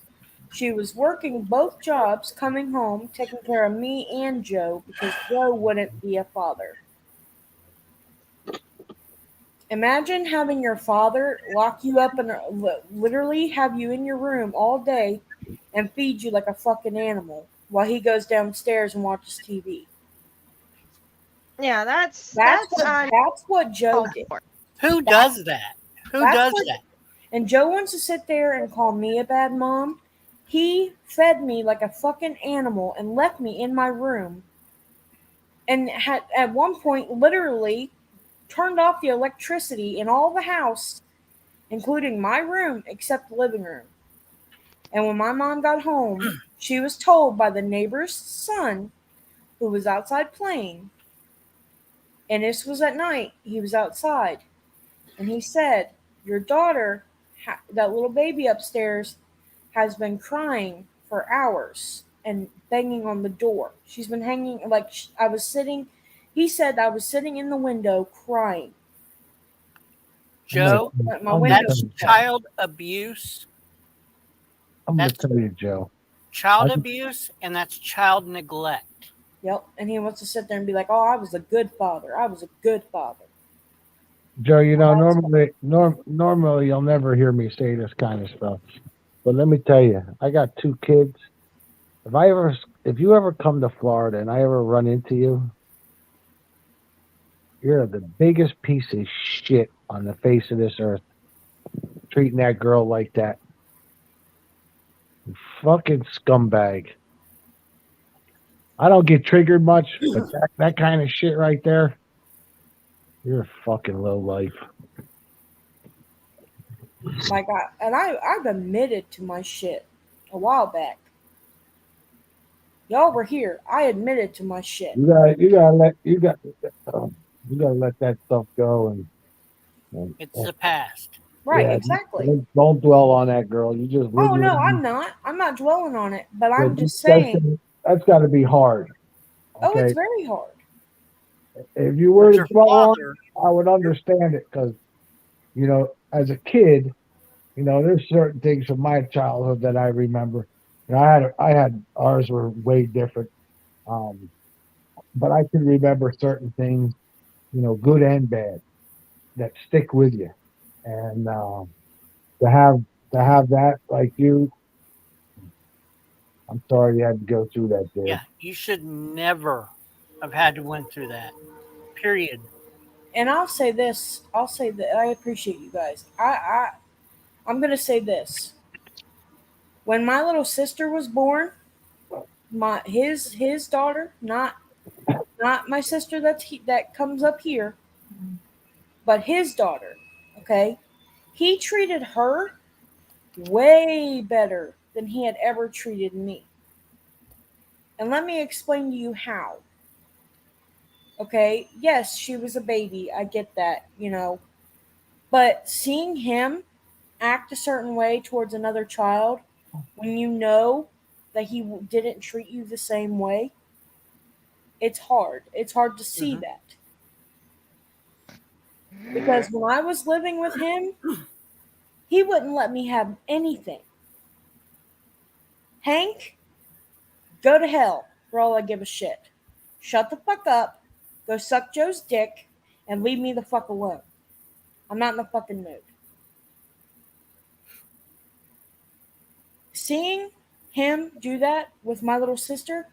She was working both jobs, coming home, taking care of me and Joe because Joe wouldn't be a father. Imagine having your father lock you up and literally have you in your room all day and feed you like a fucking animal while he goes downstairs and watches TV. Yeah, that's what Joe did. Who does that? Who does that? And Joe wants to sit there and call me a bad mom. He fed me like a fucking animal and left me in my room. And had at one point literally turned off the electricity in all the house, including my room except the living room. And when my mom got home, she was told by the neighbor's son, who was outside playing, and this was at night, he was outside, and he said, your daughter, that little baby upstairs, has been crying for hours and banging on the door. She's been hanging, like, he said I was sitting in the window crying. Joe, that's child abuse. I'm going to tell you, Joe. Child abuse, and that's child neglect. Yep, and he wants to sit there and be like, oh, I was a good father. I was a good father. Joe, you know, normally you'll never hear me say this kind of stuff. But let me tell you, I got 2 kids. If you ever come to Florida and I ever run into you, you're the biggest piece of shit on the face of this earth. Treating that girl like that. You fucking scumbag. I don't get triggered much, but that kind of shit right there, you're a fucking low life. Like I've admitted to my shit a while back. Y'all were here. I admitted to my shit. You gotta let that stuff go and it's the past. Right, exactly. Don't dwell on that girl. You just Oh no, I'm not. I'm not dwelling on it, but I'm just saying that's got to be hard. Okay? Oh, it's Okay? very hard. If you were to dwell on it, I would understand it because, you know, as a kid, you know, there's certain things from my childhood that I remember. You know, I had ours were way different, but I can remember certain things, you know, good and bad, that stick with you, and to have that like you, I'm sorry you had to go through that, dude. Yeah, you should never have had to went through that. Period. And I'll say this. I'll say that I appreciate you guys. I'm gonna say this. When my little sister was born, his daughter, not my sister that comes up here, but his daughter, okay? He treated her way better than he had ever treated me. And let me explain to you how. Okay, yes, she was a baby. I get that, you know. But seeing him act a certain way towards another child when you know that he didn't treat you the same way, it's hard. It's hard to see that. Because when I was living with him, he wouldn't let me have anything. Hank, go to hell for all I give a shit. Shut the fuck up, go suck Joe's dick, and leave me the fuck alone. I'm not in the fucking mood. Seeing him do that with my little sister,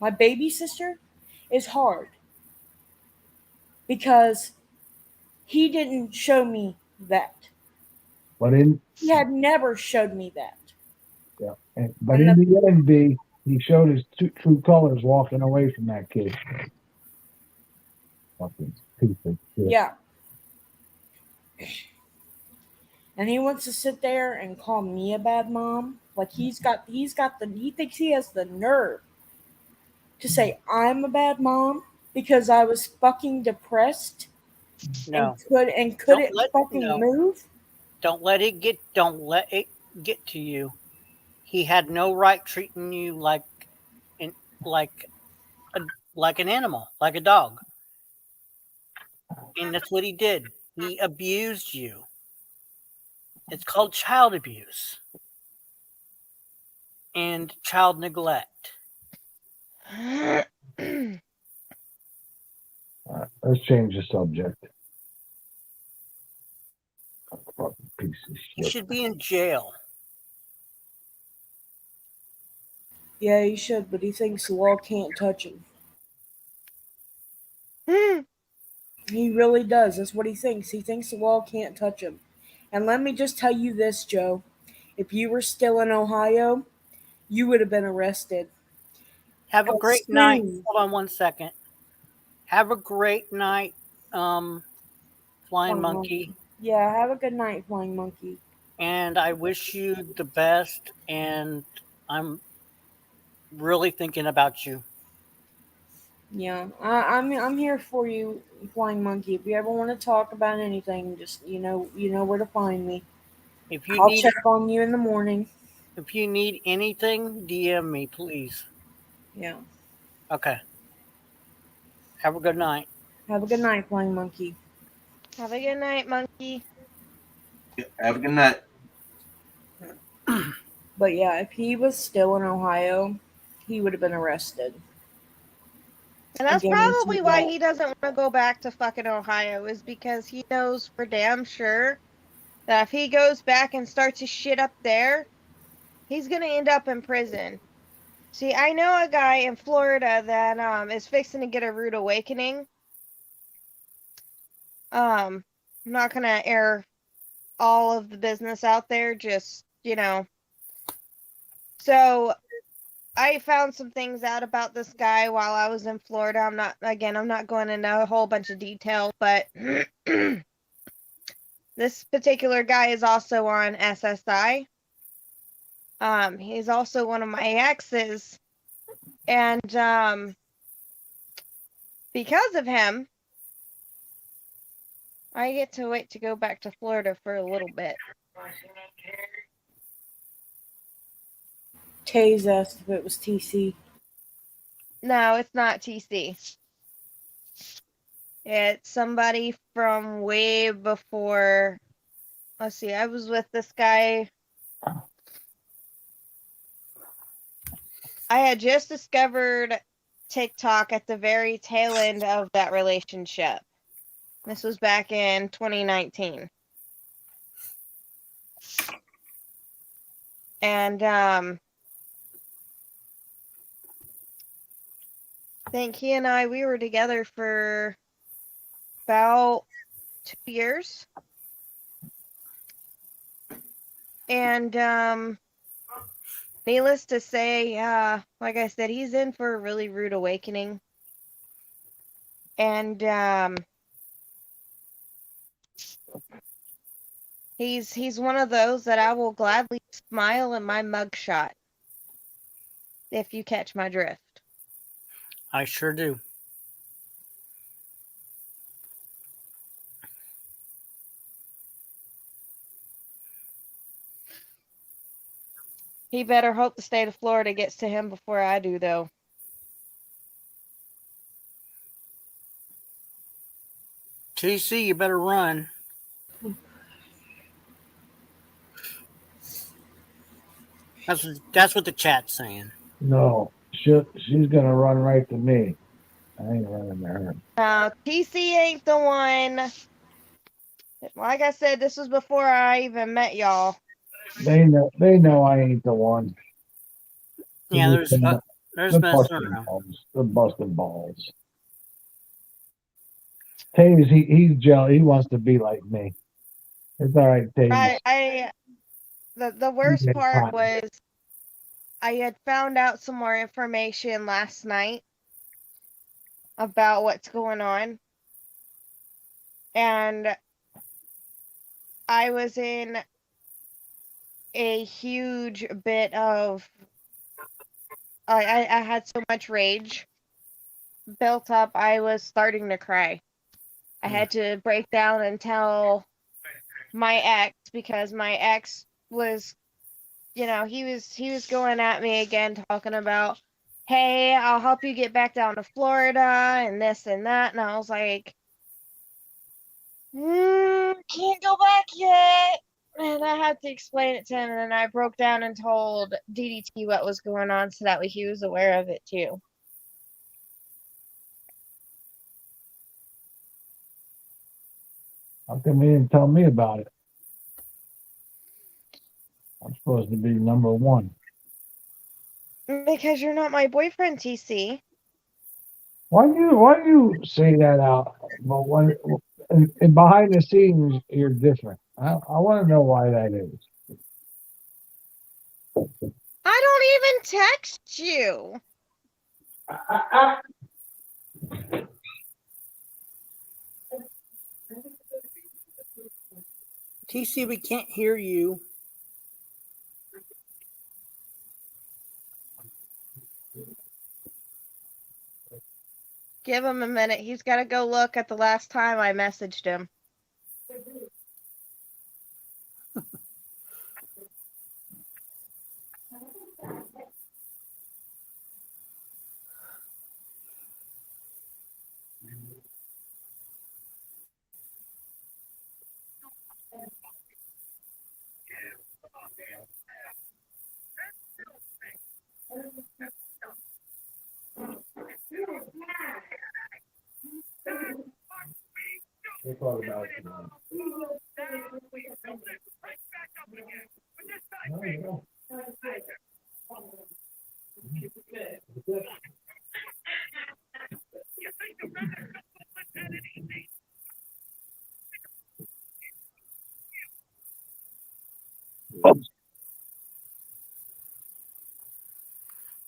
my baby sister, is hard. Because he didn't show me that. But he had never showed me that. Yeah. But in the end, B, he showed his true colors walking away from that kid. Fucking piece of shit. Yeah. And he wants to sit there and call me a bad mom. Like he thinks he has the nerve to say I'm a bad mom because I was fucking depressed No. and couldn't fucking move. Don't let it get to you. He had no right treating you like an animal, like a dog. And that's what he did. He abused you. It's called child abuse and child neglect. Let's change the subject. Fucking piece of He shit. should be in jail. Yeah, he should, but he thinks the law can't touch him. He really does. That's what he thinks. He thinks the law can't touch him. And let me just tell you this, Joe. If you were still in Ohio, you would have been arrested. Have a great night. Hold on 1 second. Have a great night, Flying Monkey. Yeah, have a good night, Flying Monkey. And I wish you the best, and I'm really thinking about you. Yeah, I'm here for you, Flying Monkey. If you ever want to talk about anything, just you know where to find me. I'll check on you in the morning. If you need anything, DM me, please. Yeah. Okay. Have a good night. Have a good night, Flying Monkey. Have a good night, Monkey. Have a good night. But yeah, if he was still in Ohio, he would have been arrested. And that's Again, probably why he doesn't want to go back to fucking Ohio, is because he knows for damn sure that if he goes back and starts his shit up there, he's gonna end up in prison. See, I know a guy in Florida that is fixing to get a rude awakening. I'm not gonna air all of the business out there, just So I found some things out about this guy while I was in Florida. I'm not going into a whole bunch of detail, but this particular guy is also on SSI. He's also one of my exes, and because of him, I get to wait to go back to Florida for a little bit. Taze asked if it was TC. No, it's not TC. It's somebody from way before. Let's see, I was with this guy. I had just discovered TikTok at the very tail end of that relationship. This was back in 2019. And I think he and we were together for about 2 years. And needless to say, like I said, he's in for a really rude awakening. And he's one of those that I will gladly smile in my mugshot, if you catch my drift. I sure do. He better hope the state of Florida gets to him before I do, though. TC, you better run. That's what the chat's saying. No, she's gonna run right to me. I ain't running to her. TC ain't the one. Like I said, this was before I even met y'all. They know I ain't the one. Yeah, there's they're messing busting around. balls. They're busting balls. Taze, he's jealous. He wants to be like me. It's all right, Taze. The worst Yeah, part fine. was I had found out some more information last night about what's going on. And I was in a huge bit of. I had so much rage built up. I was starting to cry. I had to break down and tell my ex, because my ex was, he was going at me again, talking about, hey, I'll help you get back down to Florida and this and that. And I was like, can't go back yet. And I had to explain it to him. And then I broke down and told DDT what was going on so that way he was aware of it too. How come he didn't tell me about it? I'm supposed to be number one. Because you're not my boyfriend, TC. Why do you say that out? But when and behind the scenes, you're different. I want to know why that is. I don't even text you. TC, we can't hear you. Give him a minute. He's got to go look at the last time I messaged him.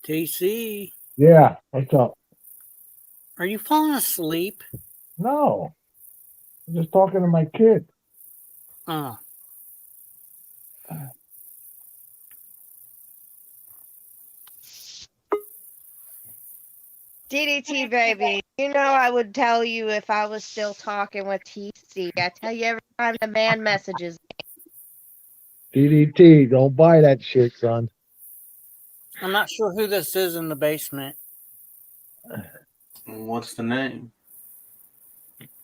TC, Yeah, what's up? are you falling asleep? No, I'm just talking to my kid. Oh. DDT, baby. You know I would tell you if I was still talking with TC. I tell you every time the man messages me. DDT, don't buy that shit, son. I'm not sure who this is in the basement. What's the name?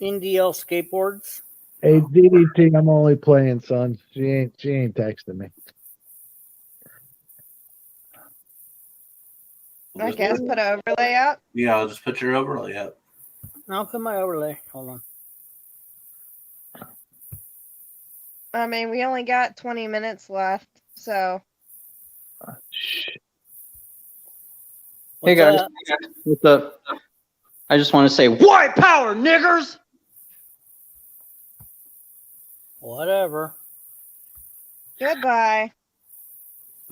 NDL Skateboards. Hey, DDT, I'm only playing, son. She ain't texting me. I guess put an overlay up. Yeah, I'll just put your overlay up. I'll put my overlay. Hold on. I mean, we only got 20 minutes left, so. Hey guys, what's up? I just want to say, white power, niggers! Whatever. Goodbye.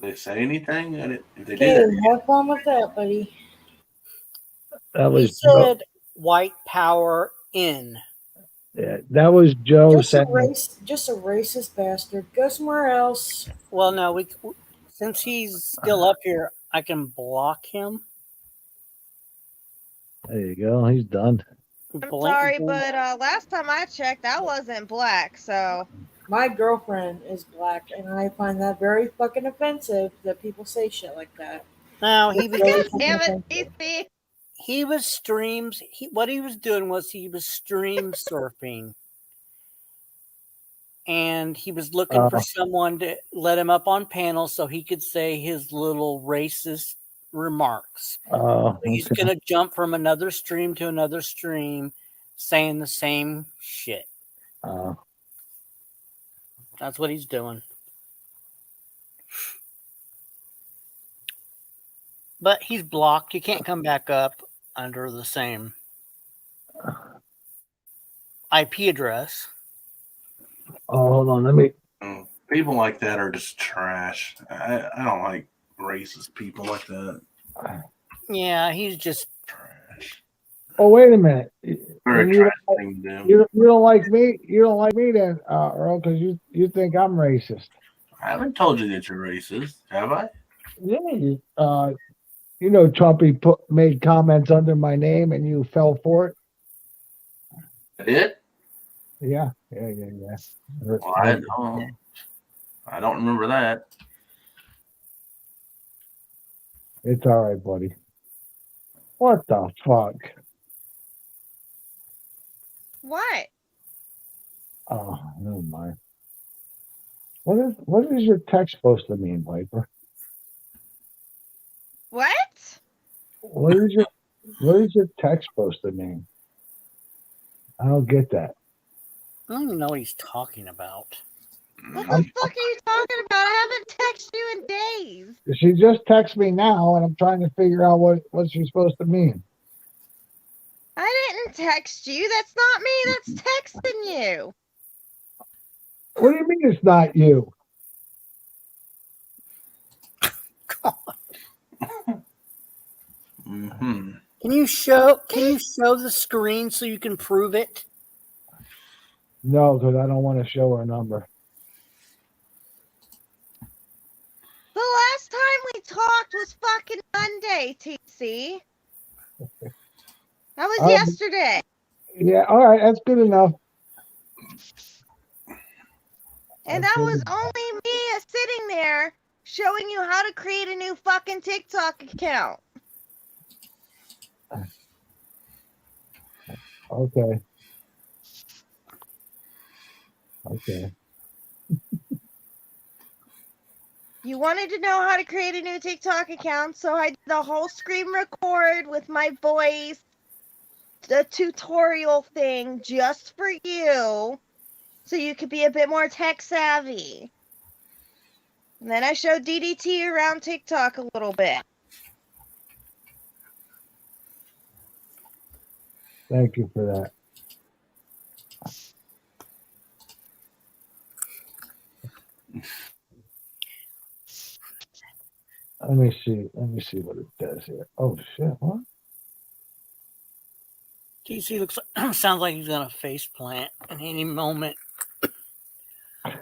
Did they say anything? If they Okay, did, have fun with that, buddy. That He was said white power in. Yeah, that was Joe saying. Just a racist bastard. Go somewhere else. Well, no, since he's still up here, I can block him. There you go. He's done. I'm sorry, but last time I checked, I wasn't black, so. My girlfriend is black, and I find that very fucking offensive that people say shit like that. No, he was. Really Damn fucking it, TC. He was streams. What he was doing was he was stream surfing, and he was looking for someone to let him up on panel so he could say his little racist remarks. He's Okay. gonna jump from another stream to another stream, saying the same shit. That's what he's doing. But he's blocked. He can't come back up under the same IP address. Hold on. Let me. people like that are just trash. I don't like racist people like that. Yeah, he's just. Oh, wait a minute. Very And you trash don't, thing to do. you don't like me. You don't like me then, Earl, because you think I'm racist. I haven't told you that you're racist, have I? Yeah, you know, Trumpy made comments under my name, and you fell for it. I did? Yeah. Well, I don't remember that. It's all right, buddy. What the fuck? What? Oh, never mind. What is your text supposed to mean, Piper? What? What is your text supposed to mean? I don't get that. I don't even know what he's talking about. What the fuck are you talking about? I haven't texted you in days. She just texted me now, and I'm trying to figure out what she's supposed to mean. I didn't text you. That's not me. That's texting you. What do you mean it's not you? Mm-hmm. Can you show the screen so you can prove it? No, because I don't want to show her number. The last time we talked was fucking Monday, TC. That was yesterday. Yeah, all right, that's good enough. And that was only me sitting there showing you how to create a new fucking TikTok account. Okay. You wanted to know how to create a new TikTok account, so I did the whole screen record with my voice, the tutorial thing just for you, so you could be a bit more tech savvy. And then I showed DDT around TikTok a little bit. Thank you for that. Let me see what it does here. Oh shit! What? TC looks sounds like he's gonna face plant at any moment. I'm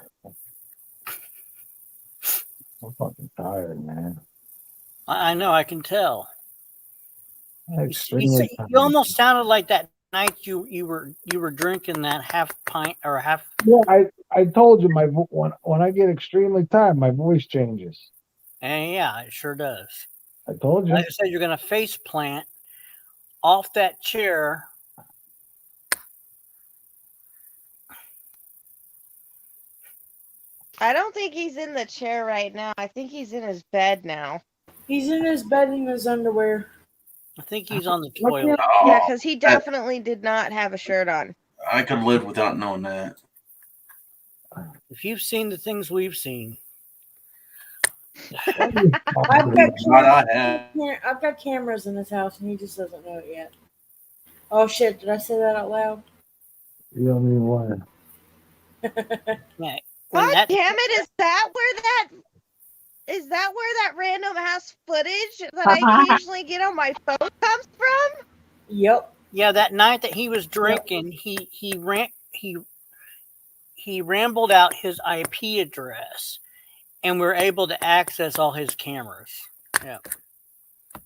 fucking tired, man. I know, I can tell. I'm extremely tired. You almost sounded like that night you were drinking that half pint or half. Yeah, I told you when I get extremely tired, my voice changes. And yeah, it sure does. I told you. Like I said, you're gonna face plant off that chair. I don't think he's in the chair right now. I think he's in his bed now. He's in his bed in his underwear. I think he's on the toilet. Yeah, because he definitely did not have a shirt on. I could live without knowing that. If you've seen the things we've seen. I've got cameras in his house and he just doesn't know it yet. Oh shit, did I say that out loud? You don't even want Yeah. God damn it, is that where that random ass footage that I occasionally get on my phone comes from? Yep. Yeah, that night that he was drinking, he rambled out his IP address, and we're able to access all his cameras. Yeah,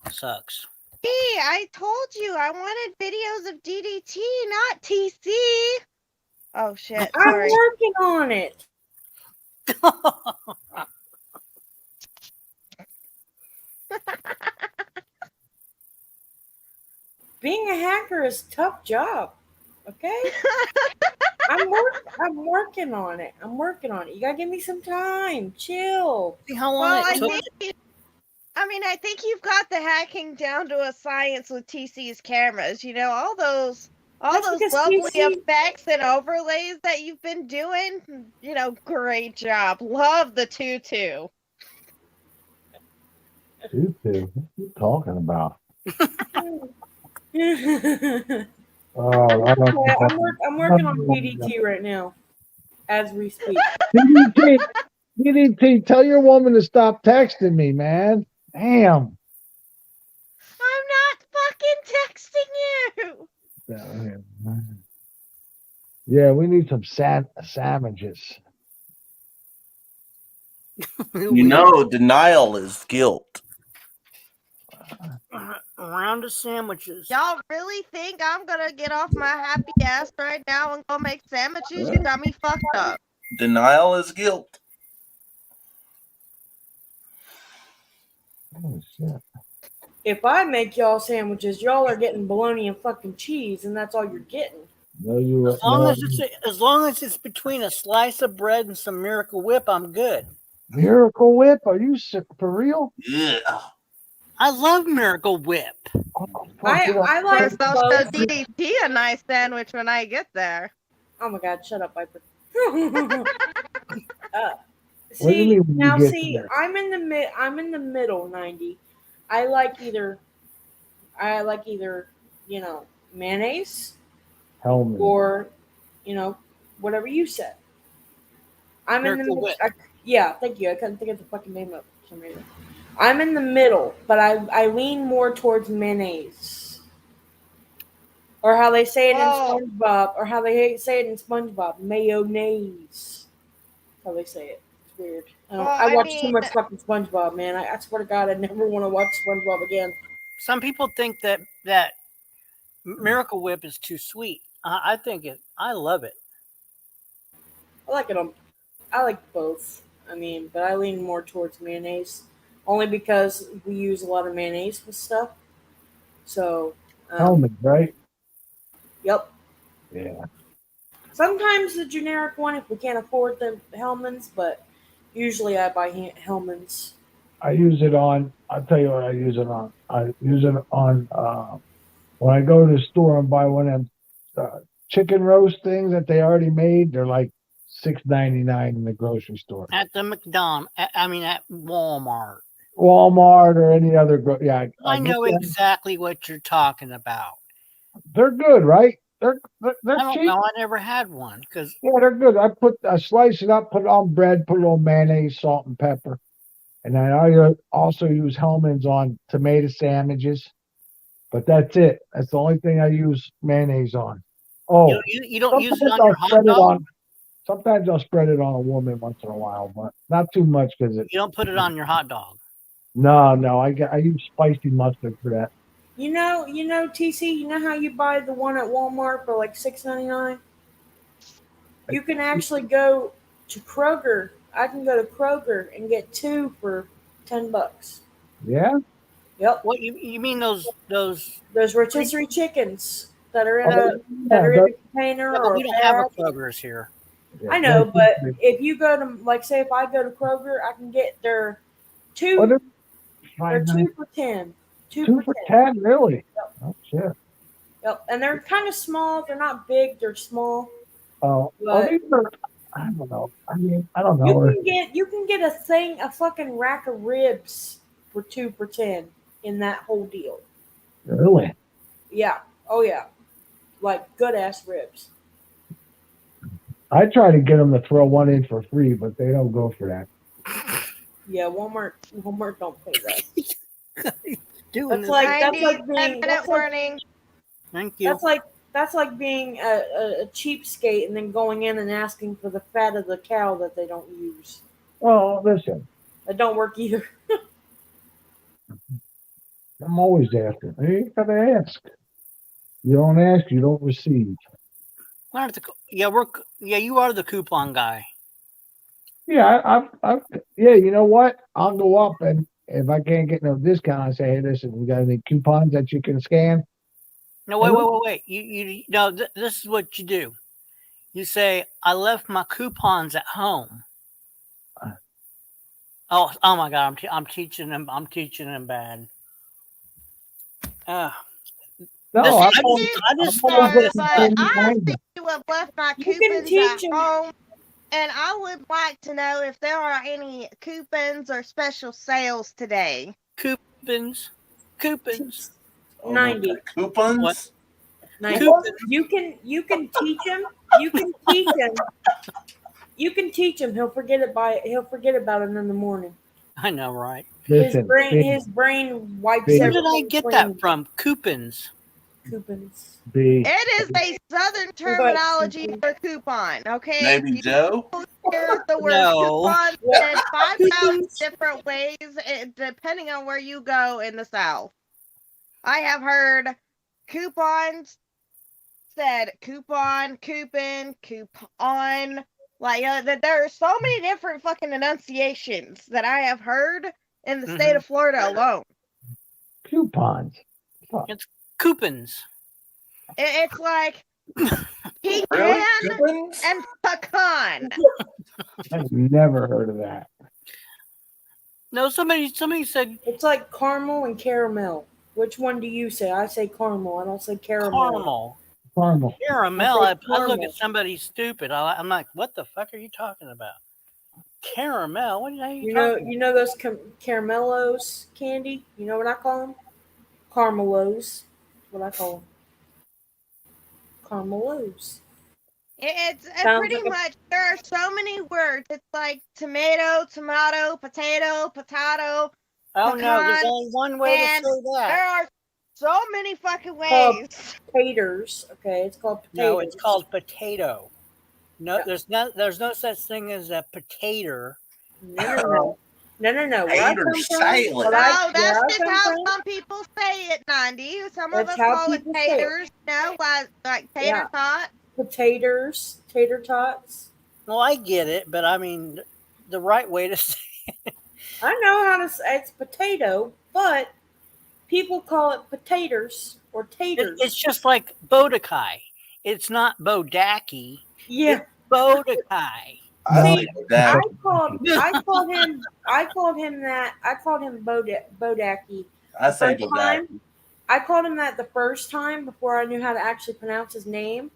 sucks. Hey, I told you I wanted videos of DDT, not TC. Oh shit! I'm Sorry. working on it. Being a hacker is a tough job. Okay? I'm working on it. You gotta give me some time. Chill. See how long Well, it took. I think you've got the hacking down to a science with TC's cameras. You know, all those because lovely TC effects and overlays that you've been doing. You know, great job. Love the tutu. Tutu? What are you talking about? I'm I don't working on DDT right now, as we speak. DDT, tell your woman to stop texting me, man. Damn. I'm not fucking texting you. down here. Yeah, we need some sandwiches. You know, denial is guilt. Round of sandwiches. Y'all really think I'm gonna get off my happy ass right now and go make sandwiches? You got me fucked up. Denial is guilt. Oh, shit. If I make y'all sandwiches, y'all are getting bologna and fucking cheese, and that's all you're getting. No, you. As long as it's between a slice of bread and some Miracle Whip, I'm good. Miracle Whip? Are you for real? Yeah. I love Miracle Whip. I like First, I'll show both. DDT a nice sandwich when I get there. Oh my god, shut up, Viper. What do you mean when you now get see, there? I'm in the middle, 90. I like either mayonnaise Hellman. or whatever you said. I'm in the Miracle middle. Whip. Yeah, thank you. I couldn't think of the fucking name of it for some reason. I'm in the middle, but I lean more towards mayonnaise. Or how they say it in SpongeBob, or how they say it in SpongeBob, mayonnaise. That's how they say it. It's weird. I watch too much fucking SpongeBob, man. I swear to God, I never want to watch SpongeBob again. Some people think that Miracle Whip is too sweet. I think it. I love it. I like it. I like both. I mean, but I lean more towards mayonnaise, only because we use a lot of mayonnaise with stuff. So. Hellman, right? Yep. Yeah. Sometimes the generic one if we can't afford the Hellmann's, but usually I buy Hellmann's. I use it on. I'll tell you what I use it on. I use it on when I go to the store and buy one of them chicken roast things that they already made. They're like $6.99 in the grocery store. At the at Walmart. Walmart or any other. Yeah, I know get them. exactly what you're talking about. They're good, right? They're I don't cheap. know. I never had one because Yeah, they're good. I slice it up, put it on bread, put a little mayonnaise, salt, and pepper. And then I also use Hellmann's on tomato sandwiches. But that's it. That's the only thing I use mayonnaise on. Oh, you don't use it on I'll your hot spread it dog. on. Sometimes I'll spread it on a woman once in a while, but not too much because it. You don't put it on your hot dog. No, I use spicy mustard for that. You know, TC. You know how you buy the one at Walmart for like $6.99? You can actually go to Kroger. I can go to Kroger and get 2 for $10. Yeah. Yep. What you mean those rotisserie chickens that are in Oh, a container Yeah, but or we a don't have a bag? Kroger's here. I know, but if you go to say if I go to Kroger, I can get their 2. They're 2 for 10. 2 for 10, really? Yep. Oh shit. Yep, and they're kind of small. They're not big. They're small. Oh, But these are. I don't know. I mean, I don't know. you can get a fucking rack of ribs for 2 for 10 in that whole deal. Really? Yeah. Oh yeah. Like good ass ribs. I try to get them to throw one in for free, but they don't go for that. Yeah, Walmart don't pay that. Doing That's like warning. Thank you. That's like being a cheapskate and then going in and asking for the fat of the cow that they don't use. Well, listen, That don't work either. I'm always asking. You gotta ask. You don't ask, you don't receive. You are the coupon guy. Yeah, yeah. You know what? I'll go up and if I can't get no discount, I say, hey, listen, we got any coupons that you can scan? No, wait. You no. This is what you do. You say, I left my coupons at home. Oh my God! I'm teaching them. I'm teaching them bad. I think you have left my coupons at home, and I would like to know if there are any coupons or special sales today. Coupons. 90 coupons. What? 90. You can teach him. You can teach him. You can teach him. He'll forget about it in the morning. I know, right? His brain wipes. Where did I get that from? Coupons. Coupons. It is a southern terminology for coupon, okay? Maybe You Joe? hear the word No. coupon said 5,000 different ways, depending on where you go in the South. I have heard coupons said coupon, coupon, coupon. Like, there are so many different fucking enunciations that I have heard in the state of Florida alone. Coupons. It's coupons. It's like pecan Really? and pecan. I've never heard of that. No, somebody said It's like caramel and caramel. Which one do you say? I say caramel. I don't say caramel. caramel. Caramel. I look caramel. at somebody stupid. I'm like, what the fuck are you talking about? Caramel? What are you talking You know those caramellos candy? You know what I call them? Caramellos. That's what I call them. Caramellos. It's Sounds pretty like a- much, there are so many words. It's like tomato, potato, potato. Oh no, there's pecan, only one way to and say that. There are so many fucking called ways. taters. Okay, it's called potatoes. No, it's called potato. No, there's no such thing as a potato. No. Where I Tater come from, salad. where No, I that's just come how from, some people say it, 90. Some of That's us how call it people say it. taters, like tater Yeah. tot. potatoes, tater tots. Well, I get it, but I mean, the right way to say I know how to say it's potato, but people call it potatoes or taters. it's just like Bodakai. It's not Bodaki. Yeah. It's Bodakai. See, I called him Bodaki. I say First Bodaki. time, I called him that the first time before I knew how to actually pronounce his name,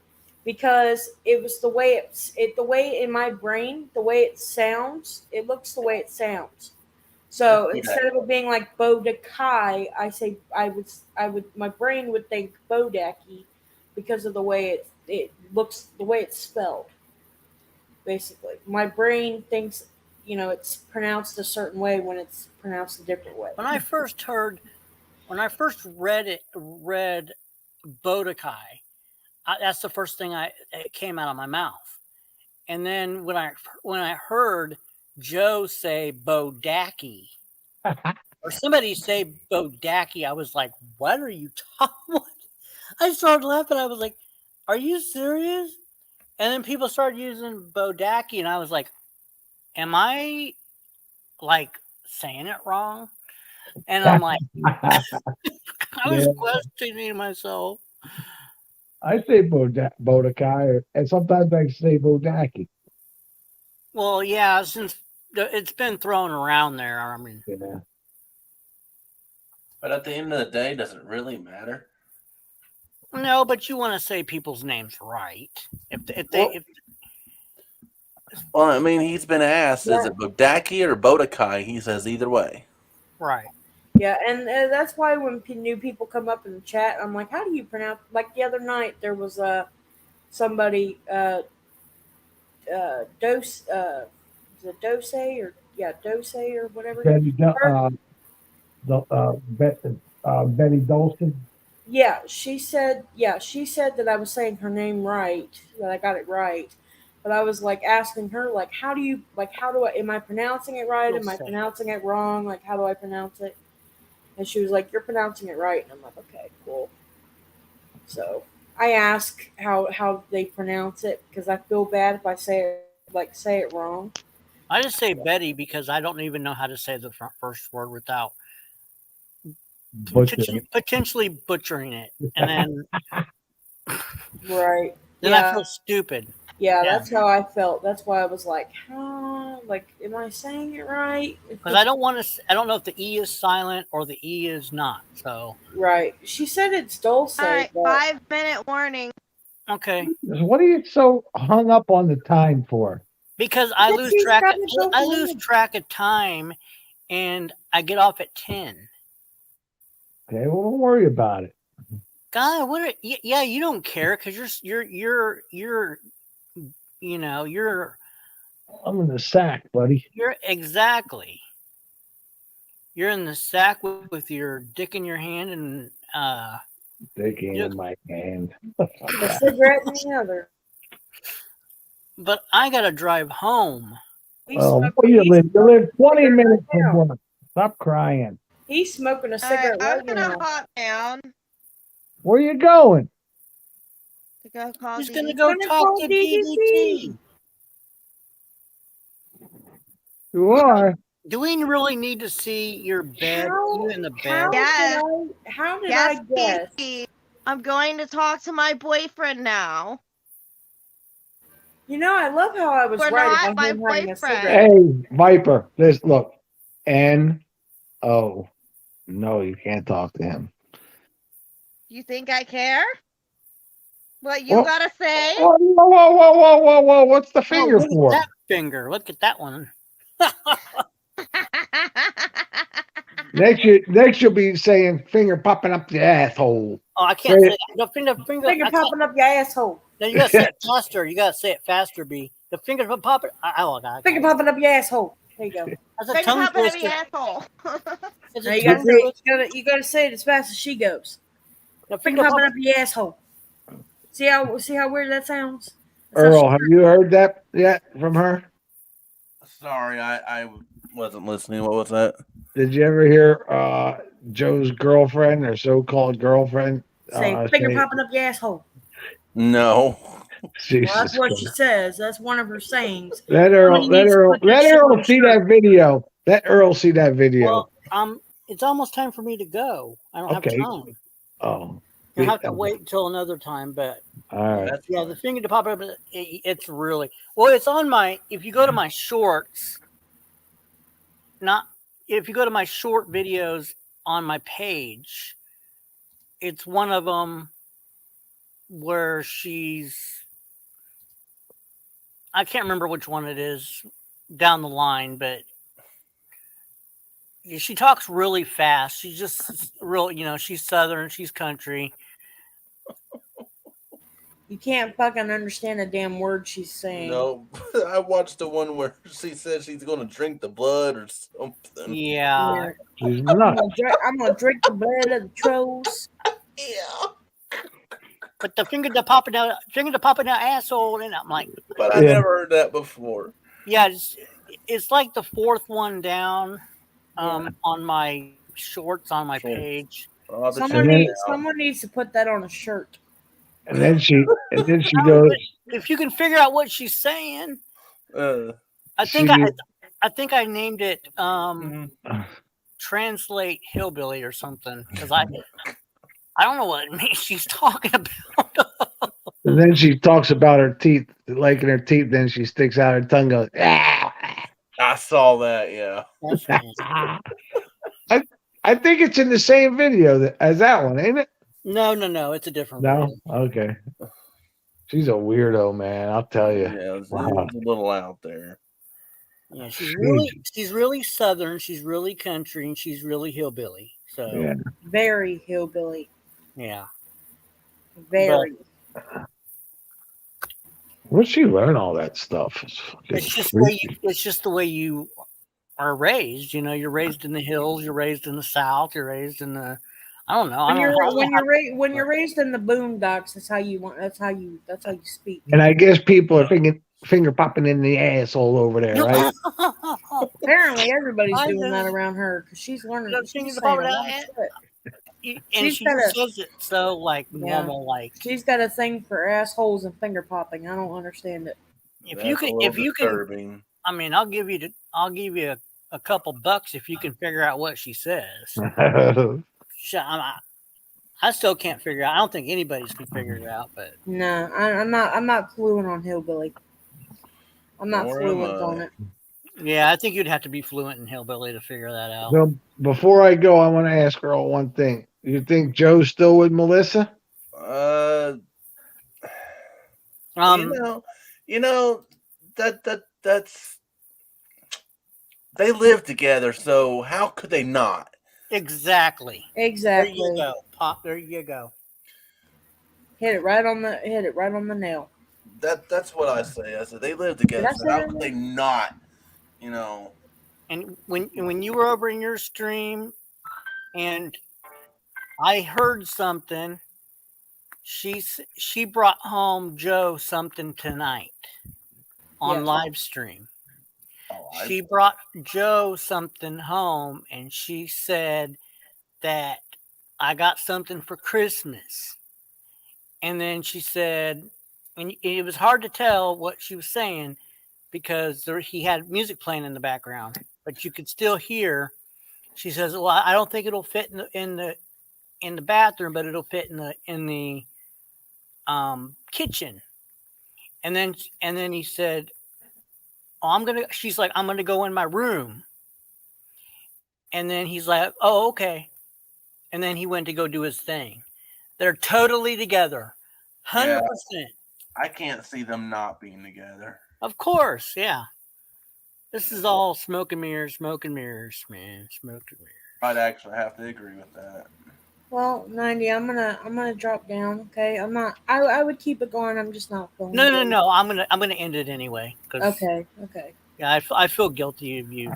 because it was the way the way in my brain, the way it sounds, it looks the way it sounds. So Okay. instead of it being like Bodakai, my brain would think Bodaki because of the way it looks, the way it's spelled. Basically, my brain thinks, it's pronounced a certain way when it's pronounced a different way. When I first read Bodakai, that's the first thing it came out of my mouth. And then when I heard Joe say Bodaki or somebody say Bodaki, I was like, "What are you talking?" I started laughing. I was like, "Are you serious?" And then people started using Bodaki, and I was like, "Am I like saying it wrong?" And I'm like, I was Yeah. questioning myself. I say Bodakai, and sometimes I say Bodaki. Well, yeah, since it's been thrown around there. I mean, Yeah. But at the end of the day, does it really matter? no, but you want to say people's names right. Well, I mean, he's been asked, is it Bodaki or Bodakai? He says either way. Right. Yeah, and that's why when new people come up in the chat, I'm like, how do you pronounce? Like the other night, there was somebody Dose, is it Dose or Dose or whatever. Betty Dolson. Yeah, she said that I was saying her name right, that I got it right. But I was like asking her, like, am I pronouncing it right? Am I pronouncing it wrong? Like, how do I pronounce it? And she was like, you're pronouncing it right. And I'm like, okay, cool. So I ask how they pronounce it because I feel bad if I say it wrong. I just say Betty because I don't even know how to say the first word without potentially butchering it, and then right. Then I feel stupid. Yeah, that's how I felt. That's why I was like, am I saying it right? Because I don't want to. I don't know if the E is silent or the E is not. So right. She said it's Dulce. All right, 5-minute warning. Okay. What are you so hung up on the time for? Because I lose track. I lose track of time, and I get off at 10. Okay, well, don't worry about it. God, you don't care because you're I'm in the sack, buddy. You're exactly. You're in the sack with your dick in your hand and Taking in my hand. A cigarette in the other. But I gotta drive home. Oh, where you live? You live 20 minutes from work. Stop crying. He's smoking a All right, cigarette I'm right gonna now. hop down Where you going? to go call He's gonna DDT. go talk to DDT. You are. Do we really need to see your bed? You in the bed? Yes. How did Yes, I guess? Kiki. I'm going to talk to my boyfriend now. You know, I love how I was We're right not about my him having a boyfriend. cigarette. Hey, Viper. This look. N-O. No, you can't talk to him. You think I care? What you Well, gotta say? Whoa. What's the Oh, finger look for? at that finger. Look at that one. Next you'll be saying finger popping up the asshole. Oh, I can't Say say that. The finger Finger I can't- popping up your asshole. No, you gotta say it faster. You gotta say it faster, B. The finger popping. Oh, God. Finger popping up your asshole. There you go. That's a Finger tongue popping up your twister. asshole. It's Now a you gotta tongue say it, twister. you gotta say it as fast as she goes. The Finger finger popping popping. up your asshole. See how weird that sounds? That's how Earl, have you heard that yet from her? Sorry, I wasn't listening. What was that? Did you ever hear Joe's girlfriend or so-called girlfriend say finger say, popping up your asshole. No. Well, Jesus that's what she Christ. says. That's one of her sayings. Let Earl Somebody needs to put that shit on a see shirt. that video. Let Earl see that video. Well, it's almost time for me to go. I don't Okay. have time. Oh. You'll have to wait until another time, but All right. yeah, the finger to pop up, it's really well. It's on my. If you go to my shorts, if you go to my short videos on my page, it's one of them where I can't remember which one it is down the line, but she talks really fast. She's just real, she's Southern, she's country. You can't fucking understand a damn word she's saying. No, I watched the one where she said she's going to drink the blood or something. Yeah. She's I'm nuts. gonna drink the blood of the trolls. But the finger to popping out asshole, and I'm like, But I never heard that before. yeah, it's like the fourth one down, on my shorts on my page. Someone needs to put that on a shirt. And then she goes, If you can figure out what she's saying, I think I named it translate hillbilly or something, because I don't know what it means she's talking about. and then she talks about her teeth, liking her teeth. Then she sticks out her tongue, goes, ah. I saw that, yeah. I think it's in the same video as that one, ain't it? No, it's a different No, video. okay. She's a weirdo, man. I'll tell you. Yeah, it's Wow. a little out there. Yeah, she's really Southern, she's really country, and she's really hillbilly. So Yeah. Very hillbilly. yeah. Very. Where'd she learn all that stuff? It's just the way you are raised. You're raised in the hills. You're raised in the South. You're raised in the. I don't know. When you're raised in the boondocks, that's how you want. That's how you speak. And I guess people are finger popping in the asshole over there, right? Apparently, everybody's doing that around her because she's learning. She's saying a lot of shit. And she says it so normal, like she's got a thing for assholes and finger popping. I don't understand it. if you can, I mean, I'll give you a couple bucks if you can figure out what she says. I still can't figure out. I don't think anybody's can figure it out, but No, I'm not fluent on hillbilly. I'm not Nor fluent am I. on it. yeah, I think you'd have to be fluent in hillbilly to figure that out. So before I go, I want to ask Earl one thing. You think Joe's still with Melissa? You know that's they live together, so how could they not? Exactly. Exactly. There you go. Pop. There you go. Hit it right on the nail. That's what I say. I said they live together, Did I so say how that could right? they not? You know. And when you were over in your stream, and I heard something, she brought home Joe something tonight on live stream. She brought Joe something home, and she said that I got something for Christmas. And then she said, and it was hard to tell what she was saying because he had music playing in the background, but you could still hear. She says, "Well, I don't think it'll fit in the bathroom, but it'll fit in the kitchen." And then he said, "Oh, she's like, I'm gonna go in my room." And then he's like, "Oh, okay." And then he went to go do his thing. They're totally together, 100%. I can't see them not being together. Of course, yeah. This is all smoke and mirrors, man. Smoke and mirrors. I'd actually have to agree with that. Well, 90, I'm gonna drop down. Okay, I'm not. I would keep it going. I'm just not feeling. No. I'm gonna end it anyway. Okay. Yeah, I feel guilty of you.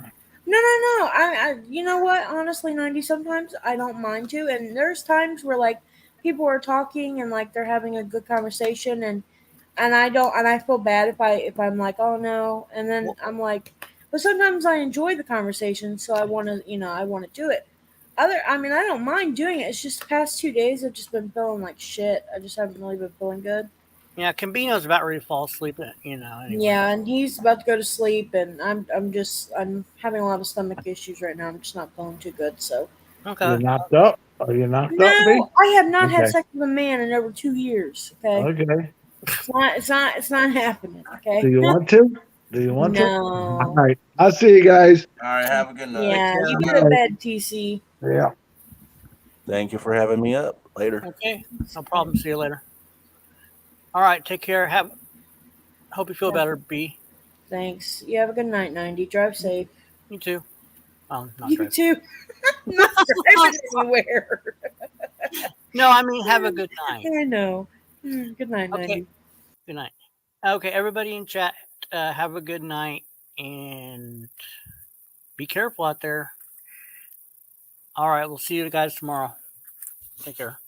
No. I you know what? Honestly, 90. Sometimes I don't mind to, and there's times where like people are talking and like they're having a good conversation, and I feel bad if I'm like, oh no, and then I'm like, but sometimes I enjoy the conversation, so I want to do it. I don't mind doing it. It's just the past 2 days I've just been feeling like shit. I just haven't really been feeling good. Yeah, Cambino's about ready to fall asleep. Anyway. Yeah, and he's about to go to sleep, and I'm having a lot of stomach issues right now. I'm just not feeling too good. So. Okay. You knocked up? Are you knocked up? No, I have not had Okay. sex with a man in over 2 years. Okay. Okay. It's not happening. Okay. Do you want to? No. All right. I'll see you guys. All right, have a good night. Yeah, you go to bed, TC. Yeah. Thank you for having me up. Later. Okay, no problem. See you later. All right, take care. Hope you feel better, B. Thanks. You have a good night, 90. Drive safe. You too. Not You driving. too. Not driving anywhere. No, I mean have a good night. I know. Good night, 90. Okay. Good night. Okay, everybody in chat, have a good night and be careful out there. All right, we'll see you guys tomorrow. Take care.